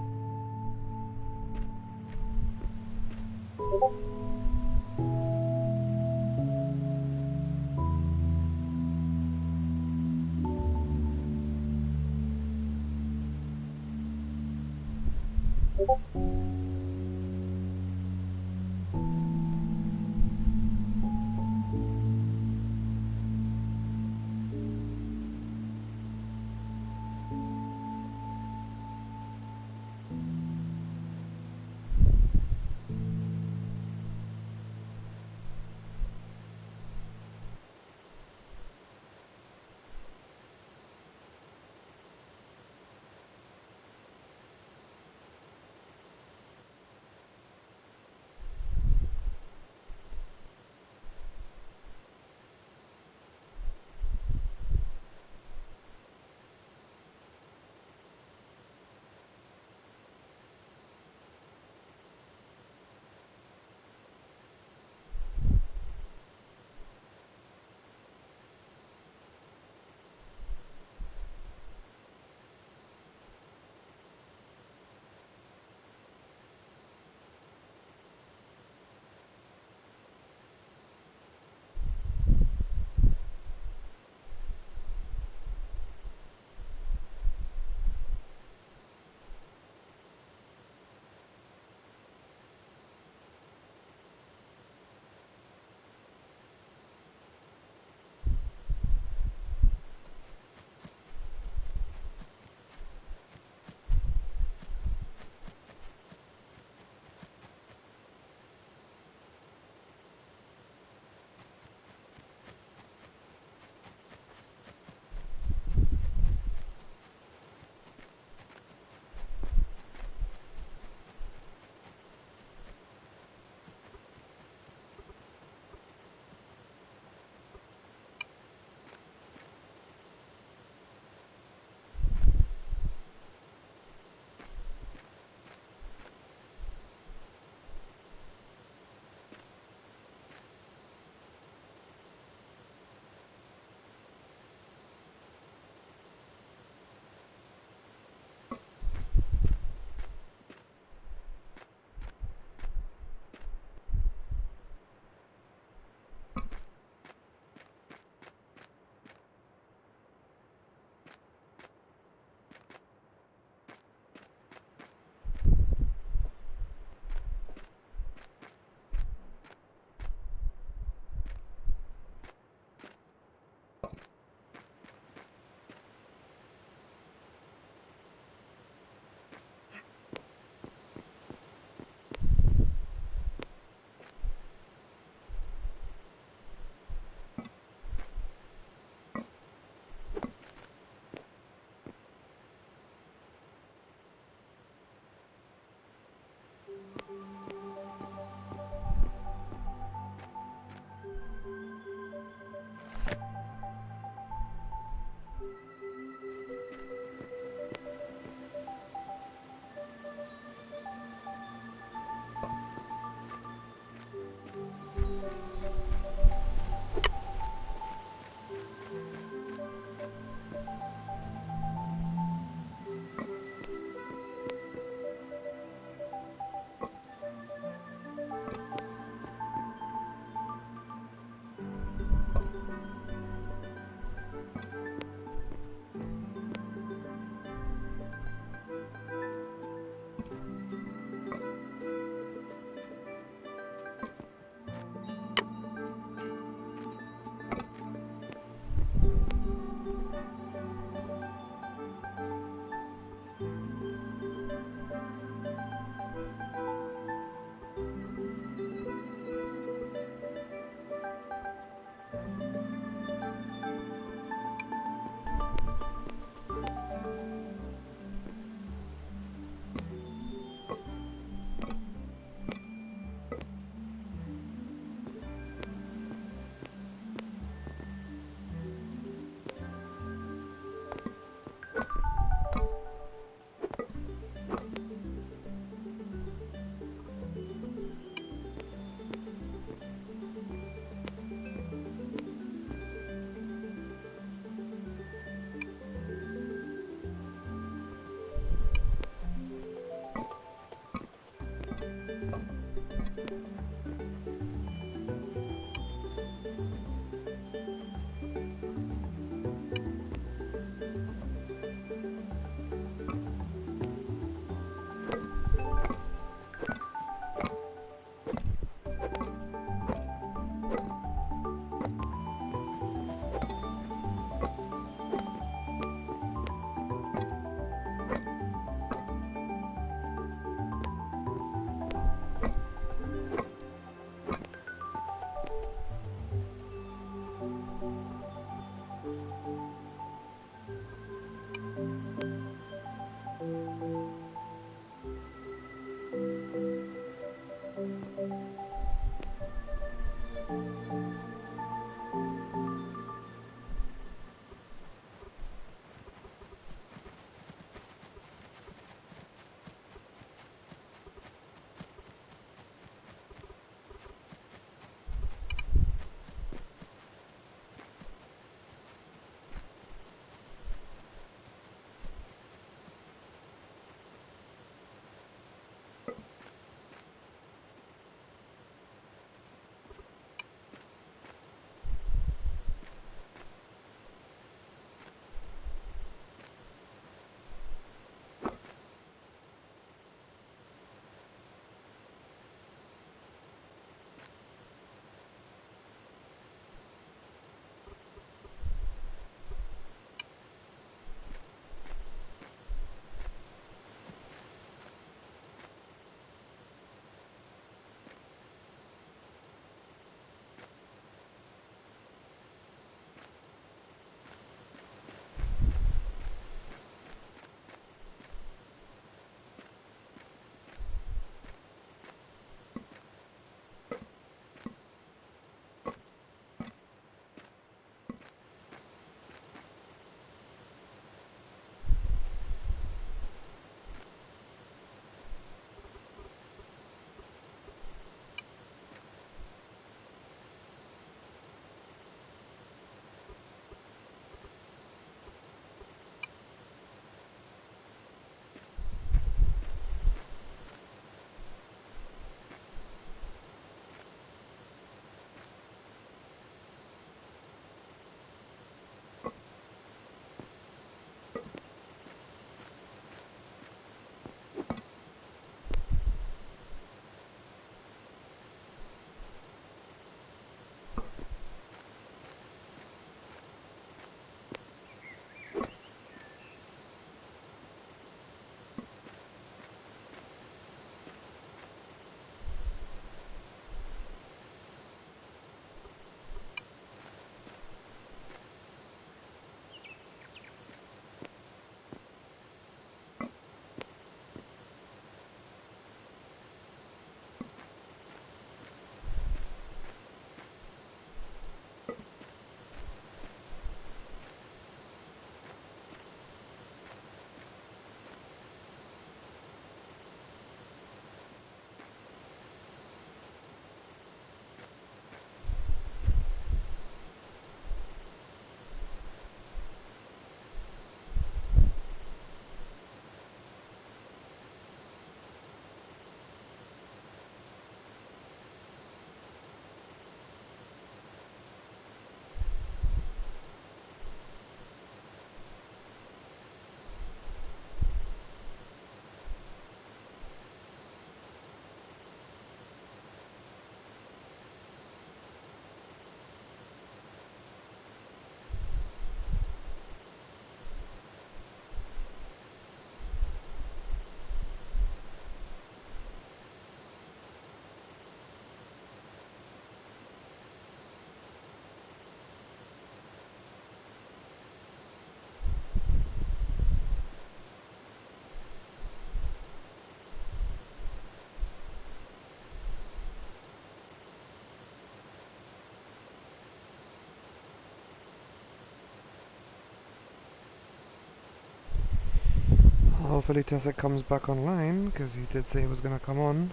[SPEAKER 1] hopefully Tessa comes back online, because he did say he was going to come on.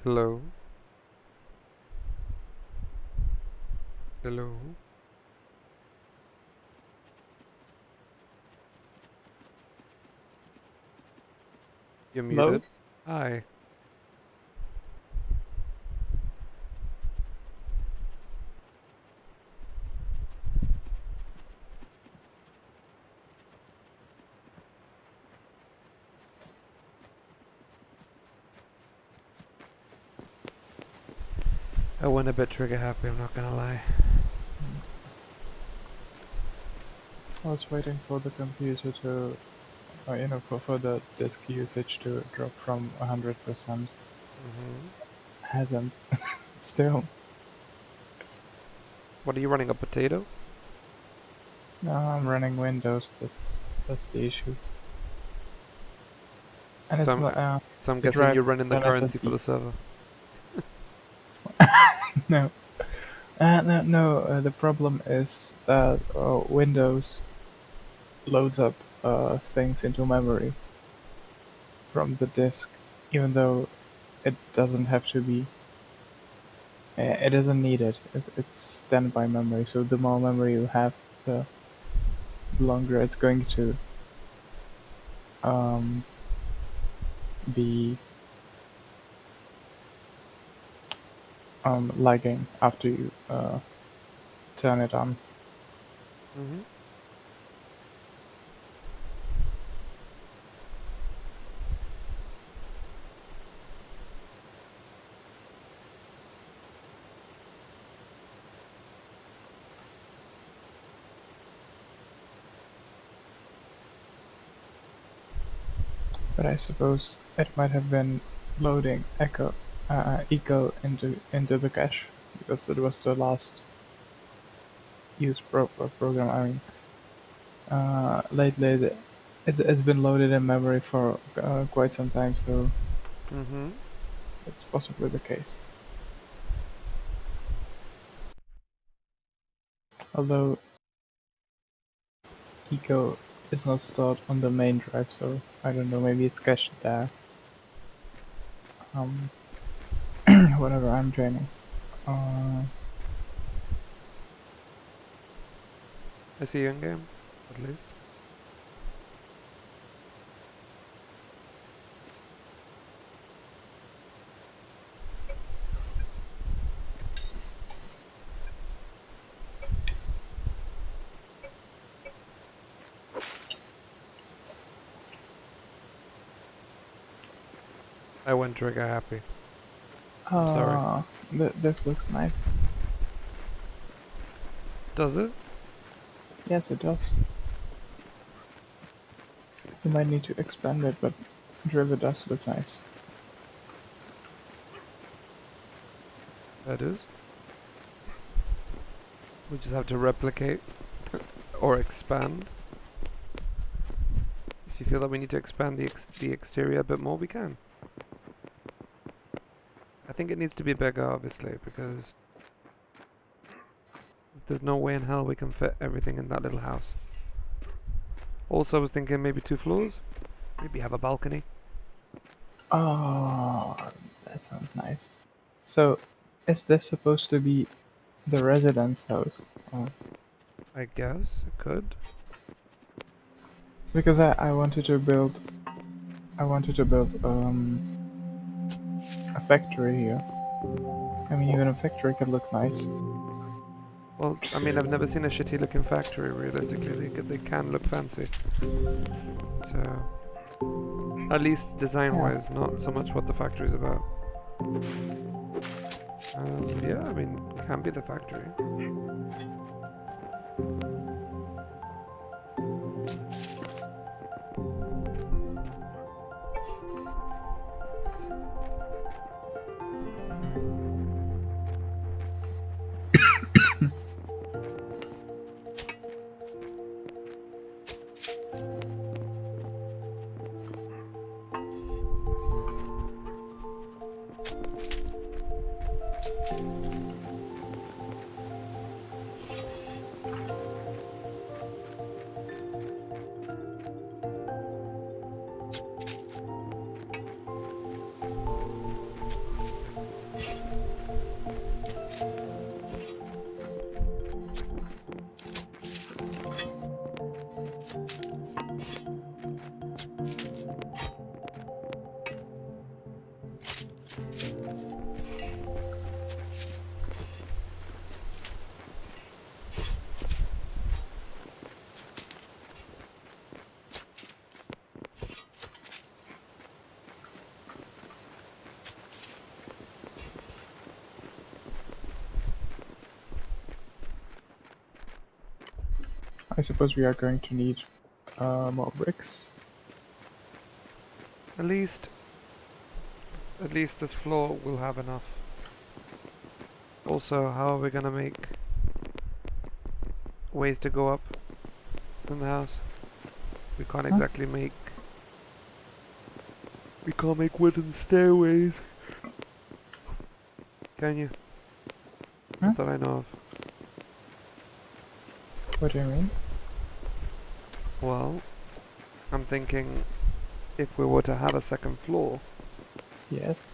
[SPEAKER 1] Hello? Hello? You're
[SPEAKER 4] Hello?
[SPEAKER 1] muted. Hi. I went a bit trigger happy, I'm not gonna lie.
[SPEAKER 4] I was waiting for the computer to, for the disk usage to drop from 100%. Hasn't. Still.
[SPEAKER 1] What are you running, a potato?
[SPEAKER 4] No, I'm running Windows. That's the issue. And it's
[SPEAKER 1] So I'm,
[SPEAKER 4] not.
[SPEAKER 1] so I'm
[SPEAKER 4] the
[SPEAKER 1] guessing
[SPEAKER 4] drive
[SPEAKER 1] you're running the
[SPEAKER 4] an
[SPEAKER 1] currency for
[SPEAKER 4] SSD.
[SPEAKER 1] the server.
[SPEAKER 4] No. No. The problem is that Windows loads up things into memory from the disk, even though it doesn't have to be. It doesn't need it. It's standby memory. So the more memory you have, the longer it's going to be lagging after you turn it on.
[SPEAKER 1] Mm-hmm.
[SPEAKER 4] But I suppose it might have been loading echo into the cache because it was the last used program. I mean, lately it's been loaded in memory for quite some time, so
[SPEAKER 1] Mm-hmm.
[SPEAKER 4] it's possibly the case. Although eco is not stored on the main drive, so I don't know. Maybe it's cached there. Whenever I'm training.
[SPEAKER 1] I see you in game, at least. I went trigger happy. I'm sorry.
[SPEAKER 4] This looks nice.
[SPEAKER 1] Does it?
[SPEAKER 4] Yes, it does. You might need to expand it, but Driver does look nice.
[SPEAKER 1] That is. We just have to replicate or expand. If you feel that we need to expand the exterior a bit more, we can. I think it needs to be bigger, obviously, because there's no way in hell we can fit everything in that little house. Also, I was thinking maybe 2 floors. Maybe have a balcony.
[SPEAKER 4] Oh, that sounds nice. So, is this supposed to be the residence house?
[SPEAKER 1] I guess it could.
[SPEAKER 4] Because I wanted to build a factory here. I mean, even a factory could look nice.
[SPEAKER 1] Well, I mean, I've never seen a shitty looking factory, realistically. They can look fancy. So, at least design-wise, not so much what the factory's about. Yeah, I mean, it can be the factory.
[SPEAKER 4] I suppose we are going to need more bricks.
[SPEAKER 1] At least this floor will have enough. Also, how are we gonna make ways to go up in the house? We can't exactly make... We can't make wooden stairways. Can you? Not that I know of.
[SPEAKER 4] What do you mean?
[SPEAKER 1] Well, I'm thinking if we were to have a second floor,
[SPEAKER 4] Yes.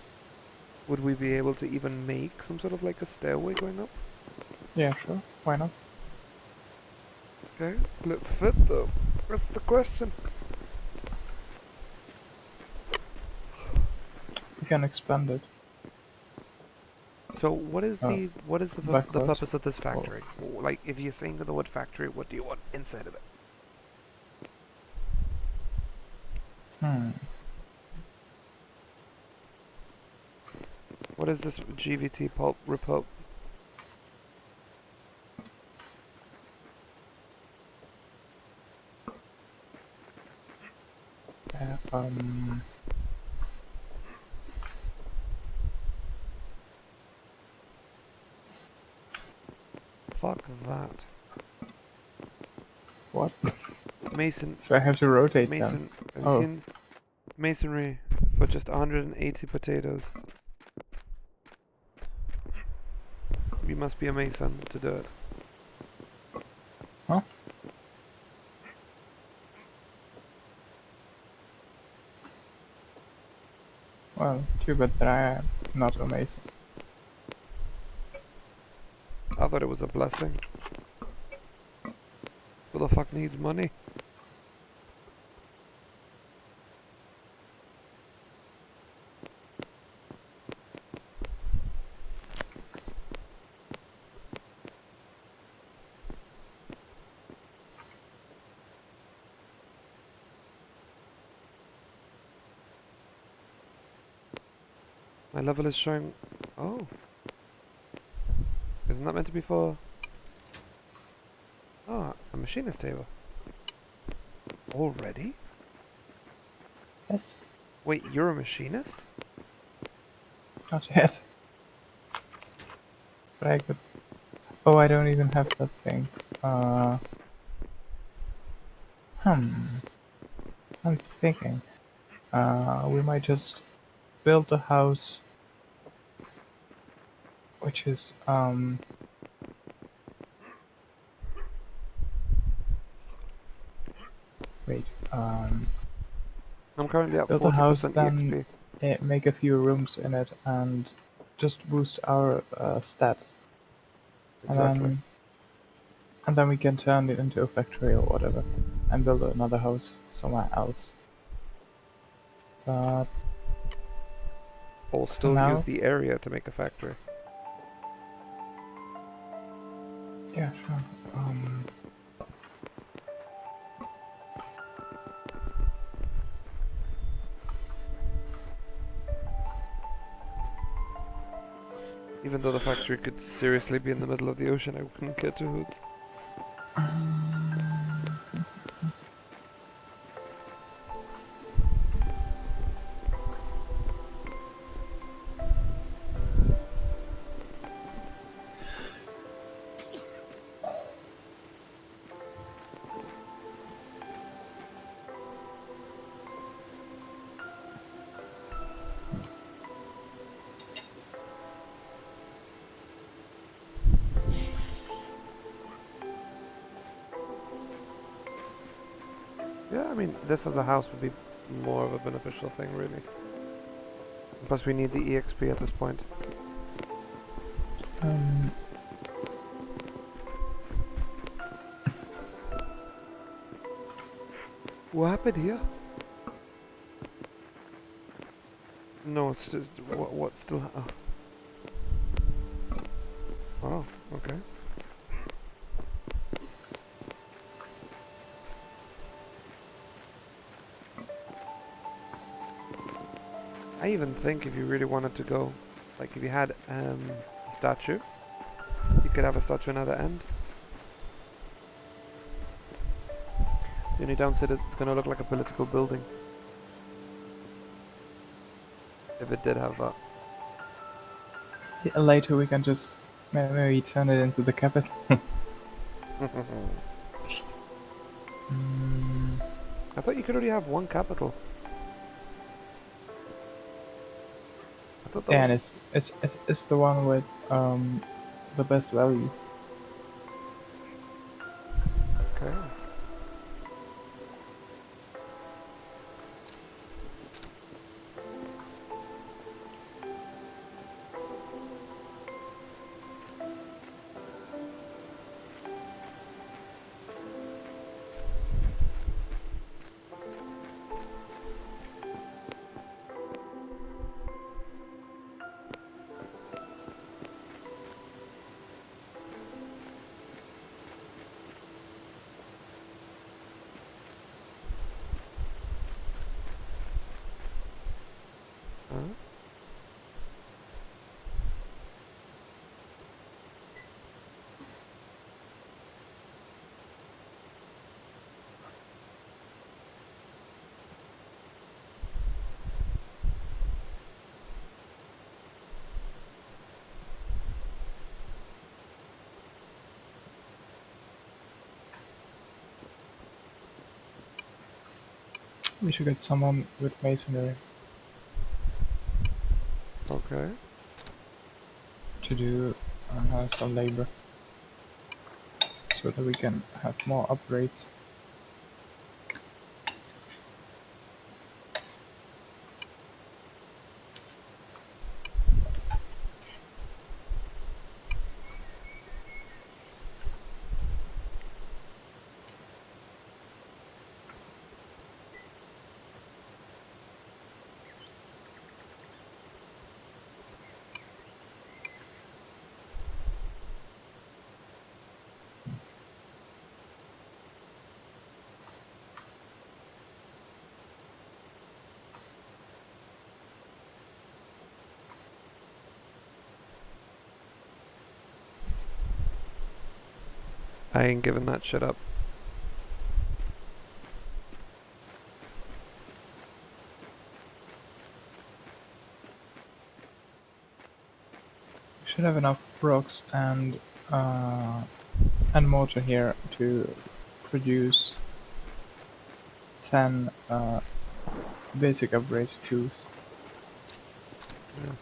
[SPEAKER 1] would we be able to even make some sort of like a stairway going up?
[SPEAKER 4] Yeah, sure. Why not?
[SPEAKER 1] Okay, will it fit though? That's the question.
[SPEAKER 4] We can expand it.
[SPEAKER 1] So what is the
[SPEAKER 4] backwards.
[SPEAKER 1] purpose of this factory? Like, if you're saying the word factory, what do you want inside of it? What is this GVT pulp repulp? Fuck that.
[SPEAKER 4] What?
[SPEAKER 1] Mason.
[SPEAKER 4] So I have to rotate them.
[SPEAKER 1] Mason. Have you seen masonry for just 180 potatoes? You must be a mason to do it.
[SPEAKER 4] Huh? Well, too bad that I am not a mason.
[SPEAKER 1] I thought it was a blessing. Who the fuck needs money? My level is showing... Oh. Isn't that meant to be for... Oh, a machinist table. Already?
[SPEAKER 4] Yes.
[SPEAKER 1] Wait, you're a machinist?
[SPEAKER 4] Not yet. But I could... Oh, I don't even have that thing. I'm thinking. We might just build a house which is, wait,
[SPEAKER 1] I'm currently at
[SPEAKER 4] build a house,
[SPEAKER 1] 40%
[SPEAKER 4] then
[SPEAKER 1] EXP.
[SPEAKER 4] make a few rooms in it and just boost our stats.
[SPEAKER 1] Exactly.
[SPEAKER 4] And then we can turn it into a factory or whatever and build another house somewhere else. But
[SPEAKER 1] Or still
[SPEAKER 4] now-
[SPEAKER 1] use the area to make a factory.
[SPEAKER 4] yeah, sure.
[SPEAKER 1] Even though the factory could seriously be in the middle of the ocean, I wouldn't get to hoots. Yeah, I mean, this as a house would be more of a beneficial thing, really. Plus, we need the EXP at this point. What happened here? No, it's just what still. Oh, okay. I even think if you really wanted to go, like if you had a statue, you could have a statue on the other end. The only downside is it's gonna look like a political building. If it did have that.
[SPEAKER 4] Yeah, later we can just maybe turn it into the capital. Mm,
[SPEAKER 1] I thought you could already have one capital. I thought that
[SPEAKER 4] yeah, and
[SPEAKER 1] was...
[SPEAKER 4] it's the one with the best value.
[SPEAKER 1] Okay. Huh?
[SPEAKER 4] We should get someone with masonry
[SPEAKER 1] Okay.
[SPEAKER 4] to do some labor, so that we can have more upgrades.
[SPEAKER 1] I ain't giving that shit up.
[SPEAKER 4] We should have enough rocks and mortar here to produce 10 basic upgrade tools.
[SPEAKER 1] Yes.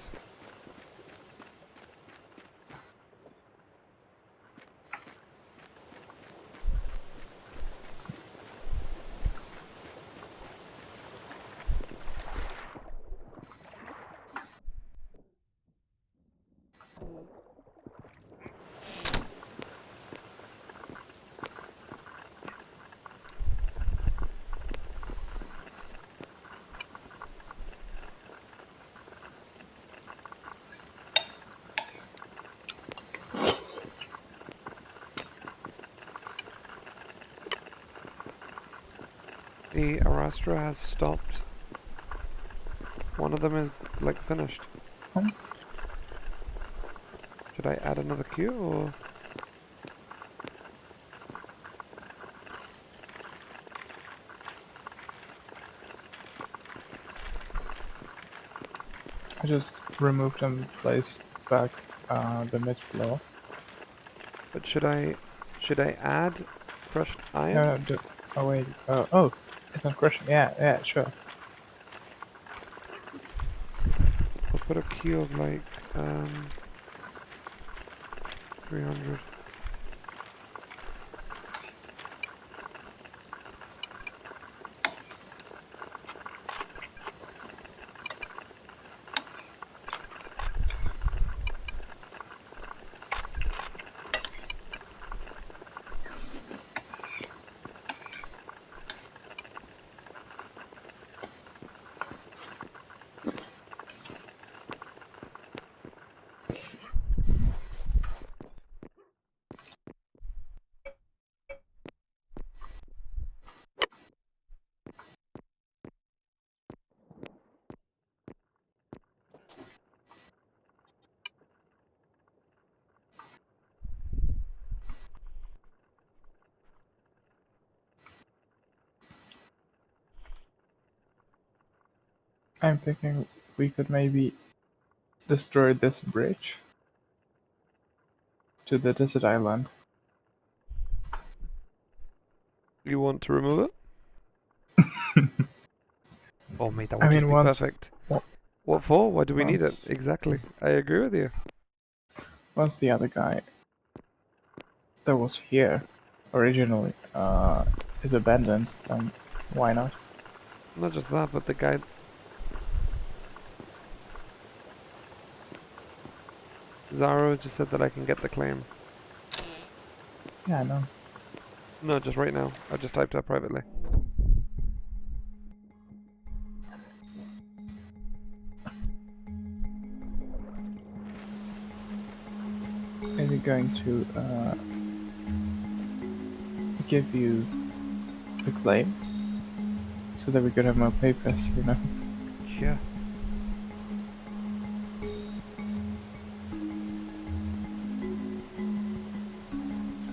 [SPEAKER 1] The Arastra has stopped. One of them is like finished.
[SPEAKER 4] Hmm.
[SPEAKER 1] Should I add another queue or?
[SPEAKER 4] I just removed and placed back the mid floor.
[SPEAKER 1] But should I add crushed iron?
[SPEAKER 4] No, oh wait, oh, it's not crushing. Yeah, sure.
[SPEAKER 1] I'll put a queue of like 300.
[SPEAKER 4] I'm thinking we could maybe destroy this bridge to the desert island.
[SPEAKER 1] You want to remove it? Oh, mate, that would just be perfect. What for? Why do we need it? Exactly. I agree with you.
[SPEAKER 4] Once the other guy that was here originally is abandoned, then why not?
[SPEAKER 1] Not just that, but the guy... Zaro just said that I can get the claim.
[SPEAKER 4] Yeah, I know.
[SPEAKER 1] No, just right now. I just typed that privately.
[SPEAKER 4] Maybe going to give you the claim so that we could have more papers, you know?
[SPEAKER 1] Yeah.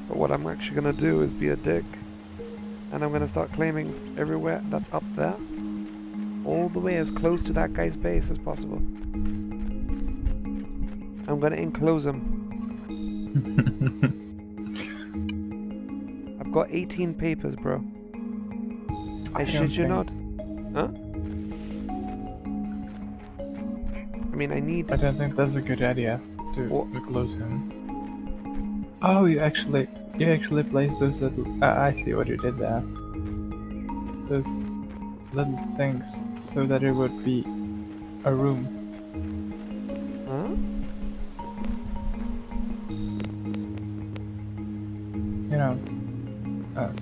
[SPEAKER 1] But what I'm actually gonna do is be a dick. And I'm gonna start claiming everywhere that's up there. All the way as close to that guy's base as possible. I'm gonna enclose him. I've got 18 papers, bro. I shit you not. Huh? I mean, I need...
[SPEAKER 4] I don't think that's a good idea to close him. Oh, you actually placed those little... I see what you did there. Those little things so that it would be a room.
[SPEAKER 1] Huh?
[SPEAKER 4] You know, it's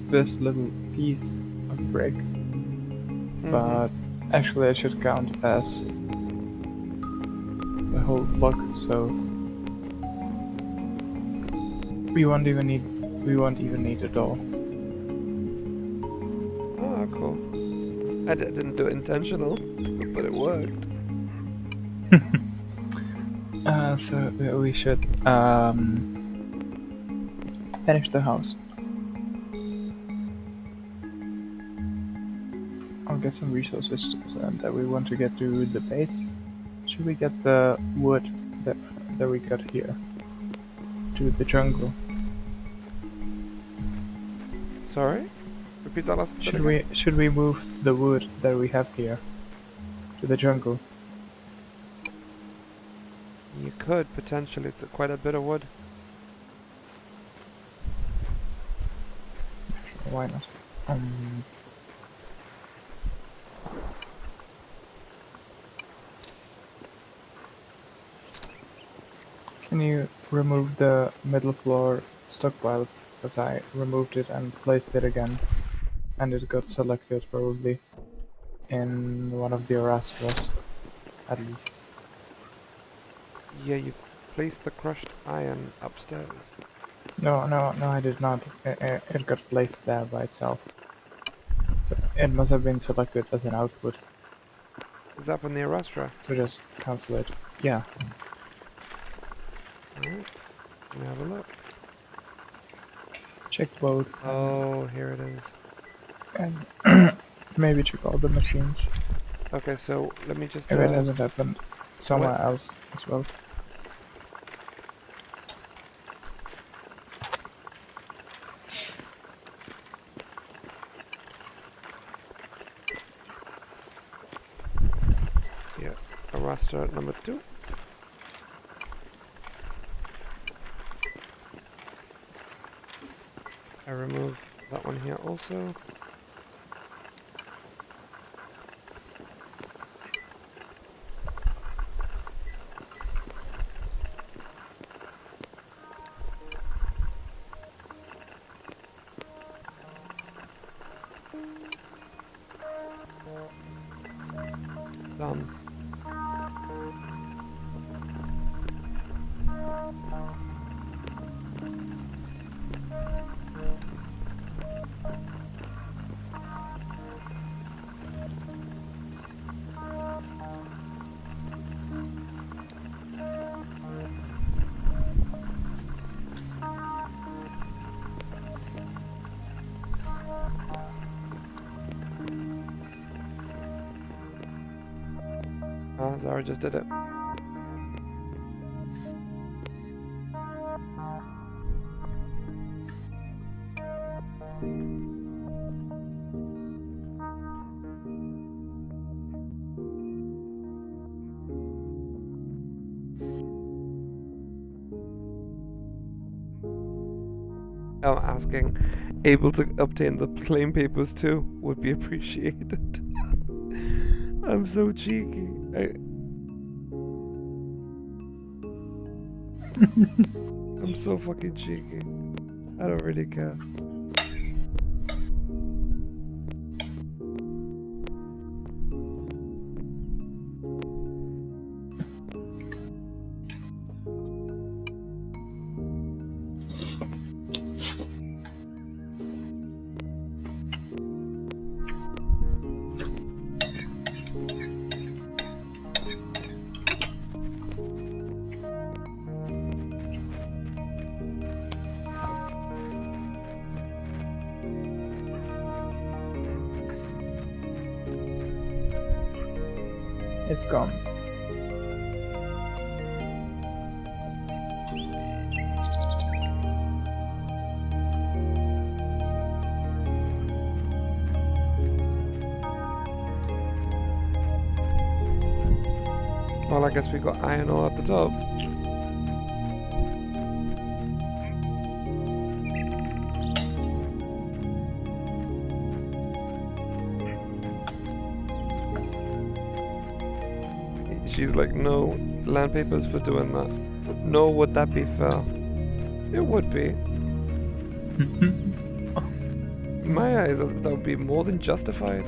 [SPEAKER 4] this little piece of brick, but actually it should count as the whole block, so we won't even need a door.
[SPEAKER 1] Oh, cool. I didn't do it intentional, but it worked.
[SPEAKER 4] So we should finish the house. I'll get some resources that we want to get to the base. Should we get the wood that we got here to the jungle?
[SPEAKER 1] Sorry? Repeat that last bit
[SPEAKER 4] Should we move the wood that we have here to the jungle?
[SPEAKER 1] You could, potentially. It's quite a bit of wood.
[SPEAKER 4] Why not? Can you remove the middle floor stockpile? Because I removed it and placed it again, and it got selected probably in one of the Arastras, at least.
[SPEAKER 1] Yeah, you placed the crushed iron upstairs.
[SPEAKER 4] No, I did not. It got placed there by itself. So it must have been selected as an output.
[SPEAKER 1] Is that from the Arastra?
[SPEAKER 4] So just cancel it. Yeah.
[SPEAKER 1] Alright. Let me have a look.
[SPEAKER 4] Check both.
[SPEAKER 1] Oh, here it is.
[SPEAKER 4] And maybe check all the machines.
[SPEAKER 1] Okay, so let me just...
[SPEAKER 4] If it hasn't happened somewhere else as well.
[SPEAKER 1] Yeah, Arastra number 2. I removed that one here also. Done. Zara just did it. I'm asking, able to obtain the claim papers too would be appreciated. I'm so cheeky. I'm so fucking cheeky. I don't really care.
[SPEAKER 4] It's gone.
[SPEAKER 1] Well, I guess we got iron ore at the top. She's like, no land papers for doing that. Nor would that be fair. It would be. In my eyes, that would be more than justified.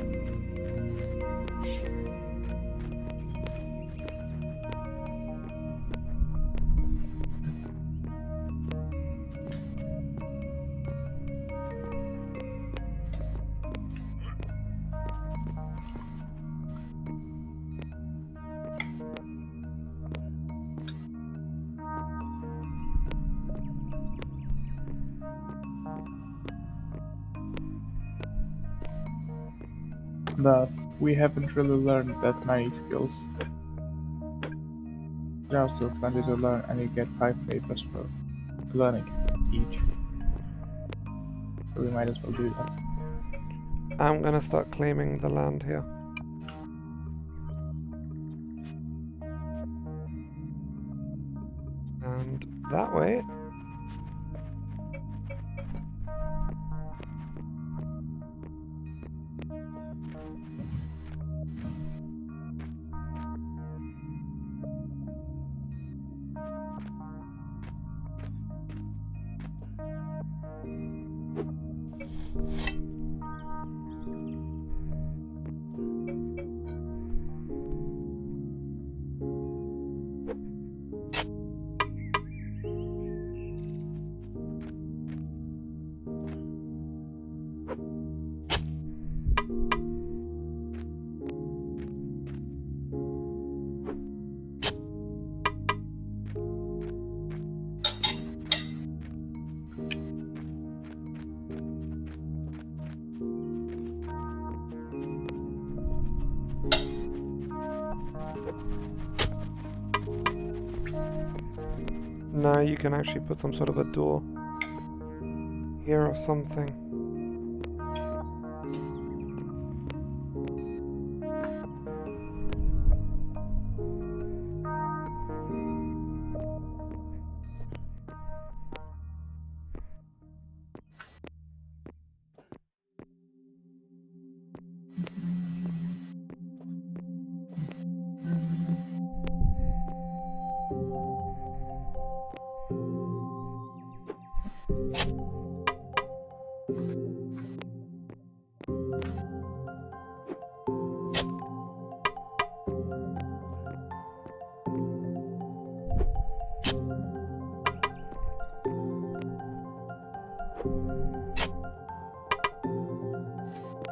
[SPEAKER 4] But we haven't really learned that many skills. There are still plenty to learn, and you get 5 papers for learning each. So we might as well do that.
[SPEAKER 1] I'm gonna start claiming the land here. And that way, now you can actually put some sort of a door here or something.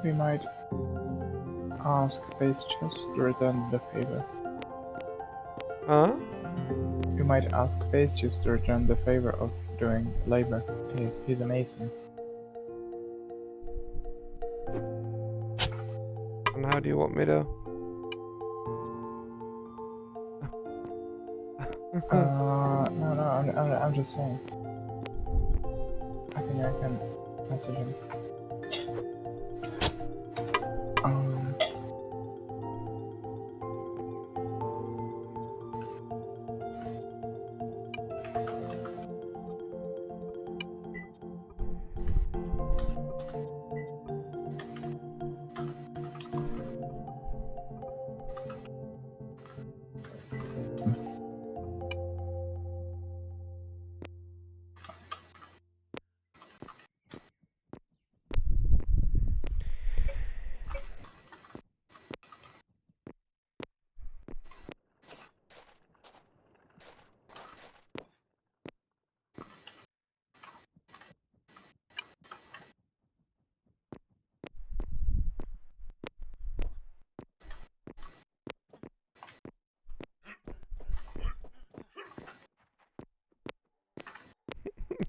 [SPEAKER 4] We might ask Face Chest to return the favor.
[SPEAKER 1] Huh?
[SPEAKER 4] We might ask Face Chest to return the favor of doing labor. He's amazing.
[SPEAKER 1] And how do you want me to?
[SPEAKER 4] No, I'm just saying. I can message him.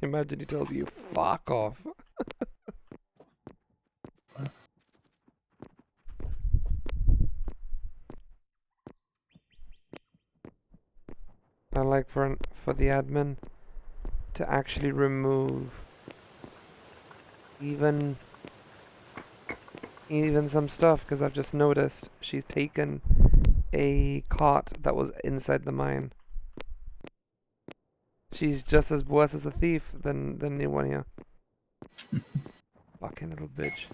[SPEAKER 1] Imagine he tells you, fuck off. I like for the admin to actually remove even some stuff, because I've just noticed she's taken a cot that was inside the mine. She's just as worse as a thief than anyone here. Fucking little bitch.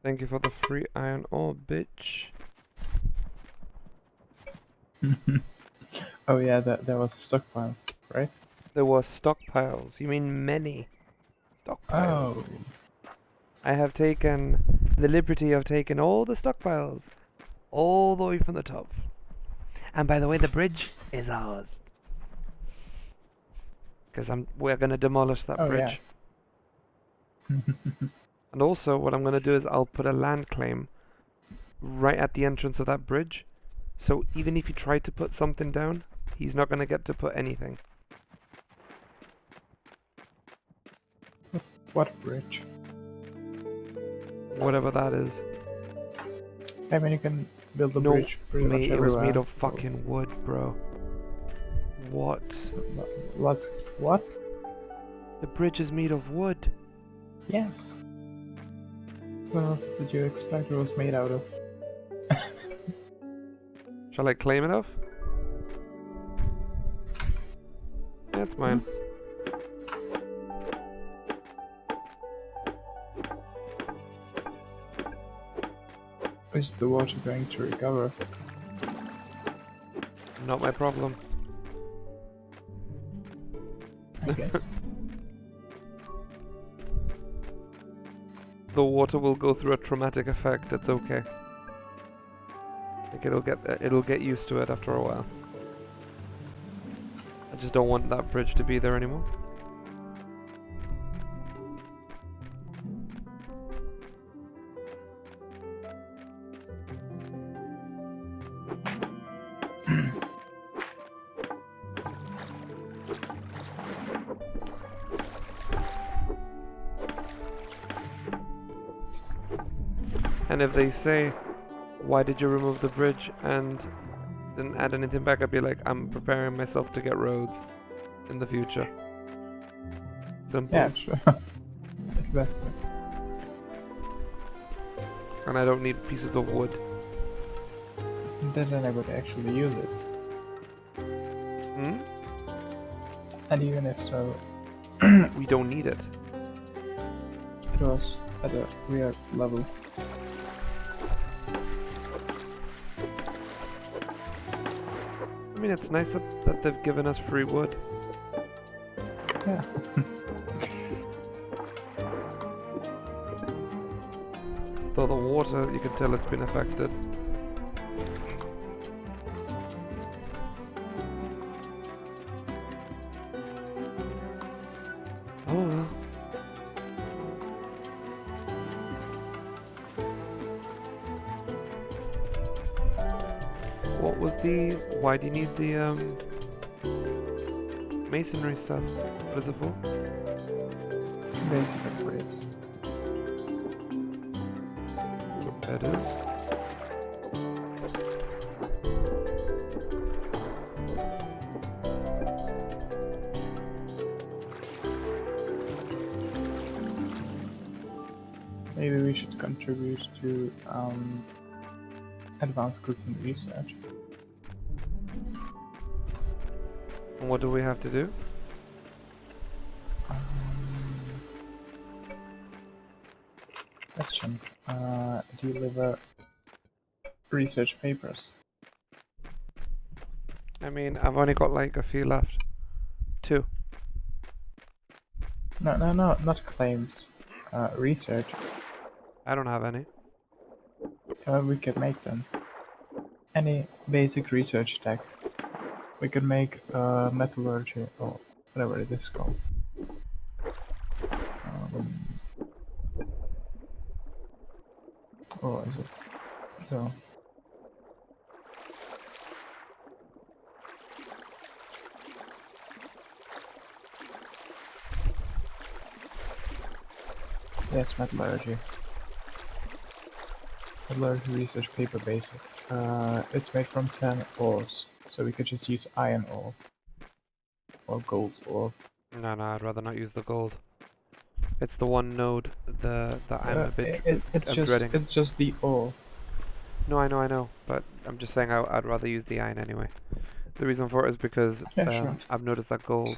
[SPEAKER 1] Thank you for the free iron ore, bitch.
[SPEAKER 4] Oh yeah, there was a stockpile, right?
[SPEAKER 1] There were stockpiles. You mean many stockpiles?
[SPEAKER 4] Oh.
[SPEAKER 1] I have taken the liberty of taking all the stockpiles, all the way from the top. And by the way, the bridge is ours. Because we're gonna demolish that bridge.
[SPEAKER 4] Yeah.
[SPEAKER 1] And also, what I'm gonna do is I'll put a land claim right at the entrance of that bridge. So even if you try to put something down, he's not gonna get to put anything.
[SPEAKER 4] What bridge?
[SPEAKER 1] Whatever that is.
[SPEAKER 4] I mean, you can build a
[SPEAKER 1] No,
[SPEAKER 4] bridge pretty much
[SPEAKER 1] mate, it
[SPEAKER 4] everywhere.
[SPEAKER 1] was made of fucking wood, bro. What?
[SPEAKER 4] What?
[SPEAKER 1] The bridge is made of wood.
[SPEAKER 4] Yes. What else did you expect it was made out of?
[SPEAKER 1] Shall I claim it off? That's mine.
[SPEAKER 4] Is the water going to recover?
[SPEAKER 1] Not my problem.
[SPEAKER 4] I guess.
[SPEAKER 1] The water will go through a traumatic effect, it's okay. Like it'll get used to it after a while. I just don't want that bridge to be there anymore. And if they say, why did you remove the bridge and didn't add anything back, I'd be like, I'm preparing myself to get roads in the future. Simple.
[SPEAKER 4] Yeah, sure. Exactly.
[SPEAKER 1] And I don't need pieces of wood.
[SPEAKER 4] Then I would actually use it.
[SPEAKER 1] Hmm?
[SPEAKER 4] And even if so,
[SPEAKER 1] We don't need it.
[SPEAKER 4] it was at a weird level.
[SPEAKER 1] I mean, it's nice that they've given us free wood.
[SPEAKER 4] Yeah.
[SPEAKER 1] Though the water, you can tell it's been affected. Oh well. What was the... Why do you need the masonry stuff? What is it for?
[SPEAKER 4] Basic upgrades.
[SPEAKER 1] That is.
[SPEAKER 4] Maybe we should contribute to advanced cooking research.
[SPEAKER 1] And what do we have to do?
[SPEAKER 4] Question. Deliver research papers.
[SPEAKER 1] I mean, I've only got like a few left. 2.
[SPEAKER 4] No, not claims. Research.
[SPEAKER 1] I don't have any.
[SPEAKER 4] We could make them. Any basic research tech. We could make metallurgy or whatever it is called. Or is it? So. Yes, metallurgy. Metallurgy research paper basic. It's made from 10 ores, so we could just use iron ore. Or gold ore.
[SPEAKER 1] No, I'd rather not use the gold. It's the one node that I'm a bit
[SPEAKER 4] it's
[SPEAKER 1] I'm dreading.
[SPEAKER 4] It's just the ore.
[SPEAKER 1] No, I know, but I'm just saying I'd rather use the iron anyway. The reason for it is because
[SPEAKER 4] Yeah, sure.
[SPEAKER 1] I've noticed that gold,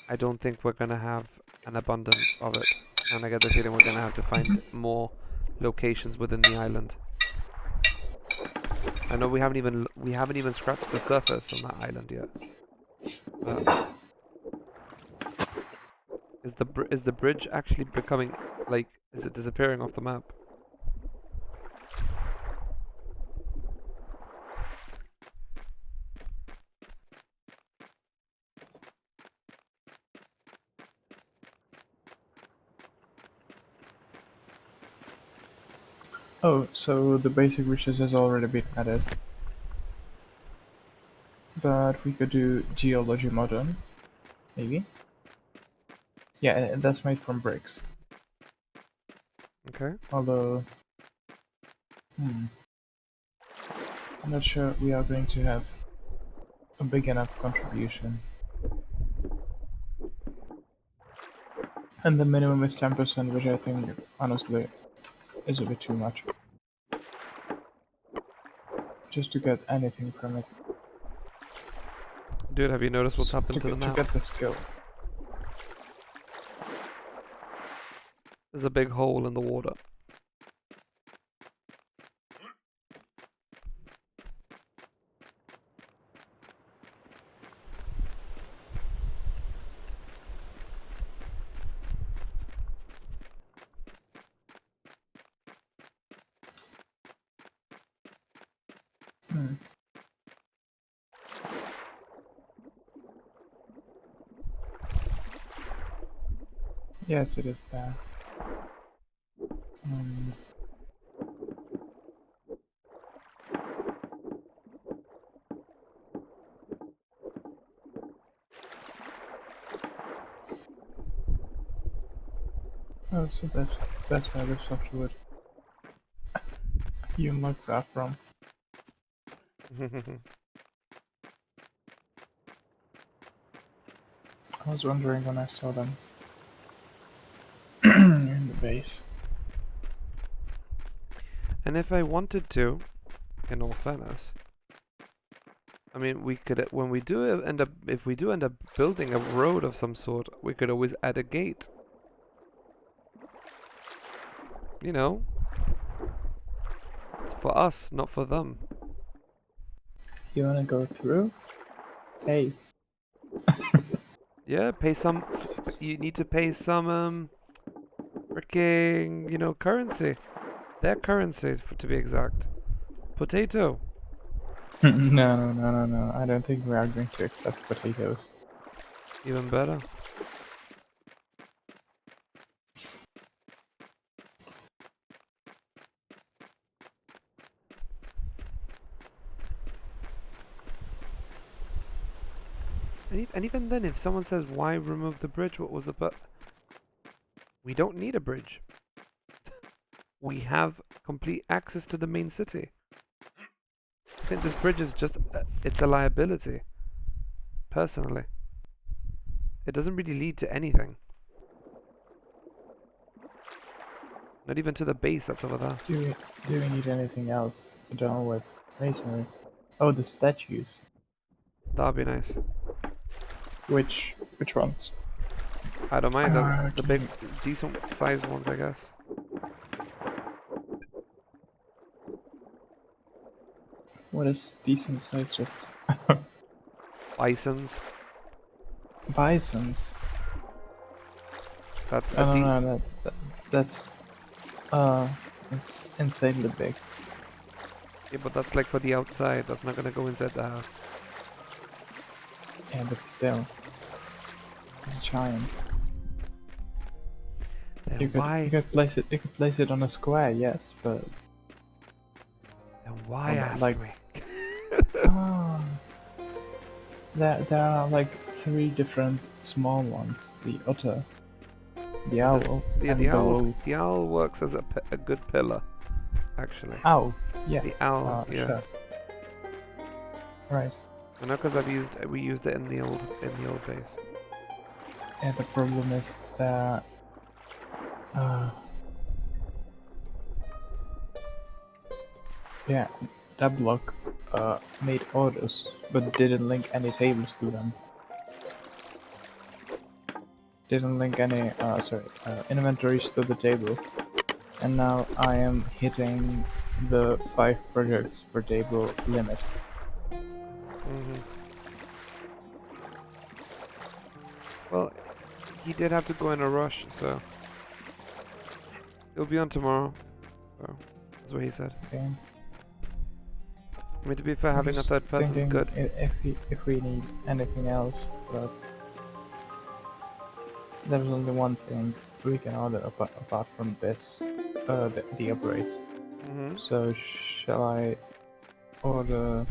[SPEAKER 1] I don't think we're gonna have an abundance of it, and I get the feeling we're gonna have to find more locations within the island. I know we haven't even scratched the surface on that island yet. But is the bridge actually becoming, like, is it disappearing off the map?
[SPEAKER 4] Oh, so the basic wishes has already been added. But we could do geology modern, maybe. Yeah, that's made from bricks.
[SPEAKER 1] Okay.
[SPEAKER 4] Although, I'm not sure we are going to have a big enough contribution. And the minimum is 10%, which I think, honestly, is a bit too much. Just to get anything from it.
[SPEAKER 1] Dude, have you noticed what's happened to the
[SPEAKER 4] To
[SPEAKER 1] map?
[SPEAKER 4] get the skill.
[SPEAKER 1] There's a big hole in the water.
[SPEAKER 4] Yes, it is there. Oh, so that's where the softwood humans are from. I was wondering when I saw them in the base.
[SPEAKER 1] And if I wanted to, in all fairness, I mean, we could, when we do end up, if we do end up building a road of some sort, we could always add a gate. You know, it's for us, not for them.
[SPEAKER 4] You wanna go through? Hey.
[SPEAKER 1] Yeah, pay some. You need to pay some freaking, you know, currency. Their currency, to be exact. Potato.
[SPEAKER 4] No. I don't think we are going to accept potatoes.
[SPEAKER 1] Even better. And even then, if someone says, why remove the bridge, what was the but? We don't need a bridge. We have complete access to the main city. I think this bridge is just, it's a liability. Personally. It doesn't really lead to anything. Not even to the base that's over there.
[SPEAKER 4] Do we need anything else done with masonry? Oh, the statues.
[SPEAKER 1] That'd be nice.
[SPEAKER 4] Which ones?
[SPEAKER 1] I don't mind the
[SPEAKER 4] Okay.
[SPEAKER 1] big, decent sized ones, I guess.
[SPEAKER 4] What is decent size? Just
[SPEAKER 1] Bisons.
[SPEAKER 4] bisons.
[SPEAKER 1] That's
[SPEAKER 4] I
[SPEAKER 1] a
[SPEAKER 4] don't know. That's it's insanely big.
[SPEAKER 1] yeah, but that's like for the outside. That's not gonna go inside the house.
[SPEAKER 4] Yeah, but still, it's giant.
[SPEAKER 1] Then
[SPEAKER 4] You
[SPEAKER 1] why?
[SPEAKER 4] could place it. You could place it on a square, yes, but
[SPEAKER 1] Then why
[SPEAKER 4] Oh,
[SPEAKER 1] ask
[SPEAKER 4] like-
[SPEAKER 1] me?
[SPEAKER 4] oh, there are like 3 different small ones: the otter, the owl,
[SPEAKER 1] Yeah,
[SPEAKER 4] and
[SPEAKER 1] the
[SPEAKER 4] the
[SPEAKER 1] owl.
[SPEAKER 4] wolf.
[SPEAKER 1] The owl works as a good pillar, actually.
[SPEAKER 4] Owl, yeah.
[SPEAKER 1] The owl, yeah.
[SPEAKER 4] Sure. Right.
[SPEAKER 1] I know because we used it in the old base.
[SPEAKER 4] Yeah, the problem is that yeah, that block made orders but didn't link any tables to them. Didn't link any inventories to the table. And now I am hitting the 5 projects per table limit.
[SPEAKER 1] Well, he did have to go in a rush, so he'll be on tomorrow. So that's what he said.
[SPEAKER 4] Okay.
[SPEAKER 1] I mean, to be fair, having a
[SPEAKER 4] Just
[SPEAKER 1] third person's
[SPEAKER 4] thinking
[SPEAKER 1] good.
[SPEAKER 4] If we need anything else, but there's only one thing we can order apart from this, the upgrades. So shall I order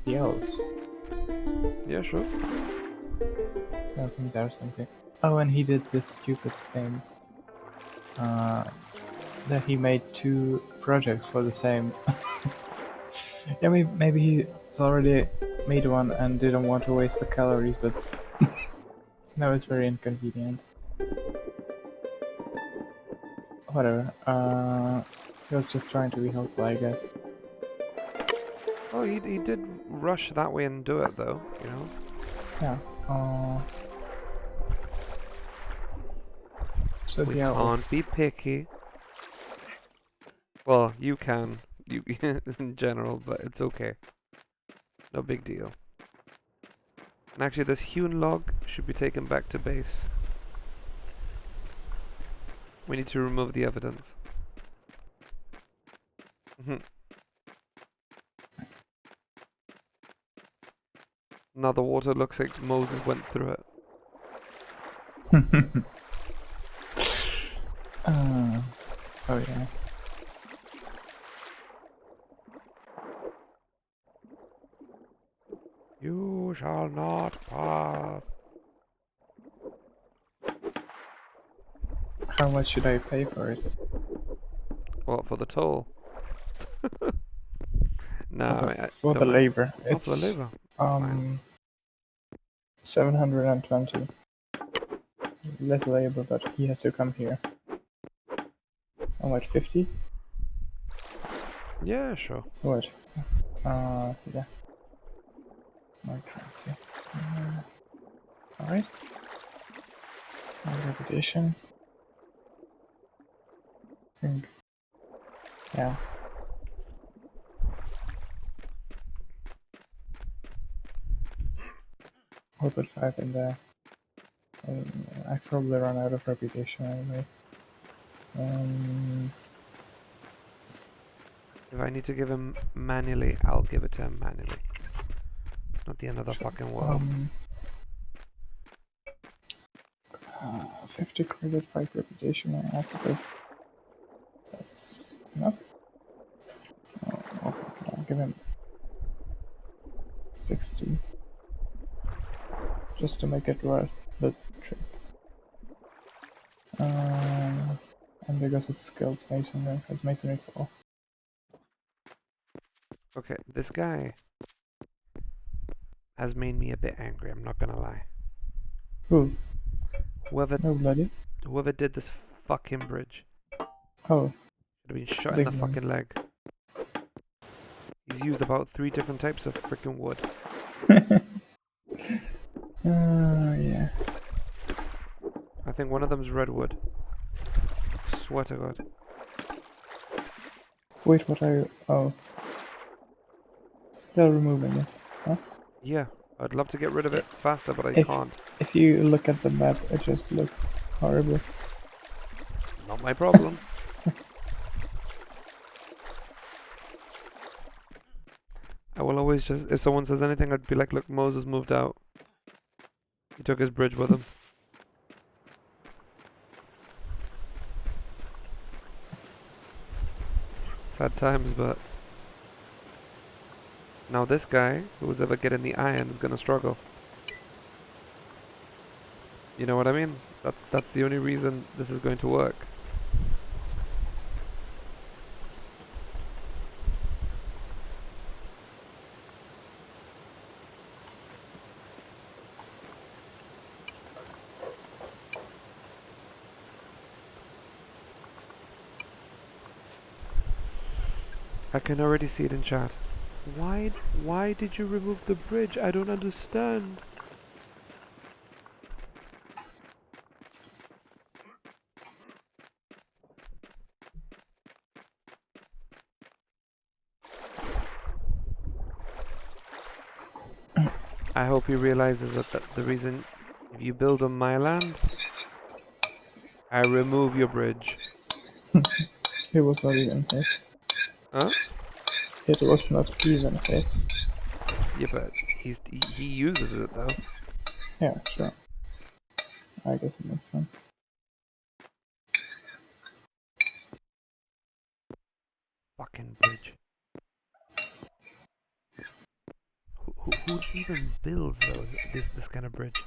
[SPEAKER 4] the elves?
[SPEAKER 1] Yeah, sure.
[SPEAKER 4] I don't think there's anything. Oh, and he did this stupid thing. That he made 2 projects for the same. Yeah, maybe he's already made one and didn't want to waste the calories, but that was very inconvenient. Whatever. He was just trying to be helpful, I guess.
[SPEAKER 1] Oh, he did rush that way and do it, though, you know?
[SPEAKER 4] Yeah. So
[SPEAKER 1] We
[SPEAKER 4] yeah,
[SPEAKER 1] can't be picky. Well, you can, you in general, but it's okay. No big deal. And actually, this hewn log should be taken back to base. We need to remove the evidence. Now the water looks like Moses went through it.
[SPEAKER 4] Oh yeah.
[SPEAKER 1] You shall not pass.
[SPEAKER 4] How much should I pay for it?
[SPEAKER 1] What, for the toll? No,
[SPEAKER 4] For the labor.
[SPEAKER 1] Oh, for the
[SPEAKER 4] It's
[SPEAKER 1] labor. Fine.
[SPEAKER 4] 720. Little labor, but he has to come here. How much? 50?
[SPEAKER 1] Yeah, sure.
[SPEAKER 4] What? Yeah. More currency. Alright. More reputation. Think. Yeah. I'll put 5 in there. I probably run out of reputation anyway.
[SPEAKER 1] If I need to give him manually, I'll give it to him manually. It's not the end of the fucking world.
[SPEAKER 4] 50 credit, 5 reputation, I suppose that's enough. I'll give him 60. Just to make it worth the trip. And because it's skilled masonry, has masonry 4.
[SPEAKER 1] Okay, this guy has made me a bit angry, I'm not gonna lie.
[SPEAKER 4] Who?
[SPEAKER 1] Whoever
[SPEAKER 4] Nobody?
[SPEAKER 1] whoever did this fucking bridge
[SPEAKER 4] Oh.
[SPEAKER 1] should have been shot in the fucking leg. He's used about 3 different types of freaking wood.
[SPEAKER 4] Yeah.
[SPEAKER 1] I think one of them's redwood. Swear to God.
[SPEAKER 4] Wait, what are you? Oh. Still removing it, huh?
[SPEAKER 1] Yeah, I'd love to get rid of it faster, but I can't.
[SPEAKER 4] If you look at the map, it just looks horrible.
[SPEAKER 1] Not my problem. I will always just, if someone says anything, I'd be like, look, Moses moved out. He took his bridge with him. Sad times, but now this guy, who's ever getting the iron, is gonna struggle. You know what I mean? That's the only reason this is going to work. I can already see it in chat. Why did you remove the bridge? I don't understand. I hope he realizes that the reason if you build on my land, I remove your bridge.
[SPEAKER 4] It was not even his.
[SPEAKER 1] Huh?
[SPEAKER 4] It was not even his.
[SPEAKER 1] Yeah, but he uses it though.
[SPEAKER 4] Yeah, sure. I guess it makes sense.
[SPEAKER 1] Fucking bridge. Who even builds this kind of bridge?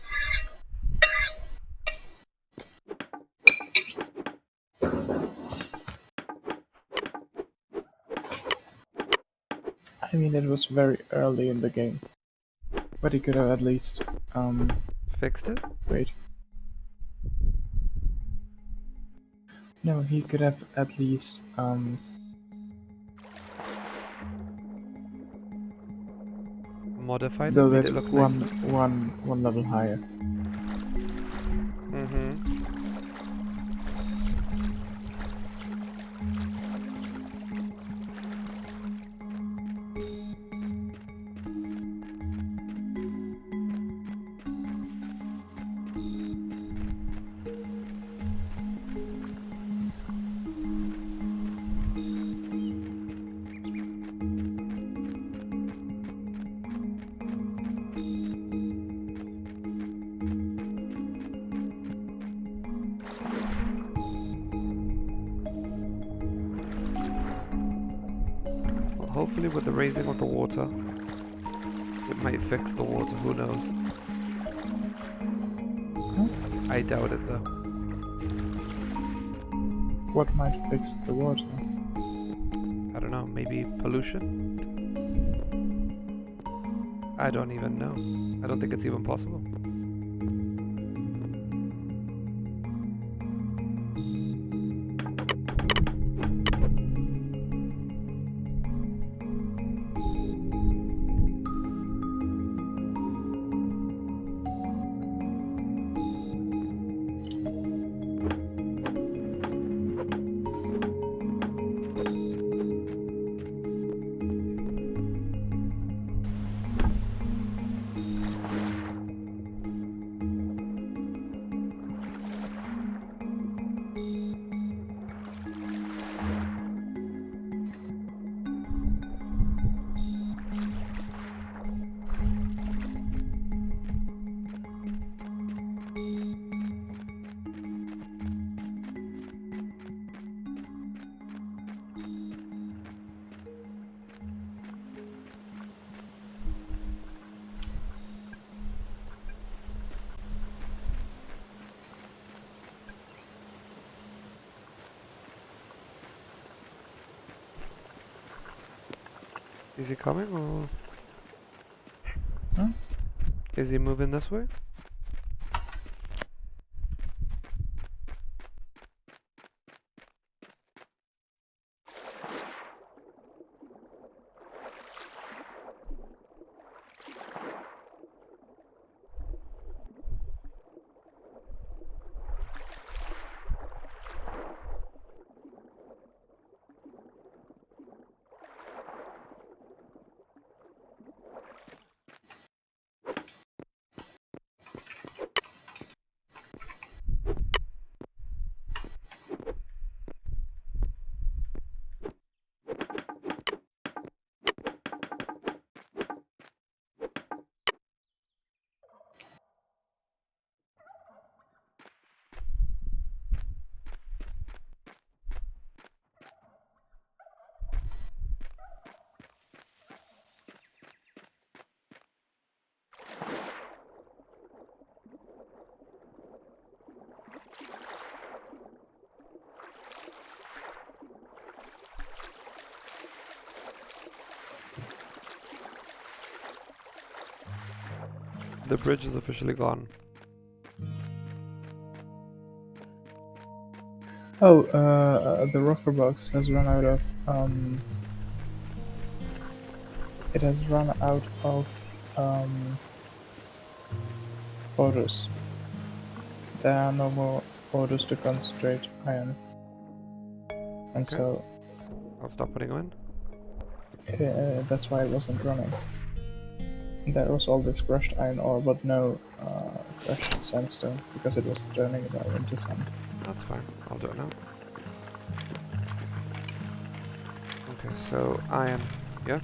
[SPEAKER 4] I mean, it was very early in the game. But he could have at least,
[SPEAKER 1] Fixed it?
[SPEAKER 4] wait. No, he could have at least,
[SPEAKER 1] Modified it,
[SPEAKER 4] build
[SPEAKER 1] made
[SPEAKER 4] it
[SPEAKER 1] it look
[SPEAKER 4] one
[SPEAKER 1] nicer?
[SPEAKER 4] level higher.
[SPEAKER 1] Mm-hmm. hopefully with the raising of the water, it might fix the water, who knows. I doubt it though.
[SPEAKER 4] What might fix the water?
[SPEAKER 1] I don't know, maybe pollution? I don't even know. I don't think it's even possible. Is he coming or?
[SPEAKER 4] Huh?
[SPEAKER 1] Is he moving this way? The bridge is officially gone.
[SPEAKER 4] Oh, the rocker box has run out of, it has run out of, orders. There are no more orders to concentrate iron. And
[SPEAKER 1] Okay.
[SPEAKER 4] so,
[SPEAKER 1] I'll stop putting them in.
[SPEAKER 4] that's why it wasn't running. There was all this crushed iron ore, but no crushed sandstone, because it was turning it all into sand.
[SPEAKER 1] That's fine. I'll do it now. Okay, so iron. Yeah?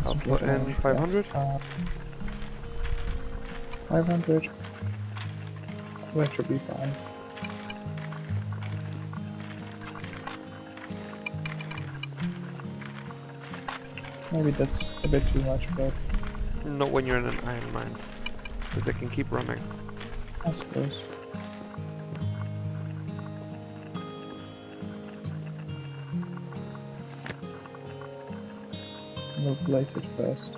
[SPEAKER 1] I'll put in 500.
[SPEAKER 4] 500. That should be fine. Maybe that's a bit too much, but
[SPEAKER 1] Not when you're in an iron mine. Because it can keep running.
[SPEAKER 4] I suppose. We'll place it first.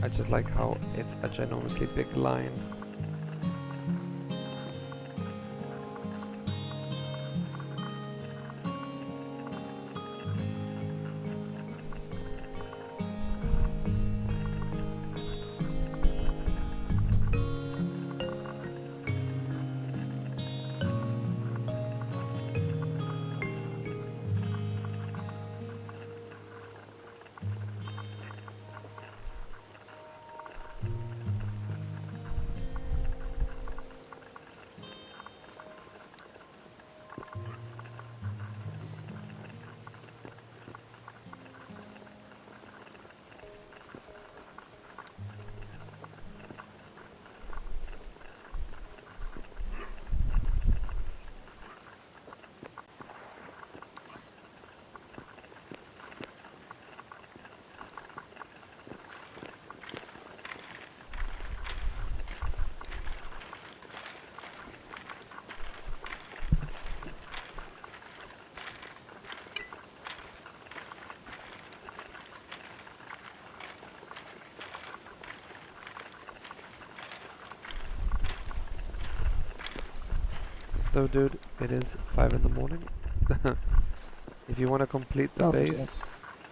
[SPEAKER 1] I just like how it's a ginormously big line. though, dude. It is 5 in the morning. If you want to complete the
[SPEAKER 4] Oh,
[SPEAKER 1] base,
[SPEAKER 4] yes.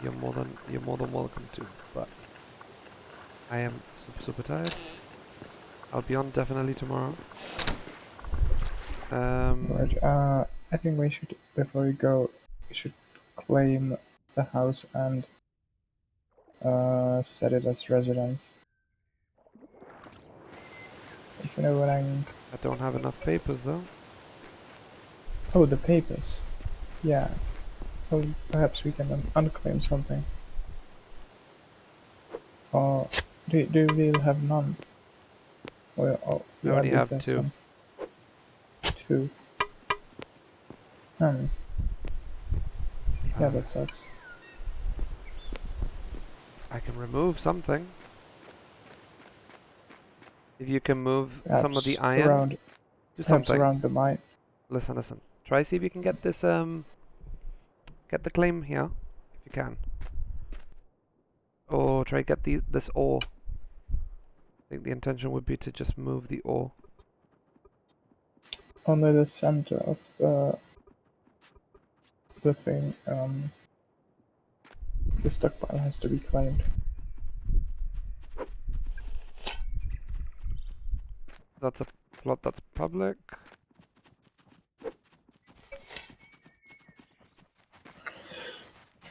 [SPEAKER 1] you're more than welcome to. But I am super tired. I'll be on definitely tomorrow.
[SPEAKER 4] Right. I think we should, before we go, we should claim the house and set it as residence. If you know what I mean.
[SPEAKER 1] I don't have enough papers though.
[SPEAKER 4] Oh, the papers. Yeah. Oh, perhaps we can unclaim something. Or do we have none? Or
[SPEAKER 1] I already have 2.
[SPEAKER 4] Two. Yeah,
[SPEAKER 1] Uh,
[SPEAKER 4] that sucks.
[SPEAKER 1] I can remove something. If you can move some of the
[SPEAKER 4] Perhaps
[SPEAKER 1] iron,
[SPEAKER 4] around,
[SPEAKER 1] do
[SPEAKER 4] perhaps
[SPEAKER 1] something.
[SPEAKER 4] around the mine.
[SPEAKER 1] Listen. Try see if you can get this get the claim here, if you can. Or try get this ore. I think the intention would be to just move the ore.
[SPEAKER 4] Only the center of the thing, the stockpile has to be claimed.
[SPEAKER 1] That's a plot that's public.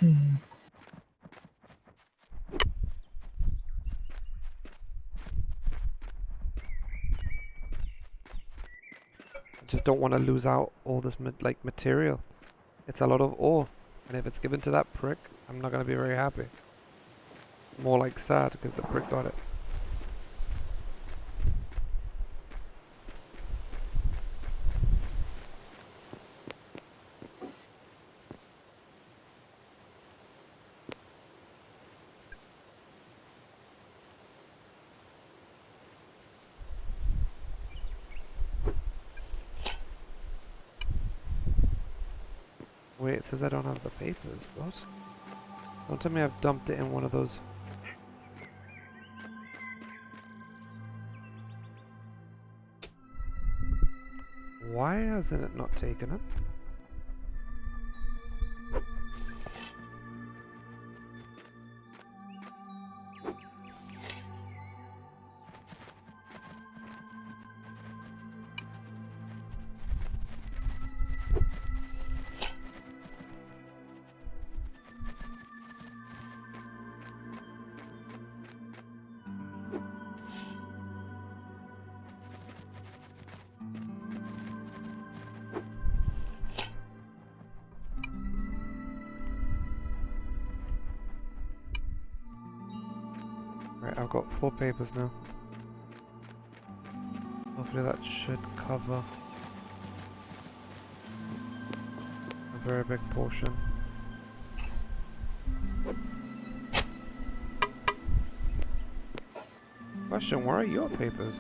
[SPEAKER 1] I just don't want to lose out all this material. It's a lot of ore, and if it's given to that prick, I'm not gonna be very happy. More like sad because the prick got it. Wait, it says I don't have the papers. What? Don't tell me I've dumped it in one of those. Why hasn't it not taken it? Right, I've got 4 papers now. Hopefully that should cover a very big portion. Question, where are your papers?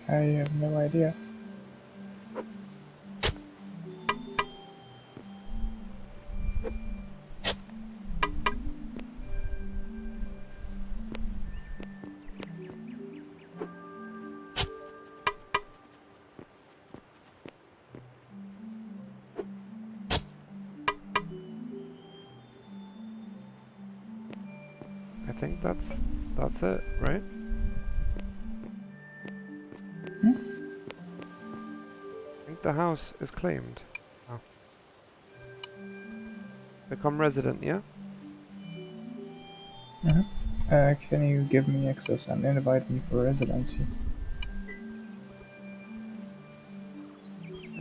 [SPEAKER 4] I have no idea.
[SPEAKER 1] I think that's it, right? I think the house is claimed. Oh. Become resident, yeah?
[SPEAKER 4] Can you give me access and invite me for residency?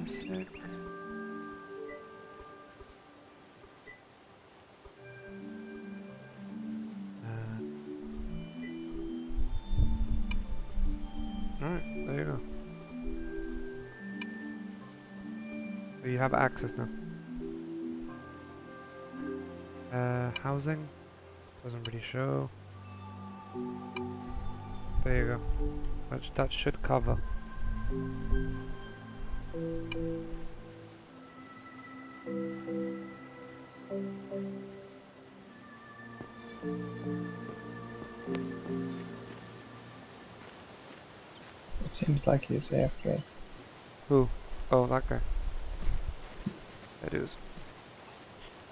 [SPEAKER 1] A sec. Alright, there you go. So you have access now. Housing doesn't really show. There you go. That should cover.
[SPEAKER 4] It seems like he's AFK.
[SPEAKER 1] Who? Oh, that guy. That is.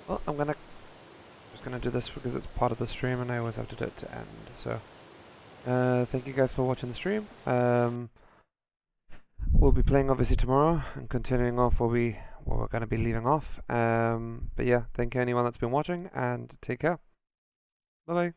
[SPEAKER 1] Well, just gonna do this because it's part of the stream and I always have to do it to end. So, thank you guys for watching the stream. We'll be playing obviously tomorrow and continuing off where we're gonna be leaving off. But yeah, thank you anyone that's been watching and take care. Bye bye.